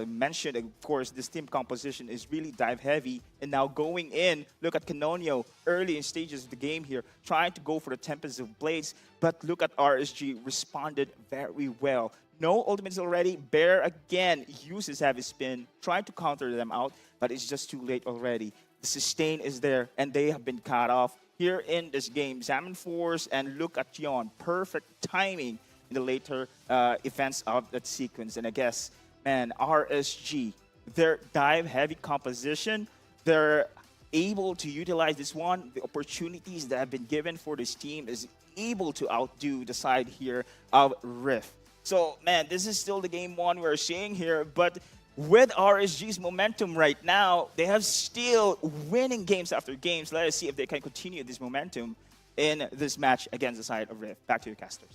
mentioned, of course, this team composition is really dive heavy, and now going in, look at Canonio early in stages of the game here, trying to go for the Tempest of Blades, but look at RSG responded very well. No ultimates already. Bear again uses heavy spin, trying to counter them out, but it's just too late already. The sustain is there, and they have been cut off here in this game. Salmon Force and look at Yon. Perfect timing in the later events of that sequence. And I guess, man, RSG, their dive-heavy composition, they're able to utilize this one. The opportunities that have been given for this team is able to outdo the side here of Rift. So, man, this is still the game 1 we're seeing here, but with RSG's momentum right now, they have still winning games after games. Let us see if they can continue this momentum in this match against the side of Rift. Back to you, casters.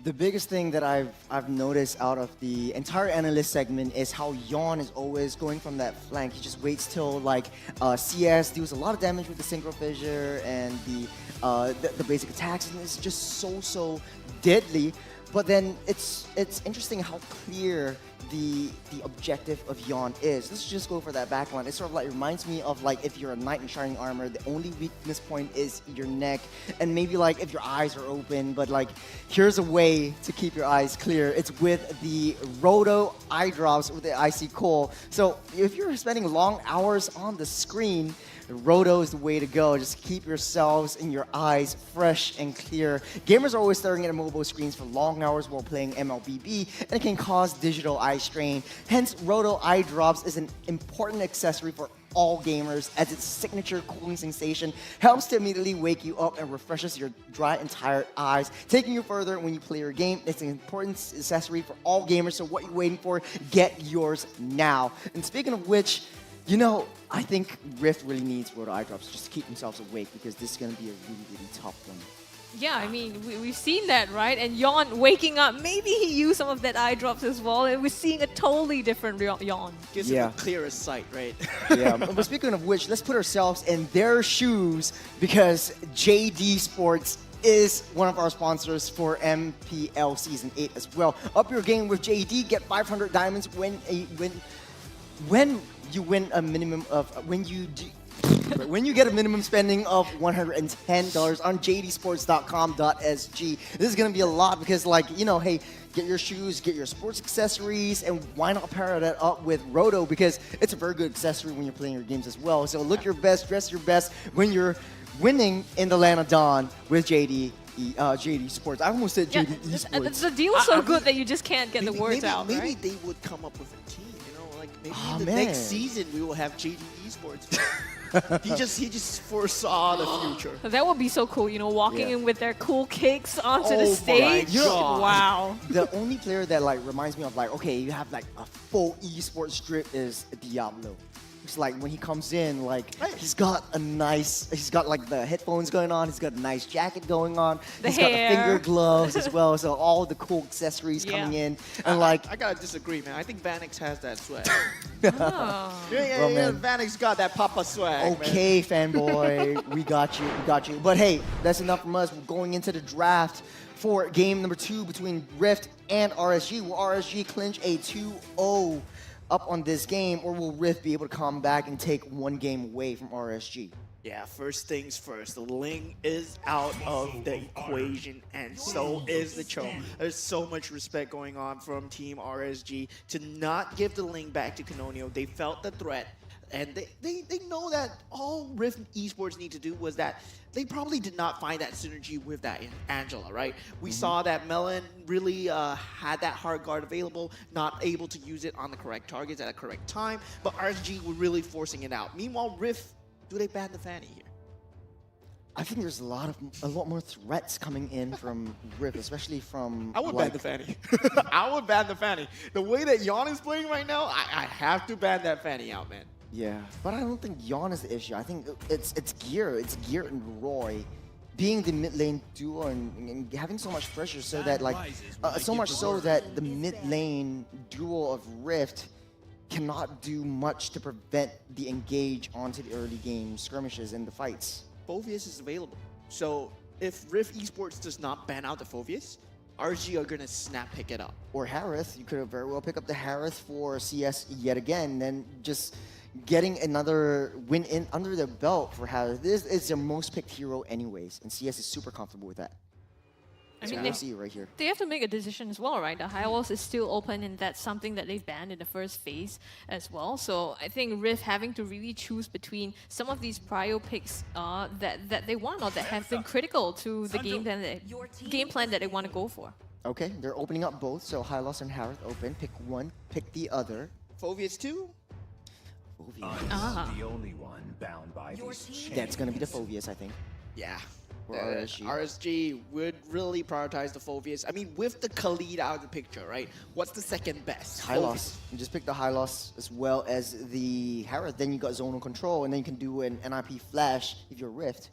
The biggest thing that I've noticed out of the entire analyst segment is how Yawn is always going from that flank. He just waits till like CS deals a lot of damage with the synchro fissure and the basic attacks, and it's just so deadly. But then it's interesting how clear the objective of Yon is. Let's just go for that backline. It sort of like reminds me of like if you're a knight in shining armor, the only weakness point is your neck, and maybe like if your eyes are open, but like here's a way to keep your eyes clear. It's with the Roto eye drops with the Icy Coal. So if you're spending long hours on the screen, Roto is the way to go. Just keep yourselves and your eyes fresh and clear. Gamers are always staring at mobile screens for long hours while playing MLBB, and it can cause digital eye strain. Hence, Roto eye drops is an important accessory for all gamers, as its signature cooling sensation helps to immediately wake you up and refreshes your dry and tired eyes, taking you further when you play your game. It's an important accessory for all gamers, so what are you waiting for? Get yours now. And speaking of which, you know, I think Rift really needs Roto eye drops just to keep themselves awake, because this is going to be a really, really tough one. Yeah, I mean, we've seen that, right? And Yon waking up, maybe he used some of that eye drops as well, and we're seeing a totally different Yon. Gives him a clearer sight, right? Yeah, but speaking of which, let's put ourselves in their shoes, because JD Sports is one of our sponsors for MPL Season 8 as well. Up your game with JD, get 500 diamonds when you win a minimum of when you get a minimum spending of $110 on jdsports.com.sg. This is gonna be a lot because, like, you know, hey, get your shoes, get your sports accessories, and why not pair that up with Roto, because it's a very good accessory when you're playing your games as well. So look your best, dress your best when you're winning in the land of Dawn with JD Sports. I almost said JD Sports. The deal's so good that you just can't get the words out, Maybe right? they would come up with a team, you know, like maybe Oh, the man. next season we will have JD Esports. he just foresaw the future. That would be so cool, you know, walking Yeah. in with their cool kicks onto Oh the my stage. God. Wow. The only player that like reminds me of like, okay, you have like a full esports strip is Diablo. It's like when he comes in, like he's got like the headphones going on, he's got a nice jacket going on, The he's got the hair. finger gloves as well, so all the cool accessories coming in, and like I gotta disagree, man. I think Vanix has that swag. Oh. Yeah, Well, man. Vanix got that Papa swag. Okay, fanboy, we got you. But hey, that's enough from us. We're going into the draft for game number 2 between Rift and RSG. Will RSG clinch a 2-0 up on this game, or will Rift be able to come back and take one game away from RSG? Yeah, first things first. The Ling is out of the equation, and so is the Cho. There's so much respect going on from Team RSG to not give the Ling back to Canonio. They felt the threat, and they know that all Rift Esports need to do was that they probably did not find that synergy with that Angela, right? We saw that Melon really had that hard guard available, not able to use it on the correct targets at the correct time, but RSG were really forcing it out. Meanwhile, Rift, do they ban the Fanny here? I think there's a lot more threats coming in from Rift, especially from. I would like, ban the Fanny. I would ban the Fanny. The way that Yon is playing right now, I have to ban that Fanny out, man. Yeah, but I don't think Yon is the issue. I think it's Gear and Roy being the mid lane duo and having so much pressure, so that like so much so that the mid lane duo of Rift cannot do much to prevent the engage onto the early game skirmishes and the fights. Phoveus is available. So if Rift Esports does not ban out the Phoveus, RG are gonna snap pick it up. Or Harith, you could have very well picked up the Harith for CS yet again, then just getting another win in under the belt for Harith. This is their most picked hero anyways, and CS is super comfortable with that. I So mean, we'll see right here. They have to make a decision as well, right? The high walls is still open, and that's something that they've banned in the first phase as well. So I think Rift having to really choose between some of these prio picks that they want, or that have been critical to the game plan that they want to go for. Okay, they're opening up both, so Hylos and Harith open. Pick one, pick the other. Phoveus 2? Ah. The only one bound by these That's gonna be the Phoveus, I think. Yeah. Or RSG. RSG would really prioritize the Phoveus. I mean, with the Khalid out of the picture, right? What's the second best? Hylos. You just pick the Hylos as well as the Harith. Then you got zonal control, and then you can do an NIP flash if you're Rift.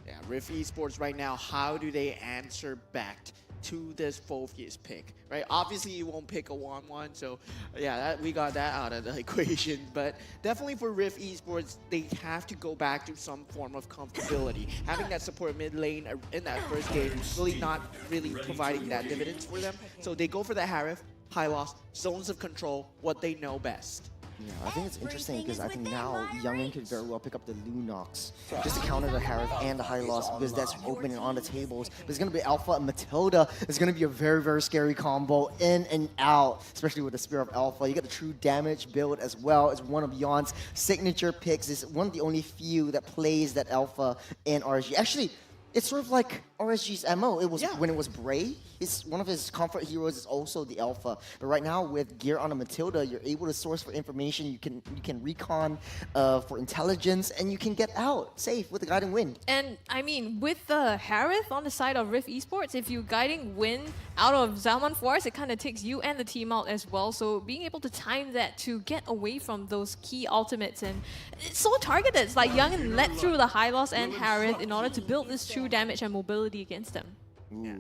Yeah, Rift Esports right now, how do they answer back to this Phoveus pick, right? Obviously, you won't pick a 1-1, so yeah, we got that out of the equation. But definitely for Rift Esports, they have to go back to some form of comfortability. Having that support mid lane in that first game really not really providing that dividends for them. So they go for the Harif, high loss, zones of control, what they know best. Yeah, I think it's interesting because I think now Youngin could very well pick up the Lunox just to counter the Harith and the high loss because that's opening on the tables. But it's going to be Alpha and Matilda. It's going to be a very, very scary combo in and out, especially with the Spear of Alpha. You get the true damage build as well. It's one of Yon's signature picks. It's one of the only few that plays that Alpha in RSG. Actually, it's sort of like RSG's MO. It was when it was Bray. It's one of his comfort heroes is also the Alpha. But right now with gear on a Matilda, you're able to source for information. You can recon for intelligence, and you can get out safe with the guiding wind. And I mean, with the Harith on the side of Rift Esports, if you guiding wind out of Zalman Forest, it kind of takes you and the team out as well. So being able to time that to get away from those key ultimates, and it's so targeted. It's like Youngin led through the high loss and Harith in order to build this true damage and mobility against them. Yeah.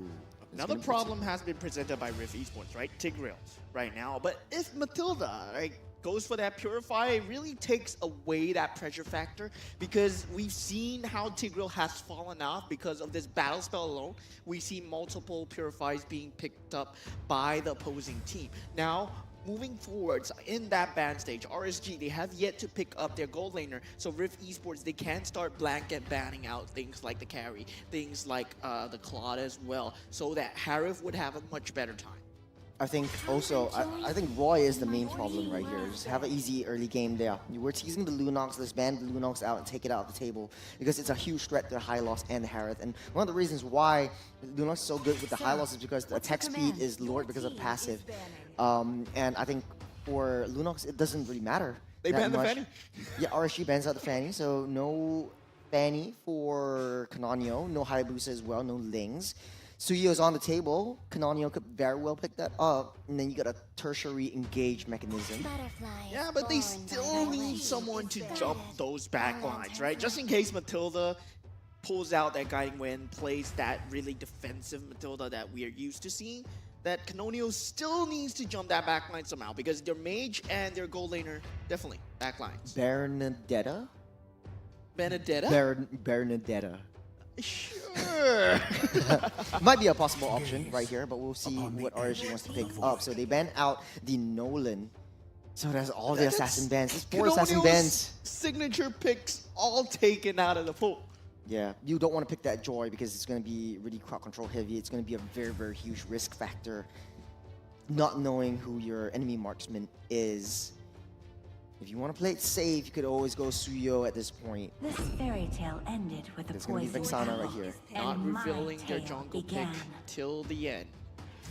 Another problem has been presented by Rift Esports, right? Tigreal right now. But if Matilda goes for that Purify, it really takes away that pressure factor because we've seen how Tigreal has fallen off because of this battle spell alone. We see multiple Purifies being picked up by the opposing team. Now, moving forwards in that ban stage, RSG, they have yet to pick up their gold laner. So Rift Esports, they can start blanket banning out things like the carry, things like the Claude as well, so that Harif would have a much better time. I think also, I think Roy is the main problem right here. Just have an easy early game there. We're teasing the Lunox, let's ban the Lunox out and take it out of the table because it's a huge threat to the high loss and the Harith. And one of the reasons why Lunox is so good with the high loss is because the attack speed is lowered because of passive. And I think for Lunox, it doesn't really matter. They ban the Fanny? Yeah, RSG bans out the Fanny, so no Fanny for Canonio, no Hayabusa as well, no Lings. Suyo's on the table. Canonio could very well pick that up, and then you got a tertiary engage mechanism. Yeah, but they still need someone to jump those back lines, right? Just in case Matilda pulls out that guiding wind, plays that really defensive Matilda that we are used to seeing, that Canonio still needs to jump that back line somehow because their mage and their gold laner definitely back lines. Bernadetta? Bernadetta. Sure. Might be a possible option right here, but we'll see what RSG wants to pick up. So they ban out the Nolan. So that's all the assassin bans. It's 4 assassin bans. Signature picks all taken out of the pool. Yeah, you don't want to pick that Joy because it's going to be really crowd control heavy. It's going to be a very, very huge risk factor. Not knowing who your enemy marksman is. If you want to play it safe, you could always go Suyo at this point. This fairy tale ended with a There's going to be Vexana right here. Not revealing their jungle pick till the end.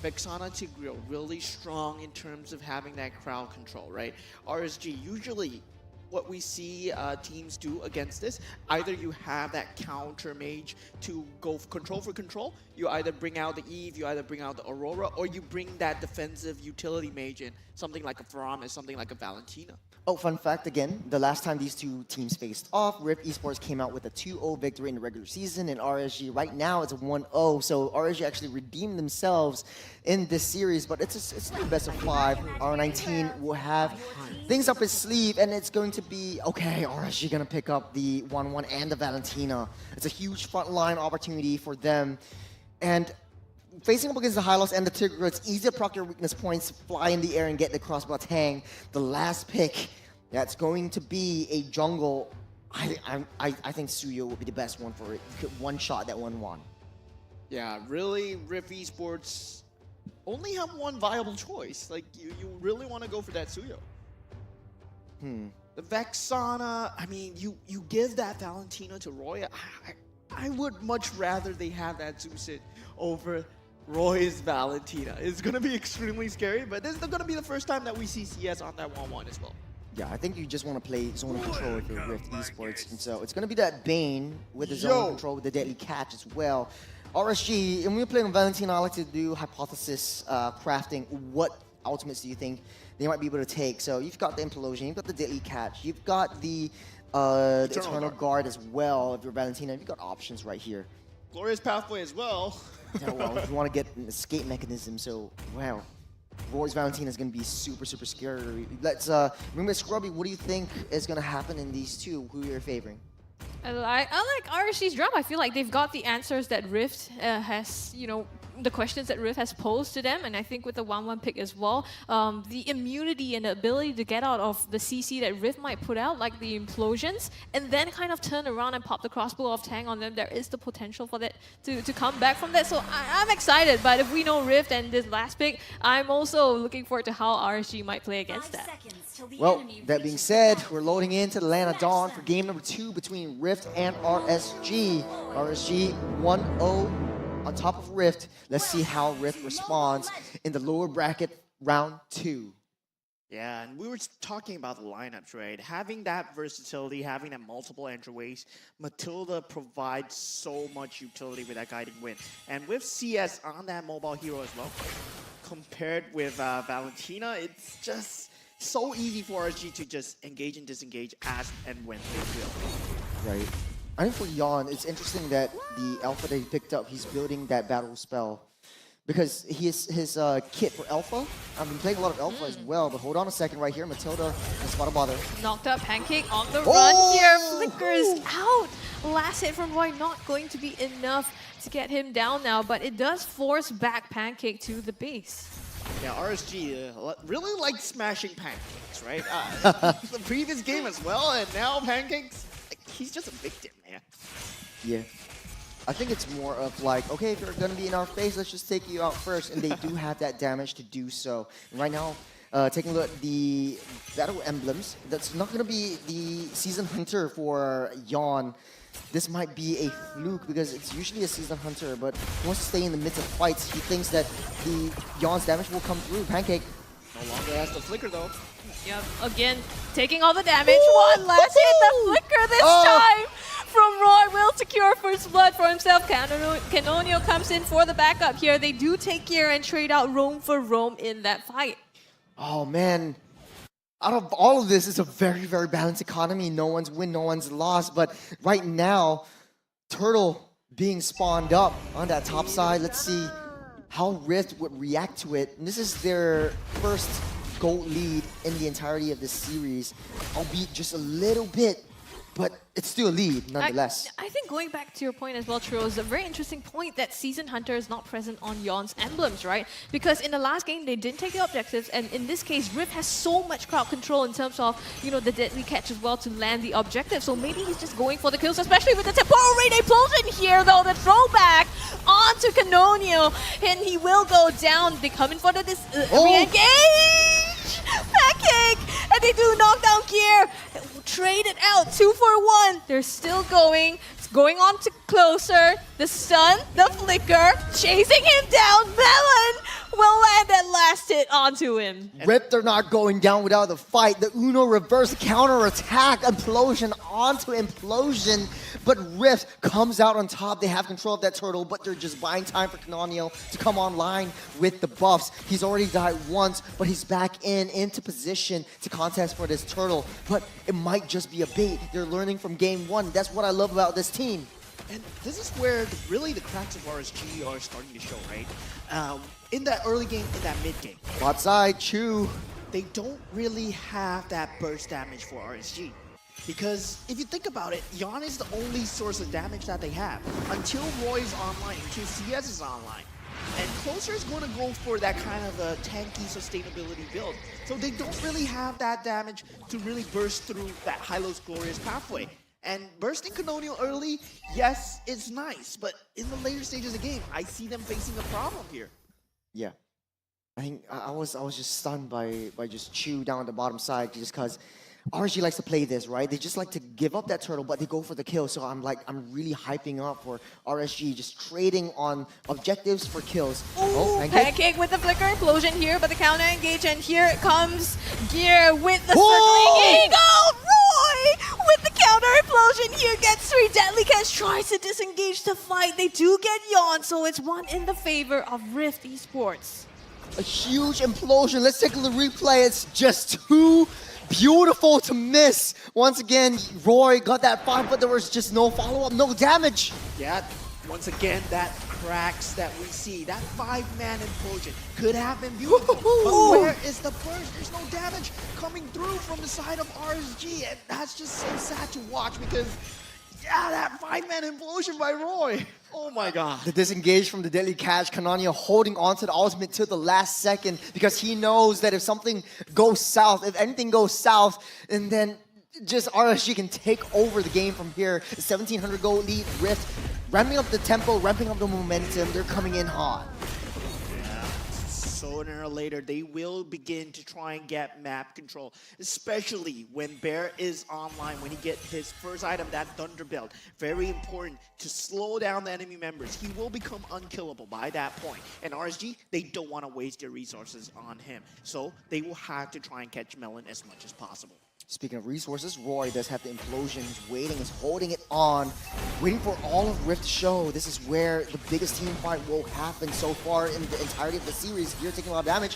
Vexana Tigreal really strong in terms of having that crowd control, right? RSG, usually what we see teams do against this, either you have that counter mage to go control for control, you either bring out the Eve, you either bring out the Aurora, or you bring that defensive utility mage in, something like a Faramis, something like a Valentina. Oh, fun fact again, the last time these two teams faced off, Rift Esports came out with a 2-0 victory in the regular season, and RSG right now it's a 1-0, so RSG actually redeemed themselves in this series, but it's not the best of 5. R19 will have things up his sleeve, and it's going to be, okay, RSG gonna pick up the 1-1 and the Valentina. It's a huge frontline opportunity for them, and facing up against the Hylos and the Tigreal, it's easy to proc your weakness points, fly in the air, and get the crossbow tang. The last pick, that's going to be a jungle. I think Suyo will be the best one for it. You could one-shot that 1-1. Yeah, really, Rift Esports only have one viable choice. Like, you really want to go for that Suyo. The Vexana, I mean, you give that Valentina to Roy. I would much rather they have that Zeusit over Roy's Valentina. It's going to be extremely scary, but this is going to be the first time that we see CS on that 1-1 as well. Yeah, I think you just want to play zone of control with your Rift Esports. And so it's going to be that Bane with the zone of control with the deadly catch as well. RSG, and when we're playing Valentina, I like to do hypothesis crafting. What ultimates do you think they might be able to take? So you've got the Implosion, you've got the deadly catch, you've got the Eternal Guard as well of your Valentina. You've got options right here. Glorious Pathway as well. Yeah, well, if you want to get an escape mechanism, so wow. Roy's Valentina is going to be super, super scary. Let's remember, Scrubby, what do you think is going to happen in these two? Who you're favoring? I like RSG's drum. I feel like they've got the answers that Rift has, the questions that Rift has posed to them, and I think with the 1-1 pick as well, the immunity and the ability to get out of the CC that Rift might put out, like the implosions, and then kind of turn around and pop the crossbow of Tang on them, there is the potential for that to come back from that. So I'm excited, but if we know Rift and this last pick, I'm also looking forward to how RSG might play against that. Well, that being said, we're loading into the Land of Dawn for game number 2 between Rift and RSG. RSG 1-0 on top of Rift. Let's see how Rift responds in the lower bracket round 2. Yeah, and we were talking about the lineups, right? Having that versatility, having that multiple entryways, Matilda provides so much utility with that guiding wind. And with CS on that mobile hero as well, compared with Valentina, it's just so easy for RSG to just engage and disengage as and when they feel. Right. I think for Yon, it's interesting that the alpha that he picked up, he's building that battle spell. Because his kit for alpha, I've been playing a lot of alpha as well, but hold on a second right here, Matilda and Spot a Bother. Knocked out Pancake on the run here, flickers out. Last hit from Roy, not going to be enough to get him down now, but it does force back Pancake to the base. Yeah, RSG really likes smashing Pancakes, right? The previous game as well, and now Pancakes, he's just a victim, man. Yeah. I think it's more of like, okay, if you're going to be in our face, let's just take you out first. And they do have that damage to do so. And right now, taking a look at the battle emblems, that's not going to be the Season Hunter for Yon. This might be a fluke because it's usually a Season Hunter, but he wants to stay in the midst of fights. He thinks that the Yon's damage will come through. Pancake. No longer has the flicker though. Yep, again, taking all the damage. One last hit, the flicker this time from Roy will secure first blood for himself. Canonio comes in for the backup here. They do take care and trade out roam for roam in that fight. Oh man, out of all of this, it's a very, very balanced economy. No one's win, no one's lost. But right now, Turtle being spawned up on that top side. Let's see how Rift would react to it. And this is their first gold lead in the entirety of this series, albeit just a little bit, but it's still a lead nonetheless. I think going back to your point as well, Tro, is a very interesting point that Season Hunter is not present on Yon's emblems, right? Because in the last game, they didn't take the objectives, and in this case, Rift has so much crowd control in terms of, the deadly catch as well to land the objective. So maybe he's just going for the kills, especially with the temporal raid explosion here, though. The throwback onto Canonio, and he will go down. They come in for the re-engage! Pancake! And they do knockdown gear. Trade it out, 2 for 1. They're still going. It's going on to closer. The stun, the flicker, chasing him down. Melon will land that last hit onto him. Rift are not going down without the fight. The Uno reverse counter attack, implosion onto implosion. But Rift comes out on top. They have control of that turtle, but they're just buying time for Canonio to come online with the buffs. He's already died once, but he's back into position to contest for this turtle. But it might just be a bait. They're learning from game 1. That's what I love about this team. And this is where really the cracks of RSG are starting to show, right? In that early game, in that mid game. Bot side, Chu. They don't really have that burst damage for RSG. Because if you think about it, Yon is the only source of damage that they have. Until Roy's online, until CS is online. And Closer is going to go for that kind of a tanky sustainability build. So they don't really have that damage to really burst through that Hylos Glorious pathway. And bursting Canonio early, yes, it's nice. But in the later stages of the game, I see them facing a problem here. Yeah. I think I was just stunned by just Chu down at the bottom side just because RSG likes to play this, right? They just like to give up that turtle, but they go for the kill. So I'm really hyping up for RSG, just trading on objectives for kills. Ooh, Pancake with the flicker implosion here, but the counter engage, and here comes Gear with the circling eagle. Roy with the counter implosion here gets 3. Deadly Catch tries to disengage the fight. They do get Yon, so it's 1 in the favor of Rift Esports. A huge implosion. Let's take a look at the replay. It's just too beautiful to miss. Once again, Roy got that 5, but there was just no follow-up, no damage. Yeah, once again, that cracks that we see. That 5-man implosion could have been beautiful, but where is the burst? There's no damage coming through from the side of RSG, and that's just so sad to watch because, yeah, that 5-man implosion by Roy. Oh my god. The disengage from the deadly catch, Canania holding on to the ultimate till the last second because he knows that if something goes south, if anything goes south, and then just RSG can take over the game from here. 1,700 gold lead, Rift, ramping up the tempo, ramping up the momentum. They're coming in hot. Sooner or later, they will begin to try and get map control, especially when Bear is online, when he gets his first item, that Thunder Belt. Very important to slow down the enemy members. He will become unkillable by that point. And RSG, they don't want to waste their resources on him. So they will have to try and catch Melon as much as possible. Speaking of resources, Roy does have the implosion. He's waiting, he's holding it on, waiting for all of Rift to show. This is where the biggest team fight will happen so far in the entirety of the series. Here taking a lot of damage.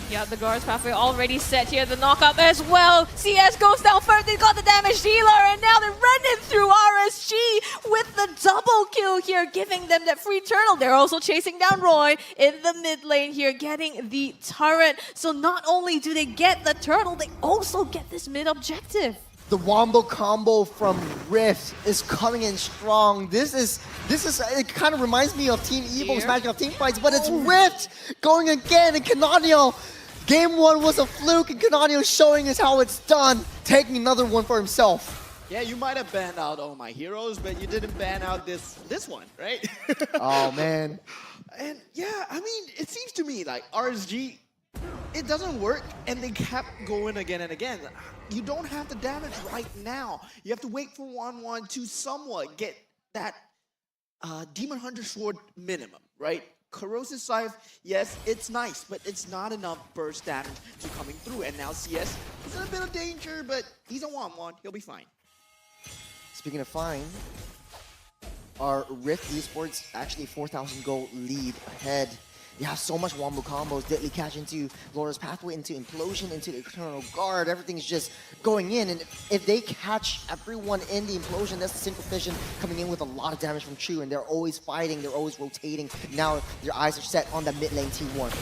Yeah, the guards pathway already set here. The knockup as well. CS goes down first. They got the damage dealer, and now they're running through RSG with the double kill here, giving them that free turtle. They're also chasing down Roy in the mid lane here, getting the turret. So not only do they get the turtle, they also get this mid objective. The wombo combo from Rift is coming in strong. This is it kind of reminds me of Team Evo's matching of team fights, but it's Rift going again, and Cananio. Game 1 was a fluke, and Cananio showing us how it's done, taking another one for himself. Yeah, you might have banned out all my heroes, but you didn't ban out this one, right? Oh man. And yeah, I mean, it seems to me like RSG, it doesn't work, and they kept going again and again. You don't have the damage right now. You have to wait for 1-1 to somewhat get that Demon Hunter Sword minimum, right? Corrosive Scythe, yes, it's nice, but it's not enough burst damage to coming through. And now CS is in a bit of danger, but he's a 1-1. He'll be fine. Speaking of fine, our Rift Esports actually 4,000 gold lead ahead. You have so much wombo combos, deadly catch into Glorious Pathway, into Implosion, into the Eternal Guard. Everything's just going in, and if they catch everyone in the Implosion, that's the Synchro Fission coming in with a lot of damage from Chu, and they're always fighting, they're always rotating. Now their eyes are set on the mid lane T1.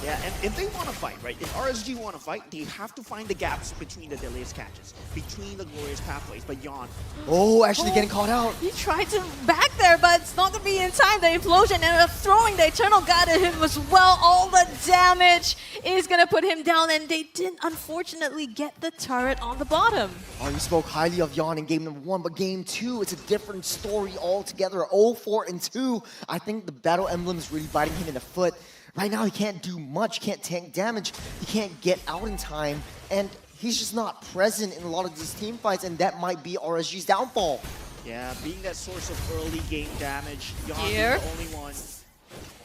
Yeah, and if they want to fight, right, if RSG want to fight, they have to find the gaps between the deadliest catches, between the glorious pathways, but Yon. Oh, actually getting caught out. He tried to back there, but it's not going to be in time. The implosion ended up throwing the Eternal God at him as well. All the damage is going to put him down, and they didn't, unfortunately, get the turret on the bottom. Oh, you spoke highly of Yon in game number 1, but game 2, it's a different story altogether. 0-4-2. I think the Battle Emblem is really biting him in the foot. Right now, he can't do much, can't tank damage, he can't get out in time, and he's just not present in a lot of these team fights, and that might be RSG's downfall. Yeah, being that source of early game damage, Yon is the only one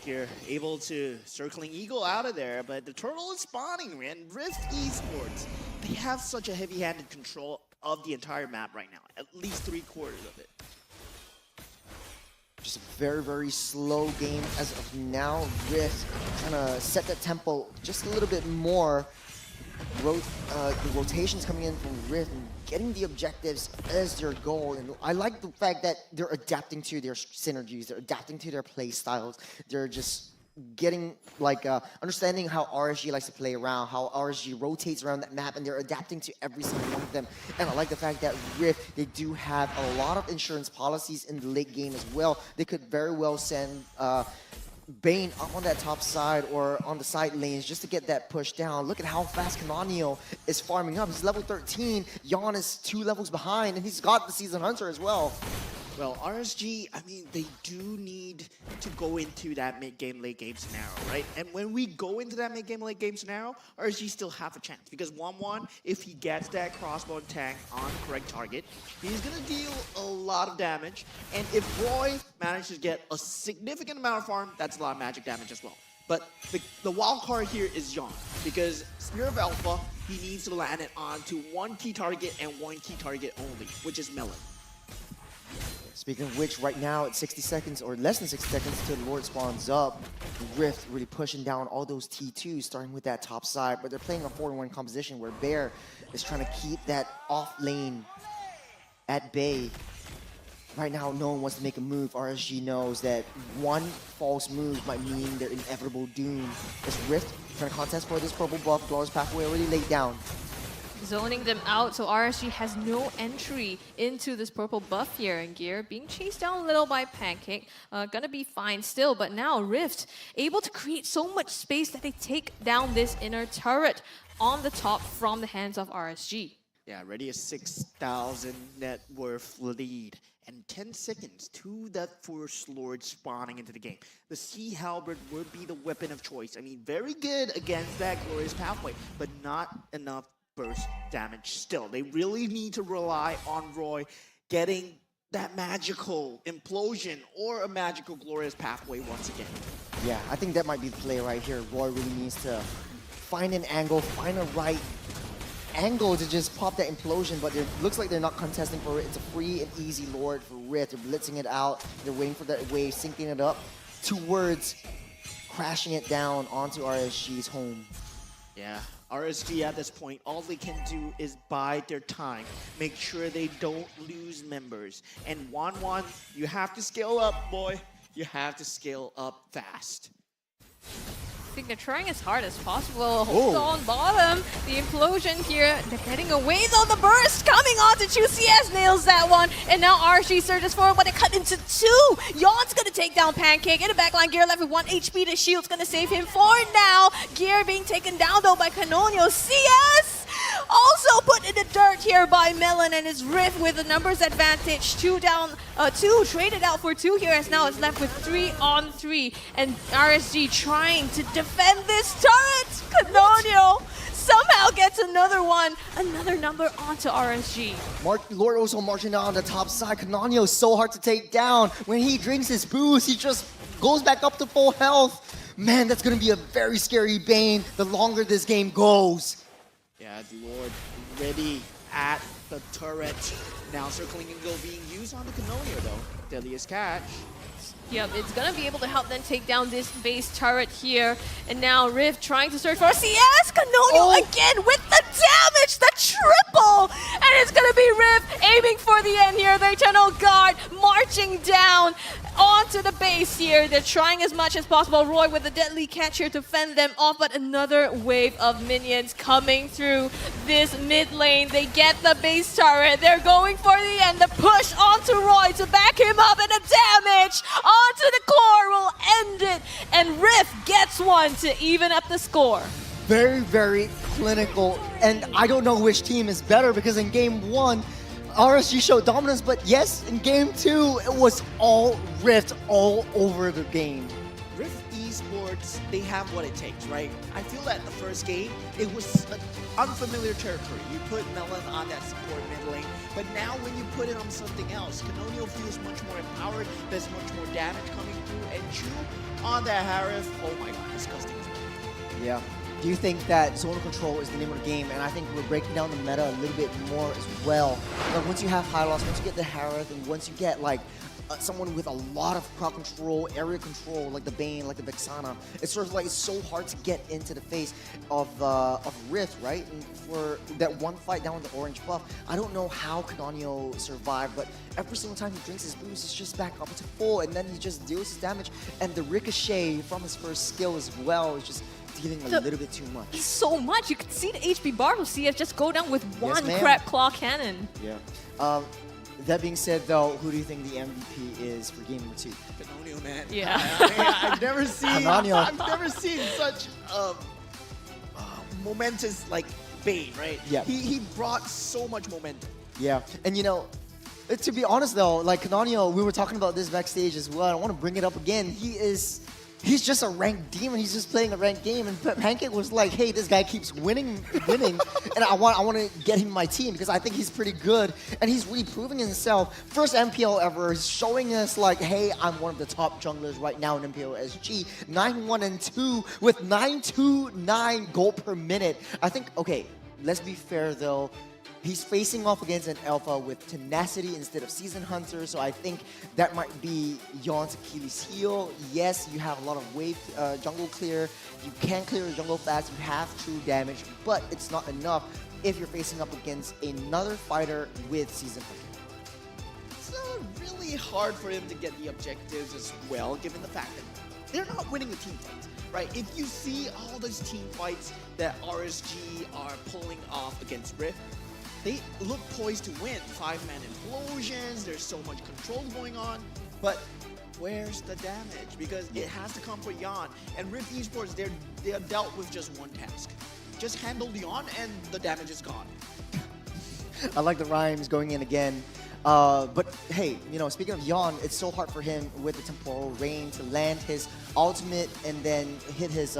here able to circling Eagle out of there, but the turtle is spawning, man. Rift Esports, they have such a heavy-handed control of the entire map right now, at least 3/4 of it. Just a very, very slow game as of now. Rift trying to set that tempo just a little bit more. The rotations coming in from Rift and getting the objectives as their goal. And I like the fact that they're adapting to their synergies. They're adapting to their play styles. They're just getting, like, understanding how RSG likes to play around, how RSG rotates around that map, and they're adapting to every single one of them. And I like the fact that Rift, they do have a lot of insurance policies in the late game as well. They could very well send Bane up on that top side or on the side lanes just to get that push down. Look at how fast Cananio is farming up. He's level 13. Yon is 2 levels behind, and he's got the Season Hunter as well. Well, RSG, I mean, they do need to go into that mid-game, late-game scenario, right? And when we go into that mid-game, late-game scenario, RSG still have a chance. Because 1-1, if he gets that crossbow tank on the correct target, he's going to deal a lot of damage. And if Roy manages to get a significant amount of farm, that's a lot of magic damage as well. But the wild card here is Yon, because Spirit of Alpha, he needs to land it onto one key target and one key target only, which is Melon. Speaking of which, right now it's 60 seconds or less than 60 seconds till Lord spawns up. Rift really pushing down all those T2s, starting with that top side, but they're playing a 4-1 composition where Bear is trying to keep that off lane at bay. right now no one wants to make a move. RSG knows that one false move might mean their inevitable doom. Is Rift trying to contest for this purple buff? Glorious Pathway already laid down. Zoning them out, so RSG has no entry into this purple buff here. And Gear being chased down a little by Pancake. Gonna be fine still, but now Rift able to create so much space that they take down this inner turret on the top from the hands of RSG. Yeah, already a 6,000 net worth lead. And 10 seconds to that First Lord spawning into the game. The Sea Halberd would be the weapon of choice. I mean, very good against that Glorious Pathway, but not enough burst damage still. They really need to rely on Roy getting that magical implosion or a magical Glorious Pathway once again. Yeah, I think that might be the play right here. Roy really needs to find an angle, find a right angle to just pop that implosion, but it looks like they're not contesting for it. It's a free and easy Lord for Rift. They're blitzing it out. They're waiting for that wave, syncing it up towards crashing it down onto RSG's home. Yeah, RSG at this point, all they can do is bide their time, make sure they don't lose members. And 1-1, you have to scale up, boy. You have to scale up fast. I think they're trying as hard as possible. Hold on bottom. The implosion here. They're getting away though. The burst coming on to CS nails that one. And now RSG surges forward, but it cut into two. Yawn's gonna take down Pancake. In the backline, Gear left with 1 HP. The shield's gonna save him for now. Gear being taken down though by Canonio. CS also put in the dirt here by Melon and his Rift with a numbers advantage. 2 down, 2 traded out for 2 here as now it's left with 3-on-3. And RSG trying to defend this turret. Canonio somehow gets another one, another number onto RSG. Lord also marching down on the top side. Canonio is so hard to take down. When he drinks his boost, he just goes back up to full health. Man, that's going to be a very scary Bane the longer this game goes. Yeah, Lord ready at the turret. Now circling and go being used on the Canonio though. Deadliest catch. Yep, it's gonna be able to help them take down this base turret here. And now Rift trying to search for CS. Canonio again with the damage, the triple! And it's gonna be Rift aiming for the end here. The Eternal Guard marching down onto the base here. They're trying as much as possible. Roy with the deadly catch here to fend them off, but another wave of minions coming through this mid lane. They get the base turret. They're going for the end. The push onto Roy to back him up, and the damage onto the core will end it. And Rift gets one to even up the score. Very, very clinical. And I don't know which team is better because in game 1, RSG showed dominance, but yes, in game 2, it was all Rift all over the game. Rift Esports, they have what it takes, right? I feel that the first game, it was an unfamiliar territory. You put Melon on that support mid lane, but now when you put it on something else, Canonio feels much more empowered, there's much more damage coming through, and Chu on that Harif, oh my god, disgusting. Yeah. Do you think that zonal control is the name of the game? And I think we're breaking down the meta a little bit more as well. Like once you have high loss, once you get the Harith, and once you get like someone with a lot of crowd control, area control, like the Bane, like the Vexana, it's sort of like it's so hard to get into the face of Rift, right? And for that one fight down with the orange buff, I don't know how Canonio survived, but every single time he drinks his boost, it's just back up to full, and then he just deals his damage. And the ricochet from his first skill as well is just dealing a little bit too much. So much. You can see the HP bar of CF just go down with one crap claw cannon. Yeah. That being said, though, who do you think the MVP is for game number 2? Canonio, man. Yeah. I've never seen such momentous like Bane, right? Yeah. He brought so much momentum. Yeah, and you know, to be honest though, like Canonio, we were talking about this backstage as well. I want to bring it up again. He's just a ranked demon. He's just playing a ranked game. And Pancake was like, hey, this guy keeps winning. And I want to get him in my team because I think he's pretty good. And he's really proving himself. First MPL ever. He's showing us like, hey, I'm one of the top junglers right now in MPL SG. 9-1-2 with 929 gold per minute. I think, okay, let's be fair though. He's facing off against an alpha with tenacity instead of season hunter, so I think that might be Yawn's Achilles heel. Yes, you have a lot of wave jungle clear. You can clear the jungle fast. You have true damage, but it's not enough if you're facing up against another fighter with season hunter. It's a really be hard for him to get the objectives as well, given the fact that they're not winning the team fights, right? If you see all those team fights that RSG are pulling off against Rift, they look poised to win. 5-man implosions, there's so much control going on, but where's the damage? Because it has to come for Yan. And Rift Esports, they're dealt with just one task. Just handle Yan and the damage is gone. I like the rhymes going in again. But hey, you know, speaking of Yon, it's so hard for him with the temporal rain to land his ultimate and then hit his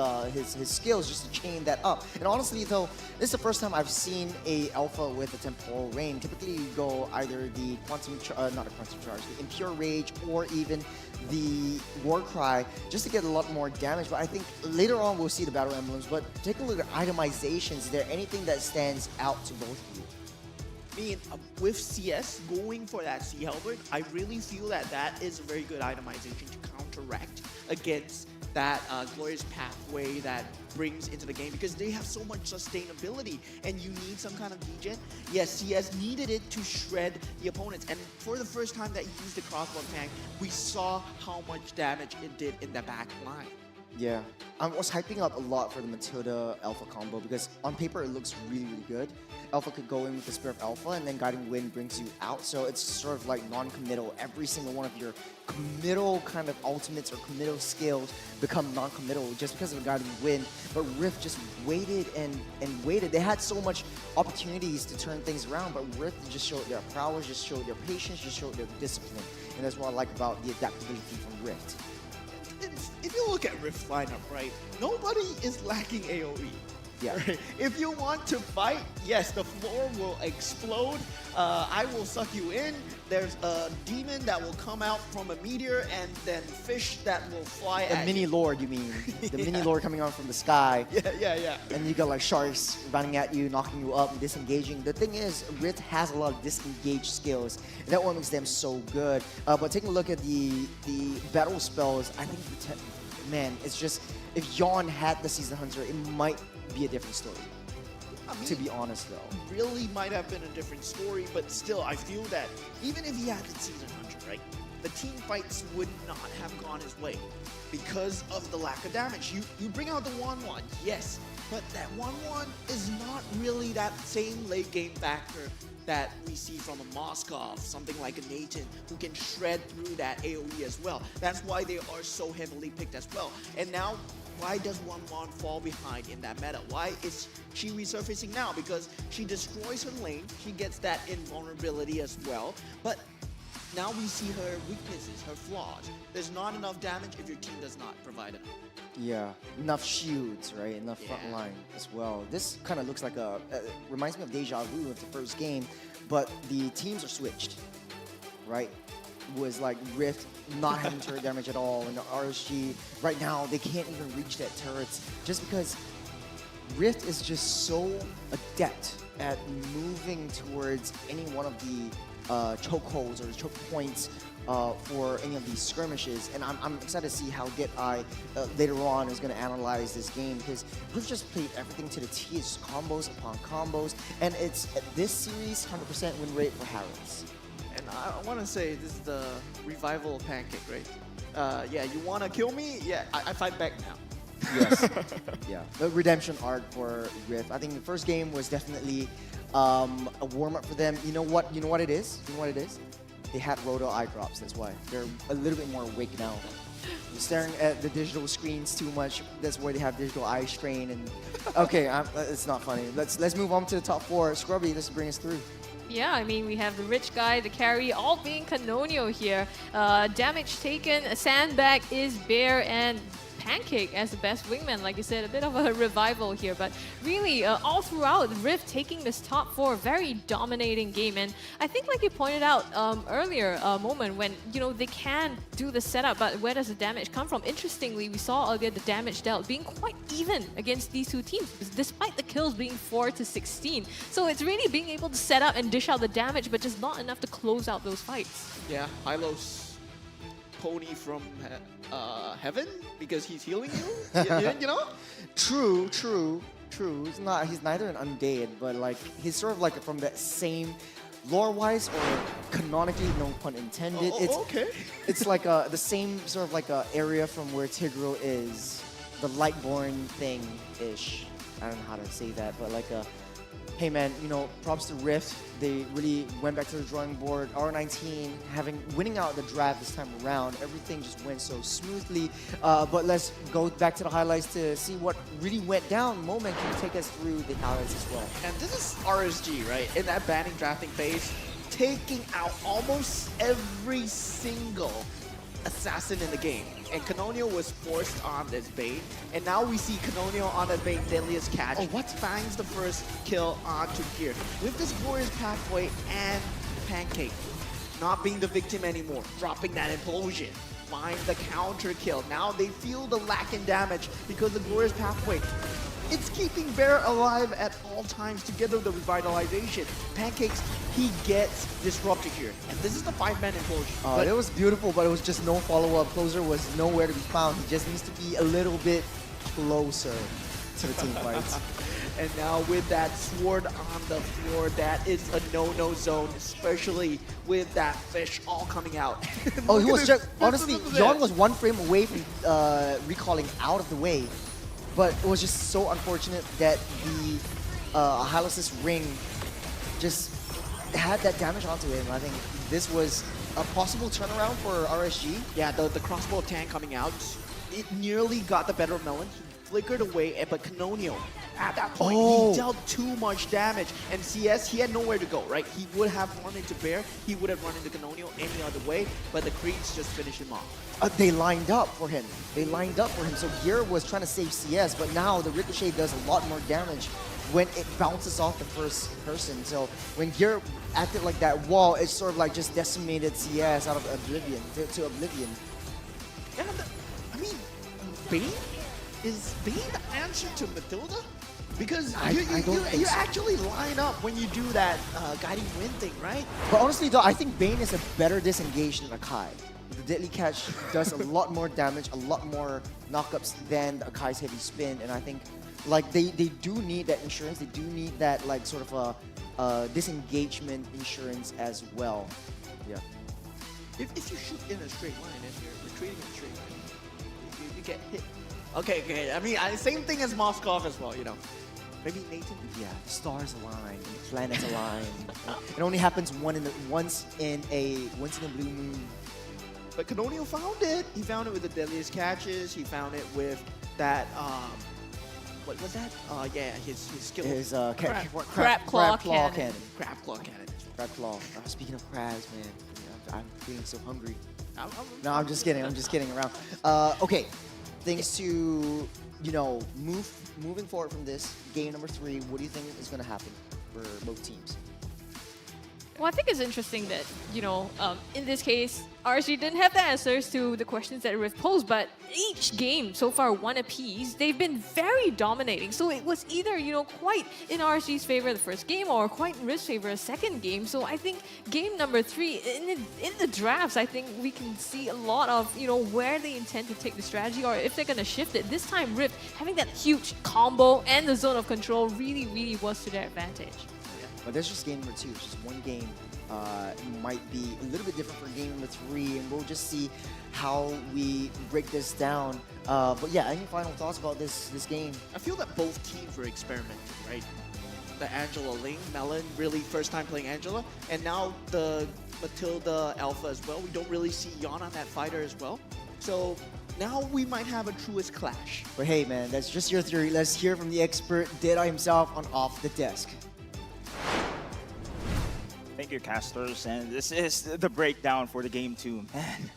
skills just to chain that up. And honestly though, this is the first time I've seen a alpha with a temporal rain. Typically you go either the not a quantum charge, the impure rage, or even the war cry, just to get a lot more damage. But I think later on we'll see the battle emblems. But take a look at itemizations. Is there anything that stands out to both of you? I mean, with CS going for that Sea Halberd, I really feel that that is a very good itemization to counteract against that glorious pathway that brings into the game, because they have so much sustainability and you need some kind of degen. Yes, CS needed it to shred the opponents, and for the first time that he used the crossbow tank, we saw how much damage it did in the back line. Yeah, I was hyping up a lot for the Matilda Alpha combo because on paper it looks really, really good. Alpha could go in with the Spear of Alpha and then Guiding Wind brings you out, so it's sort of like non-committal. Every single one of your committal kind of ultimates or committal skills become non-committal just because of the Guiding Wind. But Rift just waited and waited. They had so much opportunities to turn things around, but Rift just showed their prowess, just showed their patience, just showed their discipline. And that's what I like about the adaptability from Rift. If you look at Rift lineup, right, nobody is lacking AoE. Yeah. Right? If you want to fight, yes, the floor will explode. I will suck you in. There's a demon that will come out from a meteor, and then fish that will fly The at mini you. lord, you mean? The mini lord coming out from the sky. Yeah. And you got like sharks running at you, knocking you up, and disengaging. The thing is, Rift has a lot of disengaged skills, and that what makes them so good. But taking a look at the battle spells, I think, man, it's just, if Yon had the Season Hunter, it might be a different story. I mean, to be honest, though. Really might have been a different story, but still, I feel that even if he had the Season Hunter, right, the team fights would not have gone his way because of the lack of damage. You bring out the 1-1, yes, but that 1-1 is not really that same late game factor that we see from a Moskov, something like a Nathan, who can shred through that AoE as well. That's why they are so heavily picked as well. And now, why does 1-1 fall behind in that meta? Why is she resurfacing now? Because she destroys her lane, she gets that invulnerability as well, but now we see her weaknesses, her flaws. There's not enough damage if your team does not provide enough. Yeah, enough shields, right? Enough front line as well. This kind of looks like reminds me of Deja Vu of the first game, but the teams are switched, right? Was like Rift not having turret damage at all, and the RSG right now they can't even reach that turrets just because Rift is just so adept at moving towards any one of the chokeholds or choke points for any of these skirmishes, and I'm excited to see how Get Eye later on is going to analyze this game, because Rift just played everything to the T. It's combos upon combos, and it's this series 100% win rate for Harris. And I want to say this is the revival of Pancake, right? Yeah, you want to kill me? Yeah, I fight back now. Yes. Yeah. The redemption arc for Rift. I think the first game was definitely a warm-up for them. You know what it is? You know what it is? They had roto eye drops, that's why. They're a little bit more awake now. They're staring at the digital screens too much. That's why they have digital eye strain. And okay, it's not funny. Let's move on to the top 4. Scrubby, let's bring us through. Yeah, I mean, we have the rich guy, the carry, all being Canonio here. Damage taken, Sandbag is bare, and Pancake as the best wingman. Like you said, a bit of a revival here, but really all throughout, Rift taking this top 4, very dominating game. And I think, like you pointed out earlier, Moment, when they can do the setup, but where does the damage come from? Interestingly, we saw earlier the damage dealt being quite even against these two teams, despite the kills being 4-16. So it's really being able to set up and dish out the damage, but just not enough to close out those fights. Yeah, Hylos pony from heaven because he's healing you. you know? True. He's neither an undead, but like he's sort of like from that same lore-wise or canonically, no pun intended. Okay. It's like the same sort of like area from where Tigro is, the Lightborn thing-ish. I don't know how to say that, but like hey man, props to Rift. They really went back to the drawing board. R19 winning out the draft this time around. Everything just went so smoothly. But let's go back to the highlights to see what really went down. Moment, can you take us through the highlights as well? And this is RSG, right? In that banning drafting phase, taking out almost every single assassin in the game. And Canonio was forced on this bait. And now we see Canonio on that bait, Deadliest Catch. Oh, what finds the first kill onto Gear. With this Glorious Pathway and Pancake not being the victim anymore, dropping that implosion, find the counter kill. Now they feel the lack in damage because the Glorious Pathway, it's keeping Bear alive at all times together with the revitalization. Pancakes, he gets disrupted here. And this is the 5-man implosion. It was beautiful, but it was just no follow-up. Closer was nowhere to be found. He just needs to be a little bit closer to the team fights. And now with that sword on the floor, that is a no-no zone, especially with that fish all coming out. Oh, he was just, honestly, John was one frame away from recalling out of the way. But it was just so unfortunate that the Hylos' ring just had that damage onto him. I think this was a possible turnaround for RSG. Yeah, the crossbow tank coming out, it nearly got the better of Melon. He flickered away, but Canonio, at that point, he dealt too much damage. And CS, he had nowhere to go, right? He would have run into Bear, he would have run into Canonio any other way, but the creeps just finished him off. They lined up for him. So Gear was trying to save CS, but now the Ricochet does a lot more damage when it bounces off the first person. So when Gear acted like that wall, it sort of like just decimated CS out of oblivion to oblivion. Yeah, I mean, Bane? Is Bane the answer to Matilda? Because you actually line up when you do that guiding wind thing, right? But honestly though, I think Bane is a better disengage than Akai. The Deadly Catch does a lot more damage, a lot more knockups than Akai's heavy spin, and I think like they do need that insurance. They do need that like sort of a disengagement insurance as well. Yeah. If you shoot in a straight line and you're retreating in a straight line, you get hit. Okay. I mean, same thing as Moskov as well, Maybe Nathan? Yeah, the stars align, and the planets align. It only happens once in a blue moon. But Canonio found it. He found it with the Deadliest Catches. He found it with that, what was that? Yeah, his skill. His crab claw cannon. Crab claw cannon. Crab claw. Speaking of crabs, man, I'm feeling so hungry. No, I'm just kidding. I'm just kidding around. Okay, things to, moving forward from this, game number 3, what do you think is going to happen for both teams? Well, I think it's interesting that, in this case, RSG didn't have the answers to the questions that Rift posed, but each game so far one apiece, they've been very dominating. So it was either, quite in RSG's favor the first game or quite in Rift's favor a second game. So I think game number 3, in the drafts, I think we can see a lot of, where they intend to take the strategy or if they're going to shift it. This time, Rift, having that huge combo and the zone of control really, really was to their advantage. But that's just game number 2. It's just one game. It might be a little bit different for game number 3, and we'll just see how we break this down. But yeah, any final thoughts about this game? I feel that both teams were experimenting, right? The Angela Ling, Melon, really first time playing Angela, and now the Matilda Alpha as well. We don't really see Yon on that fighter as well. So now we might have a truest clash. But hey man, that's just your theory. Let's hear from the expert, Deadeye himself, on Off the Desk. Thank you, casters, and this is the breakdown for the game 2. Man,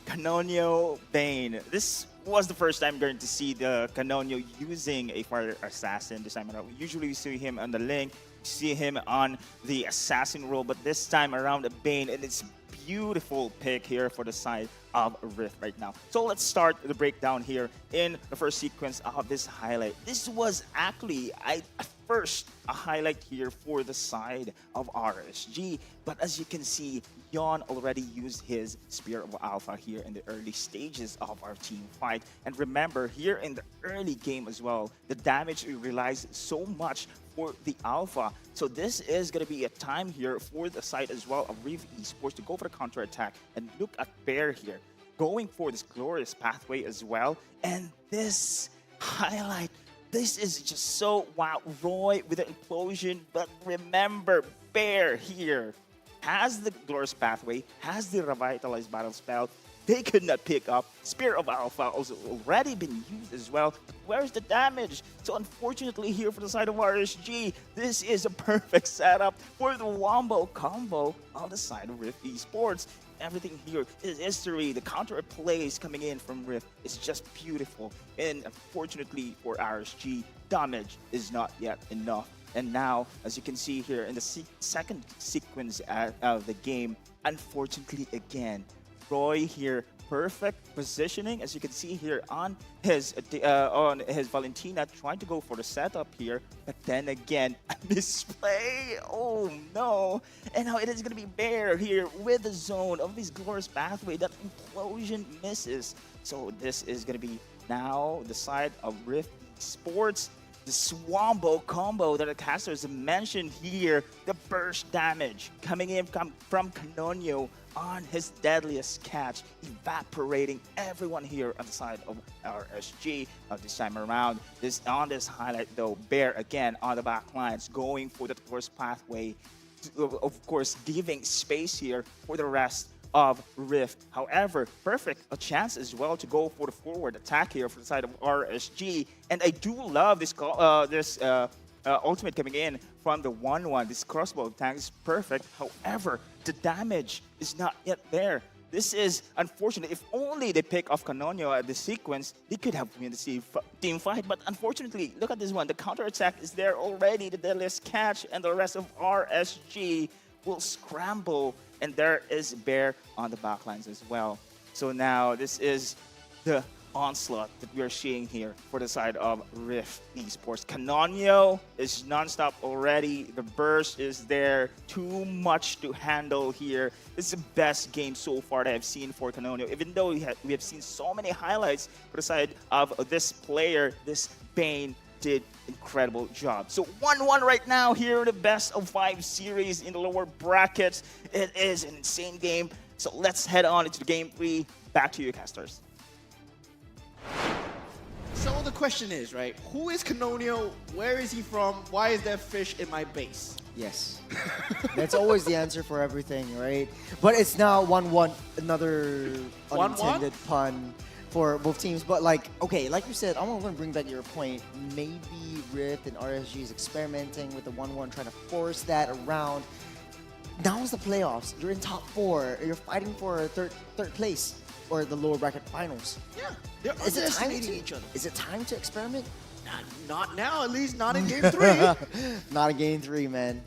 Canonio Bane. This was the first time going to see the Canonio using a fire assassin this time around. Usually we see him on the Link, see him on the assassin role, but this time around the Bane, and it's beautiful pick here for the side of Rift right now. So let's start the breakdown here in the first sequence of this highlight. This was actually, I first a highlight here for the side of RSG. But as you can see, Yon already used his Spear of Alpha here in the early stages of our team fight. And remember, here in the early game as well, the damage relies so much for the Alpha. So this is going to be a time here for the side as well of Rift Esports to go for the counter-attack. And look at Bear here, going for this glorious pathway as well. And this highlight, this is just so wow. Roy with the implosion, but remember, Bear here has the glorious pathway, has the revitalized battle spell. They could not pick up. Spear of Alpha also already been used as well. Where's the damage? So unfortunately here for the side of RSG, this is a perfect setup for the Wombo combo on the side of Rift Esports. Everything here is history. The counter plays coming in from Rift is just beautiful. And unfortunately for RSG, damage is not yet enough. And now, as you can see here in the second sequence of the game, unfortunately again, Roy here, perfect positioning, as you can see here on his Valentina, trying to go for the setup here, but then again, a misplay. Oh no! And now it is going to be Bear here with the zone of this glorious pathway. That implosion misses. So this is going to be now the side of Rift Sports. The Swambo combo that the casters mentioned here, the burst damage coming in from Canonio on his deadliest catch, evaporating everyone here on the side of RSG this time around. On this highlight though, Bear again on the back lines, going for the first pathway, of course giving space here for the rest of Rift. However, perfect a chance as well to go for the forward attack here for the side of RSG. And I do love this ultimate coming in from the 1-1. This crossbow attack is perfect. However, the damage is not yet there. This is unfortunate. If only they pick off Canonio at the sequence, they could have won the team fight. But unfortunately, look at this one. The counter attack is there already. The deadliest catch, and the rest of RSG will scramble. And there is Bear on the backlines as well. So now this is the onslaught that we are seeing here for the side of Rift Esports. Canonio is non-stop already. The burst is there. Too much to handle here. This is the best game so far that I've seen for Canonio. Even though we have seen so many highlights for the side of this player, this Bane did incredible job. So 1-1 right now here, the best of 5 series in the lower brackets. It is an insane game. So let's head on into the game 3. Back to you, casters. So the question is, right, who is Canonio? Where is he from? Why is there fish in my base? Yes. That's always the answer for everything, right? But it's now 1-1, another unintended pun for both teams. But like, okay, like you said, I'm going to bring back your point. Maybe Rift and RSG is experimenting with the 1-1, trying to force that around. Now is the playoffs. You're in top 4. You're fighting for third place or the lower bracket finals. Yeah, they're underestimating each other. Is it time to experiment? Not now, at least not in game 3. Not in game 3, man.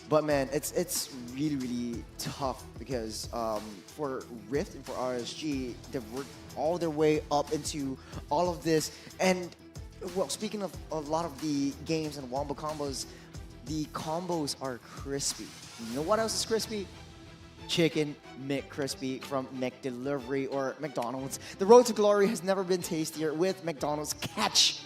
But man, it's really, really tough because for Rift and for RSG, they've worked all their way up into all of this. And well, speaking of a lot of the games and Wombo combos, the combos are crispy. You know what else is crispy? Chicken McCrispy from McDelivery or McDonald's. The road to glory has never been tastier with McDonald's. Catch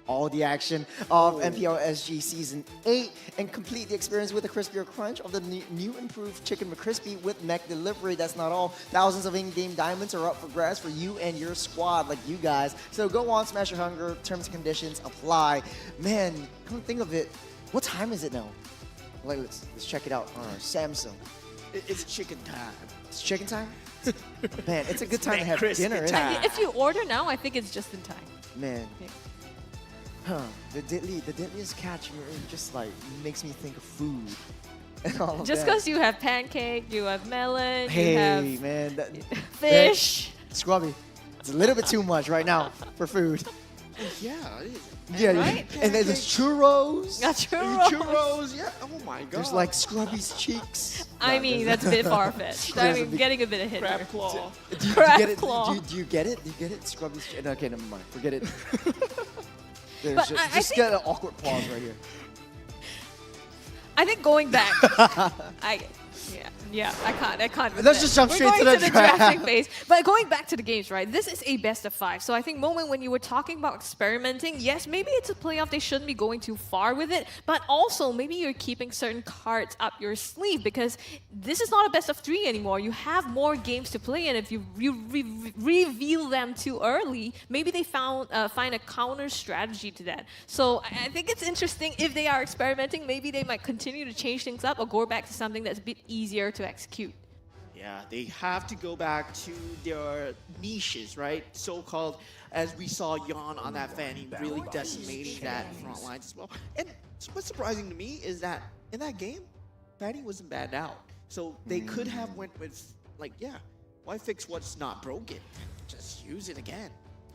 all the action of MPL SG Season 8 and complete the experience with a crispier crunch of the new improved Chicken McCrispy with McDelivery. That's not all. Thousands of in-game diamonds are up for grabs for you and your squad, like you guys. So go on, smash your hunger. Terms and conditions apply. Man, come think of it. What time is it now? Like, let's check it out on our Samsung. It's chicken time. It's chicken time? Man, it's a good time to have dinner, isn't it? If you order now, I think it's just in time. Man. Huh. The deadliest catch just like makes me think of food. And all of Just that. because you have pancake, you have melon, Hey, you have man. fish. Scrubby. It's a little bit too much right now for food. Yeah, it is. Yeah, right? And then there's churros. Got churros. Churros, yeah. Oh my god. There's like Scrubby's cheeks. I mean, that's a bit far-fetched. I mean, getting a bit of hit Crab here. claw. Do you Crab get it? claw. Do you get it? Do you get it? Scrubby's. Okay, never mind. Forget it. But just get an awkward pause right here. I think going back, I can't. with Let's that. just jump We're straight going to the draft. drafting phase. But going back to the games, right? This is a best of 5. So I think moment when you were talking about experimenting, yes, maybe it's a playoff. They shouldn't be going too far with it. But also, maybe you're keeping certain cards up your sleeve because this is not a best of 3 anymore. You have more games to play, and if you reveal them too early, maybe they find a counter strategy to that. So I think it's interesting if they are experimenting. Maybe they might continue to change things up or go back to something that's a bit easier to execute. Yeah, they have to go back to their niches, right? So-called, as we saw Yon on that Fanny really decimating that front lines as well. And what's surprising to me is that in that game, Fanny wasn't banned out. So they could have went with, like, yeah, why fix what's not broken? Just use it again.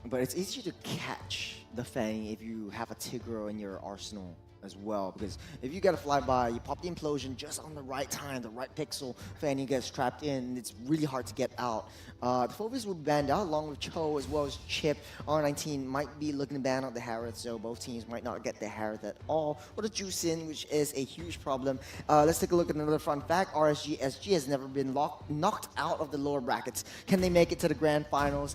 But it's easier to catch the Fanny if you have a Tigro in your arsenal as well, because if you get a flyby, you pop the implosion just on the right time, the right pixel, Fanny gets trapped in, it's really hard to get out. The Phoebus will be banned out along with Cho as well as Chip. R19 might be looking to ban out the Harith, so both teams might not get the Harith at all, or the Juicin, which is a huge problem. Let's take a look at another fun fact. RSG SG has never been knocked out of the lower brackets. Can they make it to the grand finals?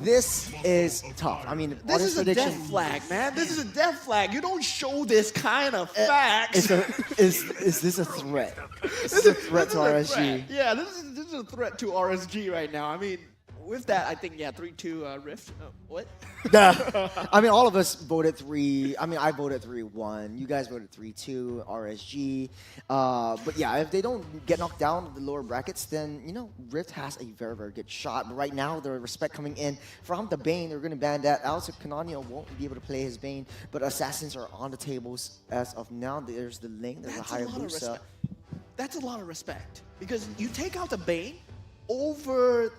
This is tough. I mean, This is a death flag, man. This is a death flag. You don't show this kind of facts. Is this a threat? Is this a threat to RSG? Yeah, this is a threat to RSG right now. I mean, with that, I think, yeah, 3-2 Rift. What? I mean, all of us voted 3. I mean, I voted 3-1. You guys voted 3-2, RSG. But yeah, if they don't get knocked down in the lower brackets, then, you know, Rift has a very, very good shot. But right now, the respect coming in from the Bane, they're going to ban that out. So Canonio won't be able to play his Bane. But Assassins are on the tables as of now. There's the Ling, there's a Hayabusa. That's a lot of respect. Because you take out the Bane over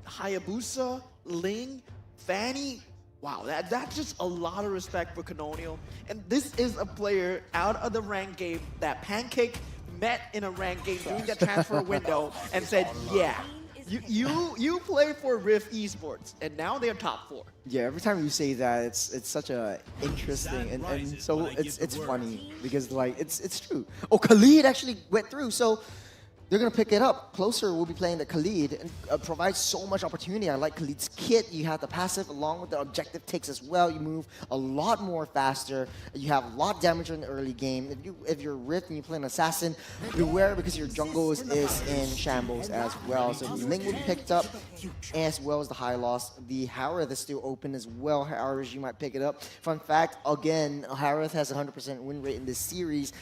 Hayabusa, Ling, Fanny. Wow, that's just a lot of respect for Canonial. And this is a player out of the ranked game that Pancake met in a ranked game during the transfer window and said, yeah, you play for Rift Esports, and now they're top 4. Yeah, every time you say that, it's such a interesting and so it's funny because like it's true. Oh, Khalid actually went through, so they're going to pick it up. Closer will be playing the Khalid and provides so much opportunity. I like Khalid's kit. You have the passive along with the objective takes as well. You move a lot more faster. You have a lot of damage in the early game. If you're Rift and you play an Assassin, beware because your jungle is in shambles as well. So the Ling will be picked up as well as the high loss. The Harith is still open as well. RSG might pick it up. Fun fact, again, Harith has 100% win rate in this series.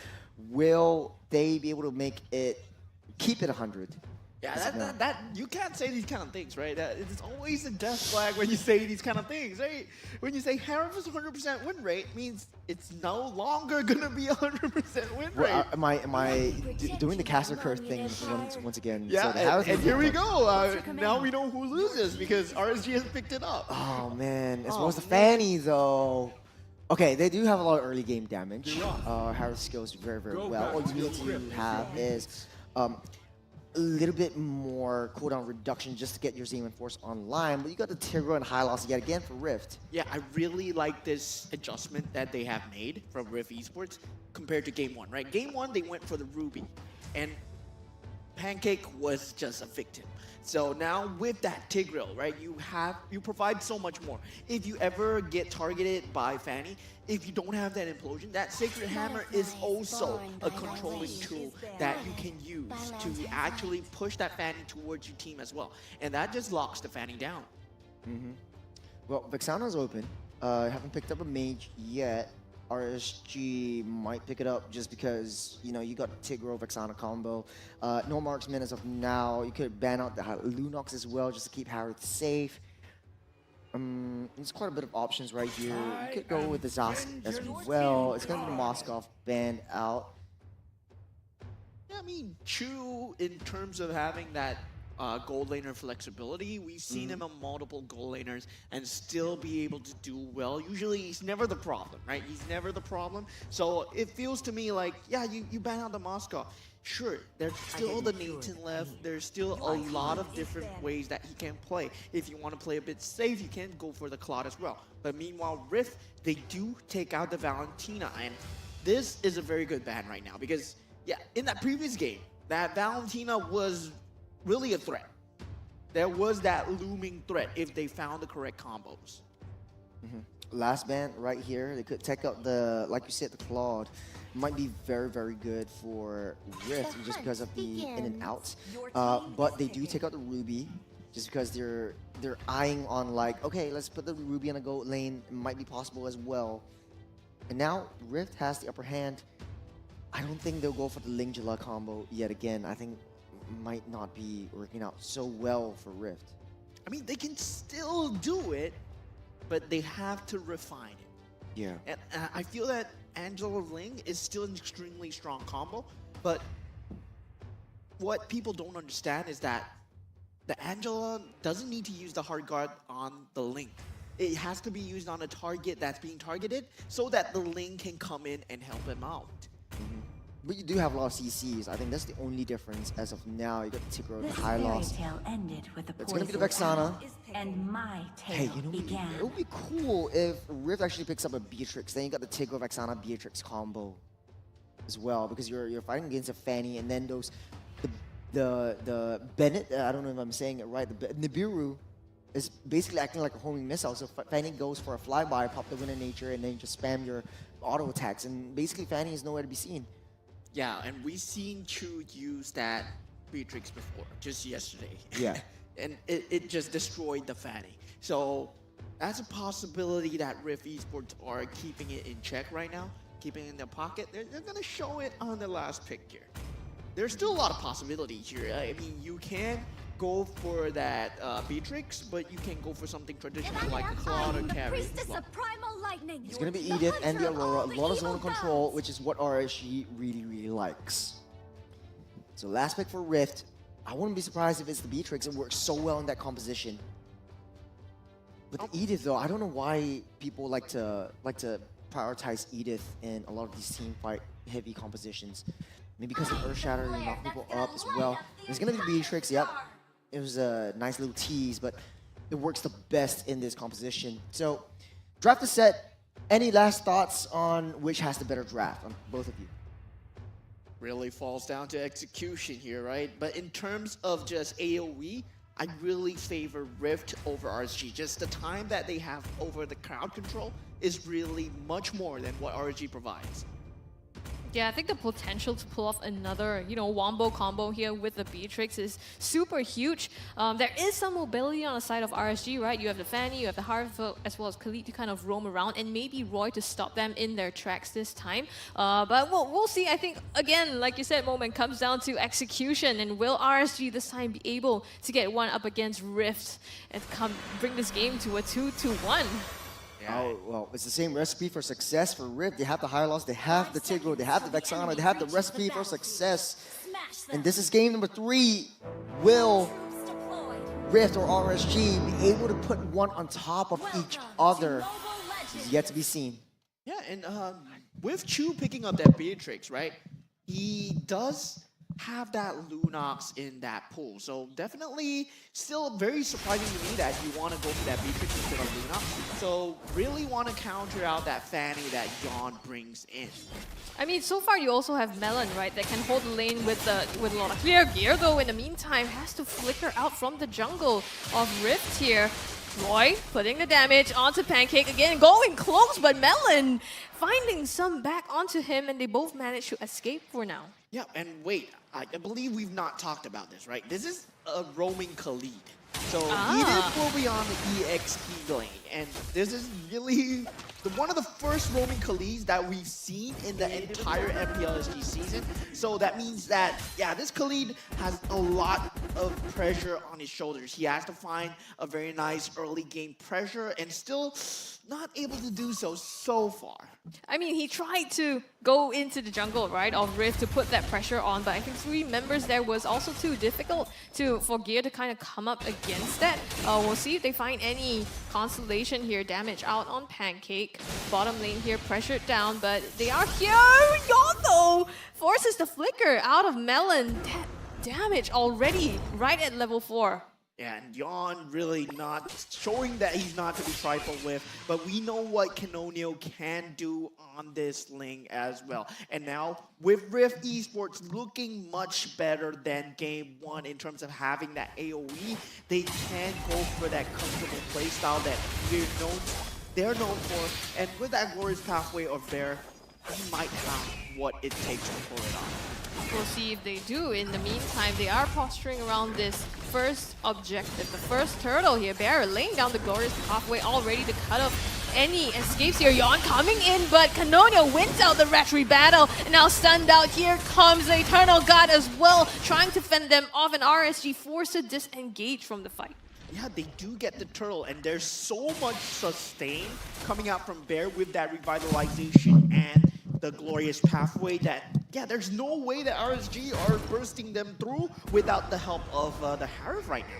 Will they be able to make it keep it 100? Yeah, that you can't say these kind of things, right? It's always a death flag when you say these kind of things, right? When you say Harith's 100% win rate means it's no longer gonna be 100% win rate. Well, am I doing the caster curse thing once again? Yeah, so and here we go. Now we know who loses because RSG has picked it up. Oh man, as well as the Fanny though. Okay, they do have a lot of early game damage. Harith skills very, very well. All you need to have is a little bit more cooldown reduction just to get your Zeman Force online, but you got the Tigro and high loss yet again for Rift. Yeah, I really like this adjustment that they have made from Rift Esports compared to Game 1, right? Game 1, they went for the Ruby, and Pancake was just a victim. So now with that Tigreal, right, you provide so much more. If you ever get targeted by Fanny, if you don't have that implosion, that Sacred Hammer is also a controlling tool that you can use to actually push that Fanny towards your team as well. And that just locks the Fanny down. Well, Vexana's open. Haven't picked up a mage yet. RSG might pick it up just because, you know, you got Tigro Vexana combo. No marksman as of now. You could ban out the Lunox as well just to keep Harith safe. There's quite a bit of options right here. You could go with the Zask as well. It's going to be the Moskov banned out. Yeah, I mean, Chu, in terms of having that gold laner flexibility, we've seen him on multiple gold laners and still be able to do well. Usually, he's never the problem, right? He's never the problem. So it feels to me like, yeah, you ban out the Moskov. Sure, there's still the Nathan left. There's still a lot of different ways that he can play. If you want to play a bit safe, you can go for the Claude as well. But meanwhile, Rift, they do take out the Valentina. And this is a very good ban right now because, yeah, in that previous game, that Valentina was really a threat. There was that looming threat if they found the correct combos. Last ban right here, they could take out the, like you said, the Claude. Might be very, very good for Rift just because of the in and outs. But they do take out the Ruby just because they're eyeing on like, okay, let's put the Ruby on a gold lane. It might be possible as well. And now Rift has the upper hand. I don't think they'll go for the Lingela combo yet again. I think it might not be working out so well for Rift. I mean, they can still do it, but they have to refine it. Yeah. And I feel that Angela Ling is still an extremely strong combo, but what people don't understand is that the Angela doesn't need to use the hard guard on the Ling. It has to be used on a target that's being targeted so that the Ling can come in and help him out. But you do have a lot of CCs. I think that's the only difference as of now. You got the Tigro, the high loss. Ended with the It's gonna be the Vexana. And my tale Hey, you know, began. it would be cool if Rift actually picks up a Beatrix. Then you got the Tigro, Vexana, Beatrix combo as well, because you're fighting against a Fanny, and then those the Bennett. I don't know if I'm saying it right. The Nibiru is basically acting like a homing missile. So Fanny goes for a flyby, pop the Winter Nature, and then you just spam your auto attacks, and basically Fanny is nowhere to be seen. Yeah, and we've seen Chu use that Beatrix before, just yesterday. Yeah. And it just destroyed the Fanny. So that's a possibility that Rift Esports are keeping it in check right now, keeping it in their pocket. They're going to show it on the last pick here. There's still a lot of possibilities here. I mean, you can go for that Beatrix, but you can go for something traditional like a Claude or Carry. It's going to be Edith and the Aurora, a lot of zone control, which is what RSG really, really likes. So last pick for Rift. I wouldn't be surprised if it's the Beatrix. It works so well in that composition. With Edith, though, I don't know why people like to prioritize Edith in a lot of these team fight heavy compositions. Maybe because of Earth Shatter, you knock people up as well. It's going to be Beatrix, yep. It was a nice little tease, but it works the best in this composition. So, draft is set. Any last thoughts on which has the better draft on both of you? Really falls down to execution here, right? But in terms of just AoE, I really favor Rift over RSG. Just the time that they have over the crowd control is really much more than what RSG provides. Yeah, I think the potential to pull off another, wombo combo here with the Beatrix is super huge. There is some mobility on the side of RSG, right? You have the Fanny, you have the Harville, as well as Khalid to kind of roam around, and maybe Roy to stop them in their tracks this time. But we'll see. I think, again, like you said, Moment, comes down to execution, and will RSG this time be able to get one up against Rift and bring this game to a 2-1? Oh, well, it's the same recipe for success for Rift. They have the high loss, they have the Tigro, they have the Vexana, they have the recipe for success. And this is game number 3. Will Rift or RSG be able to put one on top of each other? It's yet to be seen. Yeah, and with Chu picking up that Beatrix, right? He does have that Lunox in that pool. So definitely still very surprising to me that you want to go for that Beatrix instead of Lunox. So really want to counter out that Fanny that Yon brings in. I mean, so far you also have Melon, right, that can hold the lane with a lot of clear gear, though in the meantime has to flicker out from the jungle of Rift here. Roy putting the damage onto Pancake again, going close, but Melon finding some back onto him, and they both manage to escape for now. Yeah, and wait, I believe we've not talked about this, right? This is a roaming Khalid. So Edith will be on the EXP lane, and this is really one of the first roaming Khalids that we've seen in the entire MPL SG season. So that means that, yeah, this Khalid has a lot of pressure on his shoulders. He has to find a very nice early game pressure and still not able to do so far. I mean, he tried to go into the jungle, right, of Rift to put that pressure on, but I think 3 members there was also too difficult for Gear to kind of come up against that. We'll see if they find any consolation here. Damage out on Pancake. Bottom lane here pressured down, but they are here. Yondo forces the flicker out of Melon. Damage already right at level 4. And Yon really not showing that he's not to be trifled with, but we know what Canonio can do on this lane as well. And now with Rift Esports looking much better than game one in terms of having that AoE, they can go for that comfortable playstyle that they're known for. And with that Glorious Pathway of Bear, they might have what it takes to pull it off. We'll see if they do. In the meantime, they are posturing around this first objective, the first turtle here. Bear laying down the Glorious Pathway, all ready to cut off any escapes here. Yon coming in, but Canonio wins out the Retry battle. And now stunned out, here comes the Eternal God as well, trying to fend them off, and RSG forced to disengage from the fight. Yeah, they do get the turtle, and there's so much sustain coming out from Bear with that revitalization and the Glorious Pathway that, yeah, there's no way that RSG are bursting them through without the help of the Harif right now.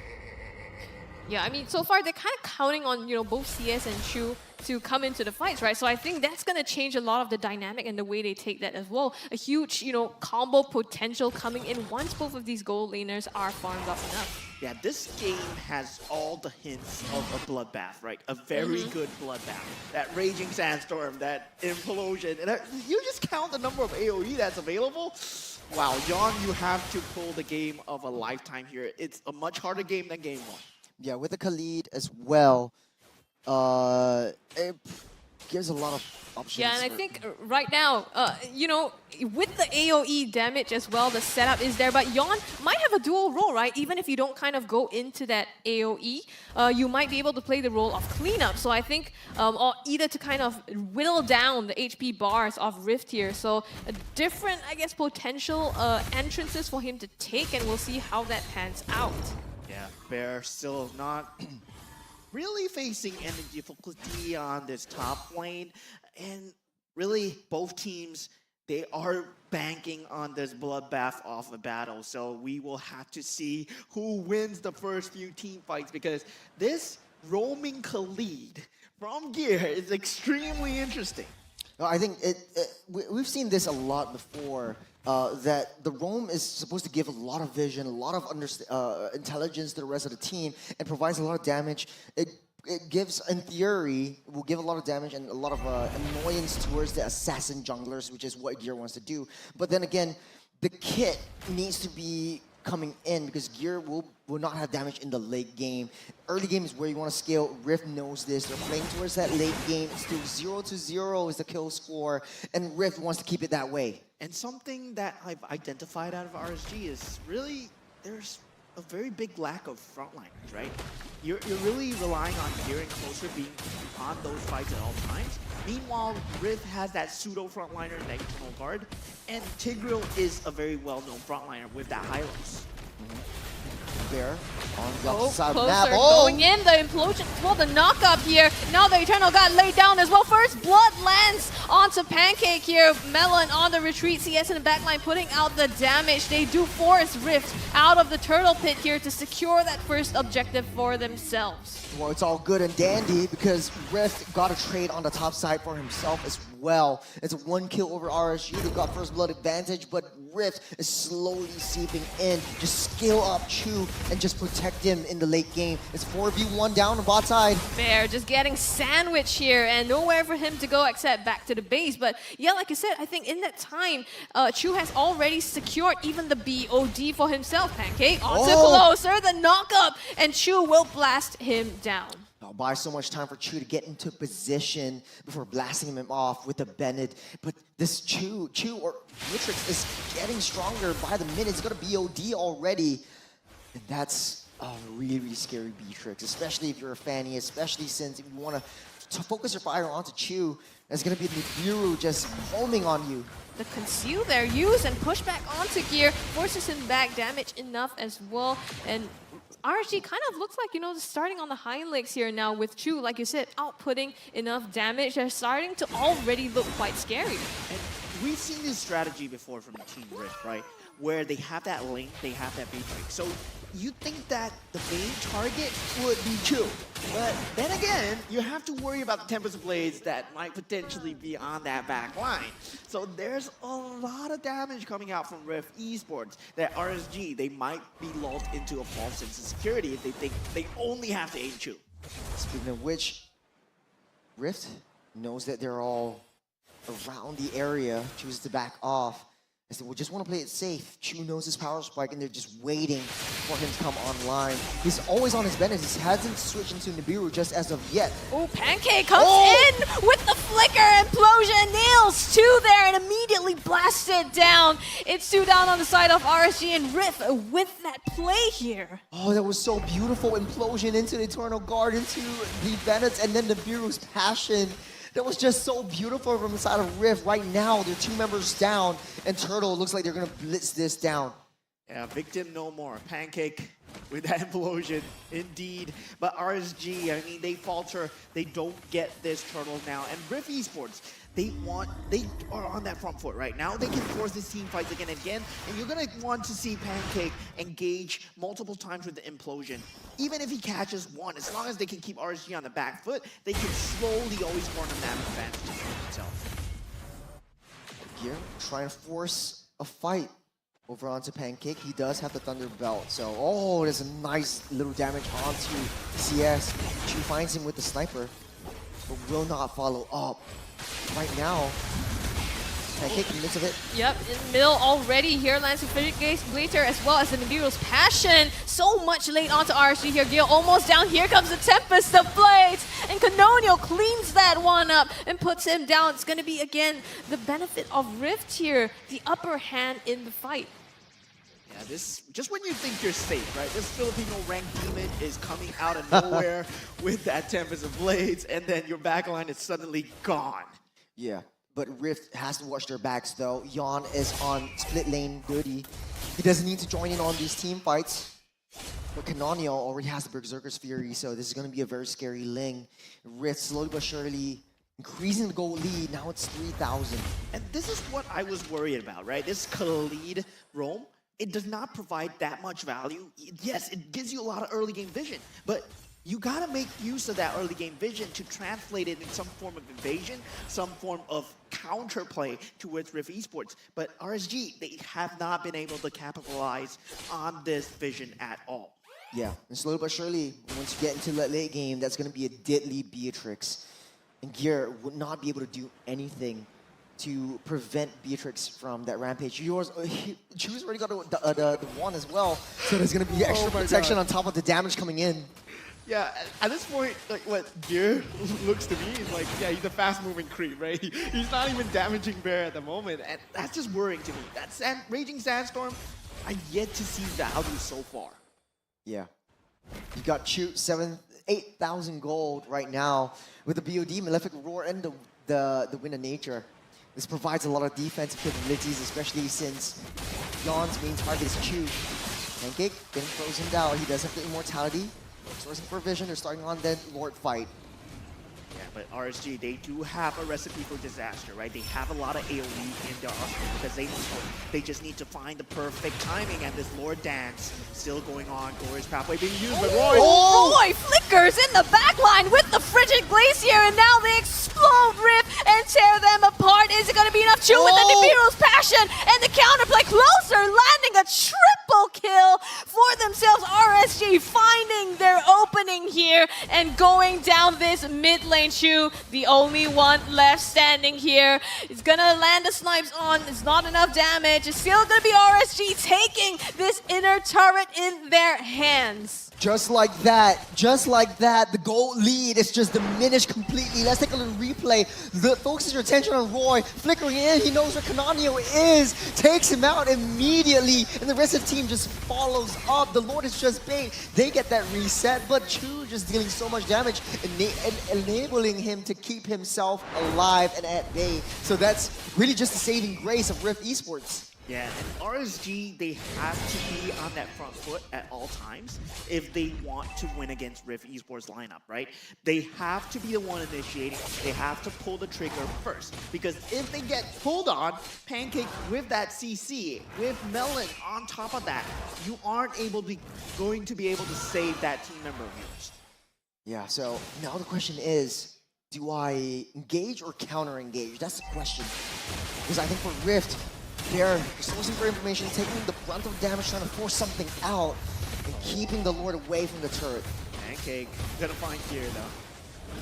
Yeah, I mean, so far they're kind of counting on, both CS and Chu to come into the fights, right? So I think that's going to change a lot of the dynamic and the way they take that as well. A huge, combo potential coming in once both of these gold laners are farmed up enough. Yeah, this game has all the hints of a bloodbath, right? A very good bloodbath. That Raging Sandstorm, that Implosion, and you just count the number of AoE that's available. Wow, Yon, you have to pull the game of a lifetime here. It's a much harder game than game one. Yeah, with the Khalid as well, it gives a lot of options. Yeah, and I think right now, with the AoE damage as well, the setup is there, but Yon might have a dual role, right? Even if you don't kind of go into that AoE, you might be able to play the role of cleanup. So I think, or either to kind of whittle down the HP bars of Rift here. So different, I guess, potential entrances for him to take, and we'll see how that pans out. Yeah, Bear still not really facing any difficulty on this top lane. And really, both teams, they are banking on this bloodbath of a battle. So we will have to see who wins the first few team fights, because this roaming Khalid from Gear is extremely interesting. No, I think we've seen this a lot before, that the roam is supposed to give a lot of vision, a lot of intelligence to the rest of the team, and provides a lot of damage. It gives, in theory, will give a lot of damage and a lot of annoyance towards the assassin junglers, which is what Gear wants to do. But then again, the kit needs to be coming in, because Gear will not have damage in the late game. Early game is where you want to scale. Rift knows this. They're playing towards that late game. It's still 0-0 is the kill score, and Rift wants to keep it that way. And something that I've identified out of RSG is really, there's a very big lack of frontliners, right? You're really relying on Gear and Closer being on those fights at all times. Meanwhile, Rift has that pseudo frontliner, that Eternal Guard, and Tigreal is a very well-known frontliner with that Hylos. Bear on the opposite side of the Closer map. Oh! going in, the implosion, well, the knock-up here. Now the Eternal got laid down as well. First blood lands onto Pancake here. Melon on the retreat. CS in the backline putting out the damage. They do force Rift out of the turtle pit here to secure that first objective for themselves. Well, it's all good and dandy, because Rift got a trade on the top side for himself as well. It's a 1 kill over RSG. They got first blood advantage, but Rift is slowly seeping in. Just scale up Chu and just protect him in the late game. It's 4v1 down the bot side. Bear just getting sandwiched here, and nowhere for him to go except back to the base. But yeah, like I said, I think in that time, Chu has already secured even the BOD for himself. Pancake onto Closer, the knock-up, and Chu will blast him down. I'll buy so much time for Chu to get into position before blasting him off with the Bennett. But this Chu or Matrix is getting stronger by the minute. He's got a BOD already. And that's a really, really scary Beatrix, especially if you're a Fanny, especially since if you want to focus your fire onto Chu, it's going to be the Nibiru just homing on you. The conceal there, use and push back onto Gear, forces him back, damage enough as well. And RSG kind of looks like, starting on the hind legs here now with Chu, like you said, outputting enough damage. They're starting to already look quite scary. And we've seen this strategy before from Team Rift, right? Where they have that lane, they have that matrix. So you think that the main target would be Chu. But then again, you have to worry about the Tempest of Blades that might potentially be on that back line. So there's a lot of damage coming out from Rift Esports. That RSG, they might be lulled into a false sense of security if they think they only have to aim Chu. Speaking of which, Rift knows that they're all around the area, chooses to back off. I said, we just want to play it safe. Chu knows his power spike, and they're just waiting for him to come online. He's always on his benefit. He hasn't switched into Nibiru just as of yet. Oh, Pancake comes in with the flicker. Implosion nails 2 there and immediately blasts it down. It's 2 down on the side of RSG and Rift with that play here. Oh, that was so beautiful. Implosion into the Eternal Guard, into the Venets, and then Nibiru's Passion. That was just so beautiful from the side of Rift. Right now, they're 2 members down, and Turtle looks like they're going to blitz this down. Yeah, victim no more. Pancake with that implosion, indeed. But RSG, I mean, they falter. They don't get this Turtle now. And Rift Esports, they are on that front foot right now. They can force these team fights again and again. And you're going to want to see Pancake engage multiple times with the implosion. Even if he catches one, as long as they can keep RSG on the back foot, they can slowly always form a map advantage for themselves. Gear trying to force a fight over onto Pancake. He does have the Thunder Belt, so oh, there's a nice little damage onto CS. Chu finds him with the sniper, but will not follow up. Right now, Pancake in the midst of it. Yep, in middle already here, lands Fidget Blazer as well as the Nibiru's Passion. So much late onto RSG here. Gil almost down. Here comes the Tempest of Blades. And Canonio cleans that one up and puts him down. It's going to be, again, the benefit of Rift here. The upper hand in the fight. Yeah, this, just when you think you're safe, right? This Filipino ranked demon is coming out of nowhere with that Tempest of Blades, and then your backline is suddenly gone. Yeah, but Rift has to watch their backs though. Yon is on split lane duty. He doesn't need to join in on these team fights. But Canonio already has the Berserker's Fury, so this is going to be a very scary Ling. Rift slowly but surely increasing the goal lead. Now it's 3,000. And this is what I was worried about, right? This Khalid roam, it does not provide that much value. Yes, it gives you a lot of early game vision, but you gotta make use of that early game vision to translate it in some form of invasion, some form of counterplay towards Rift Esports. But RSG, they have not been able to capitalize on this vision at all. Yeah, and slowly but surely, once you get into the late game, that's going to be a deadly Beatrix. And Gear would not be able to do anything to prevent Beatrix from that rampage. Chu's already got the one as well, so there's going to be extra protection on top of the damage coming in. Yeah, at this point, like what Gear looks to me is like, yeah, he's a fast-moving creep, right? He's not even damaging Bear at the moment, and that's just worrying to me. That Raging Sandstorm, I yet to see value so far. Yeah, you got Chu 8,000 gold right now with the BOD, Malefic Roar, and the Wind of Nature. This provides a lot of defensive capabilities, especially since Yon's main target is Chu. Pancake getting frozen down. He does have the immortality. Sourcing for vision, they're starting on that Lord fight. Yeah, but RSG, they do have a recipe for disaster, right? They have a lot of AoE in their arsenal because they just need to find the perfect timing, and this Lord Dance still going on. Glorious Pathway being used, but Roy... Roy flickers in the backline with the Frigid Glacier, and now they explode Rift and tear them apart. Is it going to be enough? Chu with the Nibiru's Passion, and the counterplay closer, landing a triple kill for themselves. RSG finding their opening here and going down this mid lane. Chu, the only one left standing here. It's gonna land the snipes on. It's not enough damage. It's still gonna be RSG taking this inner turret in their hands. Just like that, the goal lead is just diminished completely. Let's take a little replay. Focus your attention on Roy, flickering in. He knows where Canonio is, takes him out immediately, and the rest of the team just follows up. The Lord is just bait. They get that reset, but Chu just dealing so much damage, enabling him to keep himself alive and at bay. So that's really just the saving grace of Rift Esports. Yeah, and RSG, they have to be on that front foot at all times if they want to win against Rift Esports lineup, right? They have to be the one initiating. They have to pull the trigger first. Because if they get pulled on, Pancake with that CC, with Melon on top of that, you aren't going to be able to save that team member of yours. Yeah, so now the question is, do I engage or counter-engage? That's the question. Because I think for Rift, they're sourcing for information, taking the brunt of damage, trying to force something out, and keeping the Lord away from the turret. Pancake gonna find Gear though.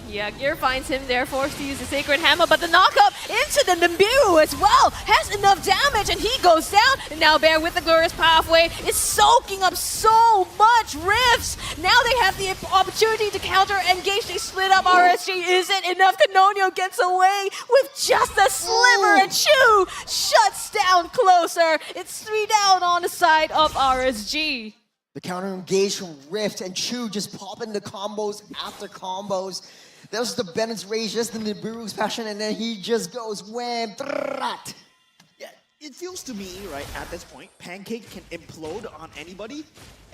Yeah, Gear finds him there, forced to use the Sacred Hammer, but the knockup into the Nibiru as well has enough damage, and he goes down. And now Bear with the Glorious Pathway is soaking up so much rifts. Now they have the opportunity to counter-engage. They split up RSG. Isn't enough. Canonio gets away with just a sliver, and Chu shuts down Closer. It's 3 down on the side of RSG. The counter engage from Rift, and Chu just popping the combos after combos. That was the Bennett's Rage, just the Nibiru's Passion, and then he just goes wham, drat. Yeah, it feels to me, right, at this point, Pancake can implode on anybody,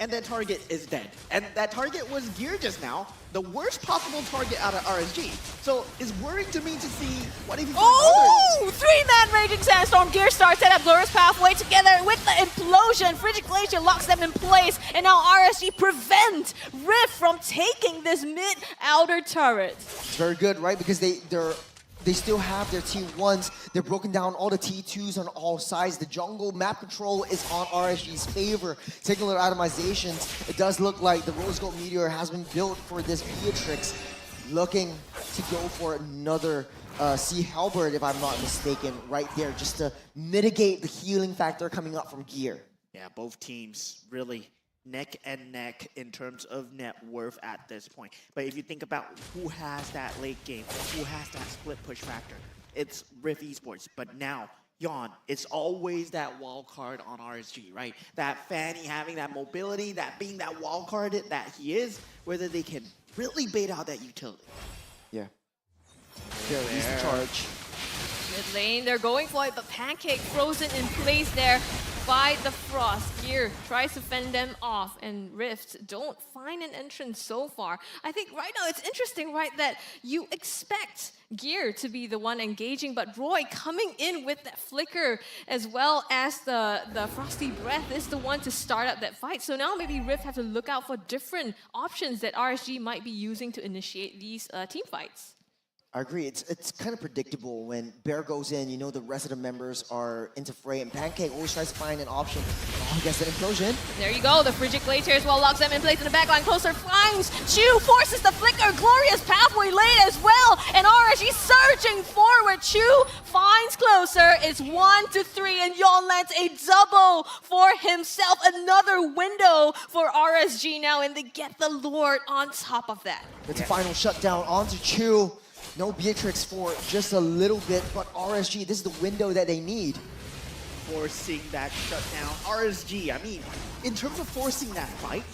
and that target is dead. And that target was Gear just now, the worst possible target out of RSG. So it's worrying to me to see what if he finds 3-man Raging Sandstorm. Gear starts set up Glorious Pathway together with the implosion. Frigid Glacier locks them in place, and now RSG prevent Rift from taking this mid-outer turret. It's very good, right? Because they still have their T1s. They're broken down all the T2s on all sides. The jungle map control is on RSG's favor. Taking a little atomizations, it does look like the Rose Gold Meteor has been built for this Beatrix, looking to go for another Sea Halberd, if I'm not mistaken, right there, just to mitigate the healing factor coming up from Gear. Yeah, both teams really neck and neck in terms of net worth at this point. But if you think about who has that late game, who has that split push factor, it's Rift Esports. But now, Yon, it's always that wild card on RSG, right? That Fanny having that mobility, that being that wild card that he is, whether they can really bait out that utility. Yeah. There is the charge. Mid lane, they're going for it, but Pancake frozen in place there by the Frost. Gear tries to fend them off, and Rift don't find an entrance so far. I think right now it's interesting, right, that you expect Gear to be the one engaging, but Roy coming in with that flicker as well as the Frosty Breath is the one to start up that fight. So now maybe Rift have to look out for different options that RSG might be using to initiate these team fights. I agree. It's kind of predictable when Bear goes in, you know the rest of the members are into fray, and Pancake always tries to find an option. Oh, he gets an implosion. There you go. The Frigid Glacier as well locks them in place in the backline. Closer finds Chu, forces the flicker. Glorious Pathway lane as well, and RSG surging forward. Chu finds Closer. It's 1-3, and Yon lands a double for himself. Another window for RSG now, and they get the Lord on top of that. It's a final shutdown onto Chu. No Beatrix for just a little bit, but RSG, this is the window that they need. Forcing that shutdown. RSG, I mean, in terms of forcing that fight,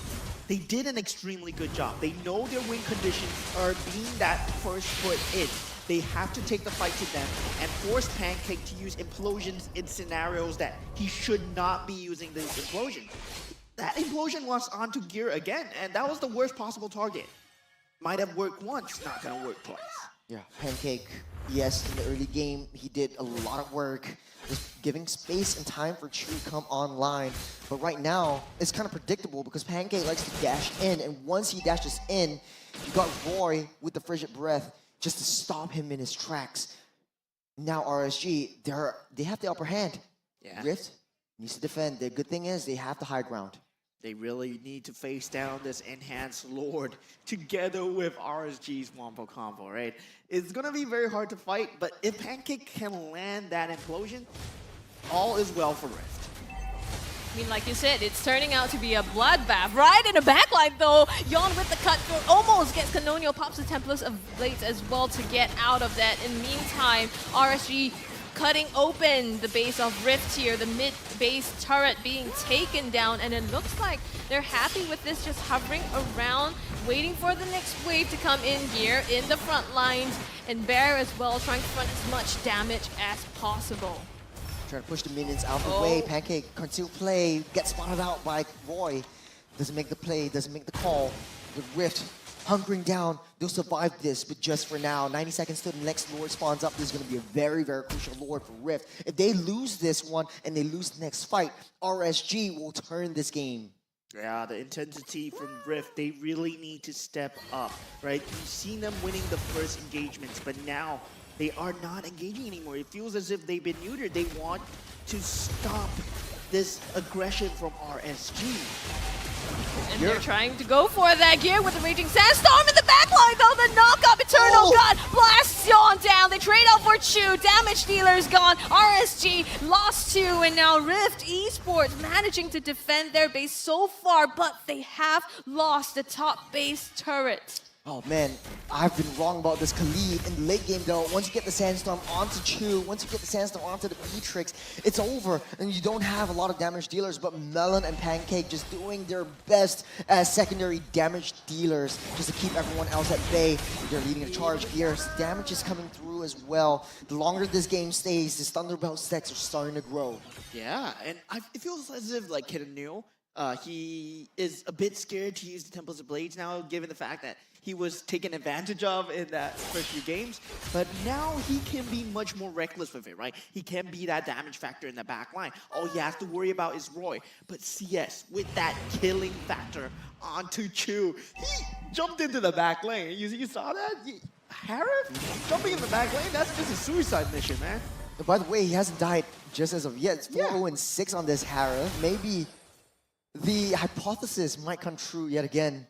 they did an extremely good job. They know their win conditions are being that first foot in. They have to take the fight to them and force Pancake to use implosions in scenarios that he should not be using this implosion. That implosion was onto Gear again, and that was the worst possible target. Might have worked once, not gonna work twice. Yeah, Pancake, yes, in the early game, he did a lot of work, just giving space and time for Chu to come online. But right now, it's kind of predictable because Pancake likes to dash in, and once he dashes in, you got Roy with the Frigid Breath just to stop him in his tracks. Now RSG, they have the upper hand. Yeah. Rift needs to defend. The good thing is they have the high ground. They really need to face down this enhanced Lord together with RSG's Wombo combo, right? It's gonna be very hard to fight, but if Pancake can land that implosion, all is well for Rift. I mean, like you said, it's turning out to be a bloodbath. Right in the backline, though, Yon with the cutthroat almost gets Canonio, pops the Templars of Blades as well to get out of that. In the meantime, RSG cutting open the base of Rift here, the mid-base turret being taken down, and it looks like they're happy with this, just hovering around, waiting for the next wave to come in here in the front lines, and Bear as well trying to front as much damage as possible. Trying to push the minions out of the way. Pancake, conceal play, gets spotted out by Roy. Doesn't make the play, doesn't make the call. The Rift hunkering down. They'll survive this, but just for now. 90 seconds till the next Lord spawns up. This is going to be a very, very crucial Lord for Rift. If they lose this one and they lose the next fight, RSG will turn this game. Yeah, the intensity from Rift, they really need to step up, right? You've seen them winning the first engagements, but now they are not engaging anymore. It feels as if they've been neutered. They want to stop this aggression from RSG. And they're trying to go for that gear with the Raging Sandstorm in the backline, though. The knockup, Eternal God blasts Yon down. They trade out for Chu. Damage dealer's gone. RSG lost 2, and now Rift Esports managing to defend their base so far, but they have lost the top base turret. Oh man, I've been wrong about this Khalid in the late game though. Once you get the Sandstorm onto Chu, once you get the Sandstorm onto the Beatrix, it's over and you don't have a lot of damage dealers, but Melon and Pancake just doing their best as secondary damage dealers just to keep everyone else at bay. They're leading a charge. Gears damage is coming through as well. The longer this game stays, this Thunderbolt stacks are starting to grow. Yeah, and it feels as if like Kid he is a bit scared to use the Temples of Blades now, given the fact that he was taken advantage of in that first few games. But now he can be much more reckless with it, right? He can be that damage factor in the back line. All you have to worry about is Roy. But CS, with that killing factor onto Chu, he jumped into the back lane. You saw that? Harif jumping in the back lane, that's just a suicide mission, man. By the way, he hasn't died just as of yet. It's 4-0-6 on this Harif. Maybe the hypothesis might come true yet again.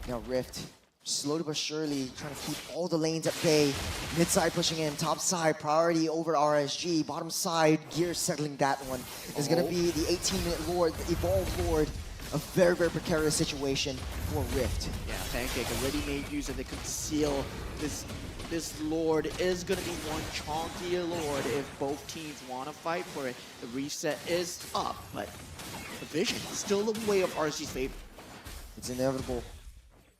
Now Rift, slowly but surely, trying to keep all the lanes at bay. Mid side pushing in, top side priority over RSG. Bottom side, Gear settling that one. It's gonna be the 18-minute Lord, the Evolved Lord. A very, very precarious situation for Rift. Yeah, Pancake already made use of the conceal. This Lord is going to be one chonky Lord if both teams want to fight for it. The reset is up, but the vision is still the way of RSG's favor. It's inevitable.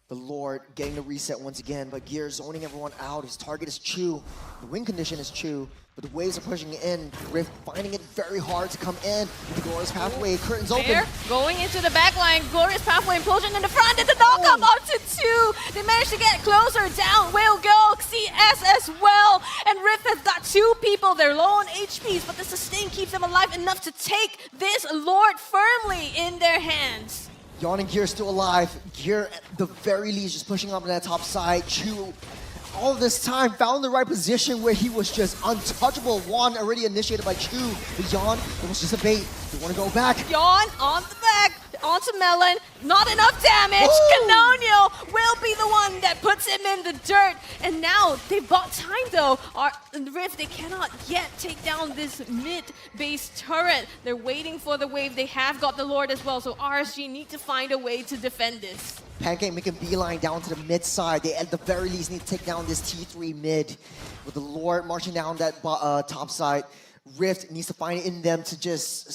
The Lord getting the reset once again, but Gear zoning everyone out. His target is Chu. The win condition is Chu, but the waves are pushing in. Rift finding it very hard to come in. The Glorious Pathway, curtains open. Going into the back line, Glorious Pathway implosion in the front, and the knockup onto 2. They managed to get closer down. Will go CS as well, and Rift has got 2 people. They're low on HPs, but the sustain keeps them alive enough to take this Lord firmly in their hands. Yon and Gear still alive. Gear, at the very least, just pushing up on that top side. Chu, all this time, found the right position where he was just untouchable. Juan already initiated by Chu. But Yon, it was just a bait. They want to go back. Yon on the back, onto Melon. Not enough damage. Canonio will be the one that puts him in the dirt. And now they've bought time though. Rift, they cannot yet take down this mid-base turret. They're waiting for the wave. They have got the Lord as well. So RSG need to find a way to defend this. Pancake making beeline down to the mid side. They at the very least need to take down this T3 mid. With the Lord marching down that top side. Rift needs to find it in them to just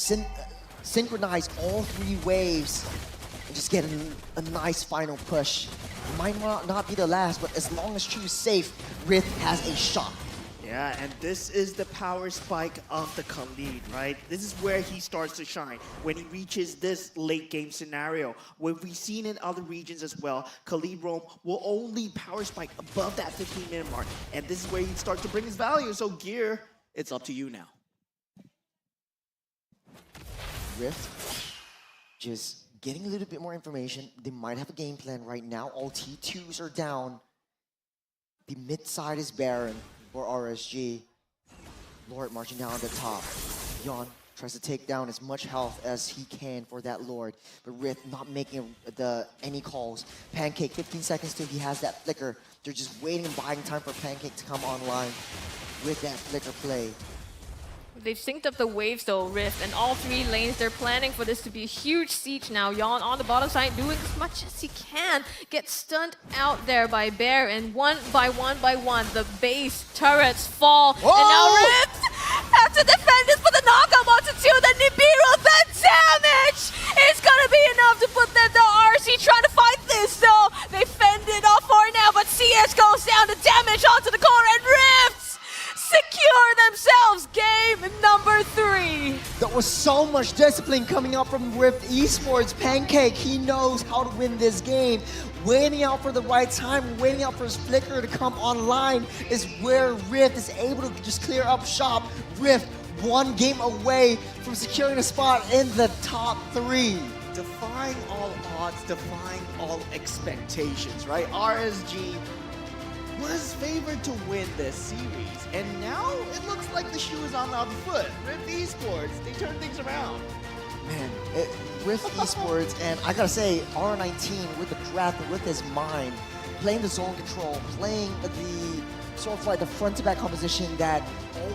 synchronize all 3 waves and just get a nice final push. It might not be the last, but as long as Chu's safe, Rift has a shot. Yeah, and this is the power spike of the Khalid, right? This is where he starts to shine, when he reaches this late game scenario. What we've seen in other regions as well, Khalid Roam will only power spike above that 15-minute mark, and this is where he starts to bring his value. So Gear, it's up to you now. Rift, just getting a little bit more information. They might have a game plan right now. All T2s are down. The mid side is barren for RSG. Lord marching down the top. Yon tries to take down as much health as he can for that Lord, but Rift not making any calls. Pancake, 15 seconds till he has that flicker. They're just waiting and buying time for Pancake to come online with that flicker play. They've synced up the waves though, Rift, and all 3 lanes. They're planning for this to be a huge siege now. Yon on the bottom side doing as much as he can. Gets stunned out there by Bear, and one by one, the base turrets fall. And now Rift have to defend this, but the knockup onto 2, the Nibiru, the damage is gonna be enough to put them down. RC trying to fight this though. They fend it off for now, but CS goes down, the damage onto the core, and Rift secure themselves number 3. There was so much discipline coming up from Rift Esports. Pancake, he knows how to win this game. Waiting out for the right time, waiting out for his flicker to come online is where Rift is able to just clear up shop. Rift 1 game away from securing a spot in the top 3. Defying all odds, defying all expectations, right? RSG was favored to win this series, and now it looks like the shoe is on the other foot. Rift Esports, they turn things around. Man, Rift Esports, and I gotta say, R19 with the draft and with his mind, playing the zone control, playing the sort of like the front to back composition that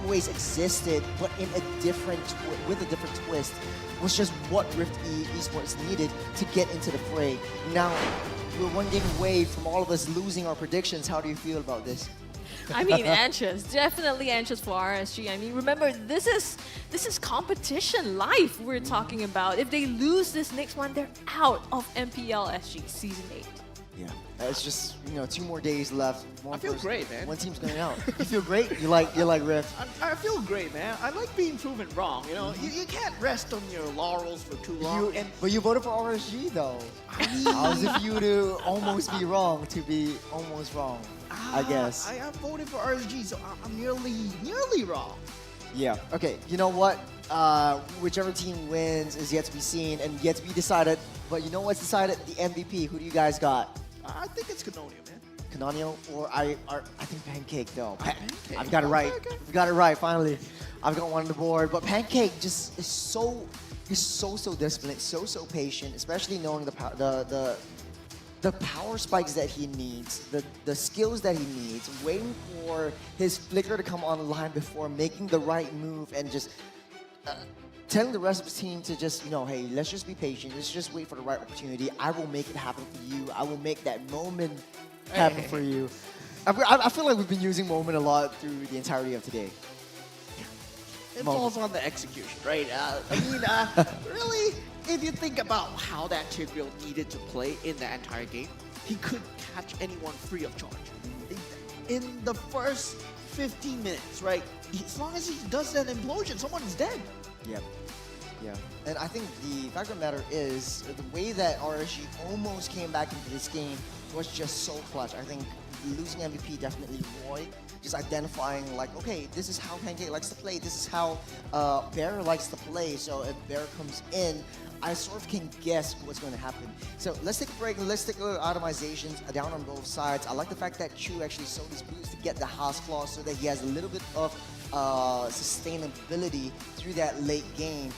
always existed, but in a different with a different twist, was just what Rift Esports needed to get into the fray. Now, we're 1 game away from all of us losing our predictions. How do you feel about this? I mean, anxious, definitely anxious for RSG. I mean, remember, this is competition life we're talking about. If they lose this next one, they're out of MPL SG Season 8. Yeah, it's just 2 more days left. I feel great, man. 1 team's going out. You feel great? You like Rift? I feel great, man. I like being proven wrong. You can't rest on your laurels for too long. But you voted for RSG though. How's it for you to almost be wrong to be almost wrong? I guess. I voted for RSG, so I'm nearly wrong. Yeah. Okay. You know what? Whichever team wins is yet to be seen and yet to be decided. But you know what's decided? The MVP. Who do you guys got? I think it's Canonio, man. Canonio or I think Pancake though. I've got it right. We got it right finally. I've got one on the board. But Pancake just is so disciplined, so patient, especially knowing the power spikes that he needs, the skills that he needs, waiting for his flicker to come online before making the right move and just telling the rest of the team to just, hey, let's just be patient. Let's just wait for the right opportunity. I will make it happen for you. I will make that moment happen for you. I feel like we've been using moment a lot through the entirety of today. It falls on the execution, right? Really, if you think about how that Tigreal needed to play in the entire game, he could catch anyone free of charge. In the first 15 minutes, right? As long as he does that implosion, someone's dead. Yep. Yeah. And I think the fact of the matter is the way that RSG almost came back into this game was just so clutch. I think losing MVP definitely Roy, just identifying like, okay, this is how Pancake likes to play. This is how Bear likes to play. So if Bear comes in, I sort of can guess what's going to happen. So let's take a break and let's take a little itemizations down on both sides. I like the fact that Chu actually sold his boots to get the house clause so that he has a little bit of sustainability through that late game.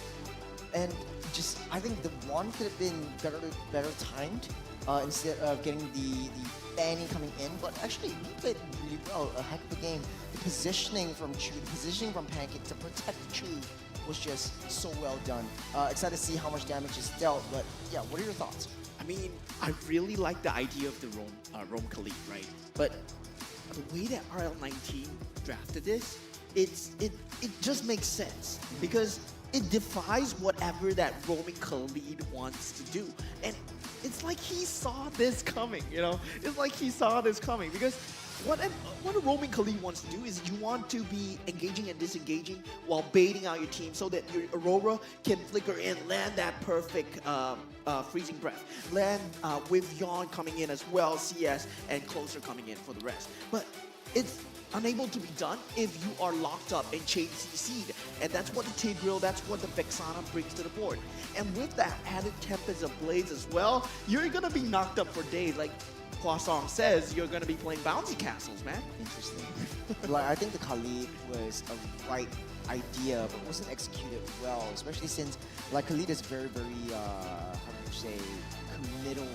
And just, I think the one could have been better timed instead of getting the banning coming in. But actually, he played really well. A heck of a game. The positioning from Chu, the positioning from Pancake to protect Chu was just so well done. Excited to see how much damage is dealt. But yeah, what are your thoughts? I mean, I really like the idea of the Rome Khalid, right? But the way that RL19 drafted this, it just makes sense because it defies whatever that roaming Khalid wants to do. And it's like he saw this coming, It's like he saw this coming because what a roaming Khalid wants to do is you want to be engaging and disengaging while baiting out your team so that your Aurora can flicker in, land that perfect freezing breath, land with Yawn coming in as well, CS, and Closer coming in for the rest. But it's unable to be done if you are locked up and chain CC'd. And that's what the Tigreal, that's what the Vexana brings to the board. And with that added Tempest of Blades as well, you're gonna be knocked up for days. Like Poisson says, you're gonna be playing bouncy castles, man. Interesting. Like, I think the Khalid was a right idea, but wasn't executed well, especially since like Khalid is very, how do you say, committal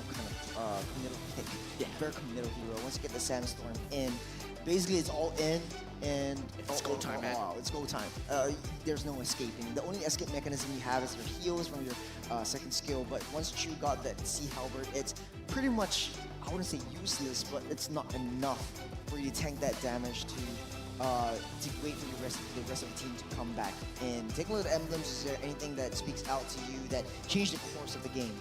committal pick. Yeah, very committal hero. Once you get the Sandstorm in, basically it's all in, and it's go time, man. Wow, it's go time. There's no escaping. The only escape mechanism you have is your heals from your second skill, but once you got that Sea Halberd, it's pretty much, I wouldn't say useless, but it's not enough for you to tank that damage to wait for the rest of the team to come back in. Take a look at emblems. Is there anything that speaks out to you that changed the course of the game?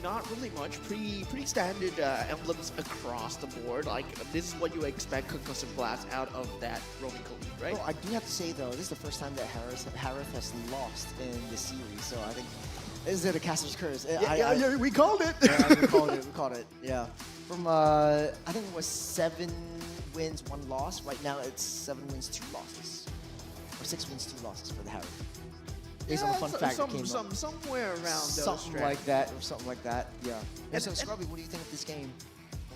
not really much. Pretty standard emblems across the board. Like, this is what you expect concussive blast out of that roaming Khalid, right? Oh, I do have to say though, this is the first time that Harith has lost in the series, so I think this is the caster's curse. Yeah, we called it. Yeah, we called it. We called it. Yeah, from I think it was 7 wins, 1 loss. Right now it's 7 wins, 2 losses, or 6 wins, 2 losses for the Harith. Based on the fun fact that came up. Somewhere around those something like that, or something like that. Yeah. And so, Scrubby, what do you think of this game,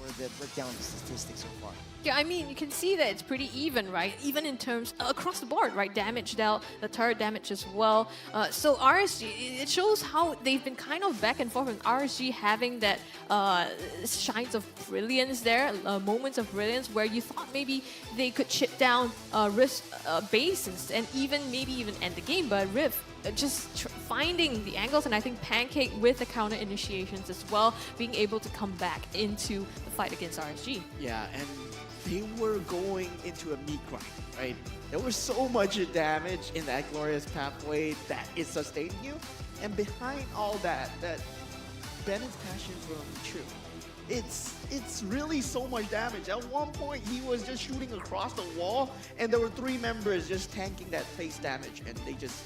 or the breakdown of the statistics so far? Yeah, I mean, you can see that it's pretty even, right? Even in terms across the board, right? Damage dealt, the turret damage as well. So RSG, it shows how they've been kind of back and forth, and RSG having that shines of brilliance there, moments of brilliance where you thought maybe they could chip down Rift's base and maybe even end the game, but Rift just finding the angles, and I think Pancake with the counter initiations as well, being able to come back into the fight against RSG. Yeah, and they were going into a meat grind, right? There was so much damage in that glorious pathway that is sustaining you, and behind all that Bennett's passion from Chu. It's really so much damage. At one point, he was just shooting across the wall, and there were 3 members just tanking that face damage, and they just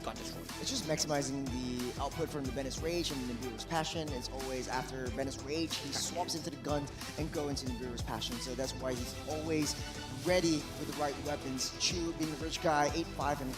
got destroyed. It's just maximizing the output from the Bennett's Rage and Nibiru's Passion. It's always after Bennett's Rage, he swaps into the guns and go into Nibiru's Passion. So that's why he's always ready with the right weapons. Chu being the rich guy, 8.5 and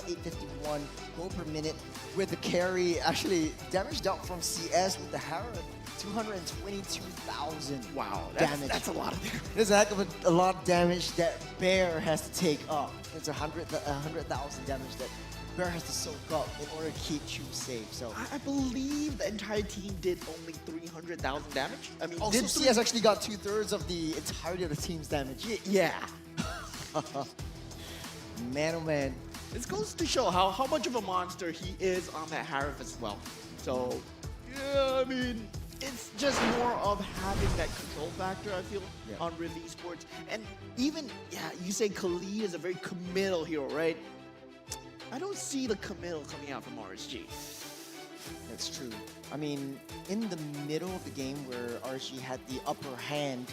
851 gold per minute with the carry. Actually, damage dealt from CS with the Harith, 222,000. Wow, damage. That's a lot of damage. There's a heck of a lot of damage that Bear has to take up. It's 100,000 damage that Bear has to soak up in order to keep Chu safe. So I believe the entire team did only 300,000 damage. I mean, also CS actually got 2/3 of the entirety of the team's damage. Yeah. Man, oh man. This goes to show how much of a monster he is on that Harith as well. So, yeah, I mean, it's just more of having that control factor, I feel, on Rift Esports. And even, you say Khalid is a very committal hero, right? I don't see the committal coming out from RSG. That's true. I mean, in the middle of the game where RSG had the upper hand,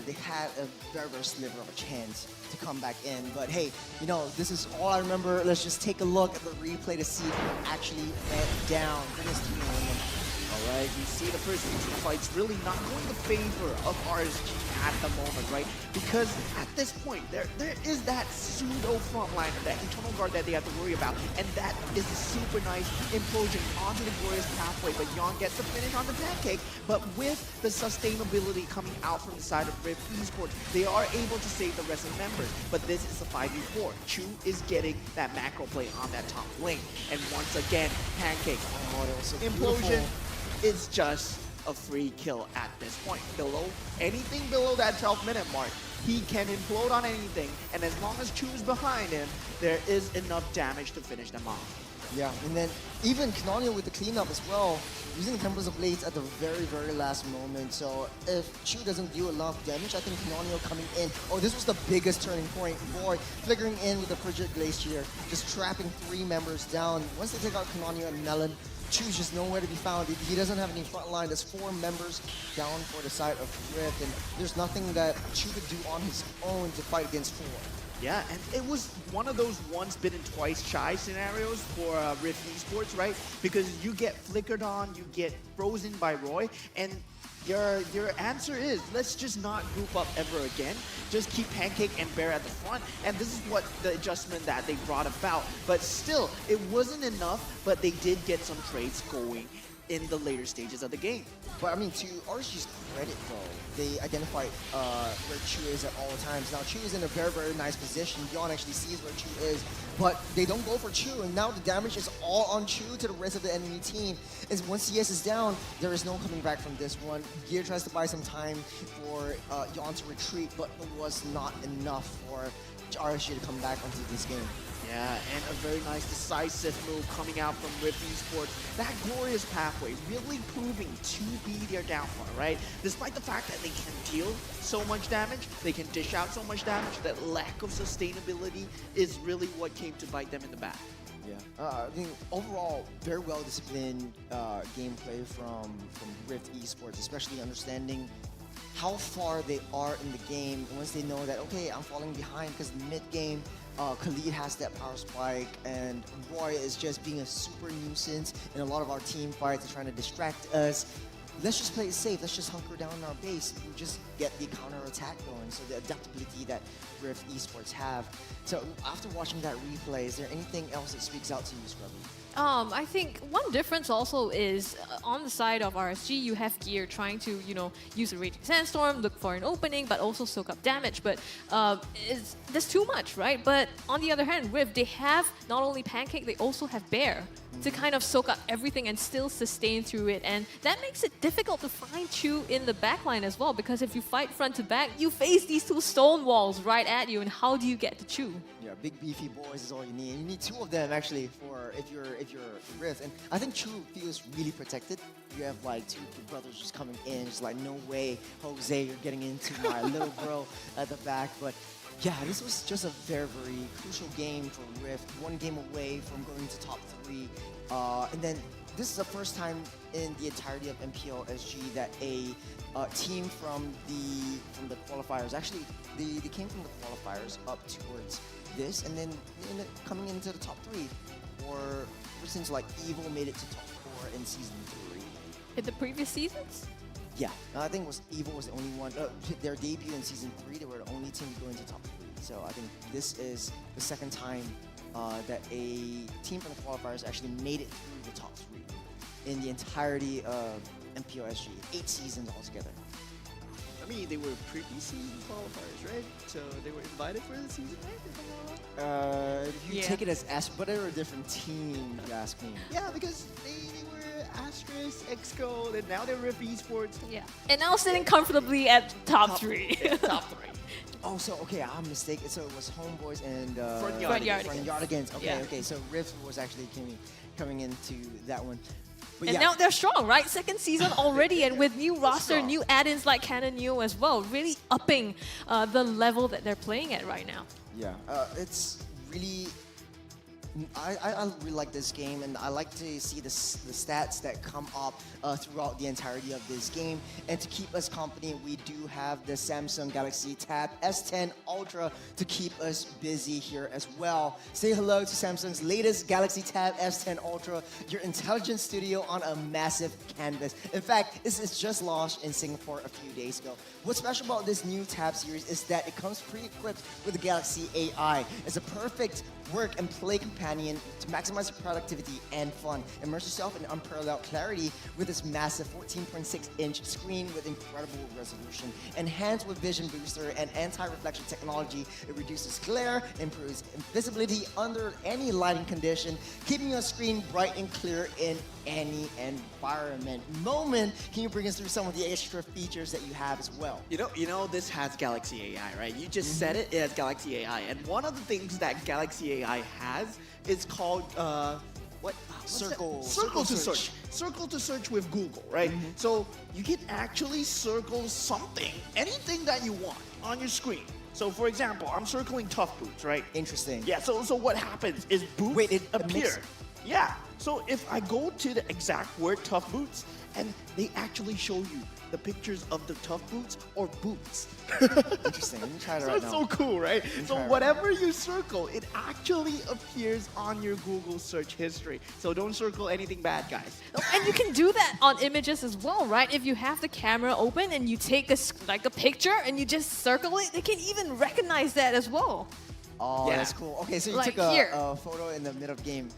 they had a very, very sliver of a chance to come back in. But hey, you know, this is all I remember. Let's just take a look at the replay to see what actually went down for this team. All right, you see the first two fights really not going in favor of RSG at the moment, right? Because at this point, there is that pseudo frontliner, that internal guard that they have to worry about, and that is a super nice implosion onto the glorious pathway. But Yon gets the finish on the pancake, but with the sustainability coming out from the side of Rift Esports, they are able to save the rest of the members. But this is a 5v4. Chu is getting that macro play on that top lane, and once again, pancake. Oh, that was so implosion. beautiful. It's just a free kill at this point. Anything below that 12-minute mark, he can implode on anything, and as long as Chu is behind him, there is enough damage to finish them off. Yeah, and then even Canonial with the cleanup as well, using Temples of Blades at the very, very last moment. So if Chu doesn't deal enough damage, I think Canonial coming in. Oh, this was the biggest turning point. Boy, flickering in with the Frigid Glacier, just trapping 3 members down. Once they take out Canonial and Melon, Chu's just nowhere to be found. He doesn't have any front line. There's 4 members down for the side of Rift, and there's nothing that Chu could do on his own to fight against 4. Yeah, and it was one of those once bitten, twice shy scenarios for Rift Esports, right? Because you get flickered on, you get frozen by Roy, and your answer is, let's just not group up ever again. Just keep Pancake and Bear at the front, and this is what the adjustment that they brought about. But still, it wasn't enough, but they did get some trades going in the later stages of the game. But I mean, to RSG's credit though, they identified where Chu is at all times. Now Chu is in a very, very nice position. Yon actually sees where Chu is, but they don't go for Chu, and now the damage is all on Chu to the rest of the enemy team. And once CS is down, there is no coming back from this one. Gear tries to buy some time for Yon to retreat, but it was not enough for RSG to come back onto this game. Yeah, and a very nice decisive move coming out from Rift Esports. That glorious pathway really proving to be their downfall, right? Despite the fact that they can deal so much damage, they can dish out so much damage, that lack of sustainability is really what came to bite them in the back. Yeah, I think overall, very well disciplined gameplay from Rift Esports, especially understanding how far they are in the game. And once they know that, okay, I'm falling behind because mid game, Khalid has that power spike, and Roy is just being a super nuisance in a lot of our team fights and trying to distract us. Let's just play it safe. Let's just hunker down in our base. We just get the counter attack going. So the adaptability that Rift Esports have. So after watching that replay, is there anything else that speaks out to you, Scrubby? I think one difference also is on the side of RSG, you have gear trying to, use a Raging Sandstorm, look for an opening, but also soak up damage. But there's too much, right? But on the other hand, Rift, they have not only Pancake, they also have Bear to kind of soak up everything and still sustain through it. And that makes it difficult to find Chu in the backline as well, because if you fight front to back, you face these two stone walls right at you, and how do you get to Chu? Yeah, big beefy boys is all you need. And you need two of them actually for if you're Rift. And I think Chu feels really protected. You have like two brothers just coming in, just like no way, Jose, you're getting into my little bro at the back. But yeah, this was just a very, very crucial game for Rift. One game away from going to top 3. And then this is the first time in the entirety of MPL SG that a team from the qualifiers, actually they came from the qualifiers up towards this, and then coming into the top 3. Or since like Evil made it to top 4 in season 3. In the previous seasons? Yeah, I think Evil was the only one. Their debut in season 3, they were the only team to go into top 3. So I think this is the second time that a team from the qualifiers actually made it through the top 3 in the entirety of MPL SG. 8 seasons altogether. I mean, they were pre-season qualifiers, right? So they were invited for the season, right? If I'm not wrong. You take it as but they were a different team, if you ask me. Yeah, because they were Asterisk, Xco, and now they're Rift Esports. Yeah. And now sitting comfortably at top 3. Top 3. Oh, so okay, I'm mistaken. So it was Homeboys and Front Yardigans. Okay, Yeah. okay. So Rift was actually coming into that one. But And yeah. now they're strong, right? Second season already, and with new roster, new add-ins like Canon Neo as well, really upping the level that they're playing at right now. Yeah, it's really. I really like this game, and I like to see the stats that come up throughout the entirety of this game. And to keep us company, we do have the Samsung Galaxy Tab S10 Ultra to keep us busy here as well. Say hello to Samsung's latest Galaxy Tab S10 Ultra, your intelligence studio on a massive canvas. In fact, this is just launched in Singapore a few days ago. What's special about this new Tab series is that it comes pre-equipped with the Galaxy AI. It's a perfect work and play companion to maximize productivity and fun. Immerse yourself in unparalleled clarity with this massive 14.6-inch screen with incredible resolution. Enhanced with Vision Booster and anti-reflection technology, it reduces glare, improves visibility under any lighting condition, keeping your screen bright and clear in any environment. Moment, can you bring us through some of the extra features that you have as well? You know, this has Galaxy AI, right? You just said it has Galaxy AI. And one of the things that Galaxy AI has is called, Circle. Circle to search. Circle to search with Google, right? So you can actually circle something, anything that you want on your screen. So for example, I'm circling tough boots, right? Interesting. Yeah, so what happens is boots appear. Yeah, so if I go to the exact word tough boots, and they actually show you the pictures of the tough boots or boots. Interesting, let me try it So right it's now. so cool, right? So try it whatever you circle, it actually appears on your Google search history. So don't circle anything bad, guys. And you can do that on images as well, right? If you have the camera open and you take a picture and you just circle it, they can even recognize that as well. Oh, Yeah. that's cool. Okay, so you Like took here. a photo in the middle of the game.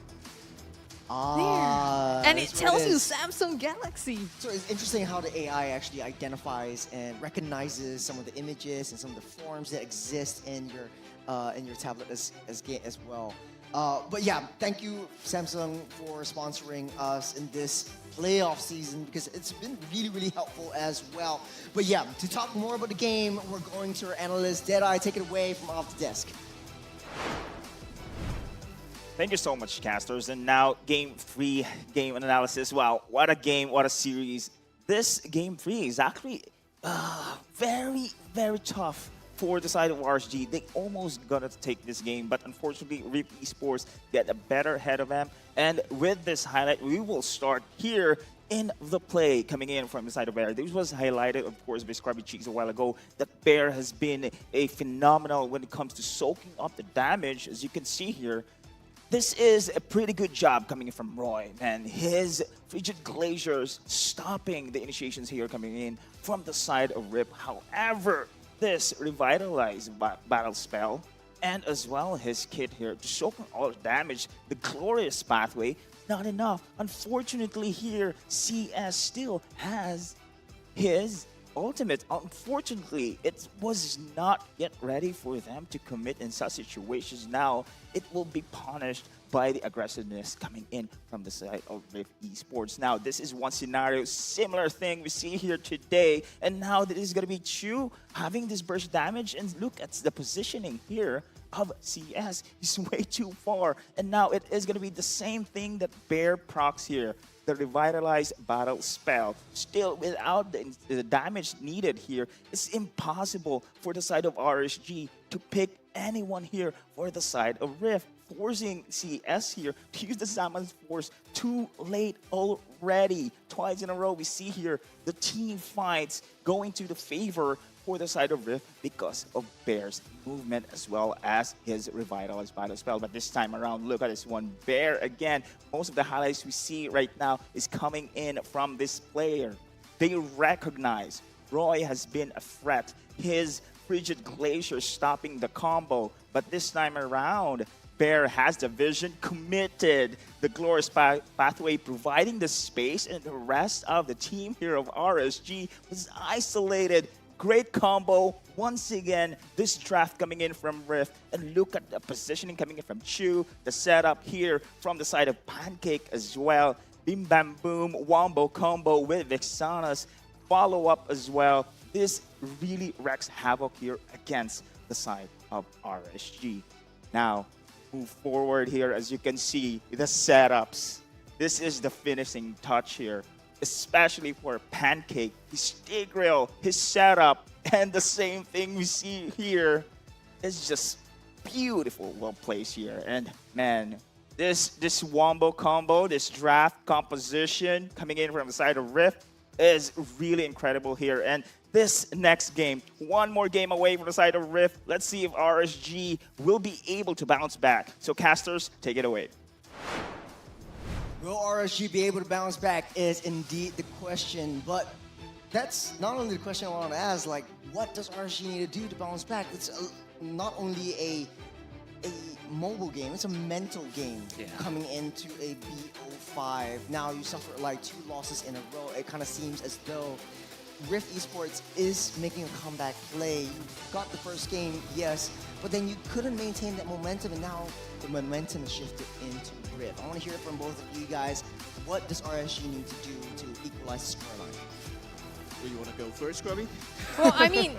And it that's what tells you is. Samsung Galaxy. So it's interesting how the AI actually identifies and recognizes some of the images and some of the forms that exist in your tablet as well. But yeah, thank you Samsung for sponsoring us in this playoff season because it's been really, really helpful as well. But yeah, to talk more about the game, we're going to our analyst Deadeye. Take it away from off the desk. Thank you so much, casters. And now, Game 3 game analysis. Wow, what a game, what a series. This Game 3 is actually very, very tough for the side of RSG. They almost got to take this game, but unfortunately, Rip Esports get a better head of them. And with this highlight, we will start here in the play coming in from the side of Bear. This was highlighted, of course, by Scrubby Cheeks a while ago, that Bear has been a phenomenal when it comes to soaking up the damage. As you can see here, this is a pretty good job coming in from Roy, and his Frigid Glaciers stopping the initiations here coming in from the side of Rip. However, this revitalized battle spell and as well his kit here to soak on all the damage, the glorious pathway, not enough. Unfortunately here, CS still has his ultimate. Unfortunately, it was not yet ready for them to commit in such situations. Now, it will be punished by the aggressiveness coming in from the side of Rift Esports. Now, this is one scenario, similar thing we see here today. And now this is going to be Chu having this burst damage. And look at the positioning here of CS. He's way too far. And now it is going to be the same thing that Bear procs here. The revitalized battle spell. Still, without the damage needed here, it's impossible for the side of RSG to pick anyone here for the side of Rift, forcing CS here to use the Shaman's Force too late already. Twice in a row, we see here the team fights going to the favor for the side of Rift because of Bear's movement as well as his revitalized battle spell. But this time around, look at this one. Bear again, most of the highlights we see right now is coming in from this player. They recognize Roy has been a threat. His Frigid Glacier stopping the combo. But this time around, Bear has the vision, committed the glorious pathway, providing the space, and the rest of the team here of RSG was isolated. Great combo. Once again, this draft coming in from Rift. And look at the positioning coming in from Chu. The setup here from the side of Pancake as well. Bim Bam Boom, Wombo combo with Vexana's follow-up as well. This really wreaks havoc here against the side of RSG. Now, move forward here. As you can see, the setups. This is the finishing touch here, especially for Pancake, his Tigreal, his setup, and the same thing we see here is just beautiful, well placed here. And man, this Wombo combo, this draft composition coming in from the side of Rift is really incredible here. And this next game, one more game away from the side of Rift. Let's see if RSG will be able to bounce back. So casters, take it away. Will RSG be able to bounce back is indeed the question, but that's not only the question I want to ask, like, what does RSG need to do to bounce back? It's not only a mobile game, it's a mental game coming into a BO5. Now you suffer like 2 losses in a row. It kind of seems as though Rift Esports is making a comeback play. You got the first game, yes, but then you couldn't maintain that momentum, and now the momentum is shifted into Rift. I want to hear it from both of you guys. What does RSG need to do to equalize the scoreline? Do you want to go first, Scrubby? Well, I mean,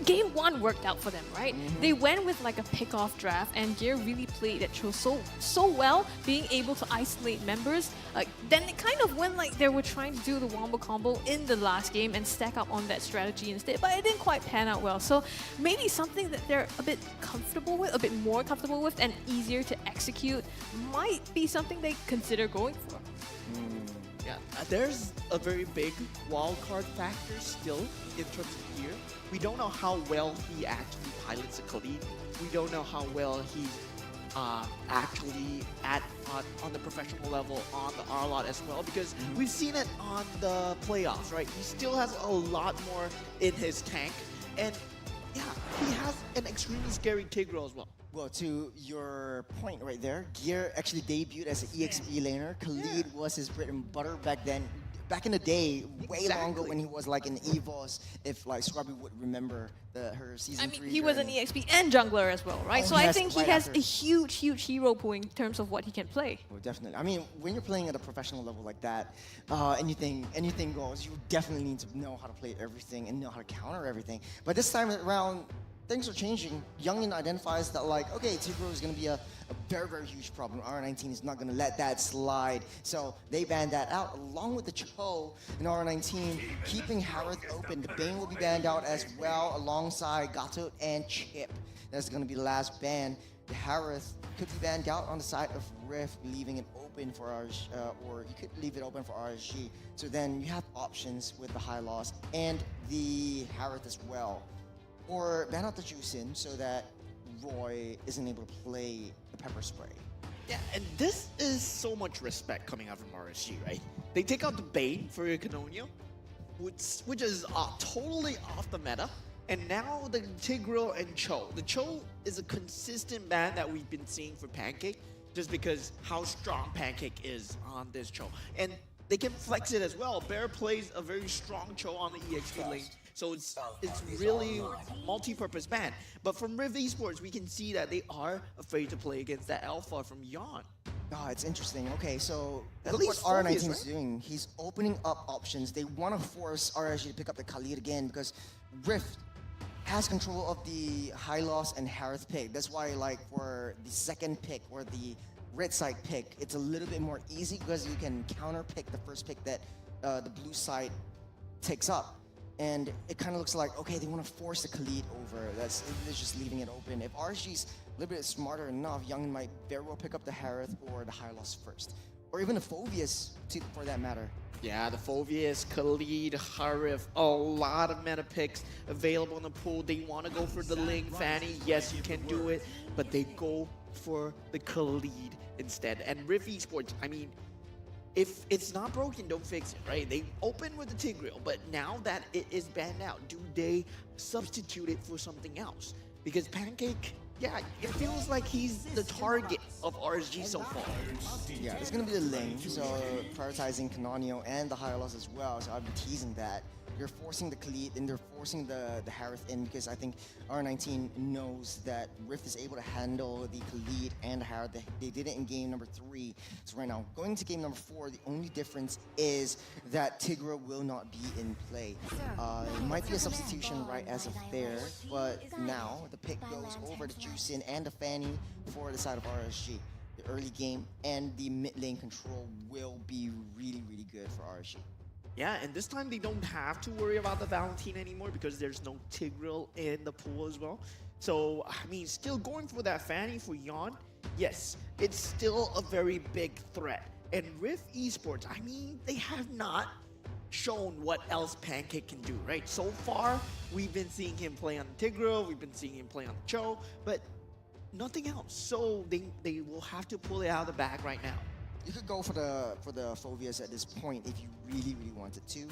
game 1 worked out for them, right? They went with like a pick-off draft, and Gear really played that so well, being able to isolate members. Then it kind of went like they were trying to do the Wombo combo in the last game and stack up on that strategy instead, but it didn't quite pan out well. So maybe something that they're a bit comfortable with, a bit more comfortable with, and easier to execute might be something they consider going for. Yeah, there's a very big wildcard factor still in terms of Gear. We don't know how well he actually pilots a Khalid. We don't know how well he's actually on the professional level on the R-Lot as well, because we've seen it on the playoffs, right? He still has a lot more in his tank, and yeah, he has an extremely scary Tigreal as well. Well, to your point right there, Gear actually debuted as an EXP laner. Khalid was his bread and butter back then. Back in the day, way longer when he was like in EVOS, if like Scrubby would remember her season 3 he was an EXP and jungler as well, right? Oh, so yes, I think he right has after. a huge hero pool in terms of what he can play. Well, definitely. I mean, when you're playing at a professional level like that, anything goes. You definitely need to know how to play everything and know how to counter everything. But this time around, things are changing. Youngin identifies that like, okay, Tigreal is going to be a very, very huge problem. R19 is not going to let that slide. So they banned that out along with the Cho in R19, keeping Harith open. The Bane will be banned out as well alongside Gato and Chip. That's going to be the last ban. The Harith could be banned out on the side of Rift, leaving it open for or you could leave it open for RSG. So then you have options with the high loss and the Harith as well. Or ban out the Juicin so that Roy isn't able to play the pepper spray. Yeah, and this is so much respect coming out from RSG, right? They take out the Bane for Canonio, which is totally off the meta. And now the Tigreal and Cho. The Cho is a consistent ban that we've been seeing for Pancake, just because how strong Pancake is on this Cho. And they can flex it as well. Bear plays a very strong Cho on the EXP lane. So it's really multi-purpose ban. But from Rift Esports, we can see that they are afraid to play against that alpha from Yon. Oh, it's interesting. Okay, so At look what least R19 Phobius, is right? doing. He's opening up options. They want to force RSG to pick up the Khalid again because Rift has control of the high loss and Harith pick. That's why, like, for the second pick or the red side pick, it's a little bit more easy because you can counter pick the first pick that the blue side takes up. And it kind of looks like, okay, they want to force the Khalid over. They're just leaving it open. If RSG's a little bit smarter enough, Young might very well pick up the Harith or the high loss first. Or even the Phobius, for that matter. Yeah, the Phobius, Khalid, Harith, a lot of meta picks available in the pool. They want to go for the Ling, Fanny. Yes, you can do it, but they go for the Khalid instead. And Rift Esports, I mean, if it's not broken, don't fix it, right? They open with the Tigreal, but now that it is banned out, do they substitute it for something else? Because Pancake, yeah, it feels like he's the target of RSG so far. Yeah, it's going to be the Ling, so prioritizing Canonio and the high loss as well, so I've been teasing that. You're forcing the Khalid and they're forcing the Harith in because I think R19 knows that Rift is able to handle the Khalid and the Harith. They did it in game number 3. So right now, going to game number 4, the only difference is that Tigra will not be in play. It might be a substitution right as of there, but now the pick goes over to Juicin and the Fanny for the side of RSG. The early game and the mid lane control will be really, really good for RSG. Yeah, and this time they don't have to worry about the Valentine anymore because there's no Tigreal in the pool as well. So, I mean, still going for that Fanny for Yon, yes, it's still a very big threat. And Rift Esports, I mean, they have not shown what else Pancake can do, right? So far, we've been seeing him play on the Tigreal, we've been seeing him play on the Cho, but nothing else. So they will have to pull it out of the bag right now. You could go for the Phobius at this point if you really, really wanted to.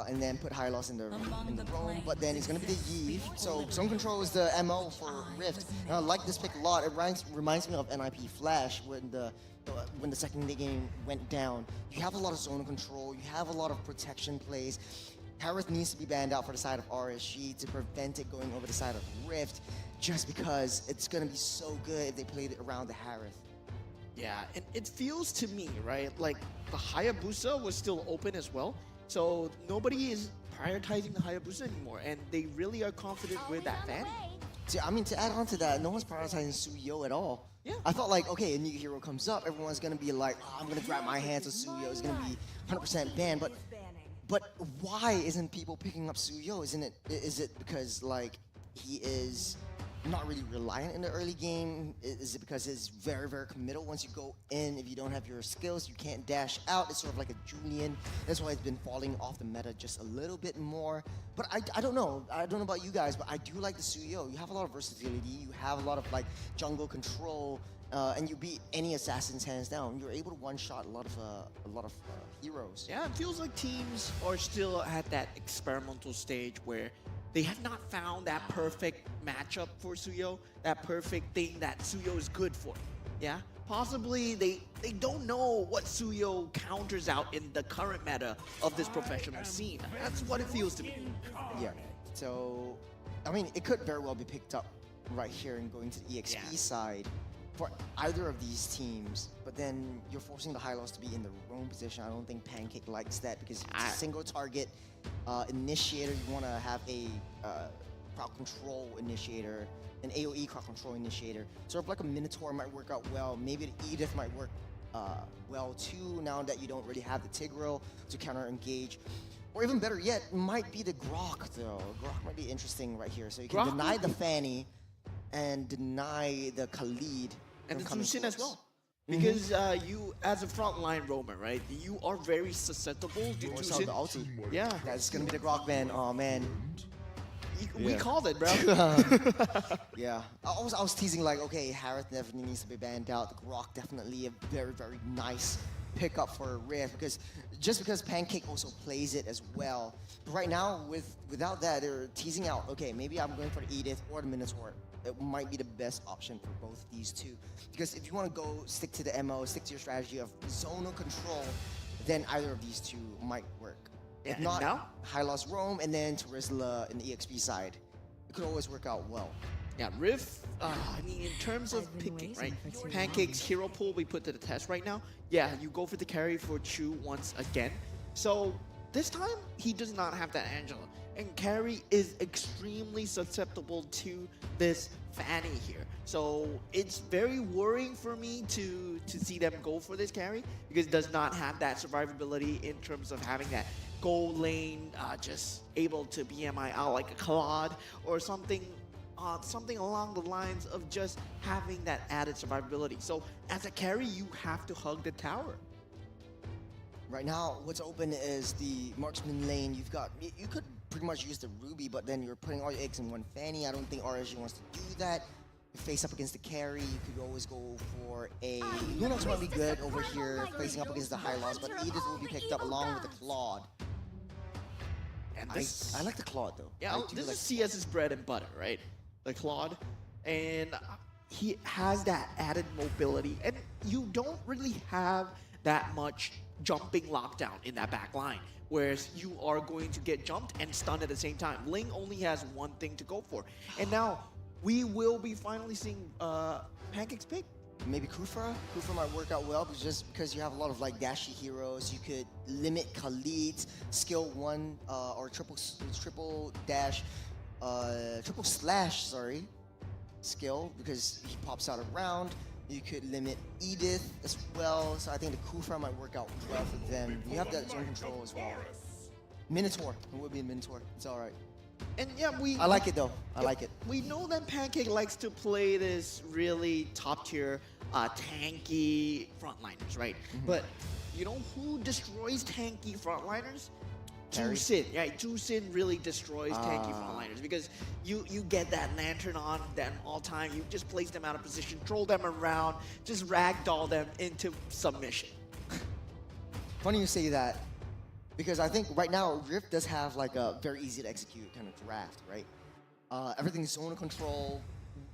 And then put high loss in the roam, but then it's going to be the Yi. So zone control is the MO for Rift. And I like this pick a lot. It reminds me of NIP Flash when the second game went down. You have a lot of zone control. You have a lot of protection plays. Harith needs to be banned out for the side of RSG to prevent it going over the side of Rift, just because it's going to be so good if they played it around the Harith. Yeah, and it feels to me, right, like the Hayabusa was still open as well. So nobody is prioritizing the Hayabusa anymore, and they really are confident with that Fanny. See, I mean, to add on to that, no one's prioritizing Suyo at all. Yeah. I thought like, okay, a new hero comes up, everyone's gonna be like, oh, I'm gonna grab my hands with Suyo. It's gonna be 100% banned. But why isn't people picking up Suyo? Is it because like he is not really reliant in the early game? Is it because he's very, very committal? Once you go in, if you don't have your skills, you can't dash out. It's sort of like a Julian. That's why it's been falling off the meta just a little bit more. But I don't know. I don't know about you guys, but I do like the Suyo. You have a lot of versatility. You have a lot of like jungle control, and you beat any assassin's hands down. You're able to one-shot a lot of heroes. Yeah, it feels like teams are still at that experimental stage where they have not found that perfect matchup for Suyo, that perfect thing that Suyo is good for. Yeah, possibly they don't know what Suyo counters out in the current meta of this professional scene. That's what it feels to me. Yeah. So, I mean, it could very well be picked up right here and going to the EXP side for either of these teams, but then you're forcing the high loss to be in the wrong position. I don't think Pancake likes that because it's a single target initiator. You want to have a crowd control initiator an AoE crowd control initiator. Sort of like a Minotaur might work out well. Maybe the Edith might work well too, now that you don't really have the Tigreal to counter engage. Or even better yet, might be the Grok though. Grok might be interesting right here. So you can deny the Fanny and deny the Khalid. And the from coming Tushin as close. well. Because you, as a frontline roamer, right, you are very susceptible to Or so the ulti. Yeah. That's gonna be the Grok ban. Oh man. We called it, bro. Yeah. I was teasing like, okay, Harith definitely needs to be banned out. The Grok definitely a very, very nice pickup for Rift because just because Pancake also plays it as well. But right now, without that, they're teasing out, okay, maybe I'm going for the Edith or the Minotaur. It might be the best option for both these two. Because if you want to go stick to the MO, stick to your strategy of zonal control, then either of these two might work. If not, High Loss Roam and then Terizla in the EXP side. It could always work out well. Yeah, Rift, I mean, in terms of picking, right? Pancake's hero pool we put to the test right now. Yeah, you go for the carry for Chu once again. So this time, he does not have that Angela. And carry is extremely susceptible to this Fanny here. So it's very worrying for me to see them go for this carry because it does not have that survivability in terms of having that gold lane just able to BMI out like a Claude or something along the lines of just having that added survivability. So as a carry, you have to hug the tower. Right now, what's open is the marksman lane. You could pretty much use the Ruby, but then you're putting all your eggs in one Fanny. I don't think RSG wants to do that. You face up against the carry, you could always go for a Lunox might be good over here, facing up against the High Loss, but Edith will be picked up along with the Claude. And I like the Claude though. Yeah, this is CS's bread and butter, right? The Claude. And he has that added mobility. And you don't really have that much jumping lockdown in that back line. Whereas you are going to get jumped and stunned at the same time. Ling only has one thing to go for. And now we will be finally seeing Pancake's pick. Maybe Kufra. Kufra might work out well, but just because you have a lot of like dashy heroes, you could limit Khalid's skill 1 or triple slash, skill because he pops out around. You could limit Edith as well, so I think the Kufra might work out well for them. You have that zone control as well. Minotaur, it would be a Minotaur. It's all right. And yeah, I like it though. I like it. We know that Pancake likes to play this really top tier, tanky frontliners, right? But you know who destroys tanky frontliners? Jusin. Yeah, Jusin really destroys tanky frontliners because you get that lantern on them all time. You just place them out of position, troll them around, just ragdoll them into submission. Funny you say that. Because I think right now, Rift does have like a very easy to execute kind of draft, right? Everything's zone control.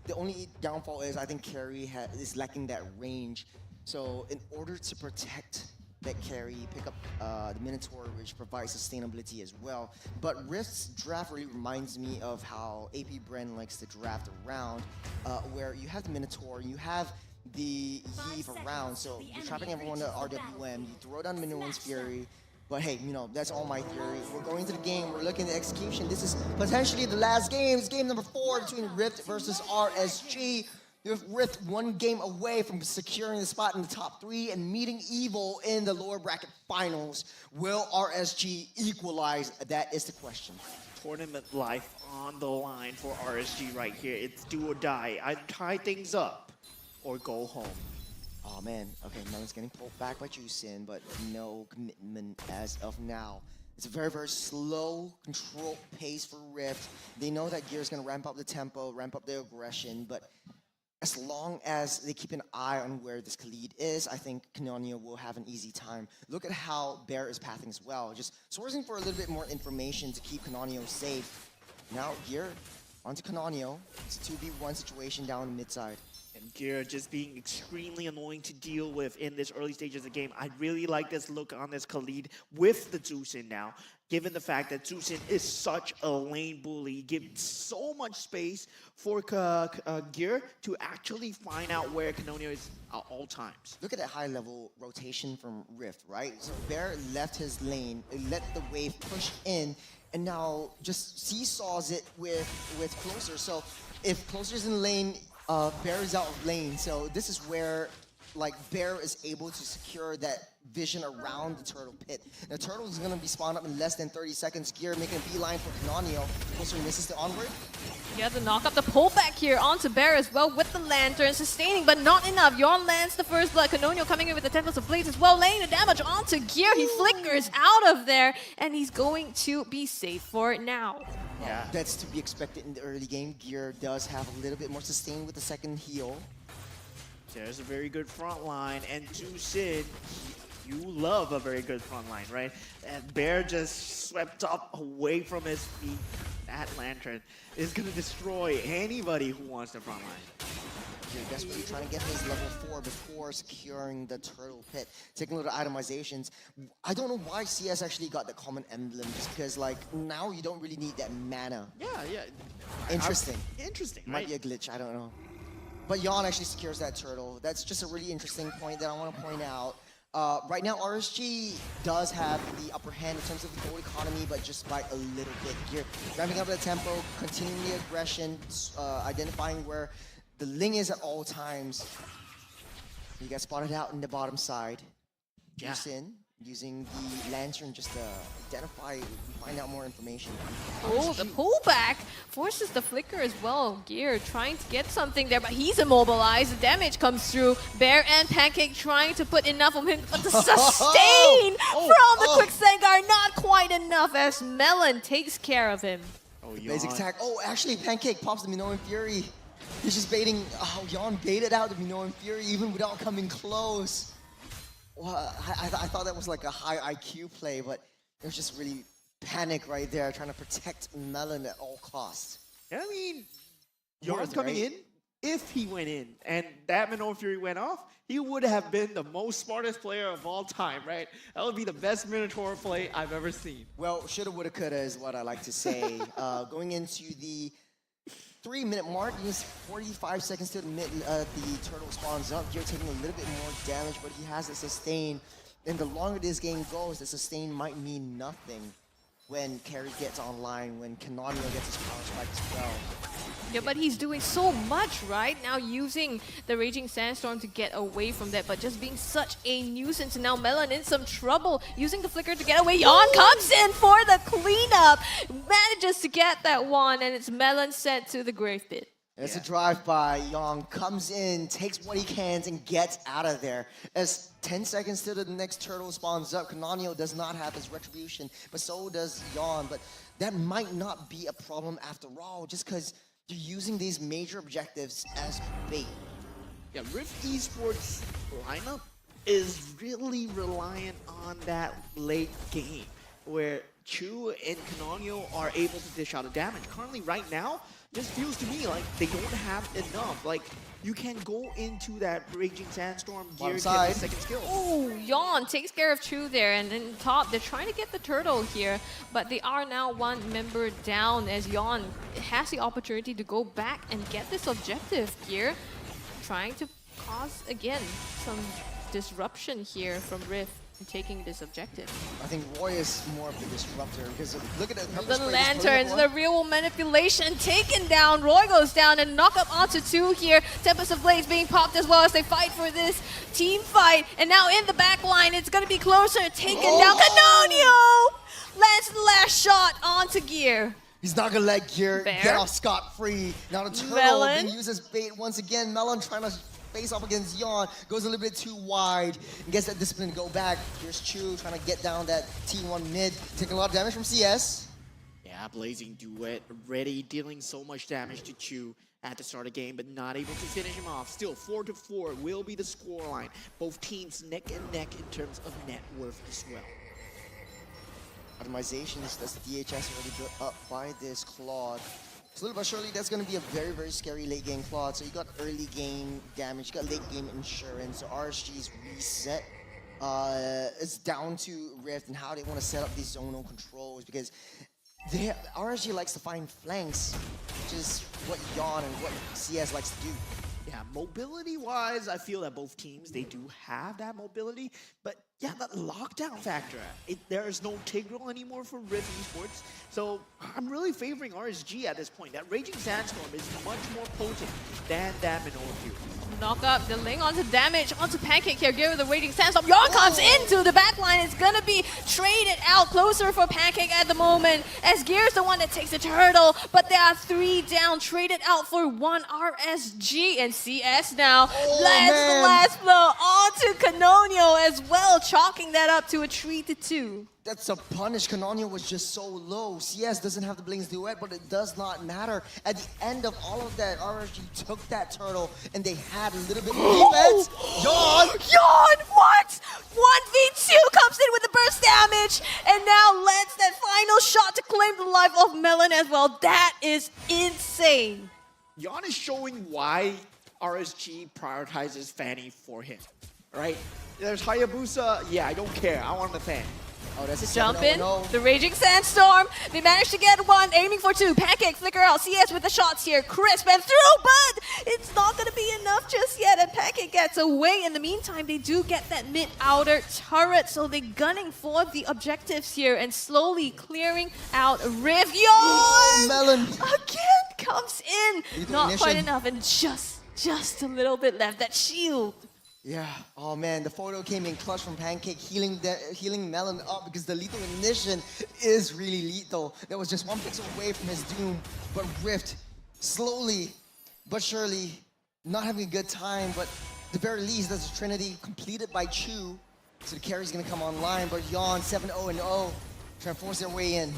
The only downfall is I think carry is lacking that range. So in order to protect that carry, pick up the Minotaur, which provides sustainability as well. But Rift's draft really reminds me of how AP Bren likes to draft around, where you have the Minotaur, you have the Heave around, so you're trapping everyone to RWM, you throw down Minions Fury. But hey, you know, that's all my theory. We're going to the game, we're looking at the execution. This is potentially the last game. It's game number 4 between Rift versus RSG. Rift 1 game away from securing the spot in the top 3 and meeting Evil in the lower bracket finals. Will RSG equalize? That is the question. Tournament life on the line for RSG right here. It's do or die. I tie things up or go home. Oh man, okay, Melon's getting pulled back by Jusin, but no commitment as of now. It's a very, very slow, controlled pace for Rift. They know that Gear's gonna ramp up the tempo, ramp up their aggression, but as long as they keep an eye on where this Khalid is, I think Canonio will have an easy time. Look at how Bear is pathing as well, just sourcing for a little bit more information to keep Canonio safe. Now Gear onto Canonio. It's a 2v1 situation down the mid side. And Gear just being extremely annoying to deal with in this early stages of the game. I really like this look on this Khalid with the Jusin now, given the fact that Jusin is such a lane bully. He gives so much space for Gear to actually find out where Canonio is at all times. Look at that high level rotation from Rift, right? So Bear left his lane, let the wave push in, and now just seesaws it with Closer. So if Closer's in lane, Bear is out of lane. So this is where like Bear is able to secure that vision around the turtle pit. The turtle is going to be spawned up in less than 30 seconds. Gear making a beeline for Canonio. Closer misses the onward. Yeah, the knock up, the pullback here onto Bear as well with the lantern, sustaining, but not enough. Yorn lands the first blood. Canonio coming in with the Tempest of Blades as well, laying the damage onto Gear. He flickers out of there, and he's going to be safe for now. Yeah, that's to be expected in the early game. Gear does have a little bit more sustain with the second heal. There's a very good front line, and to Sid, you love a very good front line, right? And Bear just swept up away from his feet. That lantern is going to destroy anybody who wants the front line. You're desperately trying to get his level 4 before securing the turtle pit. Taking a look at itemizations. I don't know why CS actually got the common emblem, just because like now you don't really need that mana. Yeah. Interesting. Interesting, Might right? be a glitch, I don't know. But Yon actually secures that turtle. That's just a really interesting point that I want to point out. Right now, RSG does have the upper hand in terms of the gold economy, but just by a little bit. Gear ramping up the tempo, continuing the aggression, identifying where the Ling is at all times. You got spotted out in the bottom side. Juice in, using the lantern just to identify, find out more information. Oh, the pullback forces the flicker as well. Gear trying to get something there, but he's immobilized. The damage comes through. Bear and Pancake trying to put enough on him, but the sustain from the quick Sengar not quite enough as Melon takes care of him. Basic attack. Oh, actually, Pancake pops the Minoan Fury. He's just baiting. Oh, Yon baited out the Minoan Fury even without coming close. Well, I thought that was like a high IQ play, but it was just really panic right there, trying to protect Melon at all costs. I mean, Yarn's coming in. If he went in and that Minoan Fury went off, he would have been the most smartest player of all time, right? That would be the best Minotaur play I've ever seen. Well, shoulda, woulda, coulda is what I like to say. Going into the 3-minute mark, just 45 seconds to the turtle spawns up. Gear taking a little bit more damage, but he has a sustain. And the longer this game goes, the sustain might mean nothing when Carry gets online, when Canonio gets his power spike as well. Yeah, but he's doing so much, right? Now using the Raging Sandstorm to get away from that, but just being such a nuisance. And now Melon in some trouble, using the flicker to get away. Yon comes in for the cleanup, manages to get that one, and it's Melon sent to the grave pit. It's a drive-by. Yang comes in, takes what he can, and gets out of there. As 10 seconds till the next turtle spawns up, Canonio does not have his retribution, but so does Yon. But that might not be a problem after all, just because you're using these major objectives as bait. Yeah, Rift Esports lineup is really reliant on that late game, where Chu and Canonio are able to dish out a damage. Currently, right now, just feels to me like they don't have enough. Like, you can go into that Raging Sandstorm, Gear get the second skill. Oh, Yon takes care of Chu there, and then top, they're trying to get the turtle here, but they are now one member down as Yon has the opportunity to go back and get this objective. Gear trying to cause, again, some disruption here from Rift in taking this objective. I think Roy is more of the disruptor because look at the lanterns, the real manipulation taken down. Roy goes down and knock up onto 2 here. Tempest of Blades being popped as well as they fight for this team fight. And now in the back line, it's going to be closer. Taken down. Canonio lands the last shot onto Gear. He's not gonna let Gear Bear. get off scot-free. Now the turtle Melon. being used as bait once again. Melon trying to face off against Yon, goes a little bit too wide, and gets that discipline to go back. Here's Chu trying to get down that T1 mid, taking a lot of damage from CS. Yeah, Blazing Duet already dealing so much damage to Chu at the start of the game, but not able to finish him off. Still, 4-4 will be the scoreline. Both teams neck and neck in terms of net worth as well. Optimizations, that's DHS already built up by this Claude. Slowly but surely, that's going to be a very, very scary late game Claude. So you got early game damage, you got late game insurance. So RSG's reset is down to Rift and how they want to set up these zonal controls, because RSG likes to find flanks, which is what Yon and what CS likes to do. Yeah, mobility-wise, I feel that both teams, they do have that mobility, but Yeah, that lockdown factor. There is no Tigreal anymore for Rift Esports, so I'm really favoring RSG at this point. That Raging Sandstorm is much more potent than that Minoan Fury. Knock up, the link onto damage, onto Pancake here, give the Raging Sandstorm. Yon comes into the backline. It's gonna be traded out closer for Pancake at the moment, as Gear's the one that takes the turtle, but there are 3 down, traded out for 1 RSG, and CS now lands the last blow onto Canonio as well, chalking that up to a 3-2. That's a punish. Canonio was just so low. CS doesn't have the Blings duet, but it does not matter. At the end of all of that, RSG took that turtle, and they had a little bit more defense. Yon! What? 1v2 comes in with the burst damage, and now lands that final shot to claim the life of Melon as well. That is insane. Yon is showing why RSG prioritizes Fanny for him, right? There's Hayabusa. Yeah, I don't care. I want the Fanny. Oh, that's a Jump in, the Raging Sandstorm. They managed to get 1, aiming for 2. Pancake flicker out. CS with the shots here. Crisp and through, but it's not going to be enough just yet. And Pancake gets away. In the meantime, they do get that mid-outer turret, so they're gunning for the objectives here and slowly clearing out Riv. Yon! Melon again comes in. Not ignition. quite enough, and just a little bit left. That shield. Yeah, oh man, the photo came in clutch from Pancake, healing Melon up because the lethal ignition is really lethal. That was just 1 pixel away from his doom, but Rift, slowly but surely, not having a good time, but at the very least, that's a Trinity completed by Chu, so the carry's gonna come online, but Yon 7-0-0, trying to force their way in.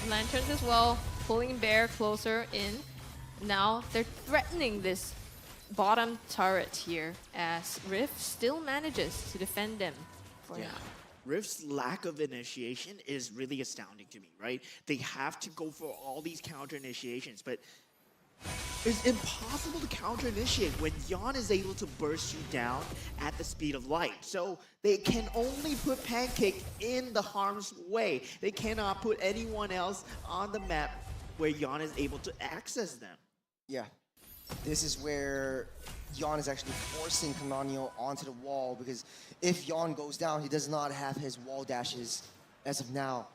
Lanterns as well, pulling Bear closer in. Now they're threatening this bottom turret here, as Rift still manages to defend them. Yeah. Rift's lack of initiation is really astounding to me, right? They have to go for all these counter initiations, but it's impossible to counter initiate when Yon is able to burst you down at the speed of light. So they can only put Pancake in the harm's way. They cannot put anyone else on the map where Yon is able to access them. Yeah. This is where Yon is actually forcing Canonio onto the wall, because if Yon goes down, he does not have his wall dashes as of now.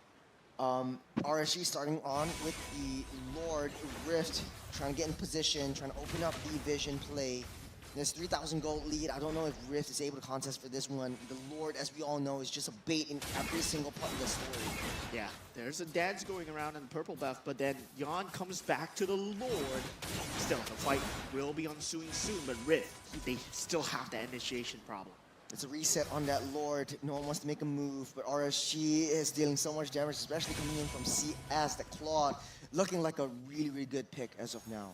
RSG starting on with the Lord Rift, trying to get in position, trying to open up the vision play. There's 3,000 gold lead. I don't know if Rift is able to contest for this one. The Lord, as we all know, is just a bait in every single part of the story. Yeah, there's a dance going around in the purple buff, but then Yon comes back to the Lord. Still, the fight will be ensuing soon, but Rift, they still have that initiation problem. It's a reset on that Lord. No one wants to make a move, but RSG is dealing so much damage, especially coming in from CS, the Claude, looking like a really, really good pick as of now.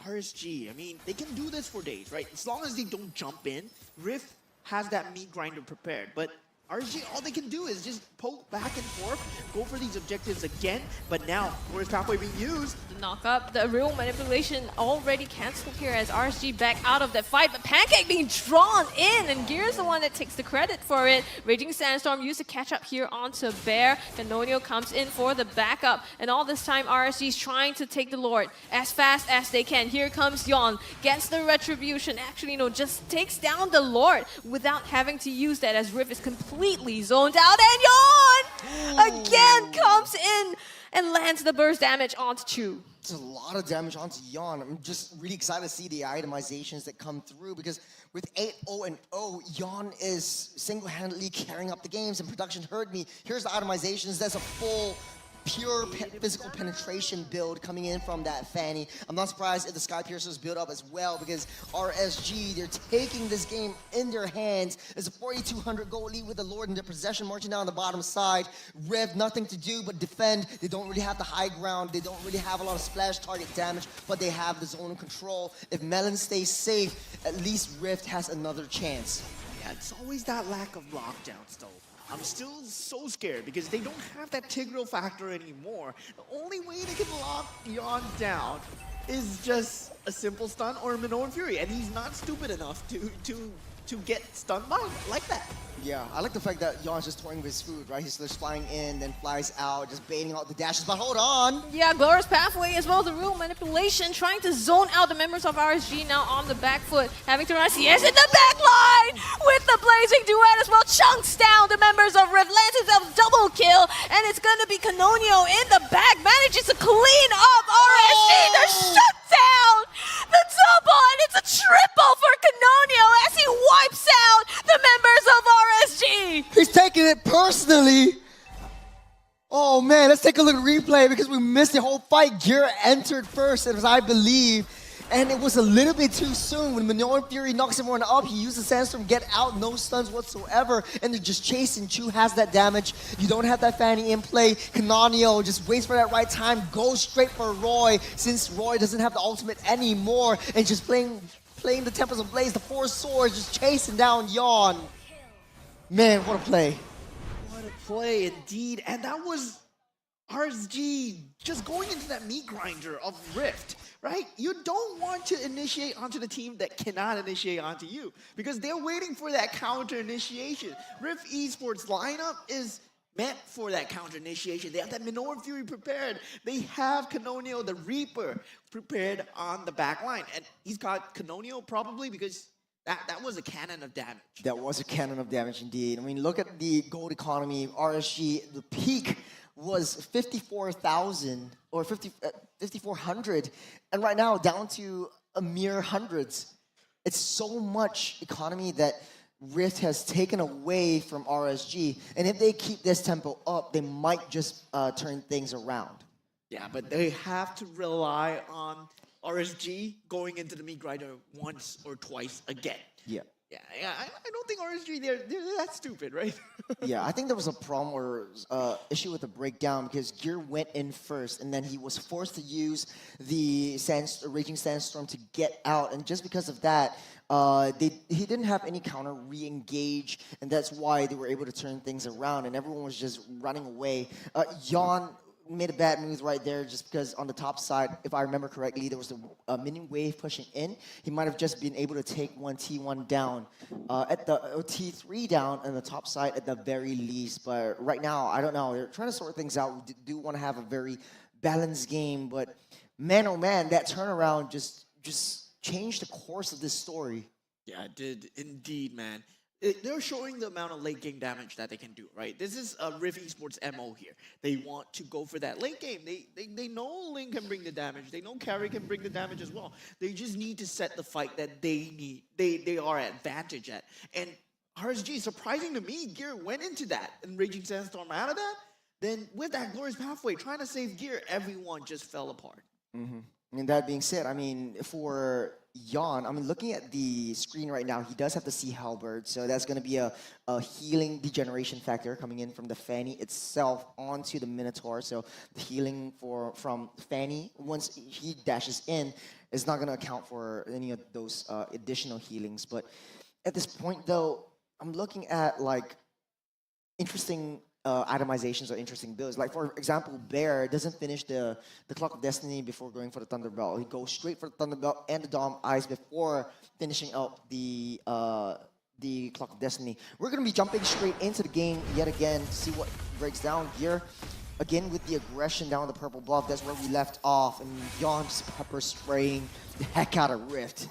RSG, I mean, they can do this for days, right? As long as they don't jump in, Rift has that meat grinder prepared, but RSG, all they can do is just poke back and forth, go for these objectives again, but now, Forest Pathway being used. The knock up, the real manipulation already cancelled here as RSG back out of that fight, but Pancake being drawn in, and Gear's the one that takes the credit for it. Raging Sandstorm used to catch up here onto Bear. Canonio comes in for the backup, and all this time RSG's trying to take the Lord as fast as they can. Here comes Yon, gets the retribution, actually no, just takes down the Lord without having to use that, as Rift is completely zoned out, and Yon again comes in and lands the burst damage onto Chu. It's a lot of damage onto Yon. I'm just really excited to see the itemizations that come through, because with 8-0-0, Yon is single-handedly carrying up the games, and production heard me. Here's the itemizations. That's a full pure physical penetration build coming in from that Fanny. I'm not surprised if the Sky Piercers build up as well, because RSG, they're taking this game in their hands. It's a 4,200 gold lead with the Lord in their possession, marching down the bottom side. Rev, nothing to do but defend. They don't really have the high ground. They don't really have a lot of splash target damage, but they have the zone control. If Melon stays safe, at least Rift has another chance. Yeah, it's always that lack of lockdowns, though. I'm still so scared because they don't have that Tigreal factor anymore. The only way they can lock Yon down is just a simple stun or a Minoan Fury, and he's not stupid enough to to get stunned by. I like that. Yeah, I like the fact that Yon's just toying with his food, right? He's just flying in, then flies out, just baiting out the dashes. But hold on! Yeah, Glorious Pathway as well, the real manipulation, trying to zone out the members of RSG now on the back foot, having to run CS in the back line with the blazing duet as well, chunks down the members of Rift, lands himself double kill, and it's gonna be Canonio in the back, manages to clean up RSG, the shutdown, the double, and it's a triple for Canonio as he wipes out the members of RSG. He's taking it personally. Oh man, let's take a look at replay because we missed the whole fight. Gear entered first, as I believe, and it was a little bit too soon. When Minoan Fury knocks everyone up, he uses Sandstorm, get out, no stuns whatsoever, and they're just chasing. Chu has that damage. You don't have that Fanny in play. Canonio just waits for that right time, goes straight for Roy, since Roy doesn't have the ultimate anymore, and just playing the Tempest of Blaze, the four swords, just chasing down Yon. Man, what a play. What a play indeed. And that was RSG just going into that meat grinder of Rift, right? You don't want to initiate onto the team that cannot initiate onto you because they're waiting for that counter initiation. Rift Esports lineup is meant for that counter initiation. They have that Minoan Fury prepared. They have Canonio the Reaper prepared on the back line. And he's got Canonio probably because that was a cannon of damage. That was a cannon of damage indeed. I mean, look at the gold economy. RSG, the peak was 54,000 or 5,400. And right now, down to a mere hundreds. It's so much economy that Rift has taken away from RSG. And if they keep this tempo up, they might just turn things around. Yeah, but they have to rely on RSG going into the meat grinder once or twice again. Yeah. Yeah, I don't think RSG, they're that stupid, right? Yeah, I think there was a problem or issue with the breakdown because Gear went in first and then he was forced to use the Raging Sandstorm to get out. And just because of that, he didn't have any counter re-engage, and that's why they were able to turn things around and everyone was just running away. Yon made a bad move right there just because on the top side, if I remember correctly, there was a mini wave pushing in. He might have just been able to take one T1 down, at the T3 down on the top side at the very least. But right now, I don't know. They're trying to sort things out. We do want to have a very balanced game, but man, oh man, that turnaround just changed the course of this story. Yeah, it did indeed, man. They're showing the amount of late game damage that they can do, right? This is a Rift Esports MO here. They want to go for that late game. They know Link can bring the damage. They know Carry can bring the damage as well. They just need to set the fight that they need. They are at advantage at. And RSG, surprising to me, Gear went into that and Raging Sandstorm out of that. Then with that Glorious Pathway, trying to save Gear, everyone just fell apart. Mm-hmm. And that being said, I mean, for Yon, I mean, looking at the screen right now, he does have the Sea Halberd, so that's going to be a healing degeneration factor coming in from the Fanny itself onto the Minotaur. So the healing from Fanny, once he dashes in, is not going to account for any of those additional healings. But at this point, though, I'm looking at, like, interesting itemizations or interesting builds. Like, for example, Bear doesn't finish the Clock of Destiny before going for the Thunderbelt. He goes straight for the Thunderbelt and the Dom Eyes before finishing up the Clock of Destiny. We're going to be jumping straight into the game yet again to see what breaks down here. Again, with the aggression down the purple bluff, that's where we left off. And Yon's pepper spraying the heck out of Rift.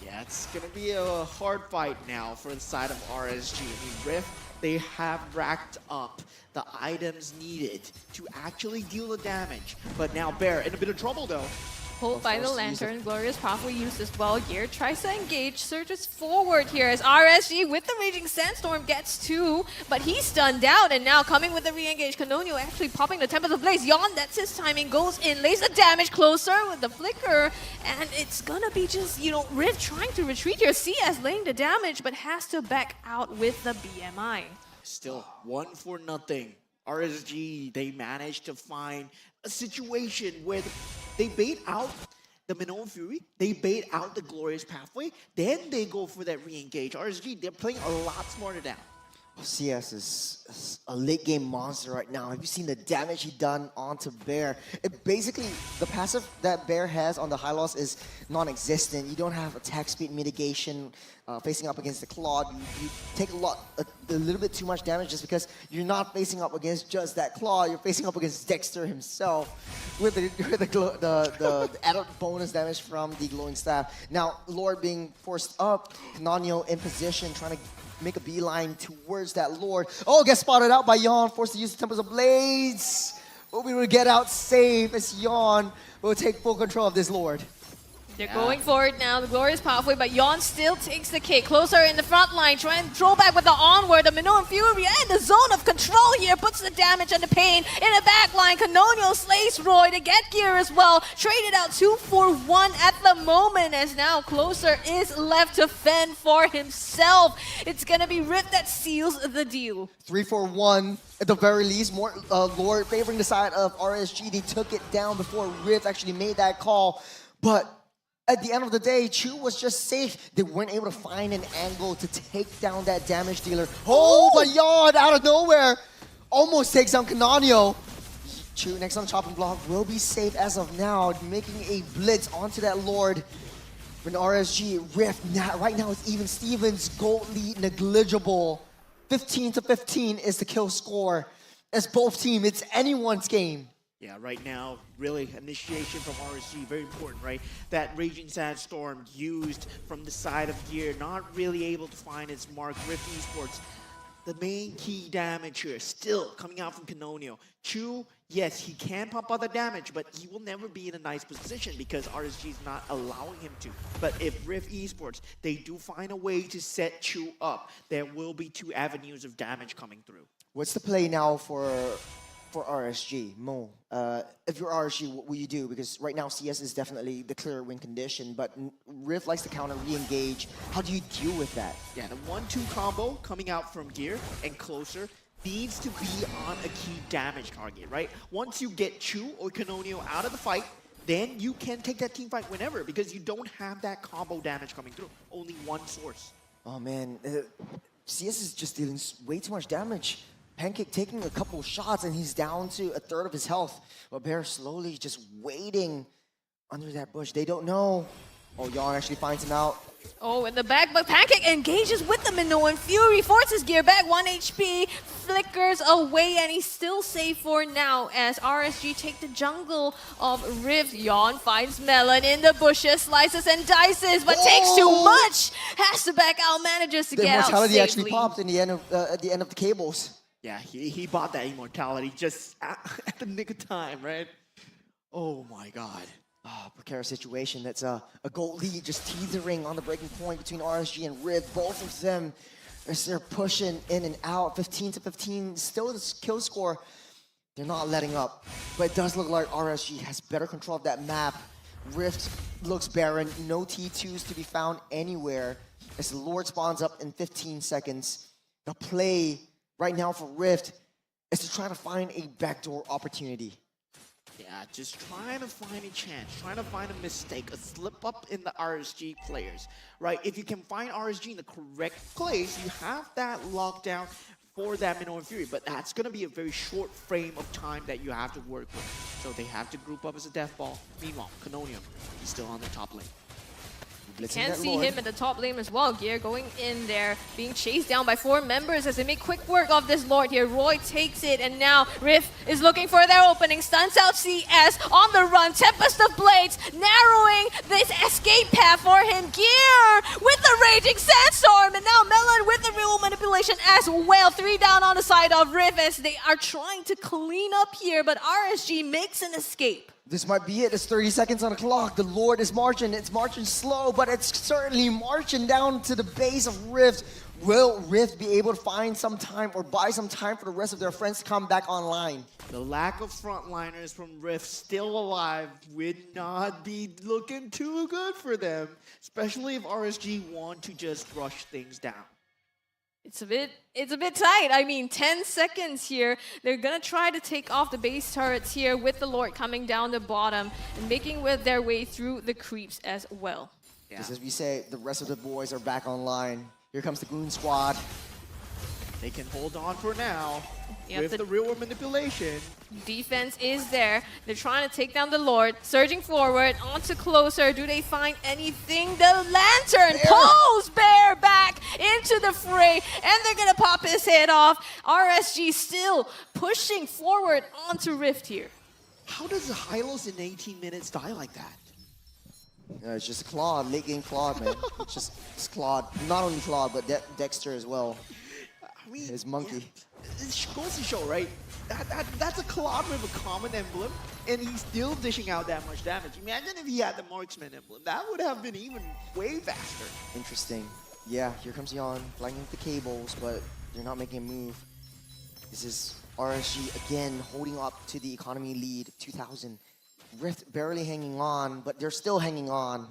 Yeah, it's going to be a hard fight now for the side of RSG. I mean, Rift, they have racked up the items needed to actually deal the damage. But now Bear in a bit of trouble though. Hold by the lantern, Glorious Pathway used as well. Gear tries to engage, surges forward here as RSG with the Raging Sandstorm gets two, but he's stunned out, and now coming with the re-engage, Canonio actually popping the Tempest of Blaze. Yon, that's his timing, goes in, lays the damage closer with the flicker, and it's gonna be just, you know, Rift trying to retreat here. CS laying the damage, but has to back out with the BMI. Still 1-0. RSG, they managed to find a situation where they bait out the Minoan Fury, they bait out the Glorious Pathway, then they go for that re-engage. RSG, they're playing a lot smarter now. CS is a late game monster right now. Have you seen the damage he done onto Bear? It basically, the passive that Bear has on the high loss is non-existent. You don't have attack speed mitigation facing up against the Claude. You take a little bit too much damage just because you're not facing up against just that Claude. You're facing up against Dexter himself with the added bonus damage from the glowing staff. Now, Lord being forced up, Nanyo in position, trying to make a beeline towards that Lord. Oh, gets spotted out by Yawn, forced to use the Tempest of Blades. But we will get out safe as Yawn will take full control of this Lord. They're going for it now. The Glorious Pathway, but Yon still takes the cake. Closer in the front line, trying to throw back with the onward. The Minoan Fury in the zone of control here puts the damage and the pain in the back line. Canonio slays Roy to get gear as well. Traded out 2 for 1 at the moment, as now Closer is left to fend for himself. It's gonna be Rift that seals the deal. 3 for 1 at the very least. More Lord favoring the side of RSG. They took it down before Rift actually made that call. But at the end of the day, Chu was just safe. They weren't able to find an angle to take down that damage dealer. Oh, but Yard out of nowhere almost takes down Canonio. Chu next on the chopping block will be safe as of now, making a blitz onto that Lord. When RSG Rift right now it's even Stevens gold lead negligible. 15-15 is the kill score. As both teams, it's anyone's game. Yeah, right now, really, initiation from RSG, very important, right? That Raging Sandstorm used from the side of Gear, not really able to find its mark. Rift Esports, the main key damage here, still coming out from Canonio. Chu, yes, he can pump out the damage, but he will never be in a nice position because RSG is not allowing him to. But if Rift Esports, they do find a way to set Chu up, there will be 2 avenues of damage coming through. What's the play now for RSG, Mo? If you're RSG, what will you do? Because right now CS is definitely the clear win condition, but Rift likes to counter re-engage. How do you deal with that? Yeah, the 1-2 combo coming out from Gear and Closer needs to be on a key damage target, right? Once you get Chu or Canonio out of the fight, then you can take that team fight whenever because you don't have that combo damage coming through. Only one source. Oh man, CS is just dealing way too much damage. Pancake taking a couple shots and he's down to 1/3 of his health. But Bear slowly just waiting under that bush. They don't know. Oh, Yawn actually finds him out. Oh, in the back, but Pancake engages with the Minoan Fury, forces Gear back, 1 HP, flickers away, and he's still safe for now as RSG take the jungle of Rift. Yawn finds Melon in the bushes, slices and dices, but takes too much. Has to back out, manages to The get out immortality safely. actually popped in the end of at the end of the cables. Yeah, he bought that immortality just at the nick of time, right? Oh my god. Oh, precarious situation. That's a gold lead just teetering on the breaking point between RSG and Rift. Both of them, as they're pushing in and out, 15-15, still the kill score. They're not letting up. But it does look like RSG has better control of that map. Rift looks barren. No T2s to be found anywhere. As the Lord spawns up in 15 seconds. The play right now for Rift is to try to find a backdoor opportunity. Yeah, just trying to find a chance, trying to find a mistake, a slip up in the RSG players, right? If you can find RSG in the correct place, you have that lockdown for that Minoan Fury, but that's going to be a very short frame of time that you have to work with. So they have to group up as a death ball. Meanwhile, Canonium, he's still on the top lane. You can see him in the top lane as well. Gear going in there, being chased down by 4 members as they make quick work of this Lord here. Roy takes it, and now Rift is looking for their opening. Stunts out CS on the run. Tempest of Blades narrowing this escape path for him. Gear with the Raging Sandstorm, and now Melon with the real manipulation as well. 3 down on the side of Rift as they are trying to clean up here, but RSG makes an escape. This might be it. It's 30 seconds on the clock. The Lord is marching. It's marching slow, but it's certainly marching down to the base of Rift. Will Rift be able to find some time or buy some time for the rest of their friends to come back online? The lack of frontliners from Rift still alive would not be looking too good for them, especially if RSG want to just rush things down. It's a bit tight. I mean, 10 seconds here. They're gonna try to take off the base turrets here with the Lord coming down the bottom and making their way through the creeps as well. Just as we say, the rest of the boys are back online. Here comes the Goon Squad. They can hold on for now Yep, with the real world manipulation. Defense is there. They're trying to take down the Lord. Surging forward, onto closer. Do they find anything? The Lantern pulls Bear back into the fray, and they're going to pop his head off. RSG still pushing forward onto Rift here. How does Hylos in 18 minutes die like that? It's just Claude, late game Claude, man. It's Claude. Not only Claude, but Dexter as well. I mean, his monkey. Yeah, it goes to show, right? That's a Claude with a common emblem, and he's still dishing out that much damage. Imagine if he had the Marksman emblem. That would have been even way faster. Interesting. Yeah, here comes Yon, flying with the cables, but they're not making a move. This is RSG again holding up to the economy lead, 2,000. Rift barely hanging on, but they're still hanging on.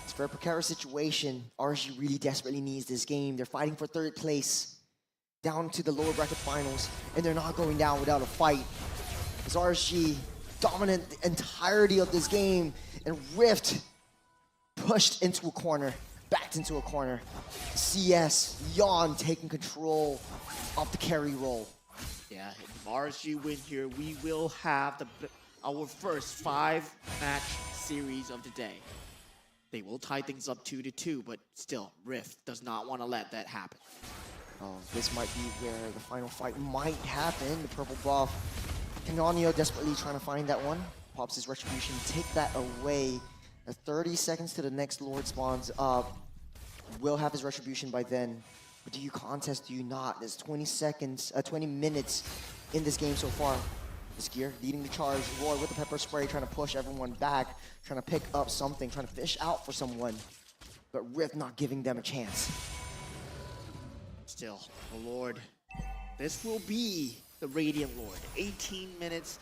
It's a very precarious situation. RSG really desperately needs this game. They're fighting for third place, down to the lower bracket finals, and they're not going down without a fight. It's RSG dominant the entirety of this game, and Rift pushed into a corner, backed into a corner. CS, Yon taking control of the carry role. Yeah, if RSG win here, we will have our first 5-match series of the day. They will tie things up 2-2, but still, Rift does not want to let that happen. Oh, this might be where the final fight might happen. The purple buff. Canonio desperately trying to find that one. Pops his retribution, take that away. 30 seconds to the next Lord spawns up. Will have his retribution by then. But do you contest, do you not? There's 20 minutes in this game so far. This Gear leading the charge. Roy with the pepper spray trying to push everyone back, trying to pick up something, trying to fish out for someone. But Rift not giving them a chance. Still, the Lord. This will be the Radiant Lord. 18 minutes.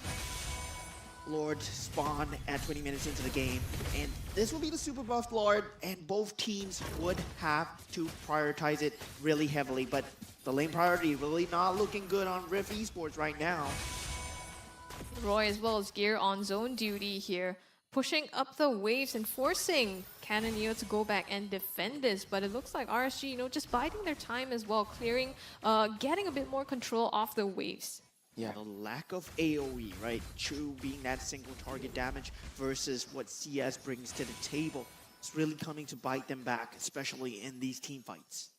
Lord spawn at 20 minutes into the game. And this will be the super buff Lord, and both teams would have to prioritize it really heavily. But the lane priority really not looking good on Rift Esports right now. Roy as well as Gear on zone duty here, pushing up the waves and forcing Canonio to go back and defend this. But it looks like RSG, just biding their time as well, clearing, getting a bit more control off the waves. Yeah, the lack of AoE, right? True being that single target damage versus what CS brings to the table. It's really coming to bite them back, especially in these team fights.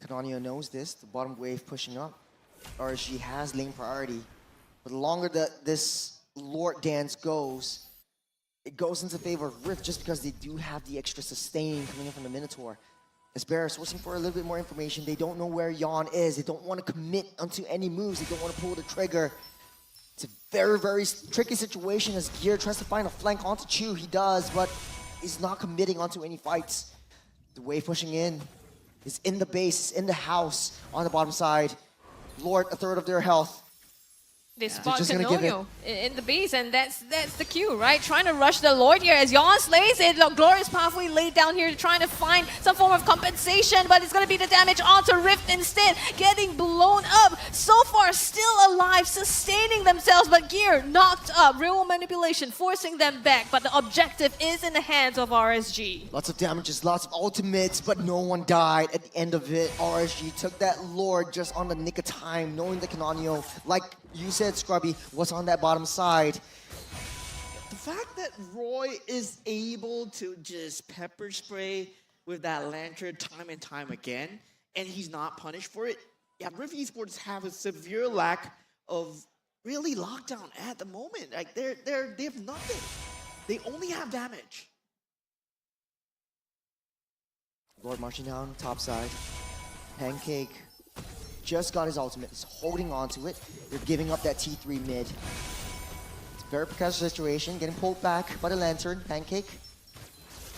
Canonio knows this, the bottom wave pushing up. RSG has lane priority. But the longer that this Lord dance goes, it goes into favor of Rift just because they do have the extra sustain coming in from the Minotaur. As Bear is sourcing for a little bit more information, they don't know where Yon is. They don't want to commit onto any moves. They don't want to pull the trigger. It's a very, very tricky situation as Gear tries to find a flank onto Chu. He does, but he's not committing onto any fights. The wave pushing in is in the base, in the house, on the bottom side. Lord, a third of their health. They spot just gonna give Canonio in the base, and that's the cue, right? Trying to rush the Lord here as Yon slays it. The Glorious Pathway laid down here, trying to find some form of compensation, but it's going to be the damage onto Rift instead, getting blown up. So far, still alive, sustaining themselves, but Gear knocked up. Real manipulation, forcing them back, but the objective is in the hands of RSG. Lots of damages, lots of ultimates, but no one died at the end of it. RSG took that Lord just on the nick of time, knowing that Canonio, like you said, Scrubby, was on that bottom side. The fact that Roy is able to just pepper spray with that lantern time and time again, and he's not punished for it. Yeah, Rift Esports have a severe lack of really lockdown at the moment. Like they have nothing. They only have damage. Lord marching down top side. Pancake just got his ultimate. He's holding on to it. They're giving up that T3 mid. It's a very precarious situation. Getting pulled back by the Lantern. Pancake.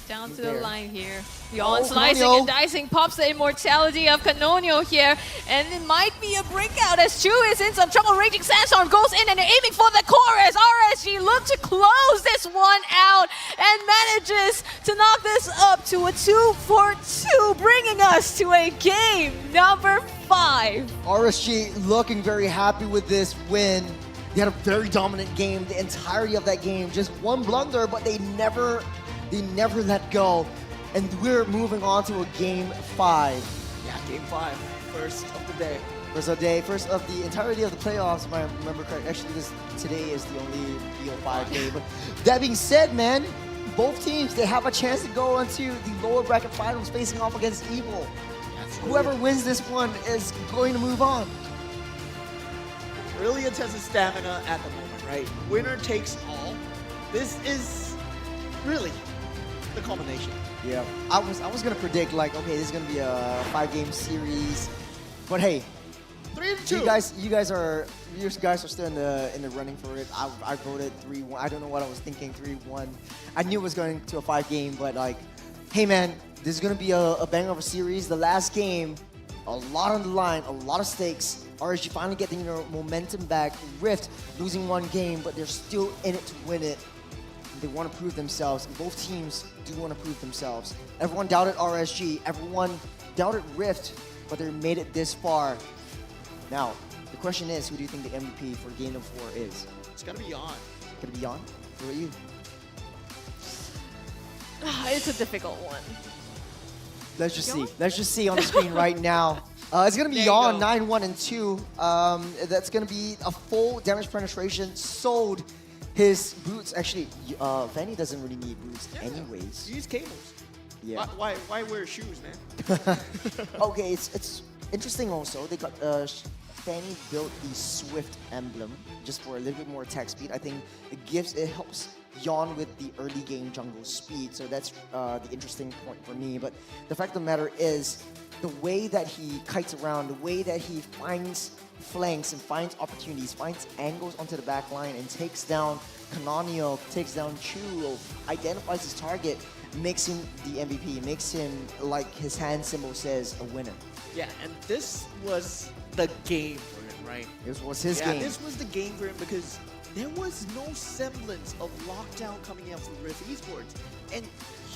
Down to there. the line here. Yon Oh, slicing Canonio. and dicing, pops the immortality of Canonio here. And it might be a breakout as Chu is in some trouble. Raging Sandstorm goes in and they're aiming for the core as RSG look to close this one out and manages to knock this up to a 2-4-2, bringing us to a game number 5. RSG looking very happy with this win. They had a very dominant game the entirety of that game. Just one blunder, but they never let go. And we're moving on to a game 5. Yeah, game 5. First of the day. First of the entirety of the playoffs, if I remember correct. Actually, today is the only BO5 day. But that being said, man, both teams, they have a chance to go into the lower bracket finals facing off against Evil. Whoever wins this one is going to move on. Really a test of stamina at the moment, right? Winner takes all. This is really the culmination. Yeah, I was gonna predict like, okay, this is gonna be a 5-game series, but hey, 3-2. You guys are still in the running for it. I voted 3-1. I don't know what I was thinking, 3-1. I knew it was going to a 5-game, but like, hey man, this is gonna be a banger of a series. The last game, a lot on the line, a lot of stakes. RSG finally getting their momentum back. Rift losing 1 game, but they're still in it to win it. They want to prove themselves, and both teams do want to prove themselves. Everyone doubted RSG, everyone doubted Rift, but they made it this far. Now, the question is, who do you think the MVP for Game of 4 is? It's gonna be Yon. Gonna be Yon? What about you? It's a difficult one. Let's just see. Let's just see on the screen right now. It's gonna be Yon, 9-1 and 2. That's gonna be a full damage penetration. Sold his boots. Actually, Fanny doesn't really need boots anyways. Use cables. Yeah. Why wear shoes, man? Okay, it's interesting also. They got Fanny built the Swift emblem just for a little bit more attack speed. I think it helps Yon with the early game jungle speed. So that's the interesting point for me. But the fact of the matter is, the way that he kites around, the way that he finds flanks and finds opportunities, finds angles onto the back line and takes down Canonial, takes down Chu, identifies his target, makes him the MVP, makes him, like his hand symbol says, a winner. Yeah, and this was the game for him, right? This was his yeah, game. This was the game for him because there was no semblance of lockdown coming out from Rift Esports. And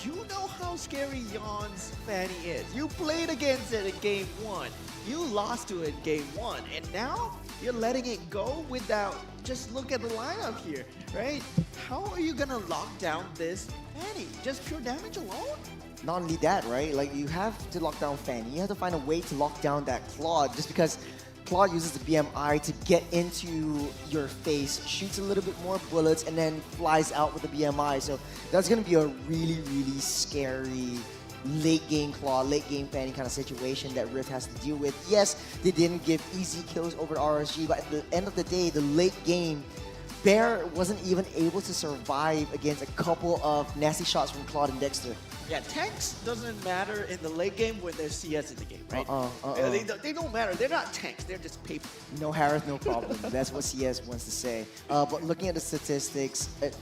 you know how scary Yon's Fanny is. You played against it in Game 1. You lost to it in Game 1. And now you're letting it go without, just look at the lineup here, right? How are you gonna lock down this Fanny? Just pure damage alone? Not only that, right? Like, you have to lock down Fanny. You have to find a way to lock down that Claude, just because Claude uses the BMI to get into your face, shoots a little bit more bullets, and then flies out with the BMI. So that's going to be a really, really scary late game Claude, late game Fanny kind of situation that Rift has to deal with. Yes, they didn't give easy kills over RSG, but at the end of the day, the late game, Bear wasn't even able to survive against a couple of nasty shots from Claude and Dexter. Yeah, tanks doesn't matter in the late game when there's CS in the game, right? They don't matter. They're not tanks. They're just paper. No Harith, no problem. That's what CS wants to say. But looking at the statistics, it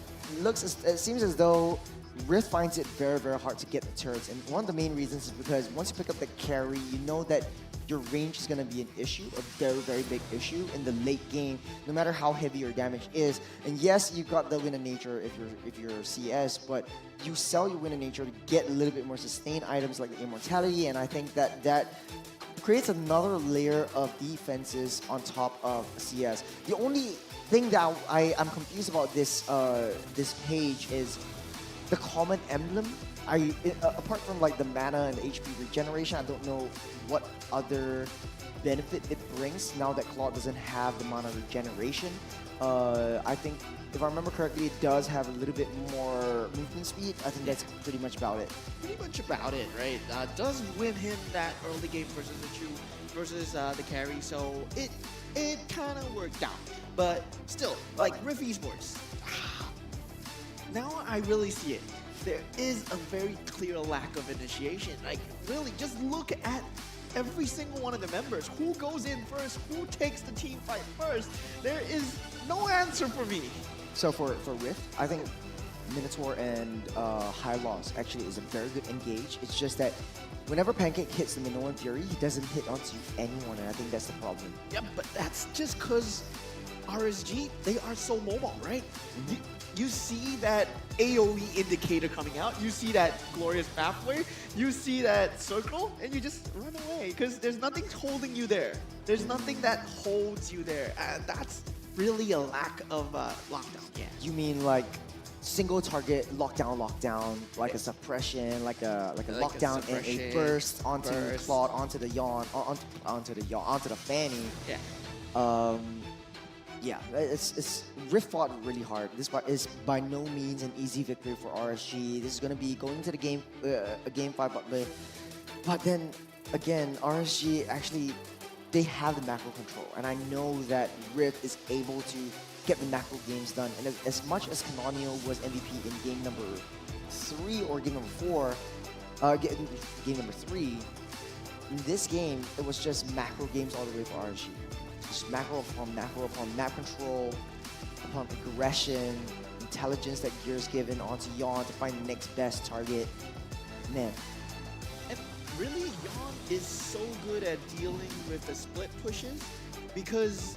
seems as though Rift finds it very, very hard to get the turrets. And one of the main reasons is because once you pick up the carry, you know that your range is going to be an issue, a very, very big issue in the late game, no matter how heavy your damage is. And yes, you got the win of nature if you're CS, but you sell your win of nature to get a little bit more sustained items like the immortality, and I think that creates another layer of defenses on top of CS. The only thing that I'm confused about this page is the common emblem. Apart from like the mana and the HP regeneration, I don't know what other benefit it brings now that Claude doesn't have the mana regeneration. I think, if I remember correctly, it does have a little bit more movement speed. I think that's pretty much about it. Pretty much about it, right? Does win him that early game versus the Chu versus the carry, so it kind of worked out. But still, like Rift Esports, now I really see it. There is a very clear lack of initiation. Like, really, just look at every single one of the members. Who goes in first? Who takes the team fight first? There is no answer for me. So for Rift, I think Minotaur and High Loss actually is a very good engage. It's just that whenever Pancake hits the Minoan Fury, he doesn't hit onto anyone, and I think that's the problem. Yeah, but that's just because RSG, they are so mobile, right? You see that AoE indicator coming out, you see that glorious pathway, you see that circle, and you just run away because there's nothing holding you there. There's nothing that holds you there, and that's really a lack of lockdown. Yeah. You mean like single target lockdown, like a suppression, like a lockdown and a burst onto Claude, onto the Yawn, onto the Fanny. Yeah. Yeah, it's Rift fought really hard. This is by no means an easy victory for RSG. This is going to be going into the game, a game 5, but then again, RSG actually, they have the macro control, and I know that Rift is able to get the macro games done. And as much as Canonio was MVP in game number 3 or game number 4, game number 3, in this game it was just macro games all the way for RSG. Just macro upon map control, upon aggression, intelligence that Gear's given onto Yawn to find the next best target. Man. And really, Yawn is so good at dealing with the split pushes because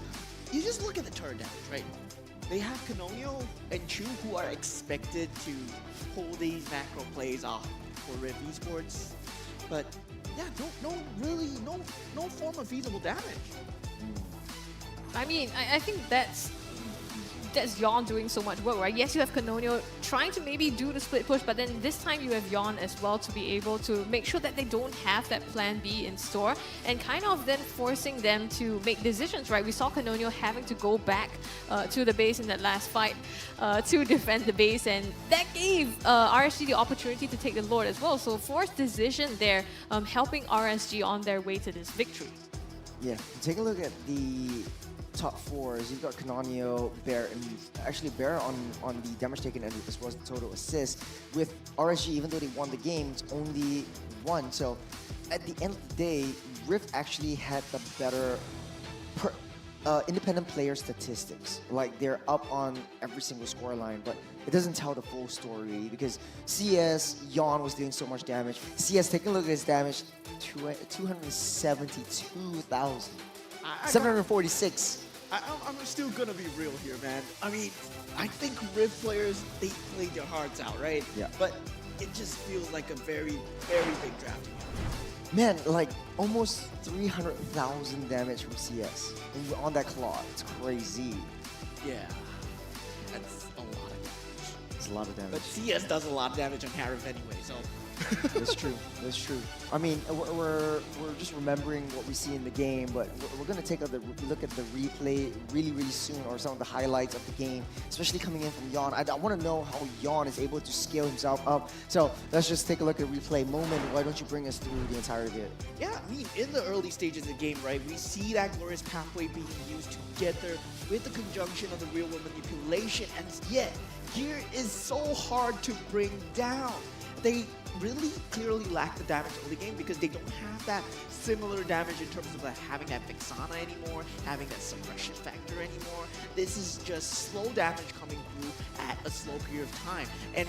you just look at the turn damage, right? They have Canonio and Chu who are expected to pull these macro plays off for Rift Esports, but yeah, no form of feasible damage. I mean, I think that's Yawn doing so much work, right? Yes, you have Canonio trying to maybe do the split push, but then this time you have Yawn as well to be able to make sure that they don't have that plan B in store and kind of then forcing them to make decisions, right? We saw Canonio having to go back to the base in that last fight to defend the base, and that gave RSG the opportunity to take the Lord as well. So forced decision there, helping RSG on their way to this victory. Yeah, take a look at the top 4s. You've got Canonio, Bear, and actually Bear on the damage taken as well as the total assist. With RSG, even though they won the game, it's only 1. So at the end of the day, Rift actually had the better independent player statistics. Like, they're up on every single scoreline, but it doesn't tell the full story because CS, Yawn was doing so much damage. CS, taking a look at his damage, 272,000. 746. I'm still gonna be real here, man. I mean, I think Rift players, they played their hearts out, right? Yeah. But it just feels like a very, very big drafting. Man, like almost 300,000 damage from CS on that Claw. It's crazy. Yeah. That's a lot of damage. It's a lot of damage. But CS does a lot of damage on Harif anyway, so. That's true. That's true. I mean, we're just remembering what we see in the game, but we're gonna take a look at the replay really soon, or some of the highlights of the game, especially coming in from Yawn. I want to know how Yawn is able to scale himself up. So let's just take a look at replay. Moment, why don't you bring us through the entirety of it? Yeah, I mean, in the early stages of the game, right, we see that glorious pathway being used to get there with the conjunction of the real-world manipulation, and yet Gear is so hard to bring down. They really clearly lack the damage early game because they don't have that similar damage in terms of having that Vixana anymore, having that suppression factor anymore. This is just slow damage coming through at a slow period of time. And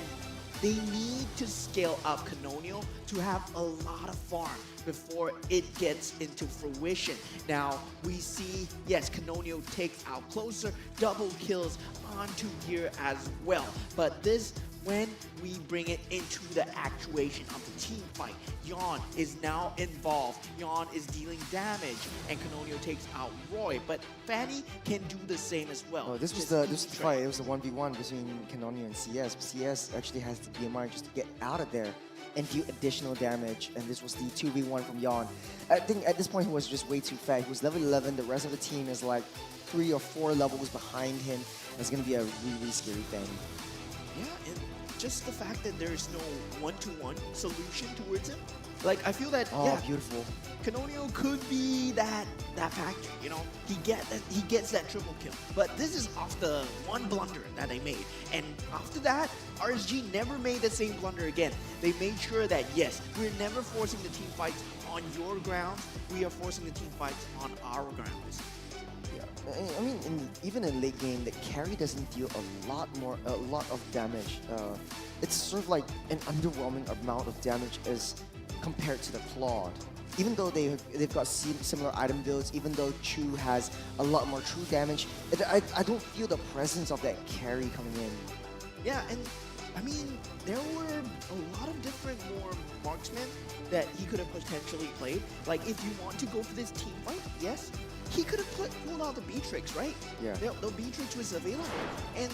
they need to scale up Canonio to have a lot of farm before it gets into fruition. Now, we see, yes, Canonio takes out closer, double kills onto Gear as well. But this, when we bring it into the actuation of the team fight, Yawn is now involved. Yawn is dealing damage, and Canonio takes out Roy. But Fanny can do the same as well. Oh, this was the fight. It was the 1v1 between Canonio and CS. CS actually has the BMI just to get out of there and do additional damage. And this was the 2v1 from Yawn. I think at this point he was just way too fat. He was level 11. The rest of the team is like 3 or 4 levels behind him. It's gonna be a really scary thing. Yeah, and just the fact that there's no one-to-one solution towards him. Like, I feel that, yeah, beautiful. Canonio could be that factor, you know? He gets that triple kill. But this is off the one blunder that they made. And after that, RSG never made the same blunder again. They made sure that, yes, we're never forcing the team fights on your grounds. We are forcing the team fights on our grounds. I mean, even in late game, the carry doesn't deal a lot of damage. It's sort of like an underwhelming amount of damage as compared to the Claude. Even though they've got similar item builds, even though Chu has a lot more true damage, I don't feel the presence of that carry coming in. Yeah, and I mean, there were a lot of different more marksmen that he could have potentially played. Like, if you want to go for this team fight, yes, he could have pulled out the Beatrix, right? Yeah. The Beatrix was available. And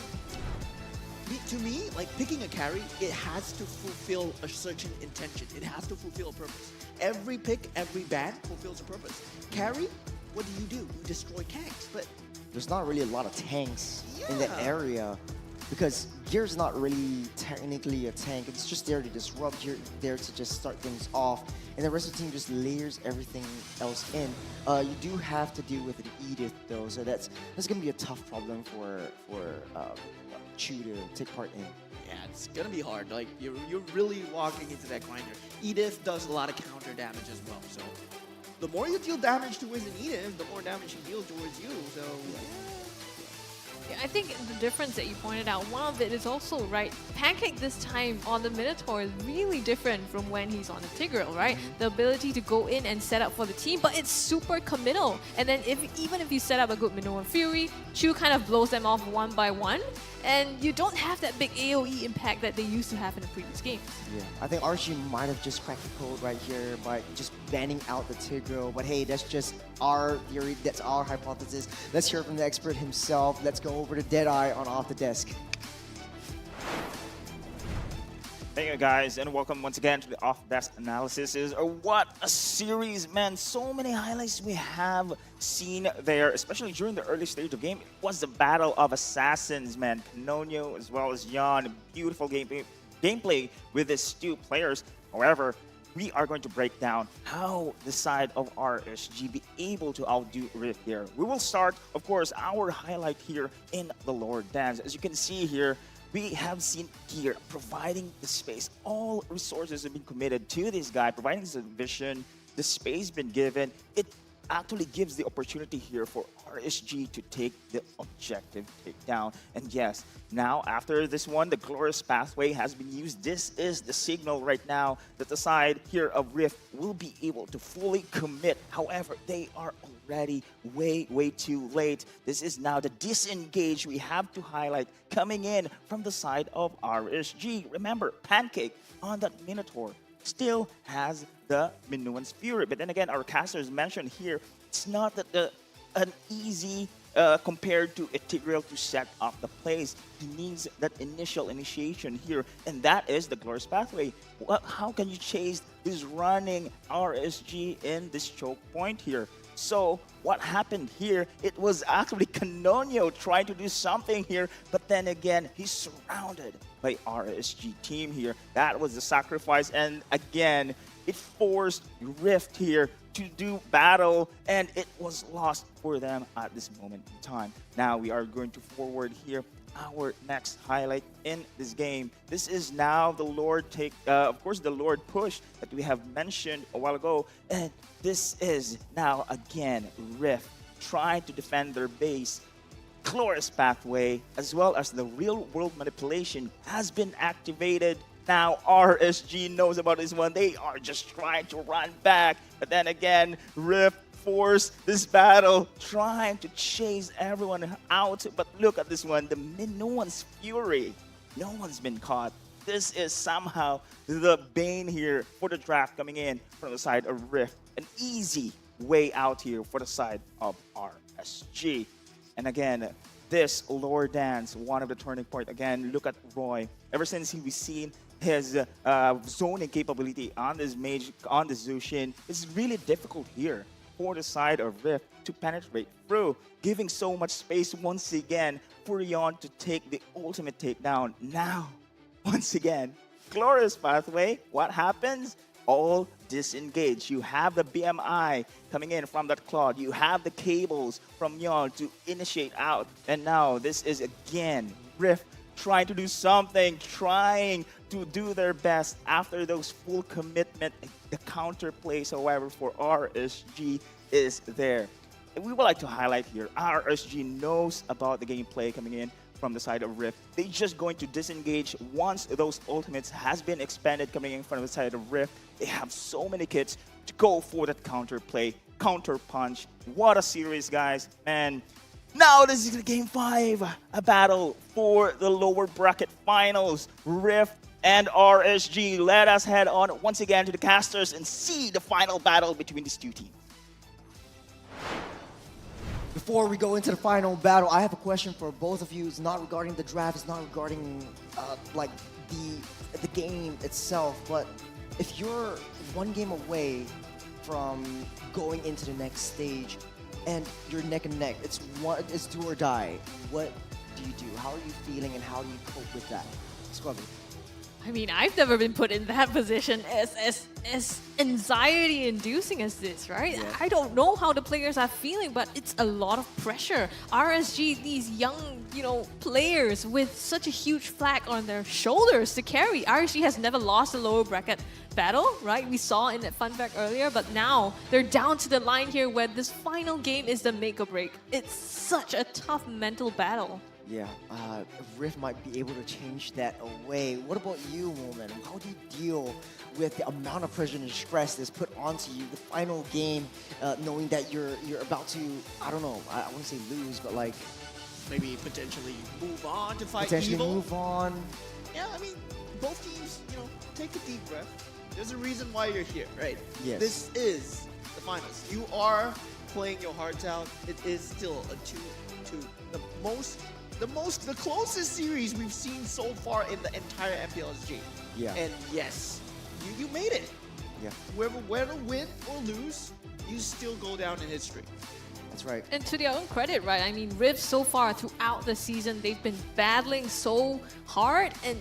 To me, like picking a carry, it has to fulfill a certain intention. It has to fulfill a purpose. Every pick, every ban fulfills a purpose. Carry, what do? You destroy tanks, but There's not really a lot of tanks in that Yeah. area because Gear's not really technically a tank. It's just there to disrupt. You're there to just start things off, and the rest of the team just layers everything else in. You do have to deal with an Edith though, so that's gonna be a tough problem for Chu to take part in. yeah, it's gonna be hard. Like you're really walking into that grinder. Edith does a lot of counter damage as well, so the more you deal damage towards an Edith, the more damage she deals towards you. So Yeah, I think the difference that you pointed out, one of it is also, right, Pancake this time on the Minotaur is really different from when he's on the Tigreal, right? The ability to go in and set up for the team, but it's super committal. And then even if you set up a good Minoan Fury, Chu kind of blows them off one by one, and you don't have that big AoE impact that they used to have in the previous games. Yeah, I think RG might have just cracked the code right here by just banning out the Tigreal. But hey, that's just our theory. That's our hypothesis. Let's hear from the expert himself. Let's go over to Deadeye on Off the Desk. Thank you guys, and welcome once again to the off-desk analysis. What a series, man. So many highlights we have seen there, especially during the early stage of the game. It was the battle of assassins, man. Canonio as well as Yon. Beautiful gameplay with these two players. However, we are going to break down how the side of RSG be able to outdo Rift here. We will start, of course, our highlight here in the Lord Dance. As you can see here, we have seen Gear providing the space. All resources have been committed to this guy, providing the vision, the space been given. It actually gives the opportunity here for RSG to take the objective takedown. And yes, now after this one, the glorious pathway has been used. This is the signal right now that the side here of Rift will be able to fully commit. However, they are already way too late. This is now the disengage we have to highlight coming in from the side of RSG. Remember, Pancake on that Minotaur still has the Minuan's Fury. But then again, our casters mentioned here, it's not that an easy compared to a Tigreal to set up the plays. He needs that initial initiation here, and that is the glorious pathway. How can you chase this running RSG in this choke point here? So what happened here, it was actually Canonio trying to do something here, but then again, he's surrounded by RSG team here. That was the sacrifice, and again, it forced Rift here to do battle, and it was lost for them at this moment in time. Now we are going to forward here our next highlight in this game. This is now the Lord of course, the Lord push that we have mentioned a while ago, and this is now again Rift trying to defend their base. Glorious pathway as well as the real world manipulation has been activated. Now RSG knows about this one. They are just trying to run back, but then again Rift force this battle, trying to chase everyone out. But look at this one, the Minuan's Fury. No one's been caught. This is somehow the bane here for the draft coming in from the side of Rift. An easy way out here for the side of RSG. And again, this Lord Dance, one of the turning point. Again, look at Roy. Ever since we've seen his zoning capability on this mage, on the Zushin, it's really difficult here for the side of Rift to penetrate through, giving so much space once again for Yon to take the ultimate takedown. Now, once again, glorious pathway. What happens? All disengage. You have the BMI coming in from that Claude. You have the cables from Yon to initiate out. And now this is again Rift trying to do something, trying to do their best after those full commitment. The counter plays, however, for RSG is there. And we would like to highlight here, RSG knows about the gameplay coming in from the side of Rift. They're just going to disengage once those ultimates has been expanded coming in from the side of Rift. They have so many kits to go for that counter play, counter punch. What a series, guys. And now this is game 5, a battle for the lower bracket finals. Rift and RSG. Let us head on once again to the casters and see the final battle between these two teams. Before we go into the final battle, I have a question for both of you. It's not regarding the draft. It's not regarding like the game itself. But if you're one game away from going into the next stage, and you're neck and neck, it's do or die. What do you do? How are you feeling, and how do you cope with that? Scrubby. I mean, I've never been put in that position as anxiety-inducing as this, right? Yeah. I don't know how the players are feeling, but it's a lot of pressure. RSG, these young, players with such a huge flag on their shoulders to carry. RSG has never lost a lower bracket battle, right? We saw in that fun fact earlier, but now they're down to the line here where this final game is the make or break. It's such a tough mental battle. Yeah, Rift might be able to change that away. What about you, Moment? How do you deal with the amount of pressure and stress that's put onto you, the final game, knowing that you're about to, I don't know, I wouldn't say lose, but like... Maybe potentially move on to fight potentially evil. move on. Yeah, I mean, both teams, take a deep breath. There's a reason why you're here, right? Yes. This is the finals. You are playing your hearts out. It is still a 2-2. The closest series we've seen so far in the entire MPL SG. Yeah. And yes, you made it. Yeah. Whether win or lose, you still go down in history. That's right. And to their own credit, right? I mean, Rift so far throughout the season, they've been battling so hard and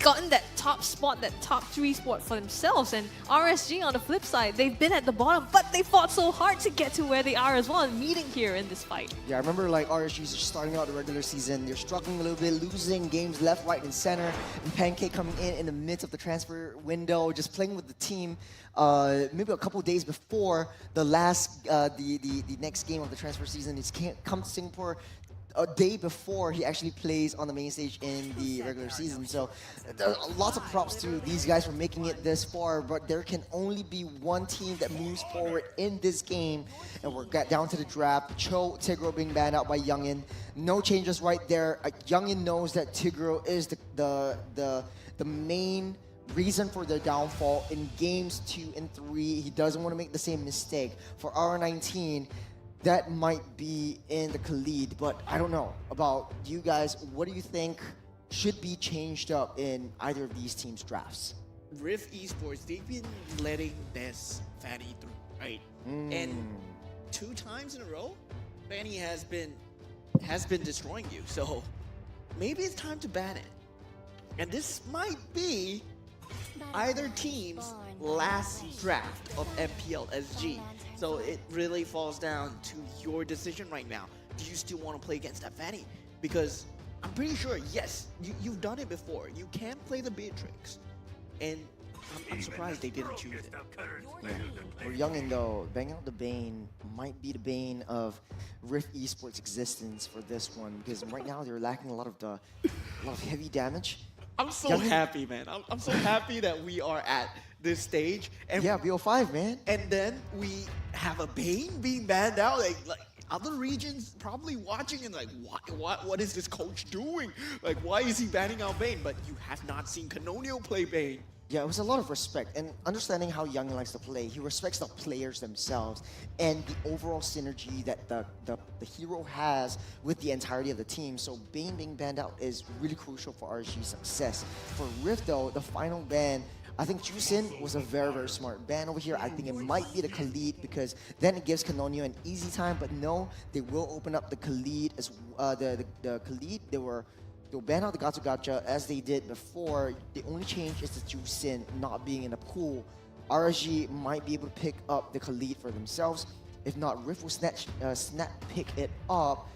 gotten that top spot, that top 3 spot for themselves. And RSG on the flip side, they've been at the bottom, but they fought so hard to get to where they are as well, and meeting here in this fight. Yeah, I remember like RSG's starting out the regular season. They're struggling a little bit, losing games left, right, and center. And Pancake coming in the midst of the transfer window, just playing with the team. Maybe a couple days before the last, the next game of the transfer season, he's come to Singapore a day before he actually plays on the main stage in the regular season. So lots of props to these guys for making it this far, but there can only be one team that moves forward in this game, and we're down to the draft. Cho, Tigro being banned out by Youngin. No changes right there. Youngin knows that Tigro is the main reason for their downfall in games 2 and 3. He doesn't want to make the same mistake. For R19, that might be in the Khalid, but I don't know about you guys. What do you think should be changed up in either of these teams' drafts? Rift Esports, they've been letting this Fanny through, right? And 2 times in a row, Fanny has been destroying you. So maybe it's time to ban it. And this might be either team's last draft of MPL SG. So it really falls down to your decision right now. Do you still want to play against that Fanny? Because I'm pretty sure, yes, you've done it before. You can play the Beatrix. And I'm surprised they didn't choose it. Yeah. For Youngin though, banging out the Bane might be the bane of Rift Esports' existence for this one, because right now they're lacking a lot of heavy damage. I'm so happy, man. I'm so happy that we are at this stage. And yeah, BO5, man. And then we have a Bane being banned out. Like other regions probably watching and like, what is this coach doing? Like, why is he banning out Bane? But you have not seen Canonio play Bane. Yeah, it was a lot of respect and understanding how Youngin likes to play. He respects the players themselves and the overall synergy that the hero has with the entirety of the team. So Bane being banned out is really crucial for RSG's success. For Rift though, the final ban, I think Jusin was a very, very smart ban over here. I think it might be the Khalid, because then it gives Canonio an easy time, but no, they will open up the Khalid as the Khalid. They'll ban out the Gacha Gacha as they did before. The only change is the Jusin not being in the pool. RSG might be able to pick up the Khalid for themselves. If not, Rift will snap pick it up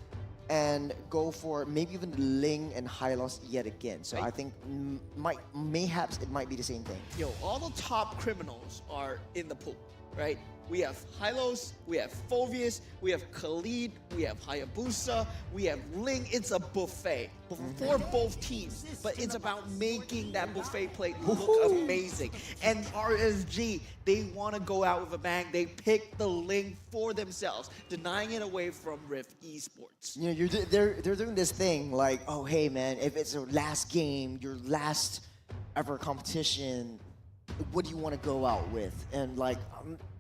and go for maybe even the Ling and Hylos yet again. So I think mayhaps it might be the same thing. Yo, all the top criminals are in the pool, right? We have Hylos, we have Phovius, we have Khalid, we have Hayabusa, we have Ling. It's a buffet for both teams, but it's about making that buffet plate look amazing. And RSG, they want to go out with a bang. They pick the Ling for themselves, denying it away from Rift Esports. You know, they're doing this thing like, oh hey man, if it's your last game, your last ever competition, what do you want to go out with? And like,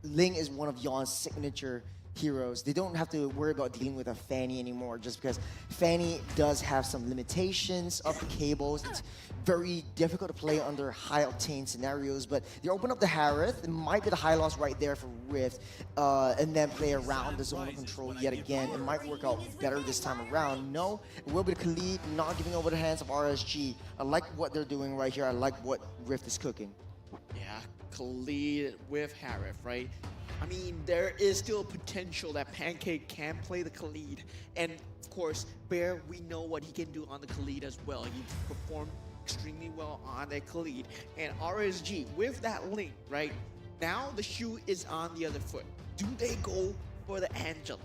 Ling is one of Yon's signature heroes. They don't have to worry about dealing with a Fanny anymore, just because Fanny does have some limitations of the cables. It's very difficult to play under high octane scenarios, but they open up the Harith. It might be the high loss right there for Rift, and then play around the zone of control yet again. It might work out better this time around. No, it will be the Khalid not giving over the hands of RSG. I like what they're doing right here. I like what Rift is cooking. Yeah, Khalid with Harith, right? I mean, there is still potential that Pancake can play the Khalid. And of course, Bear, we know what he can do on the Khalid as well. He performed extremely well on that Khalid. And RSG, with that link, right? Now the shoe is on the other foot. Do they go for the Angela,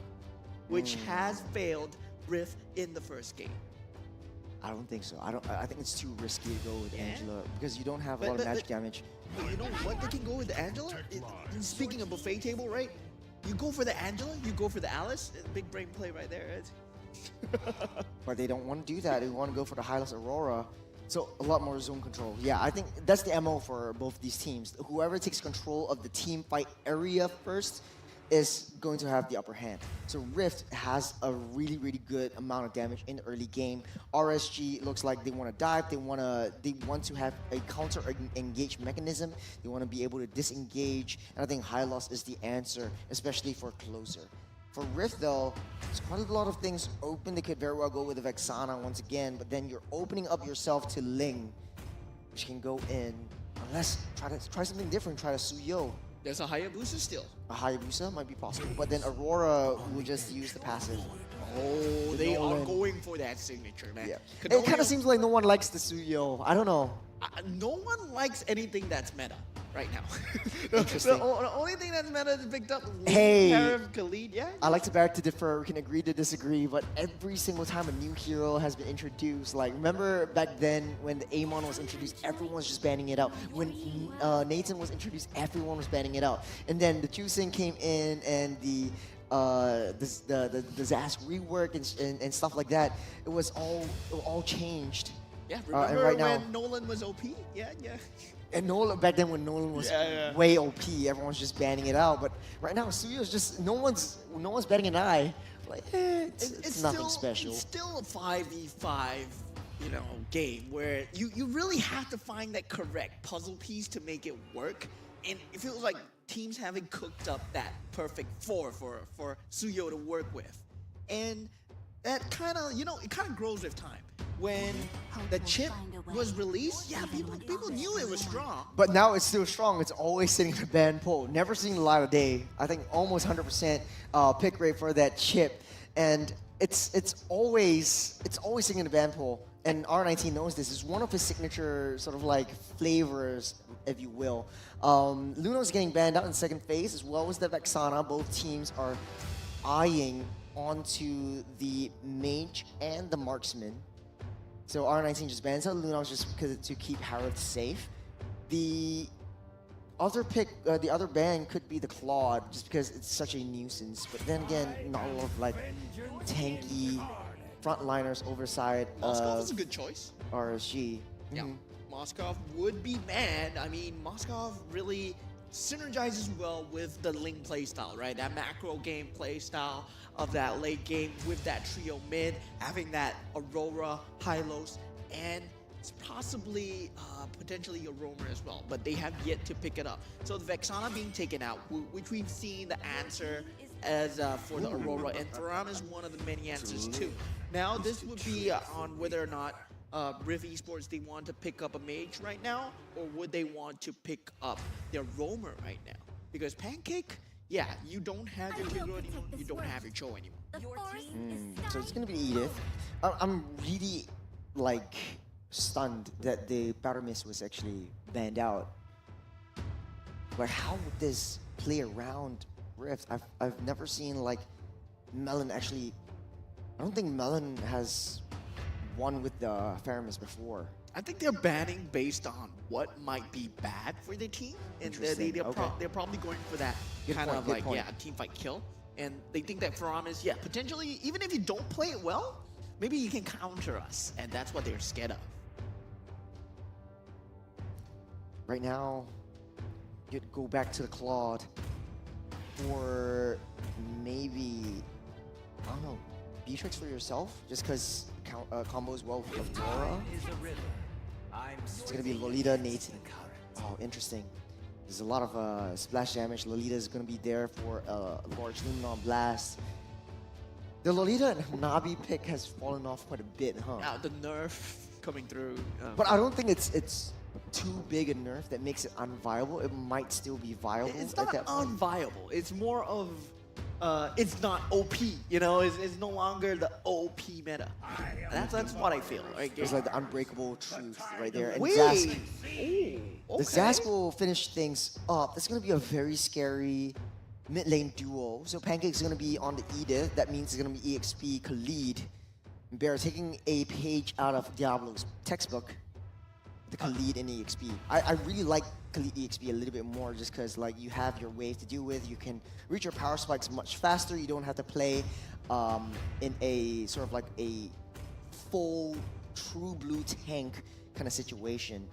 which has failed Rift in the first game? I don't think so. I think it's too risky to go with Angela because you don't have a lot of magic damage. But you know what? They can go with the Angela. Speaking of buffet table, right? You go for the Angela, you go for the Alice. Big brain play right there. But they don't want to do that. They want to go for the Hylos Aurora. So a lot more zone control. Yeah, I think that's the MO for both these teams. Whoever takes control of the team fight area first is going to have the upper hand. So Rift has a really, really good amount of damage in the early game. RSG looks like they want to dive. They want to have a counter engage mechanism. They want to be able to disengage. And I think high loss is the answer, especially for closer. For Rift though, there's quite a lot of things open. They could very well go with the Vexana once again, but then you're opening up yourself to Ling, which can go in. Unless try something different, try to Suyo. There's a Hayabusa still. A Hayabusa might be possible, but then Aurora will just use the passive. Oh, they are going for that signature, man. Yeah. It kind of seems like no one likes the Suyo. I don't know. No one likes anything that's meta right now. Interesting. The only thing that's meta is picked up. Hey, Harith, Khalid, yeah. I like to beg to differ. We can agree to disagree, but every single time a new hero has been introduced, like remember back then when the Amon was introduced, everyone was just banning it out. When Nathan was introduced, everyone was banning it out. And then the Chusing came in and the Zask rework and stuff like that. It all changed. Yeah, remember right when now, Nolan was OP? Yeah. And Nolan, back then when Nolan was way OP, everyone was just banning it out. But right now, Suyo's just no one's batting an eye. Like, it's nothing special. It's still a 5v5, game where you really have to find that correct puzzle piece to make it work. And it feels like teams haven't cooked up that perfect four for Suyo to work with. And that kind of, it kind of grows with time. When the chip was released, yeah, people knew it was strong. But now it's still strong. It's always sitting in the ban pool. Never seen the light of day. I think almost 100% pick rate for that chip, and it's always sitting in the ban pool. And R19 knows this. It's one of his signature sort of like flavors, if you will. Luno's getting banned out in second phase, as well as the Vexana. Both teams are eyeing onto the mage and the marksman. So R19 just bans out Lunox just to keep Harith safe. The other the other ban could be the Claude, just because it's such a nuisance. But then again, not a lot of like tanky frontliners overside. Moskov is a good choice. RSG. Yeah, Moskov would be mad. I mean, Moskov really synergizes well with the Ling playstyle, right? That macro game playstyle of that late game with that trio mid, having that Aurora, Hylos, and it's possibly potentially a roamer as well, but they have yet to pick it up. So the Vexana being taken out, which we've seen the answer as for the Aurora, and Thuram is one of the many answers too. Now this would be on whether or not Rift Esports, they want to pick up a mage right now, or would they want to pick up their roamer right now? Because Pancake, yeah, you don't have your Tigro anymore, you don't have your Cho anymore. So it's gonna be Edith. I'm really like stunned that the Battle Mist was actually banned out. But how would this play around Rift? I've never seen like Melon actually. I don't think Melon has won with the Faramis before. I think they're banning based on what might be bad for the team, and they're probably going for that kind of like team fight kill. And they think that Faramis, potentially, even if you don't play it well, maybe you can counter us, and that's what they're scared of. Right now, you'd go back to the Claude. for maybe, I don't know, Beatrix for yourself, just because combos well with Tora. It's gonna be Lolita, Nathan. Oh, interesting. There's a lot of splash damage. Lolita is gonna be there for a large Luminon blast. The Lolita and Hanabi pick has fallen off quite a bit, huh? The nerf coming through. But I don't think it's too big a nerf that makes it unviable. It might still be viable. It's at not that point. unviable. It's more of, it's not OP. You know, it's no longer the OP meta. That's what I feel. Right? It's like the unbreakable truth right there. And Wait. Zask, Ooh, the Zask will finish things up. That's going to be a very scary mid lane duo. So Pancake's going to be on the Edith. That means it's going to be EXP Khalid. Bear taking a page out of Diablo's textbook. The Khalid in EXP. I really like Khalid EXP a little bit more just because like you have your wave to deal with. You can reach your power spikes much faster. You don't have to play in a sort of like a full true blue tank kind of situation.